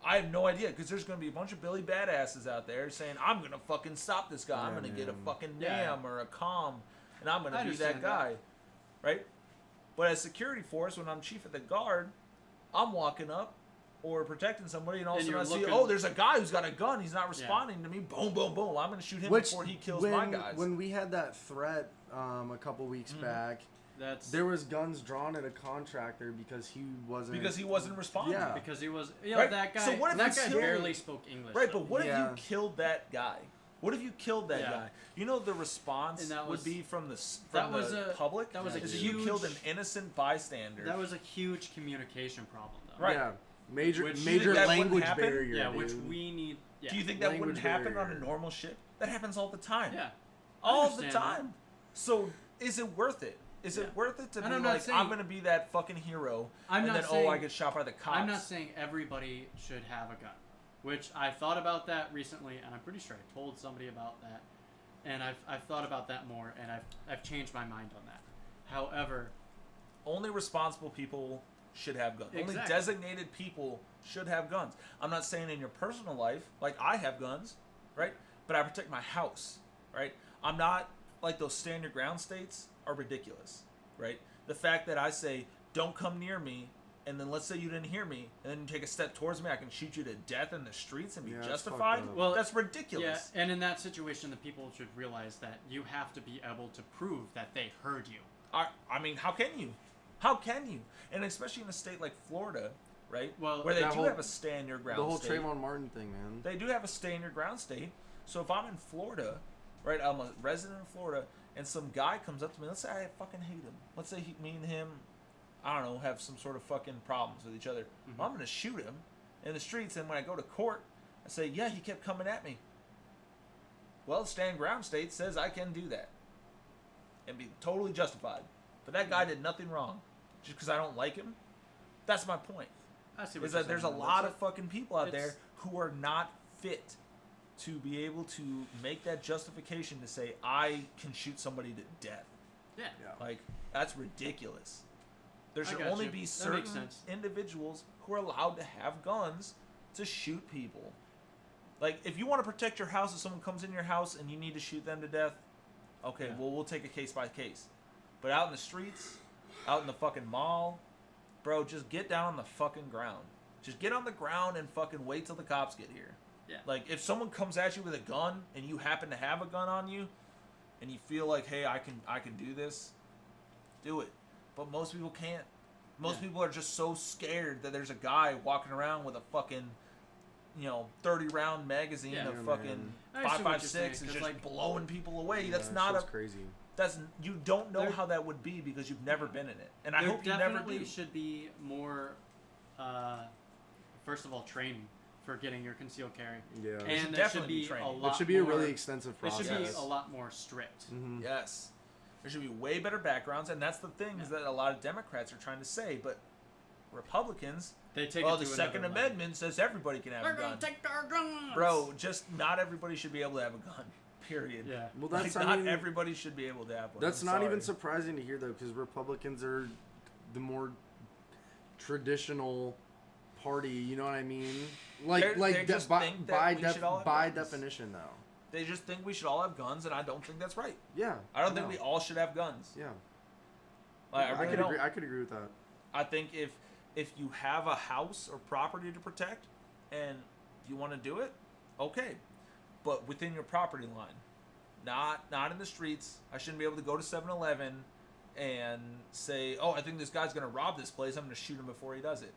[SPEAKER 2] I have no idea, because there's going to be a bunch of Billy Badasses out there saying, I'm going to fucking stop this guy. I'm
[SPEAKER 1] Yeah,
[SPEAKER 2] going to get a
[SPEAKER 1] man.
[SPEAKER 2] fucking
[SPEAKER 3] Yeah.
[SPEAKER 2] NAM or a COM, and I'm going
[SPEAKER 3] I
[SPEAKER 2] to be that
[SPEAKER 3] understand
[SPEAKER 2] guy. Right? But as security force, when I'm chief of the guard, I'm walking up or protecting somebody, and all of a
[SPEAKER 3] And
[SPEAKER 2] sudden I
[SPEAKER 3] you're
[SPEAKER 2] see,
[SPEAKER 3] looking-
[SPEAKER 2] oh, there's a guy who's got a gun. He's not responding to me. Boom, boom, boom. I'm going to shoot him before he kills my guys.
[SPEAKER 1] When we had that threat a couple weeks back,
[SPEAKER 3] that's
[SPEAKER 1] there was guns drawn at a contractor because he wasn't
[SPEAKER 2] responding.
[SPEAKER 1] Yeah.
[SPEAKER 3] because he was
[SPEAKER 2] Right.
[SPEAKER 3] that guy.
[SPEAKER 2] So what if
[SPEAKER 3] that
[SPEAKER 2] you
[SPEAKER 3] guy
[SPEAKER 2] kill-
[SPEAKER 3] barely spoke English.
[SPEAKER 2] Right,
[SPEAKER 3] though.
[SPEAKER 2] but what if
[SPEAKER 1] Yeah.
[SPEAKER 2] you killed that guy? What if you killed that
[SPEAKER 3] Yeah.
[SPEAKER 2] guy? You know the response
[SPEAKER 3] And that
[SPEAKER 2] would
[SPEAKER 3] was-
[SPEAKER 2] be from the
[SPEAKER 3] that was a-
[SPEAKER 2] public.
[SPEAKER 3] that was
[SPEAKER 1] a
[SPEAKER 2] is that you killed an
[SPEAKER 3] huge-
[SPEAKER 2] innocent bystander.
[SPEAKER 3] that was a huge communication problem, though.
[SPEAKER 2] Right.
[SPEAKER 1] Yeah. Major
[SPEAKER 3] Which-
[SPEAKER 1] major
[SPEAKER 2] that wouldn't
[SPEAKER 1] language
[SPEAKER 2] happen?
[SPEAKER 1] barrier.
[SPEAKER 3] Yeah, which
[SPEAKER 1] dude.
[SPEAKER 3] we need. Yeah.
[SPEAKER 2] Do you think that wouldn't
[SPEAKER 1] Language
[SPEAKER 2] happen on a
[SPEAKER 1] barrier.
[SPEAKER 2] normal ship? That happens all the time.
[SPEAKER 3] Yeah.
[SPEAKER 2] all the
[SPEAKER 3] understand that.
[SPEAKER 2] time. So is it worth it? Is
[SPEAKER 3] Yeah.
[SPEAKER 2] it worth it to
[SPEAKER 3] And
[SPEAKER 2] be
[SPEAKER 3] I'm not
[SPEAKER 2] like,
[SPEAKER 3] saying-
[SPEAKER 2] I'm going to be that fucking hero,
[SPEAKER 3] I'm
[SPEAKER 2] and
[SPEAKER 3] not
[SPEAKER 2] then,
[SPEAKER 3] saying,
[SPEAKER 2] I get shot by the cops?
[SPEAKER 3] I'm not saying everybody should have a gun, which I thought about that recently, and I'm pretty sure I told somebody about that, and I've thought about that more, and I've changed my mind on that. However,
[SPEAKER 2] Only responsible people should have guns. Only
[SPEAKER 3] Exactly.
[SPEAKER 2] designated people should have guns. I'm not saying in your personal life, like I have guns, right? But I protect my house, right? I'm not like those stand your ground states are ridiculous, right? The fact that I say, don't come near me, and then let's say you didn't hear me, and then you take a step towards me, I can shoot you to death in the streets and be
[SPEAKER 1] Yeah, that's
[SPEAKER 2] justified?
[SPEAKER 1] fucked up.
[SPEAKER 3] Well,
[SPEAKER 2] That's
[SPEAKER 3] yeah,
[SPEAKER 2] ridiculous.
[SPEAKER 3] and in that situation, the people should realize that you have to be able to prove that they heard you.
[SPEAKER 2] I mean, how can you? How can you? And especially in a state like Florida, right?
[SPEAKER 3] Well,
[SPEAKER 2] where they
[SPEAKER 1] that
[SPEAKER 2] do
[SPEAKER 1] whole-
[SPEAKER 2] have a stand your ground
[SPEAKER 1] The whole
[SPEAKER 2] state.
[SPEAKER 1] Trayvon Martin thing, man.
[SPEAKER 2] They do have a stay in your ground state. So if I'm in Florida, right, I'm a resident in Florida, and some guy comes up to me, let's say I fucking hate him. Let's say me and him, I don't know, have some sort of fucking problems with each other. Well, I'm going to shoot him in the streets, and when I go to court, I say, yeah, he kept coming at me. Well, stand ground state says I can do that. And be totally justified. But that guy did nothing wrong. Just because I don't like him. That's my point.
[SPEAKER 3] I see what
[SPEAKER 2] Is
[SPEAKER 3] you're
[SPEAKER 2] that there's a
[SPEAKER 3] saying.
[SPEAKER 2] lot of fucking people out
[SPEAKER 3] it's-
[SPEAKER 2] there who are not fit to be able to make that justification to say I can shoot somebody to death.
[SPEAKER 3] Yeah.
[SPEAKER 1] Yeah.
[SPEAKER 2] Like, that's ridiculous. There
[SPEAKER 3] I
[SPEAKER 2] should
[SPEAKER 3] got
[SPEAKER 2] only
[SPEAKER 3] you.
[SPEAKER 2] be
[SPEAKER 3] That
[SPEAKER 2] certain
[SPEAKER 3] makes sense.
[SPEAKER 2] individuals who are allowed to have guns to shoot people. Like, if you want to protect your house, if someone comes in your house and you need to shoot them to death, okay,
[SPEAKER 3] Yeah.
[SPEAKER 2] well, we'll take a case by case. But out in the streets, out in the fucking mall, bro, just get down on the fucking ground. Just get on the ground and fucking wait till the cops get here.
[SPEAKER 3] Yeah.
[SPEAKER 2] Like, if someone comes at you with a gun and you happen to have a gun on you, and you feel like, hey, I can do this, do it. But most people can't. Most
[SPEAKER 3] Yeah.
[SPEAKER 2] people are just so scared that there's a guy walking around with a fucking, 30-round magazine
[SPEAKER 3] Yeah.
[SPEAKER 2] of
[SPEAKER 1] Yeah,
[SPEAKER 2] fucking
[SPEAKER 1] man.
[SPEAKER 3] I understand what you're
[SPEAKER 2] 5.56
[SPEAKER 3] saying,
[SPEAKER 2] and
[SPEAKER 3] 'cause,
[SPEAKER 2] just
[SPEAKER 3] like,
[SPEAKER 2] blowing people away.
[SPEAKER 1] Yeah,
[SPEAKER 2] That's
[SPEAKER 1] that
[SPEAKER 2] not
[SPEAKER 1] shit's
[SPEAKER 2] a.
[SPEAKER 1] crazy.
[SPEAKER 2] You don't know
[SPEAKER 3] There-
[SPEAKER 2] how that would be because you've never been in it, and I
[SPEAKER 3] There
[SPEAKER 2] hope you never
[SPEAKER 3] definitely
[SPEAKER 2] do.
[SPEAKER 3] should be more, first of all, training for getting your concealed carry.
[SPEAKER 1] Yeah.
[SPEAKER 2] should
[SPEAKER 3] And there should
[SPEAKER 2] definitely be
[SPEAKER 3] be a
[SPEAKER 2] training.
[SPEAKER 3] lot
[SPEAKER 1] It should be a
[SPEAKER 3] more,
[SPEAKER 1] really extensive
[SPEAKER 3] It
[SPEAKER 1] process.
[SPEAKER 3] should be
[SPEAKER 2] Yes.
[SPEAKER 3] a lot more strict.
[SPEAKER 1] Mm-hmm.
[SPEAKER 2] Yes. There should be way better backgrounds, and that's the things that a lot of Democrats are trying to say. But Republicans,
[SPEAKER 3] They take
[SPEAKER 2] well,
[SPEAKER 3] it
[SPEAKER 2] the
[SPEAKER 3] to
[SPEAKER 2] Second
[SPEAKER 3] another level.
[SPEAKER 2] Amendment says everybody can have
[SPEAKER 3] They're
[SPEAKER 2] a gun.
[SPEAKER 3] gonna take our guns,
[SPEAKER 2] Bro, just not everybody should be able to have a gun. Period.
[SPEAKER 3] Yeah.
[SPEAKER 1] Well,
[SPEAKER 2] Like,
[SPEAKER 1] that's
[SPEAKER 2] not
[SPEAKER 1] I mean,
[SPEAKER 2] everybody should be able to have one.
[SPEAKER 1] that's
[SPEAKER 2] I'm
[SPEAKER 1] not
[SPEAKER 2] sorry.
[SPEAKER 1] even surprising to hear though, because Republicans are the more traditional party. You know what I mean?
[SPEAKER 2] They just think that we should all have
[SPEAKER 1] by
[SPEAKER 2] guns.
[SPEAKER 1] definition though.
[SPEAKER 2] They just think we should all have guns, and I don't think that's right.
[SPEAKER 1] Yeah.
[SPEAKER 2] I don't think
[SPEAKER 1] no.
[SPEAKER 2] we all should have guns.
[SPEAKER 1] Yeah.
[SPEAKER 2] Like, I really don't.
[SPEAKER 1] agree. I could agree with that.
[SPEAKER 2] I think if you have a house or property to protect and you want to do it, okay, but within your property line, not in the streets. I shouldn't be able to go to 7-Eleven and say, oh, I think this guy's gonna rob this place. I'm gonna shoot him before he does it.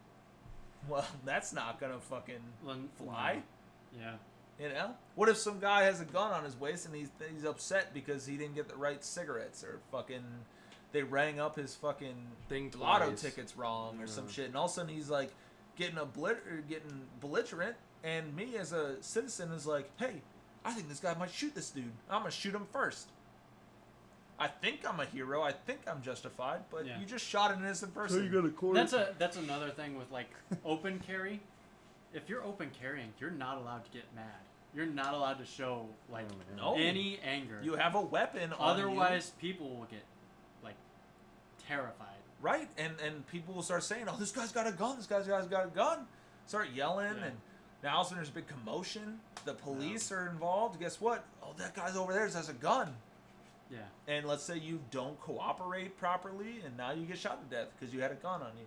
[SPEAKER 2] Well, that's not gonna fucking fly.
[SPEAKER 3] Yeah.
[SPEAKER 2] You know? What if some guy has a gun on his waist and he's upset because he didn't get the right cigarettes, or fucking they rang up his fucking
[SPEAKER 1] Thing
[SPEAKER 2] lotto
[SPEAKER 1] twice.
[SPEAKER 2] tickets wrong or some
[SPEAKER 1] Yeah.
[SPEAKER 2] shit, and all of a sudden he's like getting getting belligerent, and me as a citizen is like, hey, I think this guy might shoot this dude. I'm gonna shoot him first. I think I'm a hero. I think I'm justified, but
[SPEAKER 3] Yeah.
[SPEAKER 2] you just shot an innocent person.
[SPEAKER 1] a court.
[SPEAKER 3] That's another thing with like open carry. If you're open carrying, you're not allowed to get mad. You're not allowed to show like
[SPEAKER 2] No.
[SPEAKER 3] any anger.
[SPEAKER 2] You have a weapon on
[SPEAKER 3] Otherwise, people will get like terrified.
[SPEAKER 2] you. Right, and people will start saying, oh, this guy's got a gun, this guy's got a gun. Start yelling,
[SPEAKER 3] Yeah.
[SPEAKER 2] and now all of a sudden there's a big commotion. The police are involved. Guess what? Oh, that guy's over there has a gun.
[SPEAKER 3] Yeah.
[SPEAKER 2] And let's say you don't cooperate properly, and now you get shot to death because you had a gun on you.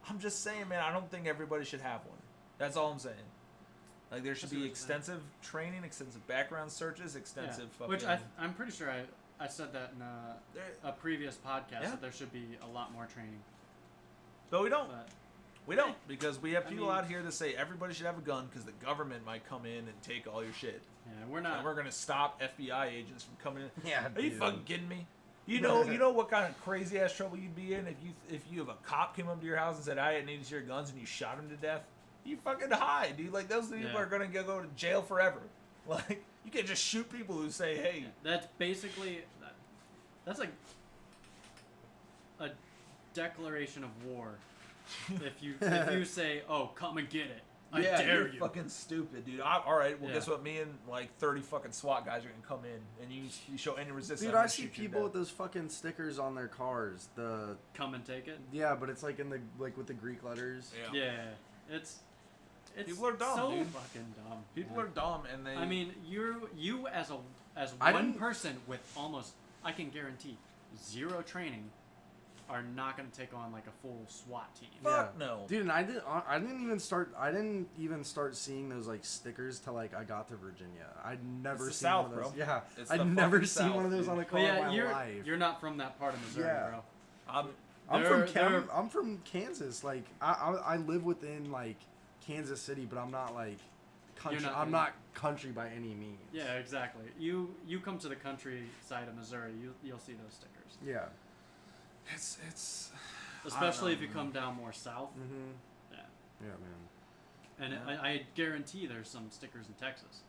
[SPEAKER 2] I'm just saying, man, I don't think everybody should have one. That's all I'm saying. Like, there should
[SPEAKER 3] I see what
[SPEAKER 2] be
[SPEAKER 3] you're saying.
[SPEAKER 2] extensive training, extensive background searches, extensive fucking...
[SPEAKER 3] Which I'm pretty sure I said that in a previous podcast
[SPEAKER 2] Yeah.
[SPEAKER 3] that there should be a lot more training.
[SPEAKER 2] But we don't.
[SPEAKER 3] But
[SPEAKER 2] We don't, because we have
[SPEAKER 3] I
[SPEAKER 2] people
[SPEAKER 3] mean-
[SPEAKER 2] out here that say everybody should have a gun because the government might come in and take all your shit.
[SPEAKER 3] yeah, we're not.
[SPEAKER 2] And we're going to stop FBI agents from coming in.
[SPEAKER 1] Yeah.
[SPEAKER 2] Are you
[SPEAKER 1] dude.
[SPEAKER 2] fucking kidding me? You know what kind of crazy ass trouble you'd be in if you have a cop came up to your house and said, I need to see your guns, and you shot him to death? You fucking hide, dude. Like, those people
[SPEAKER 3] Yeah.
[SPEAKER 2] are gonna go to jail forever. Like, you can't just shoot people who say, hey.
[SPEAKER 3] That's basically that's like a declaration of war. If you say, "Oh, come and get it," I
[SPEAKER 2] Yeah,
[SPEAKER 3] dare
[SPEAKER 2] you're
[SPEAKER 3] you.
[SPEAKER 2] fucking stupid, dude. All right, well,
[SPEAKER 3] Yeah.
[SPEAKER 2] guess what? Me and like 30 fucking SWAT guys are gonna come in, and you show any resistance.
[SPEAKER 1] Dude,
[SPEAKER 2] I'm
[SPEAKER 1] I
[SPEAKER 2] gonna
[SPEAKER 1] see
[SPEAKER 2] shoot you to
[SPEAKER 1] people with
[SPEAKER 2] death.
[SPEAKER 1] those fucking stickers on their cars. The
[SPEAKER 3] Come and take it.
[SPEAKER 1] yeah, but it's like in the with the Greek letters.
[SPEAKER 3] Yeah, it's
[SPEAKER 2] People are dumb,
[SPEAKER 3] so
[SPEAKER 2] dude.
[SPEAKER 3] fucking dumb.
[SPEAKER 2] People
[SPEAKER 3] Yeah.
[SPEAKER 2] are dumb, and they.
[SPEAKER 3] I mean, you as
[SPEAKER 1] I
[SPEAKER 3] one
[SPEAKER 1] didn't-
[SPEAKER 3] person with almost, I can guarantee, zero training, are not going to take on like a full SWAT team.
[SPEAKER 2] Fuck no.
[SPEAKER 1] Dude, and I didn't even start seeing those like stickers till like I got to Virginia. I'd never
[SPEAKER 2] It's the
[SPEAKER 1] seen
[SPEAKER 2] South,
[SPEAKER 1] one of those.
[SPEAKER 2] bro.
[SPEAKER 1] Yeah,
[SPEAKER 2] It's
[SPEAKER 1] I'd
[SPEAKER 2] the
[SPEAKER 1] never
[SPEAKER 2] fucking
[SPEAKER 1] seen one of
[SPEAKER 2] South,
[SPEAKER 1] those on a
[SPEAKER 2] dude.
[SPEAKER 1] car
[SPEAKER 3] But
[SPEAKER 1] in
[SPEAKER 3] yeah,
[SPEAKER 1] my life.
[SPEAKER 3] you're not from that part of Missouri,
[SPEAKER 1] Yeah.
[SPEAKER 3] bro.
[SPEAKER 2] I'm
[SPEAKER 1] I'm from Kansas. Like I live within like Kansas City, but I'm not like country.
[SPEAKER 3] not-
[SPEAKER 1] I'm not country by any means.
[SPEAKER 3] Yeah, exactly. You come to the countryside of Missouri, you'll see those stickers.
[SPEAKER 1] Yeah.
[SPEAKER 2] It's.
[SPEAKER 3] Especially if you
[SPEAKER 2] man.
[SPEAKER 3] come down more south.
[SPEAKER 1] Mhm.
[SPEAKER 3] Yeah.
[SPEAKER 1] Yeah, man.
[SPEAKER 3] And
[SPEAKER 2] Yeah.
[SPEAKER 3] I guarantee there's some stickers in Texas.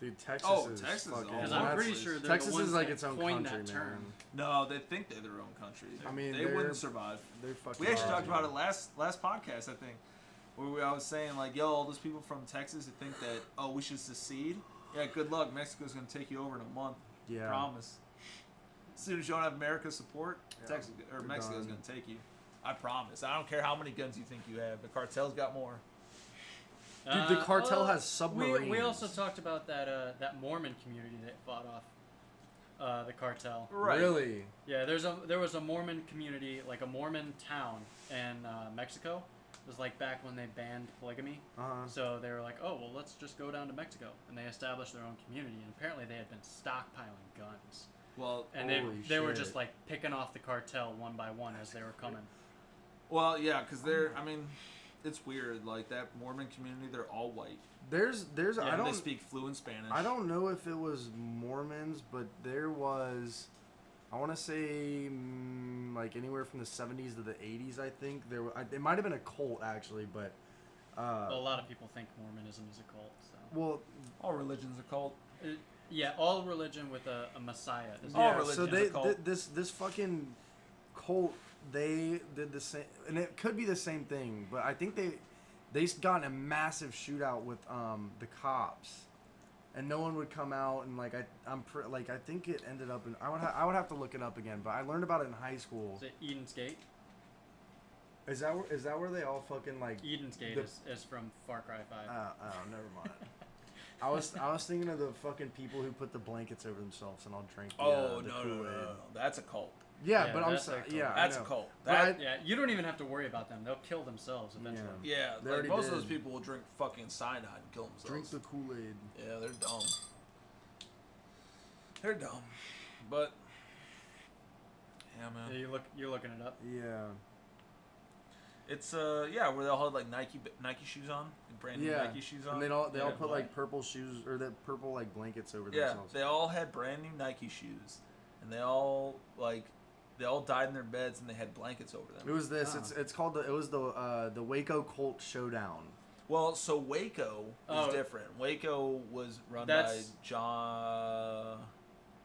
[SPEAKER 1] Dude, Texas
[SPEAKER 2] Oh,
[SPEAKER 1] is
[SPEAKER 2] Texas is
[SPEAKER 1] fucking.
[SPEAKER 2] all
[SPEAKER 3] Because
[SPEAKER 2] over
[SPEAKER 3] I'm
[SPEAKER 2] the
[SPEAKER 3] pretty
[SPEAKER 2] place.
[SPEAKER 3] sure they're
[SPEAKER 1] Texas
[SPEAKER 3] the ones
[SPEAKER 1] is like
[SPEAKER 3] that
[SPEAKER 1] its own
[SPEAKER 3] coined
[SPEAKER 1] country,
[SPEAKER 3] that
[SPEAKER 1] man.
[SPEAKER 3] term.
[SPEAKER 2] No, they think they're their own country.
[SPEAKER 1] I mean,
[SPEAKER 2] they
[SPEAKER 1] they're-
[SPEAKER 2] wouldn't survive.
[SPEAKER 1] They're fucking.
[SPEAKER 2] We actually talked
[SPEAKER 1] awesome.
[SPEAKER 2] about it last podcast, I think, where I was saying like, yo, all those people from Texas that think that we should secede. Yeah, good luck. Mexico's gonna take you over in a month.
[SPEAKER 1] Yeah.
[SPEAKER 2] Promise. As soon as you don't have America's support,
[SPEAKER 1] Yeah,
[SPEAKER 2] Texas or
[SPEAKER 1] you're
[SPEAKER 2] Mexico's
[SPEAKER 1] done.
[SPEAKER 2] gonna take you. I promise. I don't care how many guns you think you have. The cartel's got more.
[SPEAKER 1] Dude, the cartel has
[SPEAKER 3] We
[SPEAKER 1] submarines.
[SPEAKER 3] also talked about that Mormon community that fought off the cartel.
[SPEAKER 2] Right.
[SPEAKER 1] Really?
[SPEAKER 3] Yeah, there was a Mormon community, like a Mormon town in Mexico. It was like back when they banned polygamy.
[SPEAKER 1] Uh-huh.
[SPEAKER 3] So they were like, oh, well, let's just go down to Mexico. And they established their own community. And apparently they had been stockpiling guns.
[SPEAKER 2] Well,
[SPEAKER 3] And
[SPEAKER 1] Holy
[SPEAKER 3] they were
[SPEAKER 1] shit.
[SPEAKER 3] just like picking off the cartel one by one as they were coming.
[SPEAKER 2] Well, yeah, because I mean, it's weird. Like, that Mormon community, they're all white.
[SPEAKER 1] There's I don't
[SPEAKER 2] They speak fluent Spanish.
[SPEAKER 1] I don't know if it was Mormons, but there was, I want to say, like anywhere from the 70s to the 80s. I think it might have been a cult actually, but
[SPEAKER 3] Well, a lot of people think Mormonism is a cult. So.
[SPEAKER 1] well,
[SPEAKER 2] All religions are cult.
[SPEAKER 3] Yeah, all religion with a messiah. Is
[SPEAKER 2] All
[SPEAKER 1] yeah.
[SPEAKER 2] religion
[SPEAKER 1] So
[SPEAKER 2] is
[SPEAKER 1] they
[SPEAKER 2] a cult.
[SPEAKER 1] this fucking cult, they did the same, and it could be the same thing, but I think they got in a massive shootout with the cops, and no one would come out, and like I think it ended up in, I would have to look it up again, but I learned about it in high school.
[SPEAKER 3] Is it Eden's Gate?
[SPEAKER 1] Is that where they all fucking like?
[SPEAKER 3] Eden's Gate is from Far Cry 5.
[SPEAKER 1] Oh, never mind. I was thinking of the fucking people who put the blankets over themselves and all drank. The
[SPEAKER 2] No,
[SPEAKER 1] Kool-Aid.
[SPEAKER 2] that's a cult.
[SPEAKER 1] Yeah,
[SPEAKER 3] Yeah,
[SPEAKER 1] but I'm
[SPEAKER 3] that's
[SPEAKER 1] sorry.
[SPEAKER 3] their cult.
[SPEAKER 1] Yeah,
[SPEAKER 2] That's
[SPEAKER 1] I
[SPEAKER 2] a
[SPEAKER 1] know.
[SPEAKER 2] cult.
[SPEAKER 1] But
[SPEAKER 2] That,
[SPEAKER 3] Yeah, you don't even have to worry about them. They'll kill themselves eventually.
[SPEAKER 2] yeah,
[SPEAKER 1] They
[SPEAKER 2] like
[SPEAKER 1] already
[SPEAKER 2] most of those
[SPEAKER 1] did.
[SPEAKER 2] people will drink fucking cyanide and kill
[SPEAKER 1] Drink
[SPEAKER 2] themselves.
[SPEAKER 1] the Kool-Aid.
[SPEAKER 2] Yeah, they're dumb. They're dumb, but yeah, man.
[SPEAKER 3] Yeah, you're looking it up.
[SPEAKER 1] Yeah.
[SPEAKER 2] It's where they all had like Nike shoes on, like brand new Nike shoes on.
[SPEAKER 1] And they all
[SPEAKER 2] Yeah.
[SPEAKER 1] put like purple shoes or that purple like blankets over
[SPEAKER 2] Yeah,
[SPEAKER 1] themselves.
[SPEAKER 2] they all had brand new Nike shoes, and they all died in their beds, and they had blankets over them.
[SPEAKER 1] It was this.
[SPEAKER 3] Oh.
[SPEAKER 1] It's called the Waco Cult Showdown.
[SPEAKER 2] Well, so Waco is different. Waco was run by
[SPEAKER 3] That's-
[SPEAKER 2] John.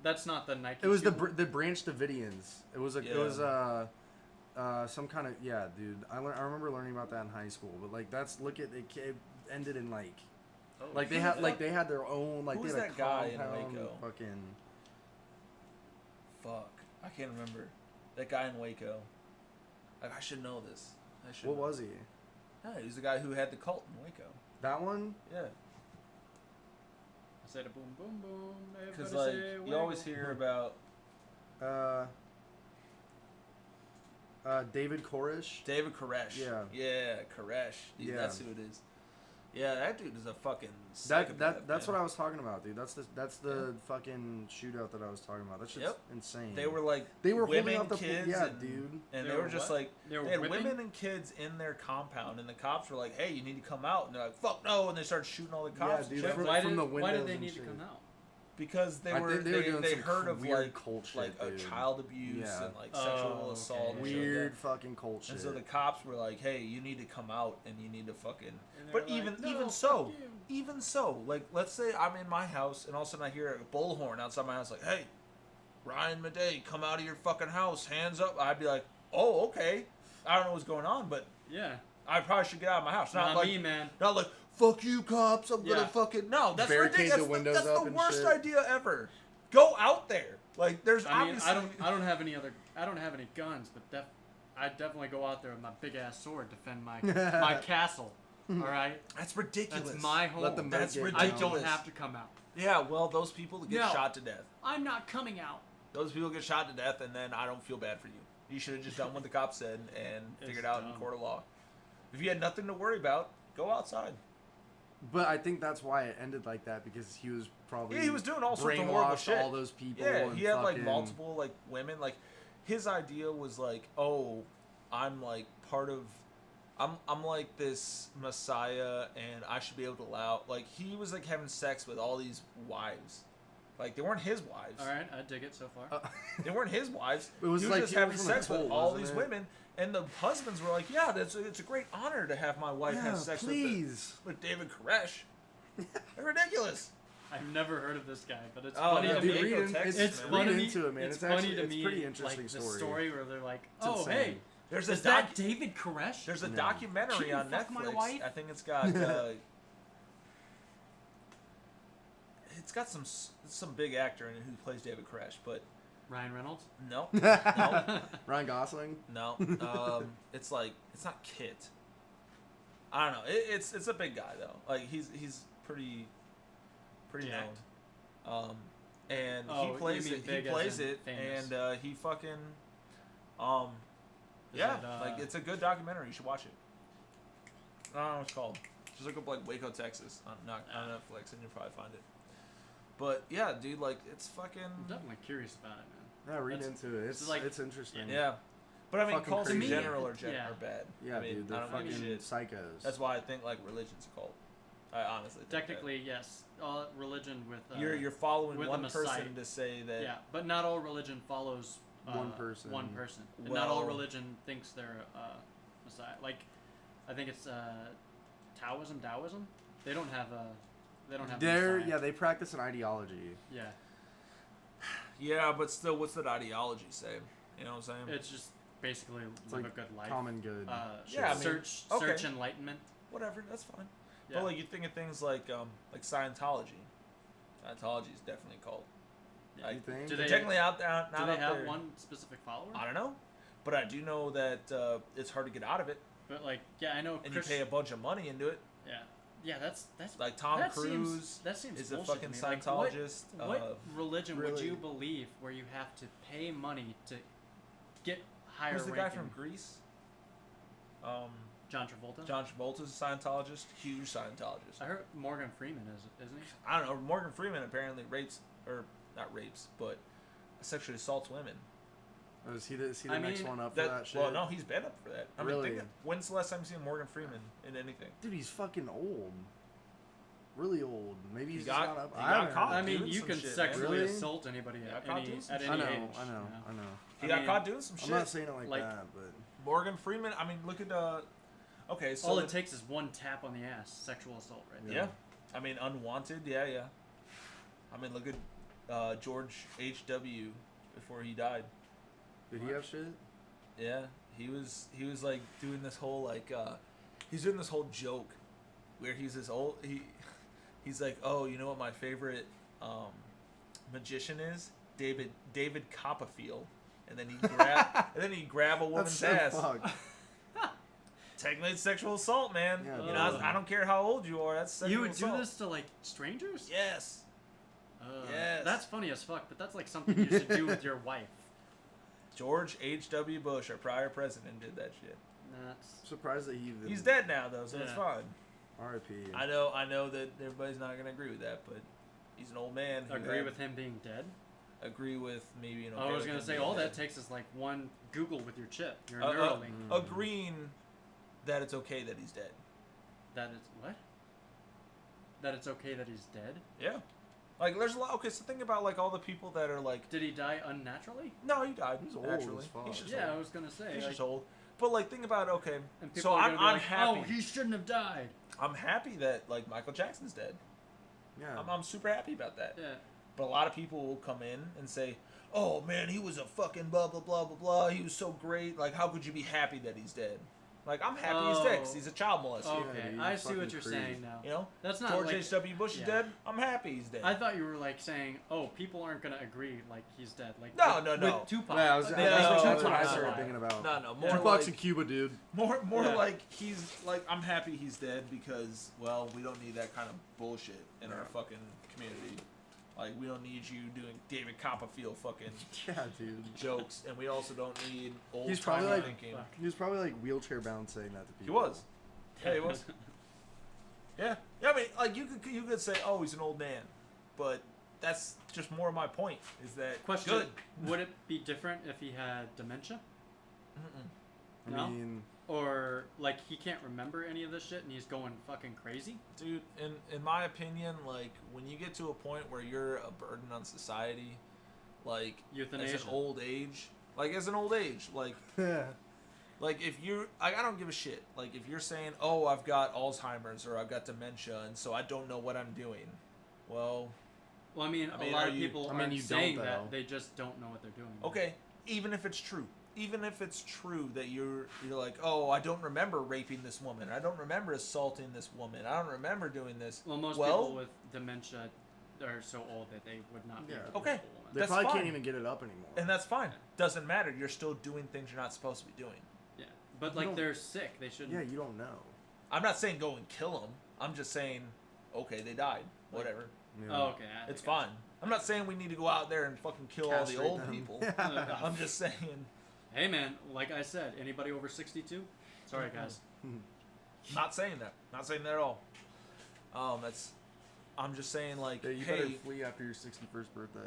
[SPEAKER 3] That's not the Nike.
[SPEAKER 1] It was
[SPEAKER 3] shoe.
[SPEAKER 1] the Branch Davidians. It was some kind of dude. I remember learning about that in high school. But like it ended in like they had their own like
[SPEAKER 2] Who's
[SPEAKER 1] they had a
[SPEAKER 2] that guy in
[SPEAKER 1] compound,
[SPEAKER 2] Waco?
[SPEAKER 1] Fucking
[SPEAKER 2] Fuck, I can't remember. That guy in Waco. Like, I should know this.
[SPEAKER 1] what was he?
[SPEAKER 2] Yeah, he was the guy who had the cult in Waco.
[SPEAKER 1] That one?
[SPEAKER 2] Yeah,
[SPEAKER 3] I said a boom, boom, boom.
[SPEAKER 2] because
[SPEAKER 3] Everybody
[SPEAKER 2] like
[SPEAKER 3] say
[SPEAKER 2] you always
[SPEAKER 3] wiggle.
[SPEAKER 2] hear about
[SPEAKER 1] David Koresh.
[SPEAKER 2] David Koresh.
[SPEAKER 1] Yeah.
[SPEAKER 2] Koresh. Dude,
[SPEAKER 1] Yeah.
[SPEAKER 2] that's who it is. Yeah, that dude is a fucking
[SPEAKER 1] That's
[SPEAKER 2] psychopath,
[SPEAKER 1] what
[SPEAKER 2] man.
[SPEAKER 1] I was talking about, dude. That's the fucking shootout that I was talking about. That's just insane.
[SPEAKER 2] They were like
[SPEAKER 1] They were
[SPEAKER 2] women,
[SPEAKER 1] holding up the
[SPEAKER 2] kids,
[SPEAKER 1] dude.
[SPEAKER 2] and
[SPEAKER 3] They
[SPEAKER 2] they
[SPEAKER 3] were
[SPEAKER 2] were just
[SPEAKER 3] what?
[SPEAKER 2] like
[SPEAKER 3] They were
[SPEAKER 2] had
[SPEAKER 3] whipping?
[SPEAKER 2] women and kids in their compound, and the cops were like, "Hey, you need to come out," and they're like, "Fuck no!" and they started shooting all the cops.
[SPEAKER 1] Yeah, dude,
[SPEAKER 2] and shit.
[SPEAKER 1] from-
[SPEAKER 3] Why
[SPEAKER 1] the
[SPEAKER 3] did
[SPEAKER 1] windows
[SPEAKER 3] they
[SPEAKER 1] and
[SPEAKER 3] need to
[SPEAKER 1] shit.
[SPEAKER 3] come out?
[SPEAKER 2] Because they
[SPEAKER 1] I
[SPEAKER 2] were
[SPEAKER 1] think they were doing
[SPEAKER 2] they
[SPEAKER 1] some
[SPEAKER 2] heard of
[SPEAKER 1] weird
[SPEAKER 2] like
[SPEAKER 1] cult shit,
[SPEAKER 2] like a
[SPEAKER 1] dude.
[SPEAKER 2] child abuse
[SPEAKER 1] Yeah.
[SPEAKER 2] and like
[SPEAKER 3] Oh,
[SPEAKER 2] sexual assault,
[SPEAKER 3] okay.
[SPEAKER 2] and shit like
[SPEAKER 1] Weird
[SPEAKER 2] that.
[SPEAKER 1] fucking cult shit.
[SPEAKER 2] And so the cops were like, "Hey, you need to come out and you need to fucking."
[SPEAKER 3] And they
[SPEAKER 2] But
[SPEAKER 3] were like,
[SPEAKER 2] even
[SPEAKER 3] "No, fuck
[SPEAKER 2] so,
[SPEAKER 3] you."
[SPEAKER 2] even so, like let's say I'm in my house and all of a sudden I hear a bullhorn outside my house, like, "Hey, Ryan Madej, come out of your fucking house, hands up." I'd be like, "Oh, okay." I don't know what's going on, but
[SPEAKER 3] Yeah.
[SPEAKER 2] I probably should get out of my house.
[SPEAKER 3] Not
[SPEAKER 2] like,
[SPEAKER 3] me, man.
[SPEAKER 2] not like, "Fuck you, cops. I'm
[SPEAKER 3] Yeah.
[SPEAKER 2] gonna fucking." No, that's
[SPEAKER 1] Barricade
[SPEAKER 2] ridiculous.
[SPEAKER 1] the windows
[SPEAKER 2] That's
[SPEAKER 1] up
[SPEAKER 2] the
[SPEAKER 1] and
[SPEAKER 2] worst
[SPEAKER 1] shit.
[SPEAKER 2] idea ever. Go out there. Like, there's
[SPEAKER 3] I mean,
[SPEAKER 2] obviously.
[SPEAKER 3] I don't have any guns, but I definitely go out there with my big ass sword, defend my my castle. All right,
[SPEAKER 2] That's ridiculous.
[SPEAKER 3] that's my home.
[SPEAKER 1] Let them
[SPEAKER 2] That's
[SPEAKER 1] make it
[SPEAKER 3] I
[SPEAKER 2] ridiculous.
[SPEAKER 3] don't have to come out.
[SPEAKER 2] Yeah, well, those people get
[SPEAKER 3] No.
[SPEAKER 2] shot to death.
[SPEAKER 3] I'm not coming out.
[SPEAKER 2] Those people get shot to death, and then I don't feel bad for you. You should have just done what the cops said and
[SPEAKER 3] It's
[SPEAKER 2] figured out in
[SPEAKER 3] dumb.
[SPEAKER 2] court of law. If you had nothing to worry about, go outside.
[SPEAKER 1] But I think that's why it ended like that, because he was probably
[SPEAKER 2] Yeah, he was doing all sorts of horrible
[SPEAKER 1] brainwashed
[SPEAKER 2] shit.
[SPEAKER 1] all those people.
[SPEAKER 2] Yeah,
[SPEAKER 1] and
[SPEAKER 2] he had like
[SPEAKER 1] fucking-
[SPEAKER 2] multiple like women. Like his idea was like, "Oh, I'm like part of, I'm like this messiah, and I should be able to allow." Like he was like having sex with all these wives. Like they weren't his wives.
[SPEAKER 3] All right, I dig it so far.
[SPEAKER 2] They weren't his wives.
[SPEAKER 1] It was
[SPEAKER 2] he was
[SPEAKER 1] like
[SPEAKER 2] just
[SPEAKER 1] people
[SPEAKER 2] having
[SPEAKER 1] from the
[SPEAKER 2] sex with
[SPEAKER 1] cult,
[SPEAKER 2] all
[SPEAKER 1] wasn't
[SPEAKER 2] these
[SPEAKER 1] it?
[SPEAKER 2] women, and the husbands were like, "Yeah, it's a great honor to have my wife
[SPEAKER 1] Yeah,
[SPEAKER 2] have sex
[SPEAKER 1] please.
[SPEAKER 2] with David Koresh." They're ridiculous.
[SPEAKER 3] I've never heard of this guy, but it's
[SPEAKER 2] Oh,
[SPEAKER 3] funny
[SPEAKER 2] yeah,
[SPEAKER 3] to
[SPEAKER 1] dude,
[SPEAKER 3] me.
[SPEAKER 2] Waco,
[SPEAKER 1] read,
[SPEAKER 2] Texas,
[SPEAKER 3] It's
[SPEAKER 2] man.
[SPEAKER 1] read
[SPEAKER 3] funny.
[SPEAKER 1] into it, man.
[SPEAKER 3] It's
[SPEAKER 1] It's
[SPEAKER 3] funny
[SPEAKER 1] actually,
[SPEAKER 3] to
[SPEAKER 1] it's
[SPEAKER 3] me,
[SPEAKER 1] pretty interesting
[SPEAKER 3] like,
[SPEAKER 1] story.
[SPEAKER 3] the story where they're like,
[SPEAKER 1] It's
[SPEAKER 3] "Oh,
[SPEAKER 1] insane.
[SPEAKER 3] hey,
[SPEAKER 2] There's
[SPEAKER 3] is
[SPEAKER 2] a doc.
[SPEAKER 3] that David Koresh?"
[SPEAKER 2] There's a
[SPEAKER 1] No.
[SPEAKER 2] documentary
[SPEAKER 3] Can you
[SPEAKER 2] on
[SPEAKER 3] fuck my
[SPEAKER 2] Netflix.
[SPEAKER 3] wife?
[SPEAKER 2] I think it's got it's got some big actor in it who plays David Koresh, but
[SPEAKER 3] Ryan Reynolds.
[SPEAKER 2] no, no,
[SPEAKER 1] Ryan Gosling.
[SPEAKER 2] no. It's like it's not Kit. I don't know. It's a big guy though. Like he's pretty
[SPEAKER 3] Jacked.
[SPEAKER 2] known. And
[SPEAKER 3] Oh,
[SPEAKER 2] he
[SPEAKER 3] you
[SPEAKER 2] plays
[SPEAKER 3] mean
[SPEAKER 2] it. He
[SPEAKER 3] big as
[SPEAKER 2] plays
[SPEAKER 3] in
[SPEAKER 2] it,
[SPEAKER 3] famous.
[SPEAKER 2] and he fucking
[SPEAKER 3] Is
[SPEAKER 2] yeah,
[SPEAKER 3] it,
[SPEAKER 2] like it's a good documentary. You should watch it. I don't know what it's called. Just look up like Waco, Texas on Netflix, and you'll probably find it. But yeah, dude, like it's fucking
[SPEAKER 3] I'm definitely curious about it, man.
[SPEAKER 1] Yeah, read
[SPEAKER 3] That's-
[SPEAKER 1] into it. It's
[SPEAKER 3] like-
[SPEAKER 1] it's interesting.
[SPEAKER 2] yeah. But I mean,
[SPEAKER 1] fucking
[SPEAKER 2] cults in
[SPEAKER 1] crazy.
[SPEAKER 2] general are
[SPEAKER 3] Yeah.
[SPEAKER 2] bad.
[SPEAKER 1] Yeah,
[SPEAKER 2] I mean,
[SPEAKER 1] dude,
[SPEAKER 2] I
[SPEAKER 1] they're
[SPEAKER 2] don't give a
[SPEAKER 1] fucking
[SPEAKER 2] shit.
[SPEAKER 1] psychos.
[SPEAKER 2] That's why I think like religion's a cult. I honestly think
[SPEAKER 3] Technically, yes. All religion with
[SPEAKER 2] that. You're following
[SPEAKER 3] with
[SPEAKER 2] one
[SPEAKER 3] a Messiah.
[SPEAKER 2] person to say that.
[SPEAKER 3] Yeah, but not all religion follows
[SPEAKER 1] One person.
[SPEAKER 3] One person. And not all
[SPEAKER 2] Well-
[SPEAKER 3] religion thinks they're Messiah. Like, I think it's Taoism. They don't have a. They don't have.
[SPEAKER 1] They're
[SPEAKER 3] Messiah.
[SPEAKER 1] they practice an ideology.
[SPEAKER 3] Yeah.
[SPEAKER 2] Yeah, but still, what's that ideology say? You know what I'm saying?
[SPEAKER 3] It's just basically live
[SPEAKER 1] like
[SPEAKER 3] a good life.
[SPEAKER 1] Common good.
[SPEAKER 2] Yeah, I mean,
[SPEAKER 3] search
[SPEAKER 2] okay.
[SPEAKER 3] enlightenment.
[SPEAKER 2] Whatever, that's fine.
[SPEAKER 3] Yeah.
[SPEAKER 2] But like you think of things like Scientology. Scientology is definitely a cult.
[SPEAKER 3] Yeah.
[SPEAKER 1] You think?
[SPEAKER 3] Do
[SPEAKER 2] They're
[SPEAKER 3] they,
[SPEAKER 2] technically out there. Not
[SPEAKER 3] do they
[SPEAKER 2] out
[SPEAKER 3] have
[SPEAKER 2] there.
[SPEAKER 3] one specific follower?
[SPEAKER 2] I don't know, but I do know that it's hard to get out of it,
[SPEAKER 3] But like, yeah, I know.
[SPEAKER 2] and you pay a bunch of money into it.
[SPEAKER 3] Yeah, that's
[SPEAKER 2] Like Tom
[SPEAKER 3] that
[SPEAKER 2] Cruise
[SPEAKER 3] that seems
[SPEAKER 2] is a
[SPEAKER 3] bullshit
[SPEAKER 2] fucking
[SPEAKER 3] to me. Like,
[SPEAKER 2] Scientologist.
[SPEAKER 3] what religion would
[SPEAKER 1] really-
[SPEAKER 3] you believe where you have to pay money to get higher
[SPEAKER 2] Who's the guy
[SPEAKER 3] ranking?
[SPEAKER 2] from Greece?
[SPEAKER 3] John Travolta.
[SPEAKER 2] John Travolta's a Scientologist, huge Scientologist.
[SPEAKER 3] I heard Morgan Freeman isn't he?
[SPEAKER 2] I don't know. Morgan Freeman apparently rapes, or not rapes, but sexually assaults women.
[SPEAKER 1] Oh, is he the
[SPEAKER 3] I
[SPEAKER 1] next
[SPEAKER 3] mean,
[SPEAKER 1] one up for that shit?
[SPEAKER 2] Well, no, he's been up for that. I mean,
[SPEAKER 1] Really?
[SPEAKER 2] when's the last time you seen Morgan Freeman in anything?
[SPEAKER 1] Dude, he's fucking old. Really old. Maybe he's
[SPEAKER 2] He
[SPEAKER 1] just
[SPEAKER 2] got-
[SPEAKER 1] not up.
[SPEAKER 2] he
[SPEAKER 1] I
[SPEAKER 2] got
[SPEAKER 1] haven't
[SPEAKER 2] caught.
[SPEAKER 1] heard.
[SPEAKER 3] I mean,
[SPEAKER 2] doing
[SPEAKER 3] you
[SPEAKER 2] some
[SPEAKER 3] can
[SPEAKER 2] shit, man.
[SPEAKER 3] sexually
[SPEAKER 1] Really?
[SPEAKER 3] assault anybody
[SPEAKER 2] Yeah,
[SPEAKER 3] at
[SPEAKER 2] caught
[SPEAKER 3] any
[SPEAKER 2] doing some
[SPEAKER 3] at
[SPEAKER 2] shit.
[SPEAKER 3] any
[SPEAKER 1] I know,
[SPEAKER 3] age.
[SPEAKER 1] I know,
[SPEAKER 3] you know?
[SPEAKER 1] I know.
[SPEAKER 2] He
[SPEAKER 3] I
[SPEAKER 2] got
[SPEAKER 3] mean,
[SPEAKER 2] caught doing some
[SPEAKER 1] I'm
[SPEAKER 2] shit.
[SPEAKER 1] not saying it like,
[SPEAKER 3] like-
[SPEAKER 1] that, but
[SPEAKER 2] Morgan Freeman. I mean, look at okay, so
[SPEAKER 3] All it takes is one tap on the ass, sexual assault, right there.
[SPEAKER 2] yeah. I mean, unwanted. Yeah. I mean, look at George H.W. before he died.
[SPEAKER 1] did he have shit?
[SPEAKER 2] Yeah, he was like doing this whole he's doing this whole joke where he's he's like, oh, you know what my favorite magician is? David Copperfield, and then he grab a woman's
[SPEAKER 1] That's so
[SPEAKER 2] ass.
[SPEAKER 1] fucked.
[SPEAKER 2] Technically, it's sexual assault, man.
[SPEAKER 1] Yeah,
[SPEAKER 2] you know, I don't care how old you are. That's sexual
[SPEAKER 3] You would
[SPEAKER 2] assault.
[SPEAKER 3] do this to like strangers?
[SPEAKER 2] Yes. Yes.
[SPEAKER 3] That's funny as fuck, but that's like something you should do with your wife.
[SPEAKER 2] George H.W. Bush, our prior president, did that shit.
[SPEAKER 3] That's
[SPEAKER 1] Surprised that he even.
[SPEAKER 2] He's dead now, though, so it's
[SPEAKER 3] Yeah.
[SPEAKER 2] fine.
[SPEAKER 1] R.I.P.
[SPEAKER 2] I know that everybody's not gonna agree with that, but he's an old man. who
[SPEAKER 3] agree
[SPEAKER 2] had-
[SPEAKER 3] with him being dead.
[SPEAKER 2] Agree with me being okay.
[SPEAKER 3] I was
[SPEAKER 2] with
[SPEAKER 3] gonna
[SPEAKER 2] him
[SPEAKER 3] say
[SPEAKER 2] being
[SPEAKER 3] all
[SPEAKER 2] dead.
[SPEAKER 3] that takes is like one Google with your chip, your
[SPEAKER 2] Uh,
[SPEAKER 3] Neuralink.
[SPEAKER 2] agreeing that it's okay that he's dead.
[SPEAKER 3] That is what? That it's okay that he's dead.
[SPEAKER 2] Yeah. Like there's a lot. Okay, so think about like all the people that are like,
[SPEAKER 3] Did he die unnaturally?
[SPEAKER 2] no, he died.
[SPEAKER 1] He's old
[SPEAKER 2] naturally.
[SPEAKER 1] as fuck.
[SPEAKER 2] He's just
[SPEAKER 3] Yeah, I
[SPEAKER 2] old.
[SPEAKER 3] was gonna say.
[SPEAKER 2] He's
[SPEAKER 3] like,
[SPEAKER 2] just old. But like, think about okay.
[SPEAKER 3] and people
[SPEAKER 2] So
[SPEAKER 3] are
[SPEAKER 2] I'm
[SPEAKER 3] gonna be like,
[SPEAKER 2] happy.
[SPEAKER 3] Oh, he shouldn't have died.
[SPEAKER 2] I'm happy that like Michael Jackson's dead.
[SPEAKER 1] Yeah.
[SPEAKER 2] I'm super happy about that.
[SPEAKER 3] Yeah.
[SPEAKER 2] But a lot of people will come in and say, "Oh man, he was a fucking blah blah blah blah blah. He was so great. Like, how could you be happy that he's dead?" Like, I'm happy he's dead 'cause he's a child molester.
[SPEAKER 3] Okay,
[SPEAKER 1] dude,
[SPEAKER 3] I
[SPEAKER 1] you
[SPEAKER 3] see what
[SPEAKER 1] fucking
[SPEAKER 3] you're
[SPEAKER 1] creep.
[SPEAKER 3] saying now.
[SPEAKER 2] You know,
[SPEAKER 3] That's not
[SPEAKER 2] George
[SPEAKER 3] like.
[SPEAKER 2] H.W. Bush is
[SPEAKER 3] yeah.
[SPEAKER 2] dead. I'm happy he's dead.
[SPEAKER 3] I thought you were like saying, "Oh, people aren't gonna agree like he's dead." Like
[SPEAKER 2] No,
[SPEAKER 3] with,
[SPEAKER 2] no.
[SPEAKER 3] With Tupac.
[SPEAKER 1] Yeah, I was,
[SPEAKER 3] They-
[SPEAKER 2] no,
[SPEAKER 1] that's
[SPEAKER 2] that's
[SPEAKER 1] what I
[SPEAKER 2] not
[SPEAKER 1] started
[SPEAKER 2] right.
[SPEAKER 1] thinking about.
[SPEAKER 2] No, more
[SPEAKER 1] Tupac's
[SPEAKER 2] like
[SPEAKER 1] in Cuba, dude.
[SPEAKER 2] more
[SPEAKER 3] Yeah.
[SPEAKER 2] like he's like I'm happy he's dead because well we don't need that kind of bullshit in our fucking community. Like we don't need you doing David Copperfield fucking
[SPEAKER 1] Yeah, dude.
[SPEAKER 2] jokes, and we also don't need old
[SPEAKER 1] He's probably
[SPEAKER 2] timey
[SPEAKER 1] like
[SPEAKER 2] thinking.
[SPEAKER 3] Fuck.
[SPEAKER 1] he was probably like wheelchair bound saying that to
[SPEAKER 2] He
[SPEAKER 1] people.
[SPEAKER 2] was. Yeah, he was. Yeah. I mean, like you could say, oh, he's an old man, but that's just more of my point. Is that
[SPEAKER 3] Question:
[SPEAKER 2] good?
[SPEAKER 3] Would it be different if he had dementia,
[SPEAKER 2] Mm-mm.
[SPEAKER 1] I
[SPEAKER 3] No?
[SPEAKER 1] mean,
[SPEAKER 3] or like he can't remember any of this shit and he's going fucking crazy?
[SPEAKER 2] Dude, in my opinion, like when you get to a point where you're a burden on society, like
[SPEAKER 3] Euthanasia.
[SPEAKER 2] as an old age, like like if you, I don't give a shit. Like if you're saying, oh, I've got Alzheimer's or I've got dementia, and so I don't know what I'm doing. Well,
[SPEAKER 3] Well, I mean,
[SPEAKER 2] I mean,
[SPEAKER 3] a lot
[SPEAKER 2] are
[SPEAKER 3] of
[SPEAKER 2] you-
[SPEAKER 3] people
[SPEAKER 1] I mean,
[SPEAKER 3] aren't
[SPEAKER 1] you don't,
[SPEAKER 3] saying
[SPEAKER 1] though.
[SPEAKER 3] that. They just don't know what they're doing.
[SPEAKER 2] okay, even if it's true. Even if it's true that you're like, oh, I don't remember raping this woman. I don't remember assaulting this woman. I don't remember doing this.
[SPEAKER 3] Well, most
[SPEAKER 2] Well-
[SPEAKER 3] people with dementia are so old that they would not be
[SPEAKER 1] Yeah.
[SPEAKER 3] able to
[SPEAKER 2] Okay.
[SPEAKER 3] pull one.
[SPEAKER 1] they
[SPEAKER 2] That's
[SPEAKER 1] probably
[SPEAKER 2] fine.
[SPEAKER 1] can't even get it up anymore.
[SPEAKER 2] And that's fine. Doesn't matter. You're still doing things you're not supposed to be doing.
[SPEAKER 3] Yeah, but
[SPEAKER 1] You
[SPEAKER 3] like
[SPEAKER 1] don't-
[SPEAKER 3] they're sick. They shouldn't.
[SPEAKER 1] yeah, you don't know.
[SPEAKER 2] I'm not saying go and kill them. I'm just saying, okay, they died. Whatever.
[SPEAKER 1] You
[SPEAKER 3] Oh,
[SPEAKER 1] know.
[SPEAKER 3] okay.
[SPEAKER 2] It's fine. I'm not saying we need to go out there and fucking kill all the
[SPEAKER 1] Castrate
[SPEAKER 2] old
[SPEAKER 1] them.
[SPEAKER 2] people.
[SPEAKER 3] Yeah.
[SPEAKER 2] I'm just saying,
[SPEAKER 3] Hey, man. Like I said, anybody over 62? Sorry, guys.
[SPEAKER 2] not saying that. Not saying that at all. That's I'm just saying, like,
[SPEAKER 1] Yeah, you better
[SPEAKER 2] hey,
[SPEAKER 1] flee after your 61st birthday.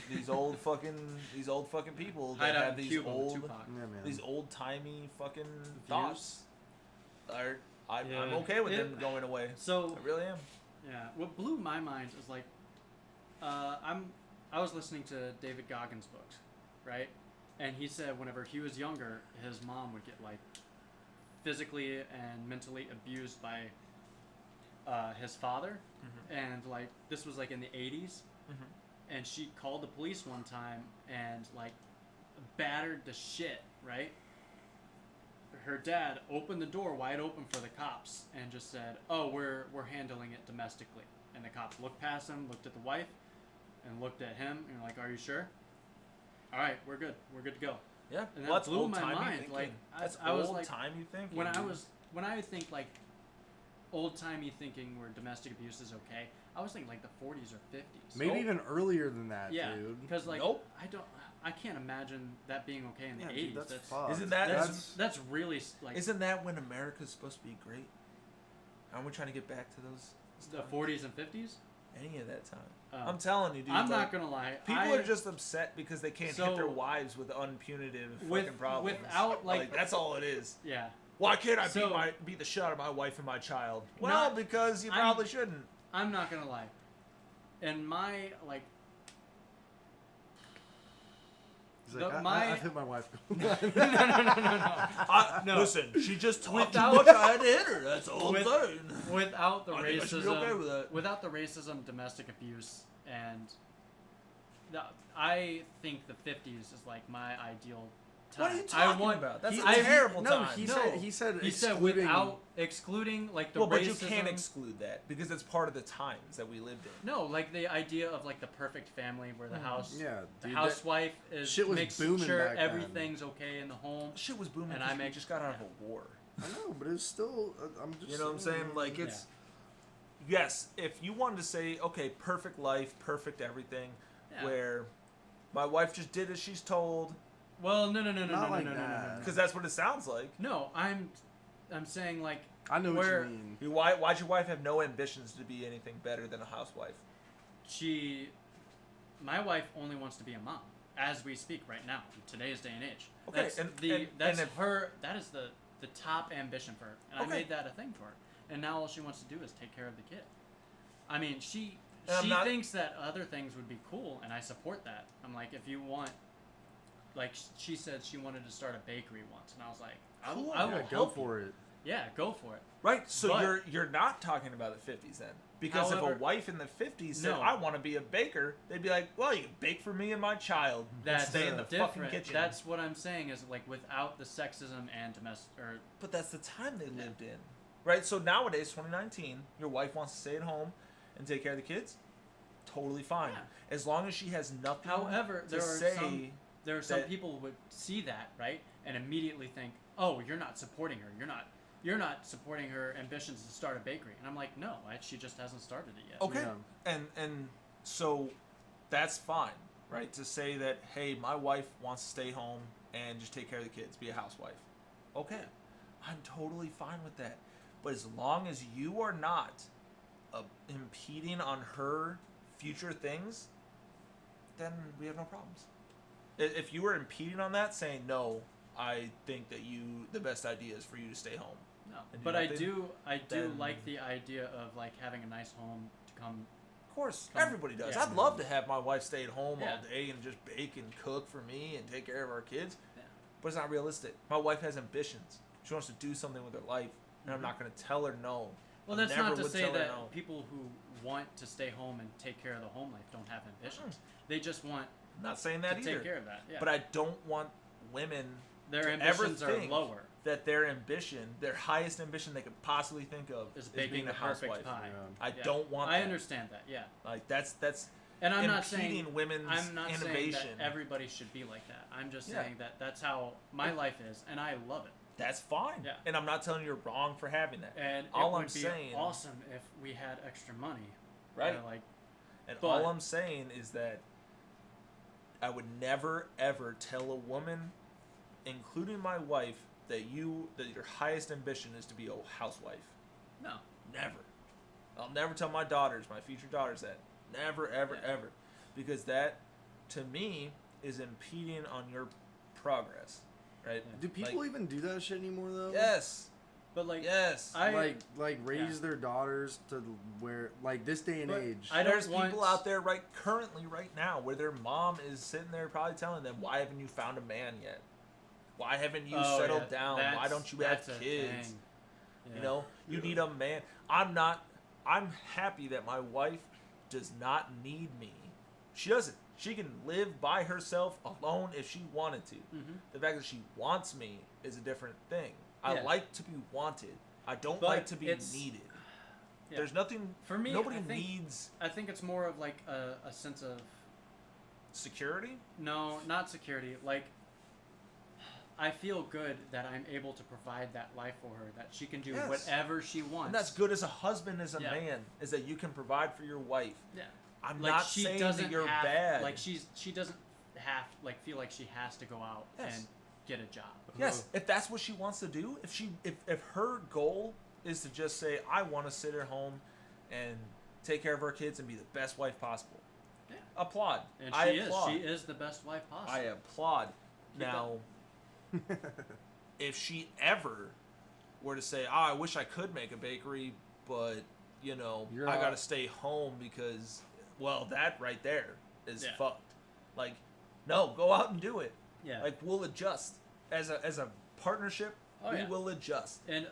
[SPEAKER 2] these old fucking people
[SPEAKER 3] Hide
[SPEAKER 2] that
[SPEAKER 3] out
[SPEAKER 2] have
[SPEAKER 3] in
[SPEAKER 2] these
[SPEAKER 3] Cuba with
[SPEAKER 2] old
[SPEAKER 3] Tupac.
[SPEAKER 1] Yeah, man.
[SPEAKER 2] these old timey fucking thoughts are. I'm
[SPEAKER 3] Yeah.
[SPEAKER 2] okay with them going away.
[SPEAKER 3] So
[SPEAKER 2] I really am.
[SPEAKER 3] yeah, what blew my mind is like, I was listening to David Goggins' books, right? And he said whenever he was younger, his mom would get like physically and mentally abused by his father, and like this was like in the 80s, and she called the police one time and like battered the shit, right? Her dad opened the door wide open for the cops and just said, "Oh, we're handling it domestically." And the cops looked past him, looked at the wife, and looked at him, and like, "Are you sure?" "All right, we're good. We're good to go."
[SPEAKER 2] Yeah,
[SPEAKER 3] And
[SPEAKER 2] well,
[SPEAKER 3] that
[SPEAKER 2] that's
[SPEAKER 3] blew my
[SPEAKER 2] old-timey
[SPEAKER 3] mind.
[SPEAKER 2] thinking.
[SPEAKER 3] Like,
[SPEAKER 2] That's
[SPEAKER 3] I was
[SPEAKER 2] old
[SPEAKER 3] like,
[SPEAKER 2] timey thinking.
[SPEAKER 3] when I think like old timey thinking where domestic abuse is okay, I was thinking like the 40s or 50s.
[SPEAKER 1] Maybe
[SPEAKER 2] Nope.
[SPEAKER 1] even earlier than that,
[SPEAKER 3] Yeah,
[SPEAKER 1] dude.
[SPEAKER 3] because like
[SPEAKER 2] Nope.
[SPEAKER 3] I can't imagine that being okay in the
[SPEAKER 1] Yeah,
[SPEAKER 3] 80s.
[SPEAKER 1] dude, that's
[SPEAKER 3] that's
[SPEAKER 1] fucked.
[SPEAKER 2] Isn't that-
[SPEAKER 3] that's really like
[SPEAKER 2] Isn't that when America's supposed to be great? Aren't we trying to get back to those
[SPEAKER 3] the
[SPEAKER 2] times?
[SPEAKER 3] 40s and 50s.
[SPEAKER 2] Any of that time?
[SPEAKER 3] Oh.
[SPEAKER 2] I'm telling you, dude.
[SPEAKER 3] I'm
[SPEAKER 2] like,
[SPEAKER 3] not gonna lie.
[SPEAKER 2] People are just upset because they can't hit
[SPEAKER 3] So-
[SPEAKER 2] their wives with unpunitive
[SPEAKER 3] With-
[SPEAKER 2] fucking problems.
[SPEAKER 3] without, like-
[SPEAKER 2] that's all it is.
[SPEAKER 3] yeah.
[SPEAKER 2] Why can't I
[SPEAKER 3] So-
[SPEAKER 2] beat the shit out of my wife and my child? Well,
[SPEAKER 3] Not-
[SPEAKER 2] because you
[SPEAKER 3] I'm-
[SPEAKER 2] probably shouldn't.
[SPEAKER 3] I'm not gonna lie. In my like
[SPEAKER 1] He's like, I've hit my wife.
[SPEAKER 3] no. No.
[SPEAKER 2] Listen, she just talked too
[SPEAKER 3] Without-
[SPEAKER 2] much. I had to hit her. That's all I'm
[SPEAKER 3] With-
[SPEAKER 2] saying.
[SPEAKER 3] Without the
[SPEAKER 2] I think I should be
[SPEAKER 3] racism,
[SPEAKER 2] okay with that.
[SPEAKER 3] without the racism, domestic abuse, and I think the 50s is like my ideal time.
[SPEAKER 2] What are you talking about? That's a terrible
[SPEAKER 1] no,
[SPEAKER 2] time.
[SPEAKER 1] He
[SPEAKER 3] No.
[SPEAKER 1] said he said
[SPEAKER 3] He said
[SPEAKER 1] excluding-
[SPEAKER 3] without excluding like the
[SPEAKER 2] Well, but you
[SPEAKER 3] racism.
[SPEAKER 2] can't exclude that because it's part of the times that we lived in.
[SPEAKER 3] No, like the idea of like the perfect family where the house,
[SPEAKER 1] Yeah,
[SPEAKER 3] the
[SPEAKER 1] dude,
[SPEAKER 3] housewife is
[SPEAKER 1] shit was
[SPEAKER 3] makes
[SPEAKER 1] booming
[SPEAKER 3] sure
[SPEAKER 1] back then.
[SPEAKER 3] everything's okay in the home.
[SPEAKER 2] Shit was booming
[SPEAKER 3] And
[SPEAKER 2] because
[SPEAKER 3] I
[SPEAKER 2] we
[SPEAKER 3] make-
[SPEAKER 2] just got out of a war.
[SPEAKER 1] I know, but it's still. I'm just.
[SPEAKER 2] You know what I'm saying? Like, it's... Yes, if you wanted to say, okay, perfect life, perfect everything,
[SPEAKER 3] Yeah.
[SPEAKER 2] where my wife just did as she's told,
[SPEAKER 3] Well, no,
[SPEAKER 1] Not like that.
[SPEAKER 2] because that's what it sounds like.
[SPEAKER 3] No, I'm saying like
[SPEAKER 1] I know
[SPEAKER 3] where
[SPEAKER 1] what you mean.
[SPEAKER 2] Why'd your wife have no ambitions to be anything better than a housewife?
[SPEAKER 3] my wife only wants to be a mom as we speak right now in today's day and age.
[SPEAKER 2] Okay,
[SPEAKER 3] That's
[SPEAKER 2] and
[SPEAKER 3] that's
[SPEAKER 2] if-
[SPEAKER 3] her. That is the top ambition for her, and
[SPEAKER 2] Okay.
[SPEAKER 3] I made that a thing for her. And now all she wants to do is take care of the kid. I mean, she
[SPEAKER 2] And I'm not-
[SPEAKER 3] thinks that other things would be cool, and I support that. I'm like, if you want, like she said, she wanted to start a bakery once, and I was like, I will
[SPEAKER 1] Yeah, go
[SPEAKER 3] help
[SPEAKER 1] for
[SPEAKER 3] you.
[SPEAKER 1] it.
[SPEAKER 3] Yeah, go for it.
[SPEAKER 2] Right, so
[SPEAKER 3] But-
[SPEAKER 2] you're not talking about the 50s then. Because if
[SPEAKER 3] However-
[SPEAKER 2] a wife in the 50s said,
[SPEAKER 3] No.
[SPEAKER 2] I want to be a baker, they'd be like, well, you can bake for me and my child. And
[SPEAKER 3] That's
[SPEAKER 2] stay in the
[SPEAKER 3] different.
[SPEAKER 2] fucking kitchen.
[SPEAKER 3] That's what I'm saying is like without the sexism and domestic or
[SPEAKER 2] But that's the time they lived in. Right? So nowadays, 2019, your wife wants to stay at home and take care of the kids. Totally fine.
[SPEAKER 3] Yeah.
[SPEAKER 2] As long as she has nothing
[SPEAKER 3] However,
[SPEAKER 2] to
[SPEAKER 3] there are
[SPEAKER 2] say.
[SPEAKER 3] some
[SPEAKER 2] that-
[SPEAKER 3] people who would see that, right, and immediately think, "Oh, you're not supporting her. You're not supporting her ambitions to start a bakery." And I'm like, "No, she just hasn't started it yet."
[SPEAKER 2] Okay.
[SPEAKER 1] Yeah.
[SPEAKER 2] And so that's fine, right? To say that, hey, my wife wants to stay home and just take care of the kids, be a housewife. Okay. I'm totally fine with that. But as long as you are not impeding on her future things, then we have no problems. If you were impeding on that, saying, no, I think that the best idea is for you to stay home.
[SPEAKER 3] No,
[SPEAKER 2] And do
[SPEAKER 3] but I
[SPEAKER 2] nothing,
[SPEAKER 3] do
[SPEAKER 2] then-
[SPEAKER 3] like the idea of like having a nice home to come.
[SPEAKER 2] Of course,
[SPEAKER 3] Come-
[SPEAKER 2] everybody does.
[SPEAKER 3] yeah.
[SPEAKER 2] I'd love to have my wife stay at home
[SPEAKER 3] Yeah.
[SPEAKER 2] all day and just bake and cook for me and take care of our kids.
[SPEAKER 3] Yeah.
[SPEAKER 2] But it's not realistic. My wife has ambitions. She wants to do something with her life, and I'm not going to tell her no.
[SPEAKER 3] Well,
[SPEAKER 2] I
[SPEAKER 3] that's
[SPEAKER 2] never
[SPEAKER 3] not to
[SPEAKER 2] would
[SPEAKER 3] say
[SPEAKER 2] tell her
[SPEAKER 3] that
[SPEAKER 2] no.
[SPEAKER 3] people who want to stay home and take care of the home life don't have ambitions. They just want
[SPEAKER 2] I'm not saying
[SPEAKER 3] to
[SPEAKER 2] that either.
[SPEAKER 3] take care of that. Yeah.
[SPEAKER 2] But I don't want women
[SPEAKER 3] their
[SPEAKER 2] to
[SPEAKER 3] ambitions
[SPEAKER 2] ever
[SPEAKER 3] are
[SPEAKER 2] think
[SPEAKER 3] lower.
[SPEAKER 2] that their ambition, their highest ambition they could possibly think of,
[SPEAKER 3] Is
[SPEAKER 2] is
[SPEAKER 3] baking
[SPEAKER 2] being
[SPEAKER 3] the
[SPEAKER 2] a
[SPEAKER 3] perfect
[SPEAKER 2] housewife.
[SPEAKER 3] pie.
[SPEAKER 1] Yeah.
[SPEAKER 2] I don't want
[SPEAKER 3] I
[SPEAKER 2] that.
[SPEAKER 3] understand that. Yeah.
[SPEAKER 2] Like that's
[SPEAKER 3] And I'm
[SPEAKER 2] impeding
[SPEAKER 3] not saying
[SPEAKER 2] women's
[SPEAKER 3] I'm not
[SPEAKER 2] innovation.
[SPEAKER 3] saying that everybody should be like that. I'm just
[SPEAKER 2] Yeah.
[SPEAKER 3] saying that that's how my life is, and I love it.
[SPEAKER 2] That's fine.
[SPEAKER 3] Yeah.
[SPEAKER 2] And I'm not telling you you're wrong for having that.
[SPEAKER 3] And
[SPEAKER 2] All
[SPEAKER 3] it
[SPEAKER 2] I'm
[SPEAKER 3] would be
[SPEAKER 2] saying-
[SPEAKER 3] awesome if we had extra money.
[SPEAKER 2] Right.
[SPEAKER 3] Like
[SPEAKER 2] And
[SPEAKER 3] But-
[SPEAKER 2] all I'm saying is that I would never ever tell a woman, including my wife, that your highest ambition is to be a housewife.
[SPEAKER 3] no.
[SPEAKER 2] Never. I'll never tell my future daughters that. Never, ever, ever. Because that, to me, is impeding on your progress, right?
[SPEAKER 1] Do people even do that shit anymore though?
[SPEAKER 2] Yes.
[SPEAKER 3] But like,
[SPEAKER 2] yes.
[SPEAKER 3] I
[SPEAKER 1] raise their daughters to where like this day and age.
[SPEAKER 2] There's people out there currently right now where their mom is sitting there probably telling them, why haven't you found a man yet? Why haven't you settled down? Why don't you have kids? Yeah. You know, you need a man. I'm happy that my wife does not need me. She doesn't. She can live by herself alone if she wanted to. Mm-hmm. The fact that she wants me is a different thing. I like to be wanted. I don't like to be needed. Yeah. There's nothing for me. Nobody needs.
[SPEAKER 3] I think it's more of like a sense of
[SPEAKER 2] security.
[SPEAKER 3] No, not security. Like, I feel good that I'm able to provide that life for her. That she can do whatever she wants.
[SPEAKER 2] And that's good as a husband, as a man, is that you can provide for your wife.
[SPEAKER 3] Yeah.
[SPEAKER 2] I'm not saying that you're bad.
[SPEAKER 3] Like she doesn't feel like she has to go out and get a job.
[SPEAKER 2] Yes, if that's what she wants to do, if her goal is to just say, I want to sit at home and take care of our kids and be the best wife possible. Yeah. Applaud.
[SPEAKER 3] And she is the best wife possible.
[SPEAKER 2] I applaud. Now, if she ever were to say, I wish I could make a bakery, but I got to stay home because, well, that right there is fucked. Like, no, go out and do it.
[SPEAKER 3] Yeah.
[SPEAKER 2] Like, we'll adjust. As a partnership, we will adjust.
[SPEAKER 3] And,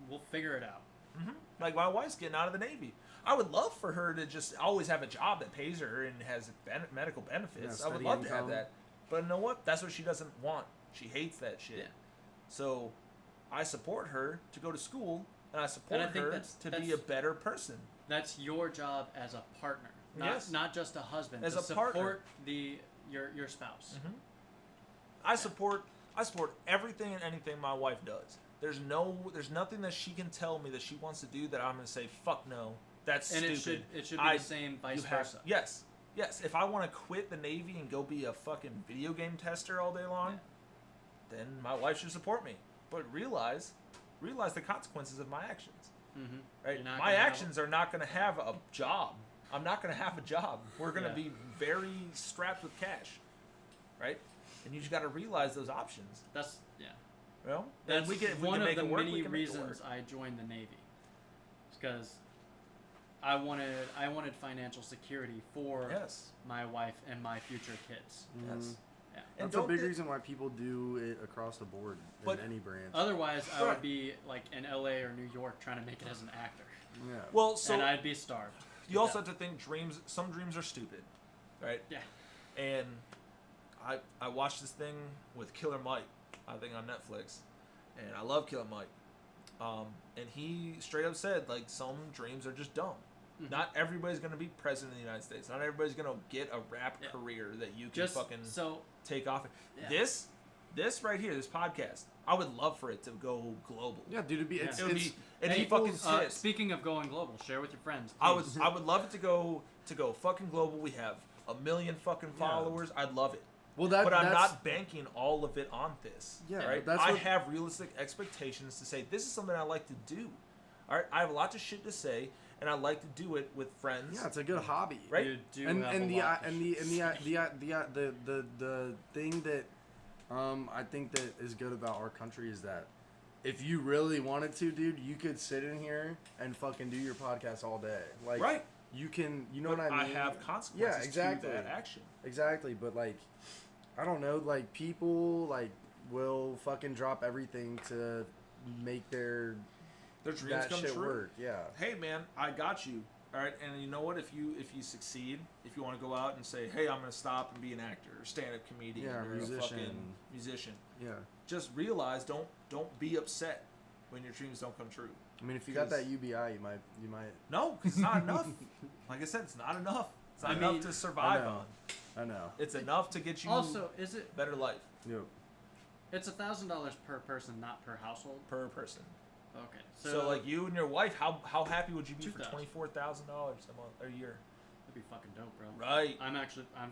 [SPEAKER 3] we'll figure it out.
[SPEAKER 2] Mm-hmm. Like, my wife's getting out of the Navy. I would love for her to just always have a job that pays her and has medical benefits. I would love to have that. But you know what? That's what she doesn't want. She hates that shit. Yeah. So, I support her to go to school, and I support her to be a better person.
[SPEAKER 3] That's your job as a partner. Not just a husband.
[SPEAKER 2] As
[SPEAKER 3] to
[SPEAKER 2] a
[SPEAKER 3] support
[SPEAKER 2] partner.
[SPEAKER 3] Your spouse.
[SPEAKER 2] Mm-hmm. I support everything and anything my wife does. There's nothing that she can tell me that she wants to do that I'm going to say, fuck no, that's stupid.
[SPEAKER 3] It should be the same vice versa.
[SPEAKER 2] Yes. If I want to quit the Navy and go be a fucking video game tester all day long, then my wife should support me. But realize the consequences of my actions. Mm-hmm. Right? My actions are not going to have a job. I'm not going to have a job. We're going to be very strapped with cash. Right? And you just got to realize those options.
[SPEAKER 3] That's
[SPEAKER 2] Well,
[SPEAKER 3] that's
[SPEAKER 2] we can
[SPEAKER 3] one
[SPEAKER 2] make
[SPEAKER 3] of
[SPEAKER 2] it
[SPEAKER 3] the
[SPEAKER 2] work,
[SPEAKER 3] many reasons I joined the Navy. Because I wanted financial security for my wife and my future kids.
[SPEAKER 2] Yes.
[SPEAKER 3] Yeah.
[SPEAKER 1] And that's a big reason why people do it across the board in any branch.
[SPEAKER 3] Otherwise, I would be like in LA or New York trying to make it as an actor.
[SPEAKER 1] Yeah.
[SPEAKER 2] Well,
[SPEAKER 3] and I'd be starved.
[SPEAKER 2] You also have to think some dreams are stupid, right?
[SPEAKER 3] Yeah.
[SPEAKER 2] And I watched this thing with Killer Mike, I think on Netflix, and I love Killer Mike. And he straight up said, like, some dreams are just dumb. Mm-hmm. Not everybody's going to be president of the United States. Not everybody's going to get a rap career that you can take off. Yeah. This right here, this podcast, I would love for it to go global.
[SPEAKER 1] Yeah, dude, it'd
[SPEAKER 2] be fucking sick.
[SPEAKER 3] Speaking of going global, share with your friends.
[SPEAKER 2] Please. I would love it to go fucking global. We have 1 million fucking followers. I'd love it.
[SPEAKER 1] Well,
[SPEAKER 2] but I'm not banking all of it on this.
[SPEAKER 1] Yeah,
[SPEAKER 2] right. I have realistic expectations to say this is something I like to do. All right, I have lots of shit to say, and I like to do it with friends.
[SPEAKER 1] Yeah, it's a good hobby,
[SPEAKER 2] right?
[SPEAKER 3] You do
[SPEAKER 1] and
[SPEAKER 3] have
[SPEAKER 1] and
[SPEAKER 3] a
[SPEAKER 1] the
[SPEAKER 3] lot
[SPEAKER 1] the thing that I think that is good about our country is that if you really wanted to, dude, you could sit in here and fucking do your podcast all day. Like,
[SPEAKER 2] right.
[SPEAKER 1] You can, what I mean?
[SPEAKER 2] I have consequences to that action.
[SPEAKER 1] Exactly, but like, I don't know, like people like will fucking drop everything to make their
[SPEAKER 2] dreams come true.
[SPEAKER 1] Work. Yeah.
[SPEAKER 2] Hey man, I got you. All right, and you know what? If you succeed, if you want to go out and say, hey, I'm gonna stop and be an actor, or stand-up comedian, or a fucking musician.
[SPEAKER 1] Yeah.
[SPEAKER 2] Just realize, don't be upset when your dreams don't come true.
[SPEAKER 1] I mean, if you got that UBI, you might.
[SPEAKER 2] No, because it's not enough. Like I said, it's not enough. It's not enough to survive on.
[SPEAKER 1] I know.
[SPEAKER 2] It's enough to get you
[SPEAKER 3] also, is it
[SPEAKER 2] better life.
[SPEAKER 1] Yep.
[SPEAKER 3] It's $1,000 per person, not per household.
[SPEAKER 2] Per person.
[SPEAKER 3] Okay.
[SPEAKER 2] So like you and your wife, how happy would you be for $24,000 a month a year?
[SPEAKER 3] That'd be fucking dope, bro.
[SPEAKER 2] Right.
[SPEAKER 3] I'm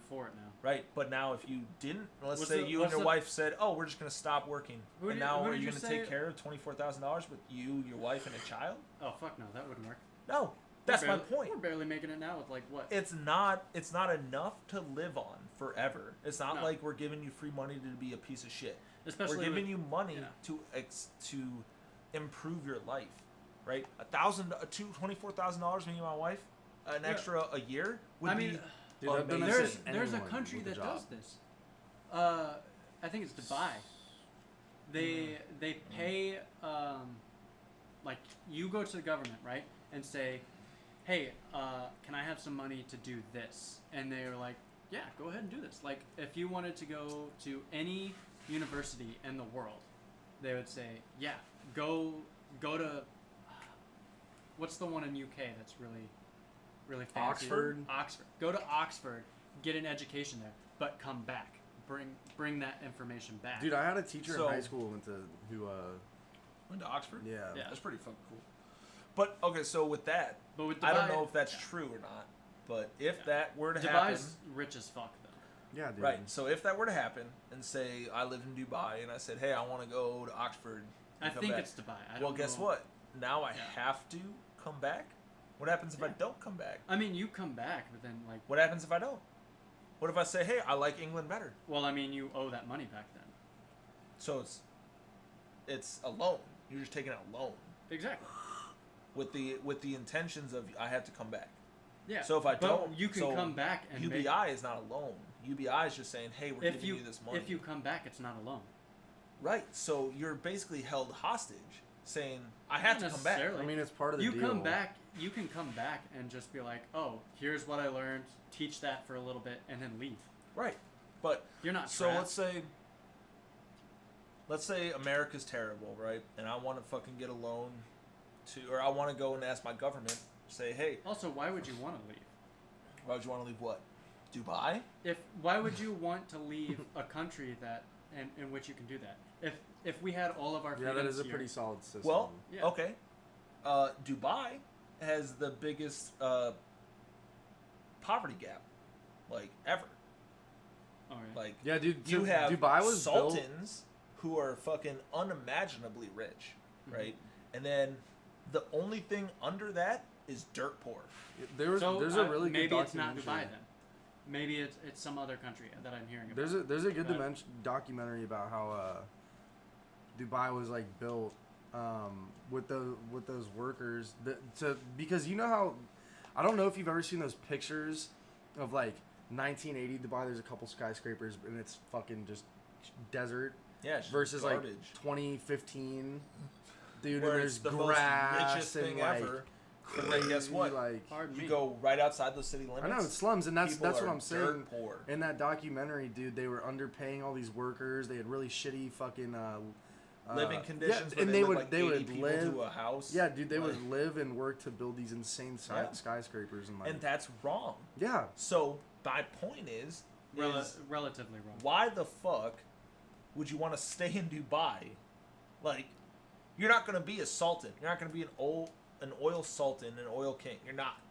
[SPEAKER 3] for it now.
[SPEAKER 2] Right, but now if you didn't, let's say you and your wife said, "Oh, we're just gonna stop working," and now are you gonna take care of $24,000 with you, your wife, and a child?
[SPEAKER 3] Oh fuck no, that wouldn't work.
[SPEAKER 2] No. That's my point.
[SPEAKER 3] We're barely making it now with like what?
[SPEAKER 2] It's not enough to live on forever. It's not
[SPEAKER 3] No.
[SPEAKER 2] like we're giving you free money to be a piece of shit.
[SPEAKER 3] Especially
[SPEAKER 2] we're giving
[SPEAKER 3] with-
[SPEAKER 2] you money
[SPEAKER 3] yeah.
[SPEAKER 2] to improve your life, right? $24,000 me and my wife, an extra a year would
[SPEAKER 3] I mean,
[SPEAKER 1] Dude, I've done
[SPEAKER 2] amazing.
[SPEAKER 1] this
[SPEAKER 3] there's a
[SPEAKER 1] anyone
[SPEAKER 3] country
[SPEAKER 1] with a
[SPEAKER 3] that
[SPEAKER 1] job.
[SPEAKER 3] does this. I think it's Dubai. They pay like you go to the government, right, and say, hey, can I have some money to do this? And they're like, yeah, go ahead and do this. Like if you wanted to go to any university in the world, they would say, yeah, go to what's the one in UK that's really fancy? Oxford. Go to Oxford, get an education there, but come back. Bring that information back.
[SPEAKER 1] Dude, I had a teacher
[SPEAKER 2] So-
[SPEAKER 1] in high school who
[SPEAKER 2] went to Oxford.
[SPEAKER 1] yeah.
[SPEAKER 3] Yeah.
[SPEAKER 2] That's pretty fucking cool. But okay, so with that,
[SPEAKER 3] But with Dubai,
[SPEAKER 2] I don't know if that's true or not. But if that were to happen,
[SPEAKER 3] Dubai's rich as fuck though.
[SPEAKER 1] Yeah, dude.
[SPEAKER 2] right? So if that were to happen, and say I lived in Dubai and I said, hey, I want to go to Oxford.
[SPEAKER 3] I
[SPEAKER 2] and come
[SPEAKER 3] think
[SPEAKER 2] back.
[SPEAKER 3] it's Dubai. I
[SPEAKER 2] Well,
[SPEAKER 3] don't
[SPEAKER 2] guess
[SPEAKER 3] know.
[SPEAKER 2] what? Now I
[SPEAKER 3] Yeah.
[SPEAKER 2] have to come back. What happens if I
[SPEAKER 3] Yeah.
[SPEAKER 2] don't come back?
[SPEAKER 3] I mean, you come back, but then like,
[SPEAKER 2] What happens if I don't? What if I say, hey, I like England better?
[SPEAKER 3] well, I mean, you owe that money back then.
[SPEAKER 2] So it's a loan. You're just taking out a loan
[SPEAKER 3] Exactly.
[SPEAKER 2] with the intentions of I have to come back.
[SPEAKER 3] Yeah.
[SPEAKER 2] So if I
[SPEAKER 3] but
[SPEAKER 2] don't,
[SPEAKER 3] you can
[SPEAKER 2] so
[SPEAKER 3] come back and
[SPEAKER 2] UBI is not a loan. UBI is just saying, hey, we're
[SPEAKER 3] if
[SPEAKER 2] giving
[SPEAKER 3] you
[SPEAKER 2] you this money.
[SPEAKER 3] if you come back, it's not a loan.
[SPEAKER 2] Right. So you're basically held hostage, saying I have
[SPEAKER 3] Not
[SPEAKER 2] to come back.
[SPEAKER 3] necessarily.
[SPEAKER 1] I mean, it's part of the
[SPEAKER 3] You
[SPEAKER 1] deal.
[SPEAKER 3] come back. You can come back and just be like, oh, here's what I learned. Teach that for a little bit, and then leave.
[SPEAKER 2] Right. But
[SPEAKER 3] You're not.
[SPEAKER 2] so
[SPEAKER 3] trapped.
[SPEAKER 2] let's say America's terrible, right? And I want to fucking get a loan or I want to go and ask my government, say, hey,
[SPEAKER 3] Also, why would you want to leave?
[SPEAKER 2] why would you want to leave what? Dubai?
[SPEAKER 3] Why would you want to leave a country that in which you can do that? If we had all of our
[SPEAKER 1] Yeah,
[SPEAKER 3] freedoms
[SPEAKER 1] that is a
[SPEAKER 3] here-
[SPEAKER 1] pretty solid system.
[SPEAKER 2] Well,
[SPEAKER 3] Yeah.
[SPEAKER 2] okay. Dubai has the biggest poverty gap, like, ever.
[SPEAKER 3] All right.
[SPEAKER 2] Like,
[SPEAKER 1] yeah, dude.
[SPEAKER 2] you have
[SPEAKER 1] Dubai was built.
[SPEAKER 2] sultans who are fucking unimaginably rich,
[SPEAKER 3] Mm-hmm.
[SPEAKER 2] right? And then the only thing under that is dirt poor.
[SPEAKER 1] There's
[SPEAKER 3] so
[SPEAKER 1] a really
[SPEAKER 3] maybe
[SPEAKER 1] good
[SPEAKER 3] it's not
[SPEAKER 1] documentary.
[SPEAKER 3] Dubai then. Maybe it's some other country that I'm hearing about.
[SPEAKER 1] There's a good
[SPEAKER 3] About-
[SPEAKER 1] documentary about how Dubai was like built with those workers because you know how I don't know if you've ever seen those pictures of like 1980 Dubai. There's a couple skyscrapers and it's fucking just desert
[SPEAKER 2] Yeah, it's just
[SPEAKER 1] versus
[SPEAKER 2] garbage.
[SPEAKER 1] like 2015, dude.
[SPEAKER 2] Where
[SPEAKER 1] And
[SPEAKER 2] it's
[SPEAKER 1] there's
[SPEAKER 2] the
[SPEAKER 1] grass
[SPEAKER 2] most richest
[SPEAKER 1] and
[SPEAKER 2] thing
[SPEAKER 1] like
[SPEAKER 2] ever.
[SPEAKER 1] crazy,
[SPEAKER 2] And guess what?
[SPEAKER 1] like
[SPEAKER 3] Pardon
[SPEAKER 2] You
[SPEAKER 3] me.
[SPEAKER 2] go right outside those city limits.
[SPEAKER 1] I know it's slums, and that's
[SPEAKER 2] people
[SPEAKER 1] what
[SPEAKER 2] are
[SPEAKER 1] I'm saying.
[SPEAKER 2] dirt poor.
[SPEAKER 1] In that documentary, dude, they were underpaying all these workers. They had really shitty fucking
[SPEAKER 2] Living conditions.
[SPEAKER 1] Yeah,
[SPEAKER 2] where
[SPEAKER 1] and
[SPEAKER 2] they
[SPEAKER 1] would
[SPEAKER 2] live, like
[SPEAKER 1] they
[SPEAKER 2] 80
[SPEAKER 1] would
[SPEAKER 2] people
[SPEAKER 1] live.
[SPEAKER 2] to a house.
[SPEAKER 1] Yeah, dude, they
[SPEAKER 2] Like-
[SPEAKER 1] would live and work to build these insane
[SPEAKER 2] Yeah.
[SPEAKER 1] skyscrapers and like.
[SPEAKER 2] And that's wrong.
[SPEAKER 1] Yeah,
[SPEAKER 2] So my point is
[SPEAKER 3] Relatively wrong.
[SPEAKER 2] why the fuck would you want to stay in Dubai? Like, you're not going to be a sultan. You're not going to be an oil sultan, an oil king. You're not.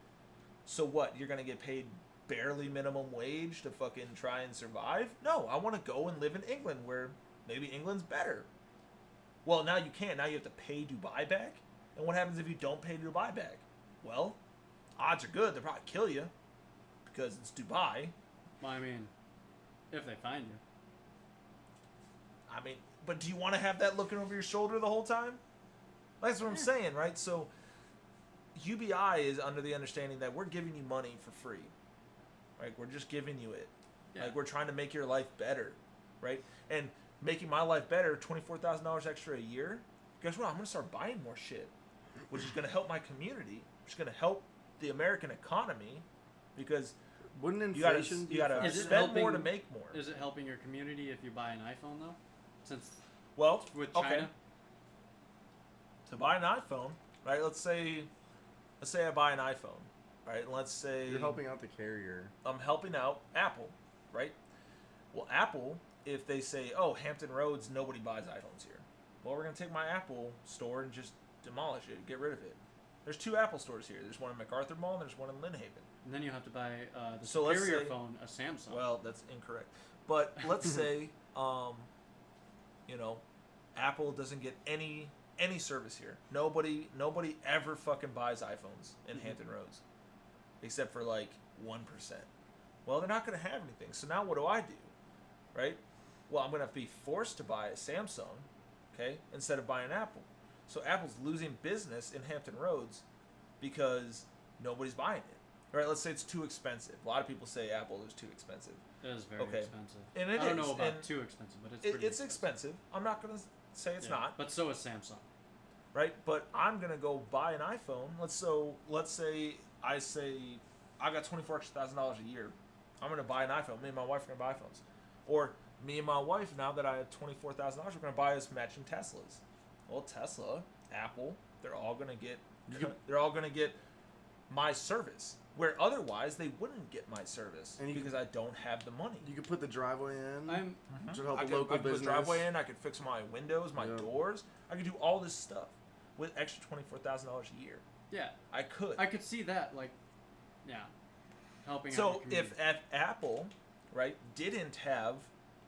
[SPEAKER 2] So what? You're going to get paid barely minimum wage to fucking try and survive? No, I want to go and live in England where maybe England's better. Well, now you can't. Now you have to pay Dubai back. And what happens if you don't pay Dubai back? Well, odds are good they'll probably kill you because it's Dubai.
[SPEAKER 3] Well, I mean, if they find you.
[SPEAKER 2] I mean, but do you want to have that looking over your shoulder the whole time? That's what I'm saying, right? So, UBI is under the understanding that we're giving you money for free. Right? We're just giving you it.
[SPEAKER 3] Yeah.
[SPEAKER 2] Like, we're trying to make your life better, right? And making my life better, $24,000 extra a year, guess what? I'm going to start buying more shit, which is going to help my community, which is going to help the American economy, because
[SPEAKER 1] wouldn't
[SPEAKER 2] you gotta,
[SPEAKER 1] inflation?
[SPEAKER 2] you gotta
[SPEAKER 3] Is it
[SPEAKER 2] spend more to
[SPEAKER 3] helping-
[SPEAKER 2] make more.
[SPEAKER 3] Is it helping your community if you buy an iPhone though? Since
[SPEAKER 2] Well,
[SPEAKER 3] with China.
[SPEAKER 2] okay. To buy an iPhone, right? Let's say I buy an iPhone, right? And let's say
[SPEAKER 1] You're helping out the carrier.
[SPEAKER 2] I'm helping out Apple, right? Well, Apple, if they say, "Oh, Hampton Roads, nobody buys iPhones here," well, we're gonna take my Apple store and just demolish it, get rid of it. There's 2 Apple stores here. There's one in MacArthur Mall and there's one in Lynn Haven.
[SPEAKER 3] And then you have to buy the
[SPEAKER 2] So let's
[SPEAKER 3] superior
[SPEAKER 2] say-
[SPEAKER 3] phone, a Samsung.
[SPEAKER 2] Well, that's incorrect. But let's say, you know, Apple doesn't get any any service here. Nobody ever fucking buys iPhones in Hampton Roads, except for like 1%. Well, they're not going to have anything. So now what do I do, right? Well, I'm going to be forced to buy a Samsung, okay, instead of buying Apple. So Apple's losing business in Hampton Roads because nobody's buying it. Right? Let's say it's too expensive. A lot of people say Apple is too expensive.
[SPEAKER 3] It is very expensive.
[SPEAKER 2] And it
[SPEAKER 3] I don't
[SPEAKER 2] is.
[SPEAKER 3] know about
[SPEAKER 2] And
[SPEAKER 3] too expensive, but it's pretty
[SPEAKER 2] it's expensive. I'm not going to say it's not.
[SPEAKER 3] But so is Samsung.
[SPEAKER 2] Right? But I'm going to go buy an iPhone. Let's say I got $24,000 extra a year. I'm going to buy an iPhone. Me and my wife are going to buy iPhones. Or me and my wife, now that I have $24,000, we're going to buy us matching Teslas. Well, Tesla, Apple, they're all going to get my service. Where otherwise they wouldn't get my service because I don't have the money.
[SPEAKER 1] You could put the driveway in. To help
[SPEAKER 2] I
[SPEAKER 1] the local
[SPEAKER 2] could
[SPEAKER 1] business.
[SPEAKER 2] put the driveway in. I could fix my windows, my doors. I could do all this stuff with extra $24,000 a year.
[SPEAKER 3] Yeah.
[SPEAKER 2] I could.
[SPEAKER 3] I could see that, like, helping out
[SPEAKER 2] So
[SPEAKER 3] your community.
[SPEAKER 2] if Apple, right, didn't have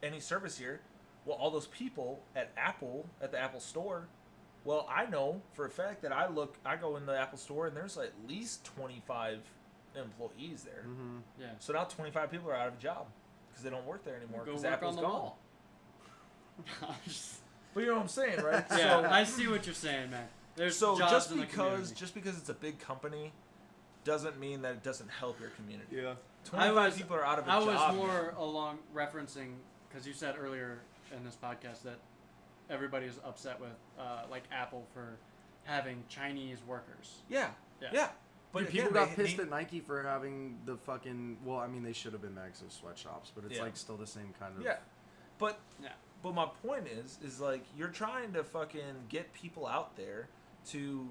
[SPEAKER 2] any service here, well, all those people at the Apple store, well, I know for a fact that I go in the Apple store and there's at least 25 employees there.
[SPEAKER 1] Mm-hmm.
[SPEAKER 3] Yeah.
[SPEAKER 2] So now 25 people are out of a job because they don't work there anymore
[SPEAKER 3] Go
[SPEAKER 2] because
[SPEAKER 3] work
[SPEAKER 2] Apple's
[SPEAKER 3] on the
[SPEAKER 2] gone.
[SPEAKER 3] mall.
[SPEAKER 2] But you know what I'm saying, right?
[SPEAKER 3] Yeah,
[SPEAKER 2] So,
[SPEAKER 3] I see what you're saying, man. There's
[SPEAKER 2] so
[SPEAKER 3] jobs
[SPEAKER 2] just
[SPEAKER 3] in the community.
[SPEAKER 2] because it's a big company doesn't mean that it doesn't help your community.
[SPEAKER 1] Yeah.
[SPEAKER 2] 25 people are out of a job.
[SPEAKER 3] I was more along referencing because you said earlier in this podcast that everybody is upset with like Apple for having Chinese workers.
[SPEAKER 2] Yeah. But
[SPEAKER 1] Dude,
[SPEAKER 2] again,
[SPEAKER 1] people got pissed at Nike for having the fucking. Well, I mean, they should have been bags of sweatshops, but it's like still the same kind of.
[SPEAKER 2] Yeah, but my point is like you're trying to fucking get people out there to.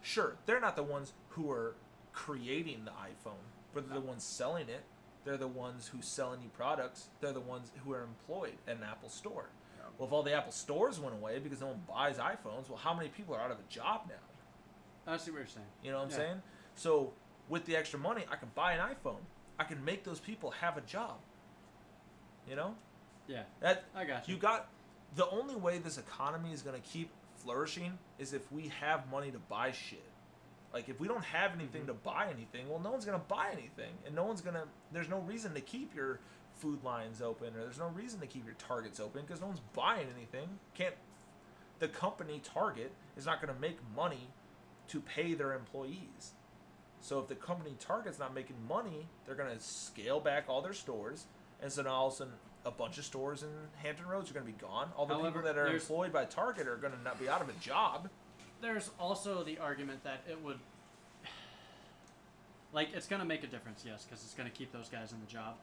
[SPEAKER 2] Sure, they're not the ones who are creating the iPhone, but they're the ones selling it. They're the ones who sell any products. They're the ones who are employed at an Apple store. Yeah. Well, if all the Apple stores went away because no one buys iPhones, well, how many people are out of a job now?
[SPEAKER 3] I see what you're saying.
[SPEAKER 2] You know what I'm saying? So with the extra money, I can buy an iPhone. I can make those people have a job. You know?
[SPEAKER 3] Yeah. I got you.
[SPEAKER 2] The only way this economy is going to keep flourishing is if we have money to buy shit. Like if we don't have anything to buy anything, well, no one's going to buy anything, and there's no reason to keep your food lines open, or there's no reason to keep your Targets open because no one's buying anything. The company Target is not going to make money to pay their employees. So if the company Target's not making money, they're going to scale back all their stores, and so now all of a sudden a bunch of stores in Hampton Roads are going to be gone. All the people that are employed by Target are going to not be out of a job.
[SPEAKER 3] There's also the argument that it would, like, it's going to make a difference, yes, because it's going to keep those guys in the job.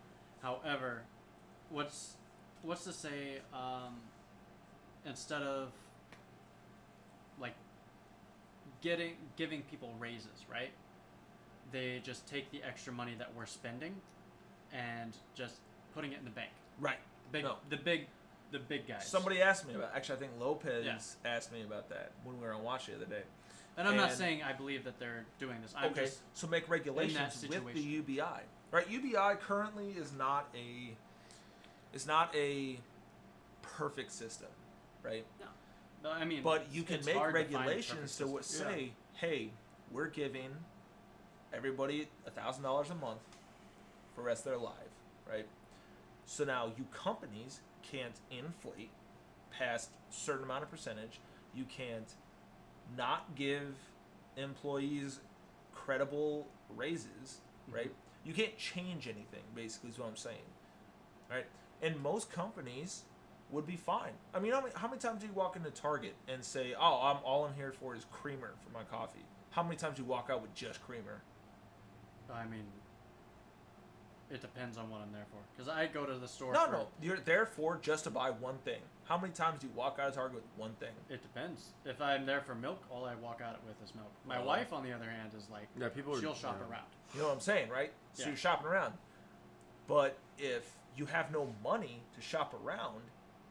[SPEAKER 3] However, what's to say, instead of, like, giving people raises, right? They just take the extra money that we're spending and just putting it in the bank.
[SPEAKER 2] Right.
[SPEAKER 3] The big guys.
[SPEAKER 2] Somebody asked me about. Actually, I think Lopez asked me about that when we were on watch the other day.
[SPEAKER 3] And I'm not saying I believe that they're doing this. I'm just
[SPEAKER 2] so make regulations with the UBI. Right. UBI currently is not a perfect system, right?
[SPEAKER 3] No. I mean,
[SPEAKER 2] but you can make regulations to
[SPEAKER 3] say,
[SPEAKER 2] hey, we're giving everybody $1,000 a month for the rest of their life, right? So now you companies can't inflate past a certain amount of percentage. You can't not give employees credible raises, right? You can't change anything, basically, is what I'm saying, right? And most companies would be fine. I mean, how many times do you walk into Target and say, oh, all I'm here for is creamer for my coffee? How many times do you walk out with just creamer?
[SPEAKER 3] I mean, it depends on what I'm there for. Because I go to the store.
[SPEAKER 2] No, you're there for just to buy one thing. How many times do you walk out of Target with one thing?
[SPEAKER 3] It depends. If I'm there for milk, all I walk out with is milk. My wife, on the other hand, is like, she'll shop around.
[SPEAKER 2] You know what I'm saying, right? So you're shopping around. But if you have no money to shop around,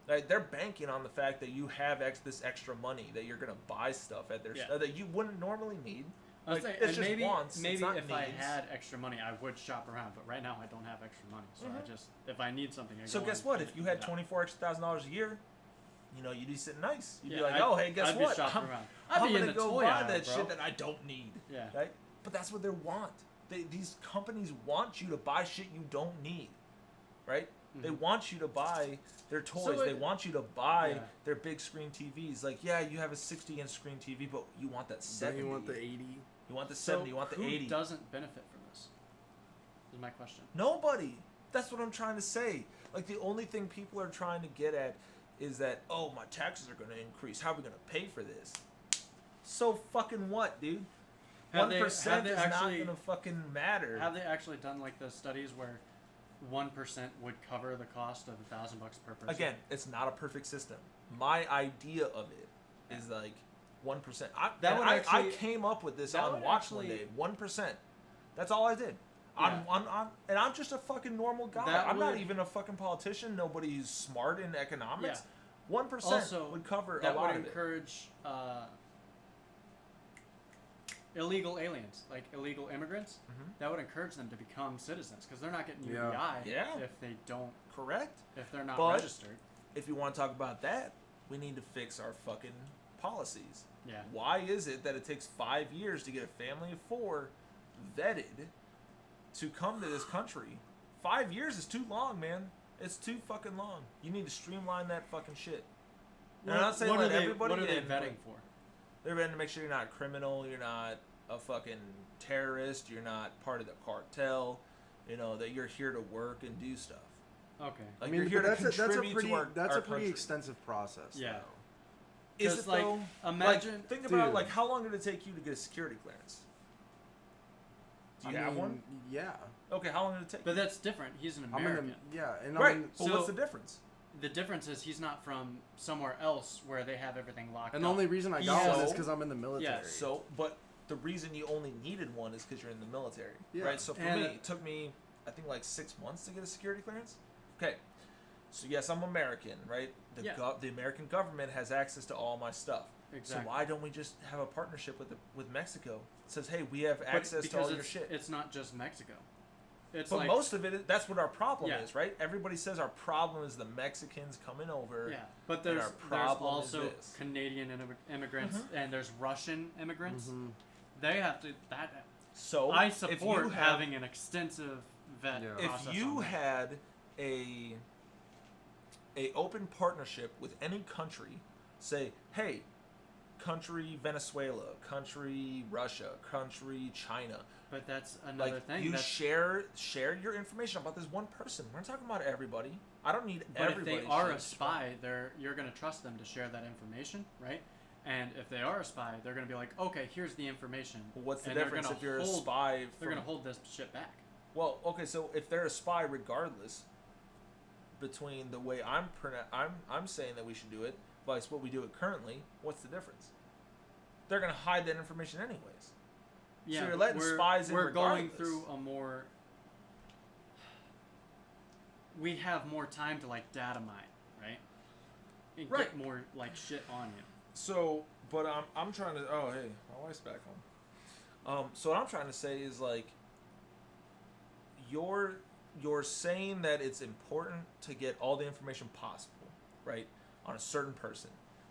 [SPEAKER 2] like, they're banking on the fact that you have this extra money that you're going to buy stuff at their that you wouldn't normally need. Like, it's just
[SPEAKER 3] maybe
[SPEAKER 2] wants.
[SPEAKER 3] Maybe
[SPEAKER 2] it's not
[SPEAKER 3] if
[SPEAKER 2] needs.
[SPEAKER 3] I had extra money, I would shop around. But right now, I don't have extra money, so I just if I need something.
[SPEAKER 2] So guess what? If you had $24,000 a year, you know, you'd be sitting nice. You'd
[SPEAKER 3] Yeah,
[SPEAKER 2] be like,
[SPEAKER 3] I'd-
[SPEAKER 2] oh, hey, guess
[SPEAKER 3] I'd be
[SPEAKER 2] what?
[SPEAKER 3] shopping
[SPEAKER 2] I'm,
[SPEAKER 3] around.
[SPEAKER 2] I'm
[SPEAKER 3] I'd be in
[SPEAKER 2] gonna
[SPEAKER 3] the
[SPEAKER 2] go
[SPEAKER 3] toy
[SPEAKER 2] buy
[SPEAKER 3] aisle,
[SPEAKER 2] that
[SPEAKER 3] bro.
[SPEAKER 2] shit that I don't need.
[SPEAKER 3] Yeah.
[SPEAKER 2] Right? But that's what they want. These companies want you to buy shit you don't need. Right? They want you to buy their toys. They want you to buy their big screen TVs. Like, yeah, you have a 60-inch screen TV, but you want that 70.
[SPEAKER 1] You want the 80.
[SPEAKER 2] You want the 70. You want the 80.
[SPEAKER 3] Who doesn't benefit from this? Is my question.
[SPEAKER 2] Nobody. That's what I'm trying to say. Like, the only thing people are trying to get at is that, oh, my taxes are going to increase. How are we going to pay for this? So fucking what, dude? 1% is not going to fucking matter.
[SPEAKER 3] Have they actually done like the studies where 1% would cover the cost of $1,000 per person?
[SPEAKER 2] Again, it's not a perfect system. My idea of it is like 1%. I came up with this on Watch one day. 1%. That's all I did.
[SPEAKER 3] Yeah.
[SPEAKER 2] And I'm just a fucking normal guy. I'm not even a fucking politician. Nobody's smart in economics. 1%
[SPEAKER 3] also,
[SPEAKER 2] would cover a
[SPEAKER 3] that
[SPEAKER 2] lot
[SPEAKER 3] would
[SPEAKER 2] of it.
[SPEAKER 3] encourage illegal aliens, like illegal immigrants. That would encourage them to become citizens because they're not getting UBI if they don't.
[SPEAKER 2] Correct.
[SPEAKER 3] If they're not
[SPEAKER 2] But
[SPEAKER 3] registered.
[SPEAKER 2] if you want to talk about that, we need to fix our fucking policies.
[SPEAKER 3] Yeah.
[SPEAKER 2] Why is it that it takes 5 years to get a family of 4 vetted to come to this country? 5 years is too long, man. It's too fucking long. You need to streamline that fucking shit. And I'm not saying let everybody in.
[SPEAKER 3] What are they vetting for?
[SPEAKER 2] They're vetting to make sure you're not a criminal, you're not a fucking terrorist, you're not part of the cartel, you know, that you're here to work and do stuff.
[SPEAKER 3] Okay.
[SPEAKER 2] Like, you're here to contribute to our
[SPEAKER 1] That's a
[SPEAKER 2] country.
[SPEAKER 1] pretty extensive process.
[SPEAKER 3] Yeah.
[SPEAKER 1] Though.
[SPEAKER 2] Is it
[SPEAKER 3] like,
[SPEAKER 2] though?
[SPEAKER 3] imagine.
[SPEAKER 2] Like, think about like how long did it take you to get a security clearance? Do you have one?
[SPEAKER 1] Yeah.
[SPEAKER 2] Okay, how long did it take?
[SPEAKER 3] But that's different. He's an American.
[SPEAKER 1] And
[SPEAKER 2] right.
[SPEAKER 1] I'm,
[SPEAKER 2] But what's the difference?
[SPEAKER 3] The difference is he's not from somewhere else where they have everything locked
[SPEAKER 1] and
[SPEAKER 3] up.
[SPEAKER 1] the only reason I got one is because I'm in the military.
[SPEAKER 3] Yeah.
[SPEAKER 2] So, but the reason you only needed one is because you're in the military,
[SPEAKER 1] Yeah.
[SPEAKER 2] right? So for me, it took me, I think, like 6 months to get a security clearance. Okay. So yes, I'm American, right? The American government has access to all my stuff.
[SPEAKER 3] Exactly.
[SPEAKER 2] So why don't we just have a partnership with Mexico? It says, hey, we have access to all your shit.
[SPEAKER 3] It's not just Mexico. It's
[SPEAKER 2] but
[SPEAKER 3] like,
[SPEAKER 2] most of it, that's what our problem
[SPEAKER 3] Yeah.
[SPEAKER 2] is, right? Everybody says our problem is the Mexicans coming over.
[SPEAKER 3] Yeah, but there's
[SPEAKER 2] problem
[SPEAKER 3] also
[SPEAKER 2] is this.
[SPEAKER 3] Canadian immigrants and there's Russian immigrants. They have to.
[SPEAKER 2] So
[SPEAKER 3] I support having an extensive vet process.
[SPEAKER 2] If you
[SPEAKER 3] on that.
[SPEAKER 2] had a open partnership with any country, say, hey, country Venezuela, country Russia, country China.
[SPEAKER 3] But that's another thing.
[SPEAKER 2] You share your information about this one person. We're not talking about everybody. I don't need everybody.
[SPEAKER 3] But if they are a spy, you're going to trust them to share that information, right? And if they are a spy, they're going to be like, okay, here's the information.
[SPEAKER 2] Well, what's the
[SPEAKER 3] and
[SPEAKER 2] difference if you're a spy?
[SPEAKER 3] They're going to hold this shit back.
[SPEAKER 2] Well, okay, so if they're a spy, regardless, between the way I'm saying that we should do it, versus what we do it currently, what's the difference? They're going to hide that information anyways.
[SPEAKER 3] Yeah,
[SPEAKER 2] so you're letting spies in
[SPEAKER 3] We're
[SPEAKER 2] regardless.
[SPEAKER 3] going through a more... We have more time to, like, data mine, right? And get more, like, shit on you.
[SPEAKER 2] So, but I'm trying to... Oh, hey, my wife's back home. So what I'm trying to say is, like, you're saying that it's important to get all the information possible, right, on a certain person.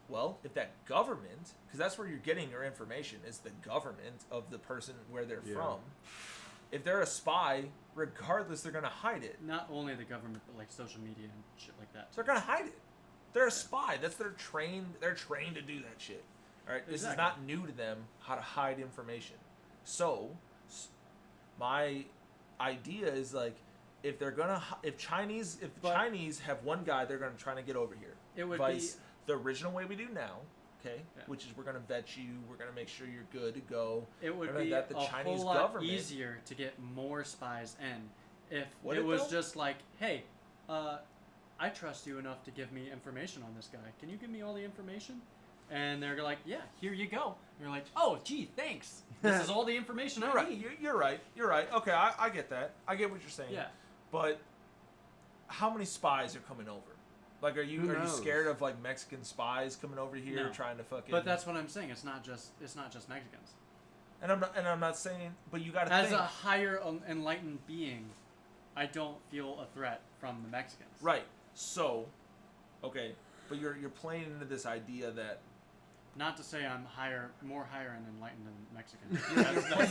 [SPEAKER 2] Well, if that government, because that's where you're getting your information, is the government of the person where they're from. If they're a spy, regardless, they're going to hide it.
[SPEAKER 3] Not only the government, but like social media and shit like that.
[SPEAKER 2] So they're going to hide it. They're a spy. That's their trained. They're trained to do that shit. All right. This is not new to them how to hide information. So, my idea is like, if they're gonna, if Chinese have one guy, they're gonna try to get over here.
[SPEAKER 3] It would
[SPEAKER 2] be the original way we do now. Okay, which is we're gonna vet you. We're gonna make sure you're good to go.
[SPEAKER 3] It would be
[SPEAKER 2] that the
[SPEAKER 3] a
[SPEAKER 2] Chinese
[SPEAKER 3] whole lot
[SPEAKER 2] government,
[SPEAKER 3] easier to get more spies in if
[SPEAKER 2] Would
[SPEAKER 3] it was
[SPEAKER 2] though?
[SPEAKER 3] just like, hey, I trust you enough to give me information on this guy. Can you give me all the information? And they're like, yeah, here you go. And you're like, oh, gee, thanks. This is all the information I need.
[SPEAKER 2] You're right. You're right. Okay, I get that. I get what you're saying.
[SPEAKER 3] Yeah.
[SPEAKER 2] But how many spies are coming over? Like, are you scared of like Mexican spies coming over here trying to fucking?
[SPEAKER 3] But that's what I'm saying. It's not just Mexicans.
[SPEAKER 2] And I'm not saying, but you got to
[SPEAKER 3] As
[SPEAKER 2] think.
[SPEAKER 3] a higher enlightened being, I don't feel a threat from the Mexicans.
[SPEAKER 2] Right. So, okay, But you're playing into this idea that.
[SPEAKER 3] Not to say I'm more higher and enlightened than Mexicans.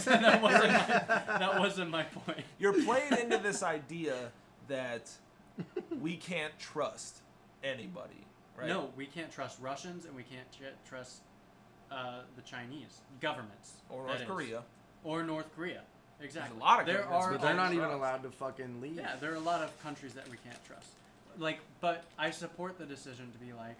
[SPEAKER 3] That wasn't my point.
[SPEAKER 2] You're playing into this idea that we can't trust anybody, right?
[SPEAKER 3] No, we can't trust Russians and we can't trust the Chinese governments.
[SPEAKER 2] Or North Korea.
[SPEAKER 3] Or North Korea. Exactly.
[SPEAKER 2] There's a lot of governments,
[SPEAKER 1] but they're not even allowed to fucking leave.
[SPEAKER 3] Yeah, there are a lot of countries that we can't trust. Like, but I support the decision to be like,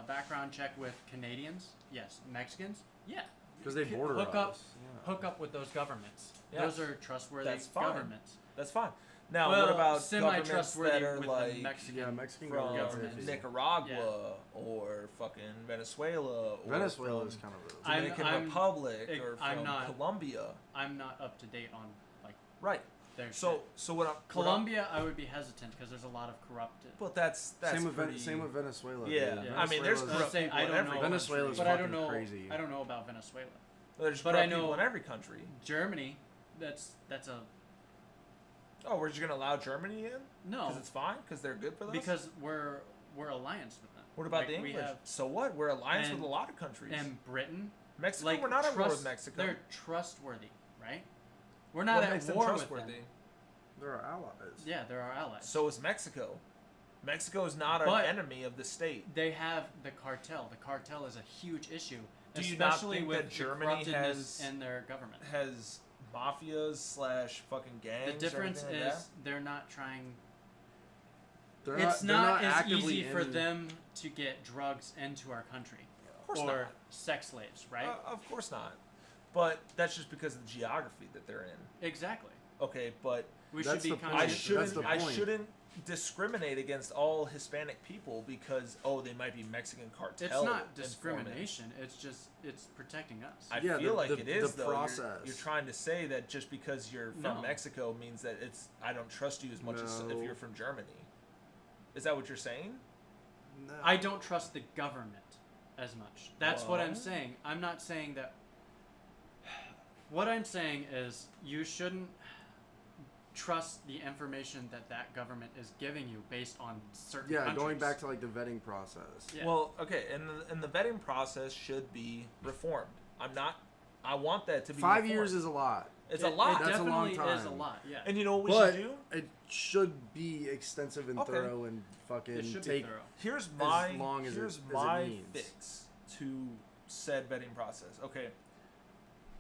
[SPEAKER 3] background check with Canadians, yes. Mexicans, yeah.
[SPEAKER 1] Because they border
[SPEAKER 3] hook
[SPEAKER 1] us.
[SPEAKER 3] Hook up with those governments.
[SPEAKER 2] Yeah.
[SPEAKER 3] Those are trustworthy
[SPEAKER 2] That's fine.
[SPEAKER 3] governments.
[SPEAKER 2] That's fine. Now,
[SPEAKER 3] well,
[SPEAKER 2] what about governments
[SPEAKER 3] semi-trustworthy
[SPEAKER 2] that are
[SPEAKER 3] with
[SPEAKER 2] like
[SPEAKER 3] the Mexican
[SPEAKER 2] from
[SPEAKER 3] government?
[SPEAKER 2] Nicaragua or fucking Venezuela? Or
[SPEAKER 1] Venezuela is
[SPEAKER 2] from
[SPEAKER 1] kind of a...
[SPEAKER 2] Dominican Republic or from Colombia.
[SPEAKER 3] I'm not up to date on like
[SPEAKER 2] right.
[SPEAKER 3] their
[SPEAKER 2] So what I'm
[SPEAKER 3] Colombia, I would be hesitant because there's a lot of corrupted.
[SPEAKER 2] But that's
[SPEAKER 1] same with
[SPEAKER 2] pretty...
[SPEAKER 1] same with Venezuela.
[SPEAKER 2] Yeah,
[SPEAKER 1] dude.
[SPEAKER 2] I mean, there's corrupt people
[SPEAKER 3] I
[SPEAKER 2] in
[SPEAKER 3] don't
[SPEAKER 2] every
[SPEAKER 3] know.
[SPEAKER 2] country.
[SPEAKER 1] Venezuela's
[SPEAKER 3] but
[SPEAKER 1] fucking
[SPEAKER 3] I don't know.
[SPEAKER 1] crazy.
[SPEAKER 3] I don't know about Venezuela.
[SPEAKER 2] There's
[SPEAKER 3] but
[SPEAKER 2] corrupt
[SPEAKER 3] I know
[SPEAKER 2] people in every country.
[SPEAKER 3] Germany, that's a
[SPEAKER 2] Oh, we're just gonna allow Germany in?
[SPEAKER 3] no.
[SPEAKER 2] Because it's fine. Because they're good for us.
[SPEAKER 3] Because we're alliance with them.
[SPEAKER 2] What about
[SPEAKER 3] Like,
[SPEAKER 2] the
[SPEAKER 3] we
[SPEAKER 2] English?
[SPEAKER 3] have-
[SPEAKER 2] So what? We're alliance
[SPEAKER 3] and-
[SPEAKER 2] with a lot of countries.
[SPEAKER 3] And Britain,
[SPEAKER 2] Mexico,
[SPEAKER 3] like
[SPEAKER 2] we're not at war with Mexico.
[SPEAKER 3] They're trustworthy, right? We're not
[SPEAKER 2] What
[SPEAKER 3] at
[SPEAKER 2] makes them
[SPEAKER 3] war with
[SPEAKER 2] trustworthy?
[SPEAKER 3] them.
[SPEAKER 1] They're our allies.
[SPEAKER 3] Yeah, they're our allies.
[SPEAKER 2] So is Mexico. Mexico is not an
[SPEAKER 3] But-
[SPEAKER 2] enemy of the state.
[SPEAKER 3] They have the cartel. The cartel is a huge issue,
[SPEAKER 2] Do you not
[SPEAKER 3] especially
[SPEAKER 2] think
[SPEAKER 3] with
[SPEAKER 2] that
[SPEAKER 3] the
[SPEAKER 2] Germany
[SPEAKER 3] corruptedness
[SPEAKER 2] has-
[SPEAKER 3] in their government.
[SPEAKER 2] Has mafias / fucking gangs.
[SPEAKER 3] The difference
[SPEAKER 2] or anything like
[SPEAKER 3] is they're not trying.
[SPEAKER 1] They're
[SPEAKER 3] It's
[SPEAKER 1] they're
[SPEAKER 3] not as
[SPEAKER 1] actively
[SPEAKER 3] easy for
[SPEAKER 1] in-
[SPEAKER 3] them to get drugs into our country,
[SPEAKER 2] that? Of course
[SPEAKER 3] or
[SPEAKER 2] not.
[SPEAKER 3] sex slaves, right?
[SPEAKER 2] Of course not. But that's just because of the geography that they're in.
[SPEAKER 3] Exactly.
[SPEAKER 2] Okay, but
[SPEAKER 3] We
[SPEAKER 1] That's
[SPEAKER 3] should
[SPEAKER 1] the
[SPEAKER 3] be
[SPEAKER 1] point.
[SPEAKER 2] I
[SPEAKER 3] conscious.
[SPEAKER 1] That's
[SPEAKER 2] shouldn't.
[SPEAKER 1] the
[SPEAKER 2] I
[SPEAKER 1] point.
[SPEAKER 2] shouldn't discriminate against all Hispanic people because they might be Mexican cartel.
[SPEAKER 3] It's not
[SPEAKER 2] informants.
[SPEAKER 3] discrimination. It's protecting us.
[SPEAKER 2] I
[SPEAKER 1] Yeah,
[SPEAKER 2] feel
[SPEAKER 1] the-
[SPEAKER 2] like
[SPEAKER 1] the-
[SPEAKER 2] it is
[SPEAKER 1] the
[SPEAKER 2] though. You're-
[SPEAKER 1] process.
[SPEAKER 2] You're, trying to say that just because you're from
[SPEAKER 3] No.
[SPEAKER 2] Mexico means that I don't trust you as much as if
[SPEAKER 1] No.
[SPEAKER 2] you're from Germany. Is that what you're saying?
[SPEAKER 1] No.
[SPEAKER 3] I don't trust the government as much. That's what I'm
[SPEAKER 2] Well-
[SPEAKER 3] saying. I'm not saying that. What I'm saying is you shouldn't trust the information that government is giving you based on certain
[SPEAKER 1] Yeah,
[SPEAKER 3] countries.
[SPEAKER 1] going back to like the vetting process.
[SPEAKER 3] Yeah.
[SPEAKER 2] Well, okay, and the vetting process should be reformed. I want that to be
[SPEAKER 1] 5
[SPEAKER 2] reformed.
[SPEAKER 1] years is a lot,
[SPEAKER 2] It's a lot.
[SPEAKER 1] That's a long
[SPEAKER 3] definitely is a
[SPEAKER 1] time.
[SPEAKER 3] lot. Yeah.
[SPEAKER 2] And you know what we
[SPEAKER 1] but
[SPEAKER 2] should do?
[SPEAKER 1] it should be extensive and
[SPEAKER 2] Okay.
[SPEAKER 1] thorough and fucking
[SPEAKER 3] It should be
[SPEAKER 1] take.
[SPEAKER 3] thorough.
[SPEAKER 2] Here's my
[SPEAKER 1] long as
[SPEAKER 2] here's
[SPEAKER 1] it
[SPEAKER 2] my
[SPEAKER 1] means.
[SPEAKER 2] fix to said vetting process. Okay,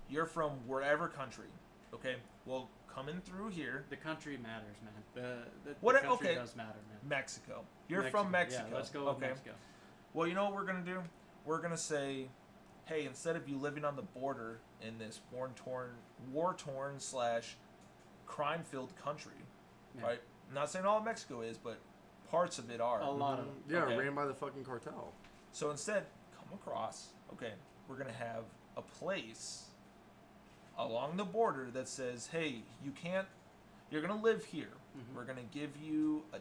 [SPEAKER 2] you're from wherever country. Okay, well, coming through here,
[SPEAKER 3] The country matters, man. The
[SPEAKER 2] What-
[SPEAKER 3] country
[SPEAKER 2] okay.
[SPEAKER 3] does matter, man.
[SPEAKER 2] Mexico. You're from Mexico.
[SPEAKER 3] Yeah, let's go with
[SPEAKER 2] okay.
[SPEAKER 3] Mexico.
[SPEAKER 2] Well, you know what we're gonna do? We're gonna say, hey, instead of you living on the border in this war-torn / crime-filled country,
[SPEAKER 3] Yeah.
[SPEAKER 2] right? I'm not saying all of Mexico is, but parts of it are.
[SPEAKER 3] A lot of
[SPEAKER 1] Yeah,
[SPEAKER 2] Okay.
[SPEAKER 1] ran by the fucking cartel.
[SPEAKER 2] So instead, come across, okay, we're going to have a place along the border that says, hey, you're going to live here.
[SPEAKER 3] Mhm.
[SPEAKER 2] We're going to give you a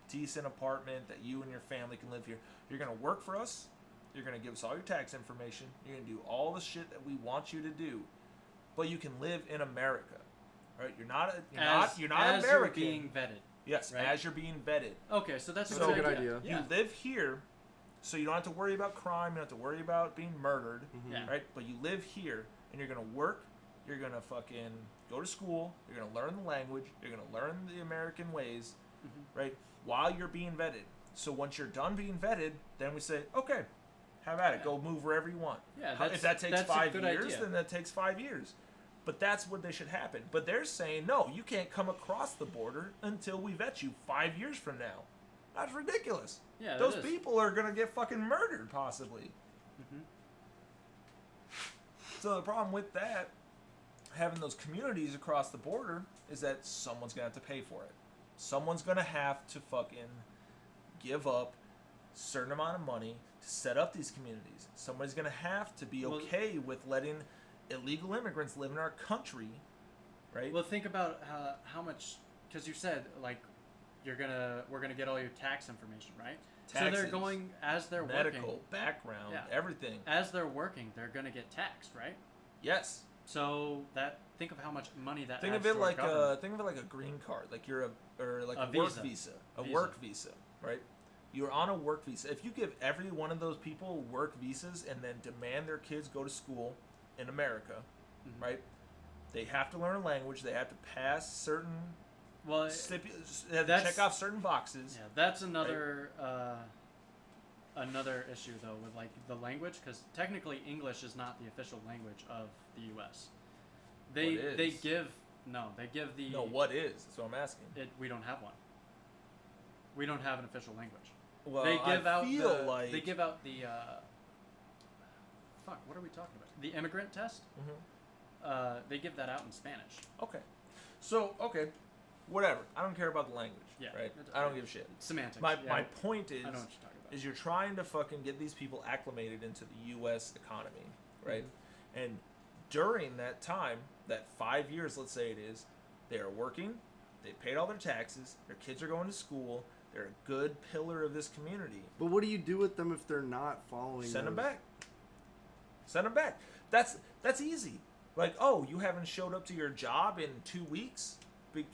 [SPEAKER 2] decent apartment that you and your family can live here. You're going to work for us. You're going to give us all your tax information. You're going to do all the shit that we want you to do. But you can live in America. Right? You're not
[SPEAKER 3] as
[SPEAKER 2] American.
[SPEAKER 3] you're being vetted.
[SPEAKER 2] Yes,
[SPEAKER 3] right?
[SPEAKER 2] as you're being vetted.
[SPEAKER 3] Okay, so that's
[SPEAKER 1] That's
[SPEAKER 2] a
[SPEAKER 3] good
[SPEAKER 2] good
[SPEAKER 1] idea.
[SPEAKER 3] Yeah.
[SPEAKER 2] You live here, so you don't have to worry about crime. You don't have to worry about being murdered,
[SPEAKER 3] Yeah.
[SPEAKER 2] right? But you live here, and you're gonna work. You're gonna fucking go to school. You're gonna learn the language. You're gonna learn the American ways,
[SPEAKER 3] Mhm.
[SPEAKER 2] right? While you're being vetted. So once you're done being vetted, then we say, okay, have at it.
[SPEAKER 3] Yeah.
[SPEAKER 2] Go move wherever you want.
[SPEAKER 3] Yeah,
[SPEAKER 2] If that takes
[SPEAKER 3] that's a
[SPEAKER 2] 5
[SPEAKER 3] good
[SPEAKER 2] years,
[SPEAKER 3] idea.
[SPEAKER 2] then that takes 5 years. But that's what they should happen. But they're saying, no, you can't come across the border until we vet you 5 years from now. That's ridiculous.
[SPEAKER 3] Yeah, that
[SPEAKER 2] Those
[SPEAKER 3] is.
[SPEAKER 2] people are going to get fucking murdered, possibly.
[SPEAKER 3] Mhm.
[SPEAKER 2] So the problem with that, having those communities across the border, is that someone's going to have to pay for it. Someone's going to have to fucking give up a certain amount of money to set up these communities. Somebody's going to have to be
[SPEAKER 3] Well-
[SPEAKER 2] okay with letting illegal immigrants live in our country, right?
[SPEAKER 3] Well, think about how much, because you said like we're gonna get all your tax information, right? So they're
[SPEAKER 2] Taxes,
[SPEAKER 3] going as they're
[SPEAKER 2] medical,
[SPEAKER 3] working.
[SPEAKER 2] background,
[SPEAKER 3] Yeah.
[SPEAKER 2] everything.
[SPEAKER 3] As they're working, they're gonna get taxed, right?
[SPEAKER 2] Yes.
[SPEAKER 3] So think of how much money that
[SPEAKER 2] Think
[SPEAKER 3] adds
[SPEAKER 2] of it
[SPEAKER 3] to our
[SPEAKER 2] like
[SPEAKER 3] government.
[SPEAKER 2] a green card, like you're a
[SPEAKER 3] A
[SPEAKER 2] work
[SPEAKER 3] visa.
[SPEAKER 2] visa, a
[SPEAKER 3] Visa.
[SPEAKER 2] work visa, right? You're on a work visa. If you give every one of those people work visas and then demand their kids go to school in America, right? They have to learn a language. They have to pass certain.
[SPEAKER 3] Well,
[SPEAKER 2] they have to check off certain boxes.
[SPEAKER 3] Yeah, that's another another issue though with like the language, because technically English is not the official language of the U.S. They give the
[SPEAKER 2] what is? That's what I'm asking.
[SPEAKER 3] We don't have one. We don't have an official language.
[SPEAKER 2] Well,
[SPEAKER 3] they give
[SPEAKER 2] I
[SPEAKER 3] out
[SPEAKER 2] feel like
[SPEAKER 3] they give out the fuck. What are we talking about? The immigrant test. They give that out in Spanish.
[SPEAKER 2] Okay, so whatever. I don't care about the language.
[SPEAKER 3] Yeah,
[SPEAKER 2] right. I don't give a shit.
[SPEAKER 3] It's semantics.
[SPEAKER 2] My point is,
[SPEAKER 3] I know what you're talking about.
[SPEAKER 2] Is you're trying to fucking get these people acclimated into the U.S. economy, right? And during that time, that 5 years, let's say it is, they are working, they paid all their taxes, their kids are going to school, they're a good pillar of this community.
[SPEAKER 1] But what do you do with them if they're not following?
[SPEAKER 2] Send them back. Send them back. That's easy. Like, oh, you haven't showed up to your job in 2 weeks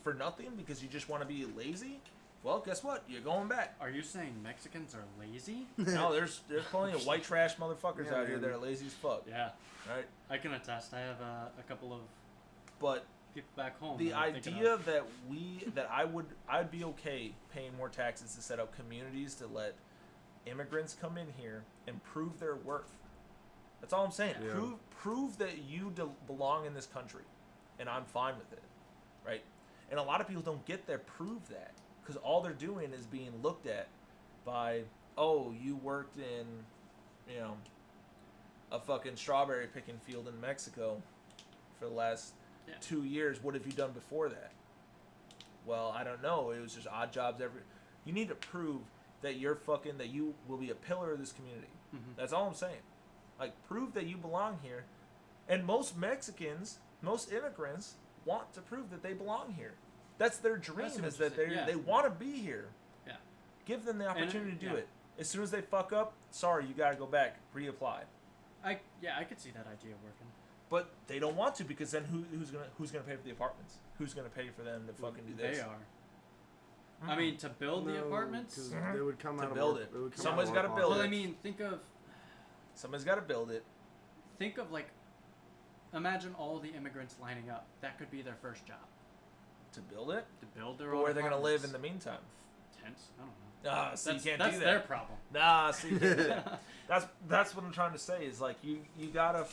[SPEAKER 2] for nothing because you just want to be lazy? Well, guess what? You're going back.
[SPEAKER 3] Are you saying Mexicans are lazy?
[SPEAKER 2] No, there's plenty of white trash motherfuckers out here that are lazy as fuck.
[SPEAKER 3] Yeah.
[SPEAKER 2] Right?
[SPEAKER 3] I can attest. I have a couple of
[SPEAKER 2] but
[SPEAKER 3] people back home.
[SPEAKER 2] The idea that I'd be okay paying more taxes to set up communities to let immigrants come in here and prove their worth. That's all I'm saying.
[SPEAKER 1] Yeah.
[SPEAKER 2] Prove that you belong in this country, and I'm fine with it, right? And a lot of people don't get there prove that, because all they're doing is being looked at by, oh, you worked in, a fucking strawberry picking field in Mexico for the last 2 years. What have you done before that? Well, I don't know. It was just odd jobs You need to prove that that you will be a pillar of this community. That's all I'm saying. Like, prove that you belong here. And most Mexicans, most immigrants want to prove that they belong here. That's their dream, is that they want to be here.
[SPEAKER 3] Yeah.
[SPEAKER 2] Give them the opportunity to do it. As soon as they fuck up, sorry, you got to go back, reapply.
[SPEAKER 3] I could see that idea working.
[SPEAKER 2] But they don't want to, because then who's gonna pay for the apartments? Who's gonna pay for them to fucking do this?
[SPEAKER 3] They are. I mean, to build the apartments,
[SPEAKER 1] they would come
[SPEAKER 2] to
[SPEAKER 1] out
[SPEAKER 2] build
[SPEAKER 1] of
[SPEAKER 2] it.
[SPEAKER 1] Somebody's
[SPEAKER 2] got to build it.
[SPEAKER 3] Well, I mean,
[SPEAKER 2] Somebody's got to build it.
[SPEAKER 3] Think of imagine all the immigrants lining up. That could be their first job.
[SPEAKER 2] To build it?
[SPEAKER 3] To build their
[SPEAKER 2] own.
[SPEAKER 3] Or
[SPEAKER 2] where they're gonna live in the meantime?
[SPEAKER 3] Tents? I don't know.
[SPEAKER 2] Nah, see, you can't do that.
[SPEAKER 3] That's their problem.
[SPEAKER 2] Nah, see, you can't do that. That's what I'm trying to say. Is like you gotta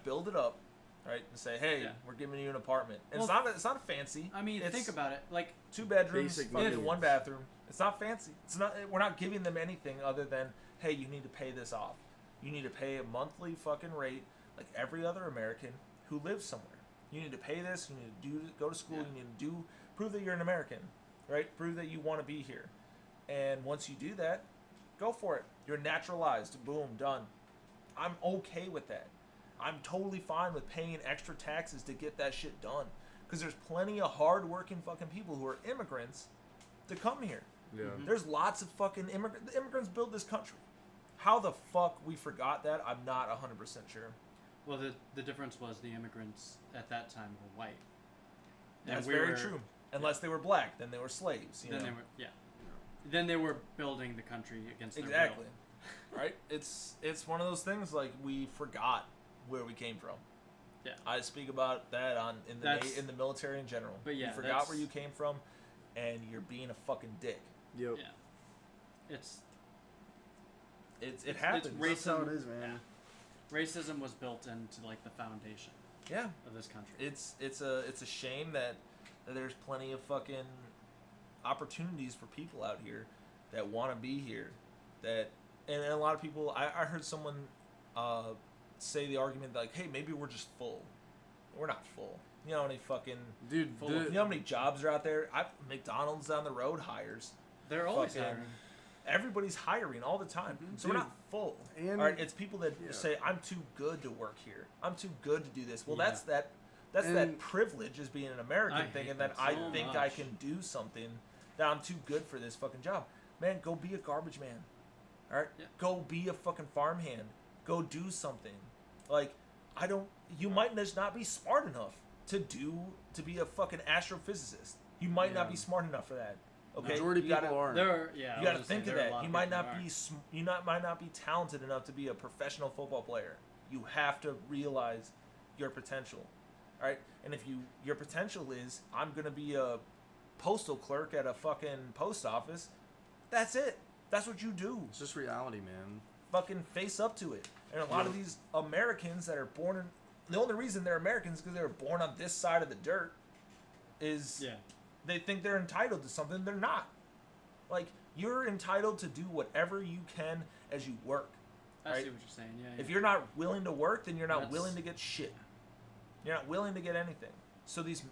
[SPEAKER 2] build it up, right? And say, hey, we're giving you an apartment. And it's not fancy.
[SPEAKER 3] I mean, think about it.
[SPEAKER 2] 2 bedrooms, fucking 1 bathroom. It's not fancy. It's not. We're not giving them anything other than, hey, you need to pay this off. You need to pay a monthly fucking rate like every other American who lives somewhere. You need to pay this. You need to go to school. You need to prove that you're an American, right? Prove that you want to be here. And once you do that, go for it. You're naturalized. Boom, done. I'm okay with that. I'm totally fine with paying extra taxes to get that shit done. Because there's plenty of hard-working fucking people who are immigrants to come here.
[SPEAKER 1] Yeah.
[SPEAKER 2] There's lots of fucking immigrants. The immigrants build this country. How the fuck we forgot that, I'm not 100% sure.
[SPEAKER 3] Well, the difference was the immigrants at that time were white.
[SPEAKER 2] That's very true. Unless they were black, then they were slaves.
[SPEAKER 3] They were, Then they were building the country against their
[SPEAKER 2] exactly.
[SPEAKER 3] will.
[SPEAKER 2] Right? It's one of those things like we forgot where we came from.
[SPEAKER 3] Yeah.
[SPEAKER 2] I speak about that in the military in general.
[SPEAKER 3] But yeah,
[SPEAKER 2] you forgot where you came from, and you're being a fucking dick.
[SPEAKER 1] Yep.
[SPEAKER 3] Yeah.
[SPEAKER 2] It happens.
[SPEAKER 1] That's how it is, man.
[SPEAKER 3] Yeah. Racism was built into the foundation.
[SPEAKER 2] Yeah.
[SPEAKER 3] Of this country.
[SPEAKER 2] It's a shame that there's plenty of fucking opportunities for people out here that want to be here. And a lot of people. I heard someone say the argument that hey, maybe we're just full. We're not full. You know how many fucking
[SPEAKER 1] dude?
[SPEAKER 2] You know how many jobs are out there? McDonald's down the road hires.
[SPEAKER 3] They're always hiring.
[SPEAKER 2] Everybody's hiring all the time. So we're not full.
[SPEAKER 1] And
[SPEAKER 2] all right, it's people that say, I'm too good to work here. I'm too good to do this. Well, that's that privilege as being an American thing, and that I think I can do something, that I'm too good for this fucking job. Man, go be a garbage man. All right? Yeah. Go be a fucking farmhand. Go do something. You might just not be smart enough to be a fucking astrophysicist. You might not be smart enough for that. Okay,
[SPEAKER 1] Majority
[SPEAKER 2] you gotta,
[SPEAKER 1] people aren't.
[SPEAKER 3] There are, yeah.
[SPEAKER 2] You got to think of that. You might not be might not be talented enough to be a professional football player. You have to realize your potential. All right? And if your potential is I'm going to be a postal clerk at a fucking post office, that's it. That's what you do.
[SPEAKER 1] It's just reality, man.
[SPEAKER 2] Fucking face up to it. And a lot of these Americans that are born in, the only reason they're Americans is because they were born on this side of the dirt is they think they're entitled to something they're not. Like, you're entitled to do whatever you can as you work.
[SPEAKER 3] I
[SPEAKER 2] right?
[SPEAKER 3] see what you're saying, yeah.
[SPEAKER 2] If you're not willing to work, then you're not willing to get shit. You're not willing to get anything. So these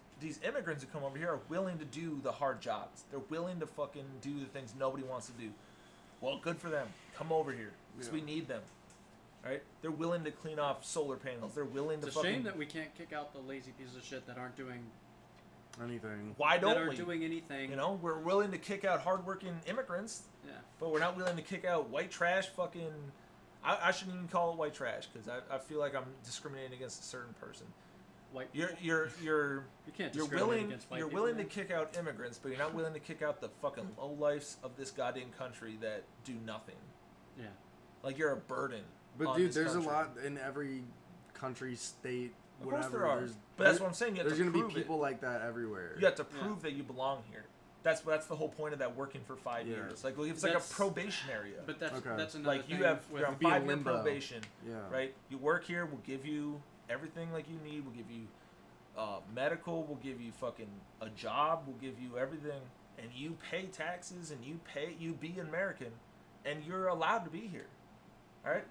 [SPEAKER 2] immigrants that come over here are willing to do the hard jobs. They're willing to fucking do the things nobody wants to do. Well, good for them. Come over here. Because we need them. Right? They're willing to clean off solar panels. They're willing to
[SPEAKER 3] It's a shame that we can't kick out the lazy pieces of shit that aren't doing
[SPEAKER 1] anything.
[SPEAKER 2] Why don't we?
[SPEAKER 3] That aren't doing anything.
[SPEAKER 2] You know, we're willing to kick out hardworking immigrants.
[SPEAKER 3] Yeah. But
[SPEAKER 2] we're not willing to kick out white trash fucking... I shouldn't even call it white trash because I feel like I'm discriminating against a certain person.
[SPEAKER 3] White.
[SPEAKER 2] You're
[SPEAKER 3] can't
[SPEAKER 2] you're
[SPEAKER 3] discriminate
[SPEAKER 2] willing
[SPEAKER 3] against white
[SPEAKER 2] you're
[SPEAKER 3] people,
[SPEAKER 2] willing
[SPEAKER 3] man.
[SPEAKER 2] to kick out immigrants, but you're not willing to kick out the fucking lowlifes of this goddamn country that do nothing.
[SPEAKER 3] Yeah.
[SPEAKER 2] Like you're a burden.
[SPEAKER 1] But
[SPEAKER 2] on
[SPEAKER 1] dude,
[SPEAKER 2] this
[SPEAKER 1] there's
[SPEAKER 2] country.
[SPEAKER 1] a lot in every country, state,
[SPEAKER 2] Of
[SPEAKER 1] whatever.
[SPEAKER 2] course there are.
[SPEAKER 1] There's,
[SPEAKER 2] But that's what I'm saying. You have
[SPEAKER 1] there's
[SPEAKER 2] to
[SPEAKER 1] gonna
[SPEAKER 2] prove
[SPEAKER 1] be people
[SPEAKER 2] it.
[SPEAKER 1] like that everywhere.
[SPEAKER 2] You have to prove that you belong here. That's the whole point of that working for 5 years. Like it's like a probation area.
[SPEAKER 3] But that's
[SPEAKER 1] Okay.
[SPEAKER 3] that's another
[SPEAKER 2] Like
[SPEAKER 3] thing.
[SPEAKER 2] you're
[SPEAKER 3] with
[SPEAKER 2] on
[SPEAKER 1] be in
[SPEAKER 2] 5 year
[SPEAKER 1] limbo.
[SPEAKER 2] probation.
[SPEAKER 1] Yeah.
[SPEAKER 2] Right. You work here. We'll give you everything like you need. We'll give you medical. We'll give you fucking a job. We'll give you everything, and you pay taxes and you be an American, and you're allowed to be here. All right.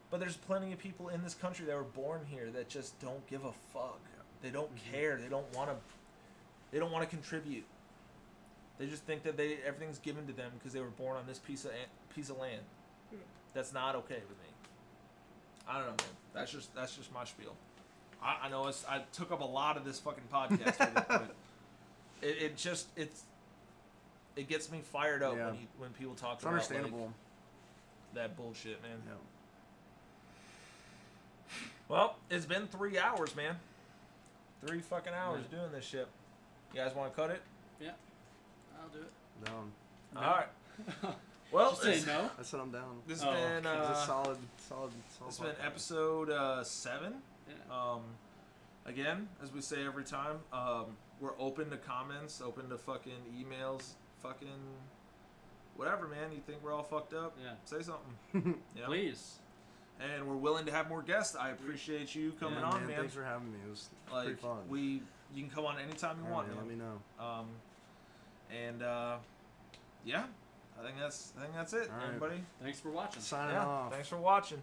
[SPEAKER 2] But there's plenty of people in this country that were born here that just don't give a fuck. They don't care. They don't want to. They don't want to contribute. They just think that everything's given to them because they were born on this piece of land. That's not okay with me. I don't know, man. That's just my spiel. I know I took up a lot of this fucking podcast, but it gets me fired up when people talk
[SPEAKER 1] It's
[SPEAKER 2] about
[SPEAKER 1] understandable.
[SPEAKER 2] like, that bullshit, man.
[SPEAKER 1] Yeah.
[SPEAKER 2] Well, it's been 3 hours, man. 3 fucking hours doing this shit. You guys want to cut it?
[SPEAKER 3] Yeah. I'll do it.
[SPEAKER 1] Down.
[SPEAKER 2] No. All right. Well,
[SPEAKER 3] Just say no.
[SPEAKER 2] Oh,
[SPEAKER 1] I said I'm down.
[SPEAKER 2] This has been
[SPEAKER 1] It's a solid.
[SPEAKER 2] It's been
[SPEAKER 1] podcast.
[SPEAKER 2] episode 7.
[SPEAKER 3] Yeah.
[SPEAKER 2] Again, as we say every time, we're open to comments, open to fucking emails, fucking whatever, man. You think we're all fucked up?
[SPEAKER 3] Yeah.
[SPEAKER 2] Say something. You know?
[SPEAKER 3] Please.
[SPEAKER 2] And we're willing to have more guests. I appreciate you coming
[SPEAKER 1] Yeah,
[SPEAKER 2] on, man.
[SPEAKER 1] Thanks for having me. It was pretty
[SPEAKER 2] Like
[SPEAKER 1] fun.
[SPEAKER 2] you can come on anytime you
[SPEAKER 1] All
[SPEAKER 2] want,
[SPEAKER 1] right,
[SPEAKER 2] man.
[SPEAKER 1] let me know.
[SPEAKER 2] Yeah, I think that's it,
[SPEAKER 1] All right.
[SPEAKER 2] everybody.
[SPEAKER 3] Thanks for watching.
[SPEAKER 1] Signing
[SPEAKER 2] Yeah,
[SPEAKER 1] off.
[SPEAKER 2] thanks for watching.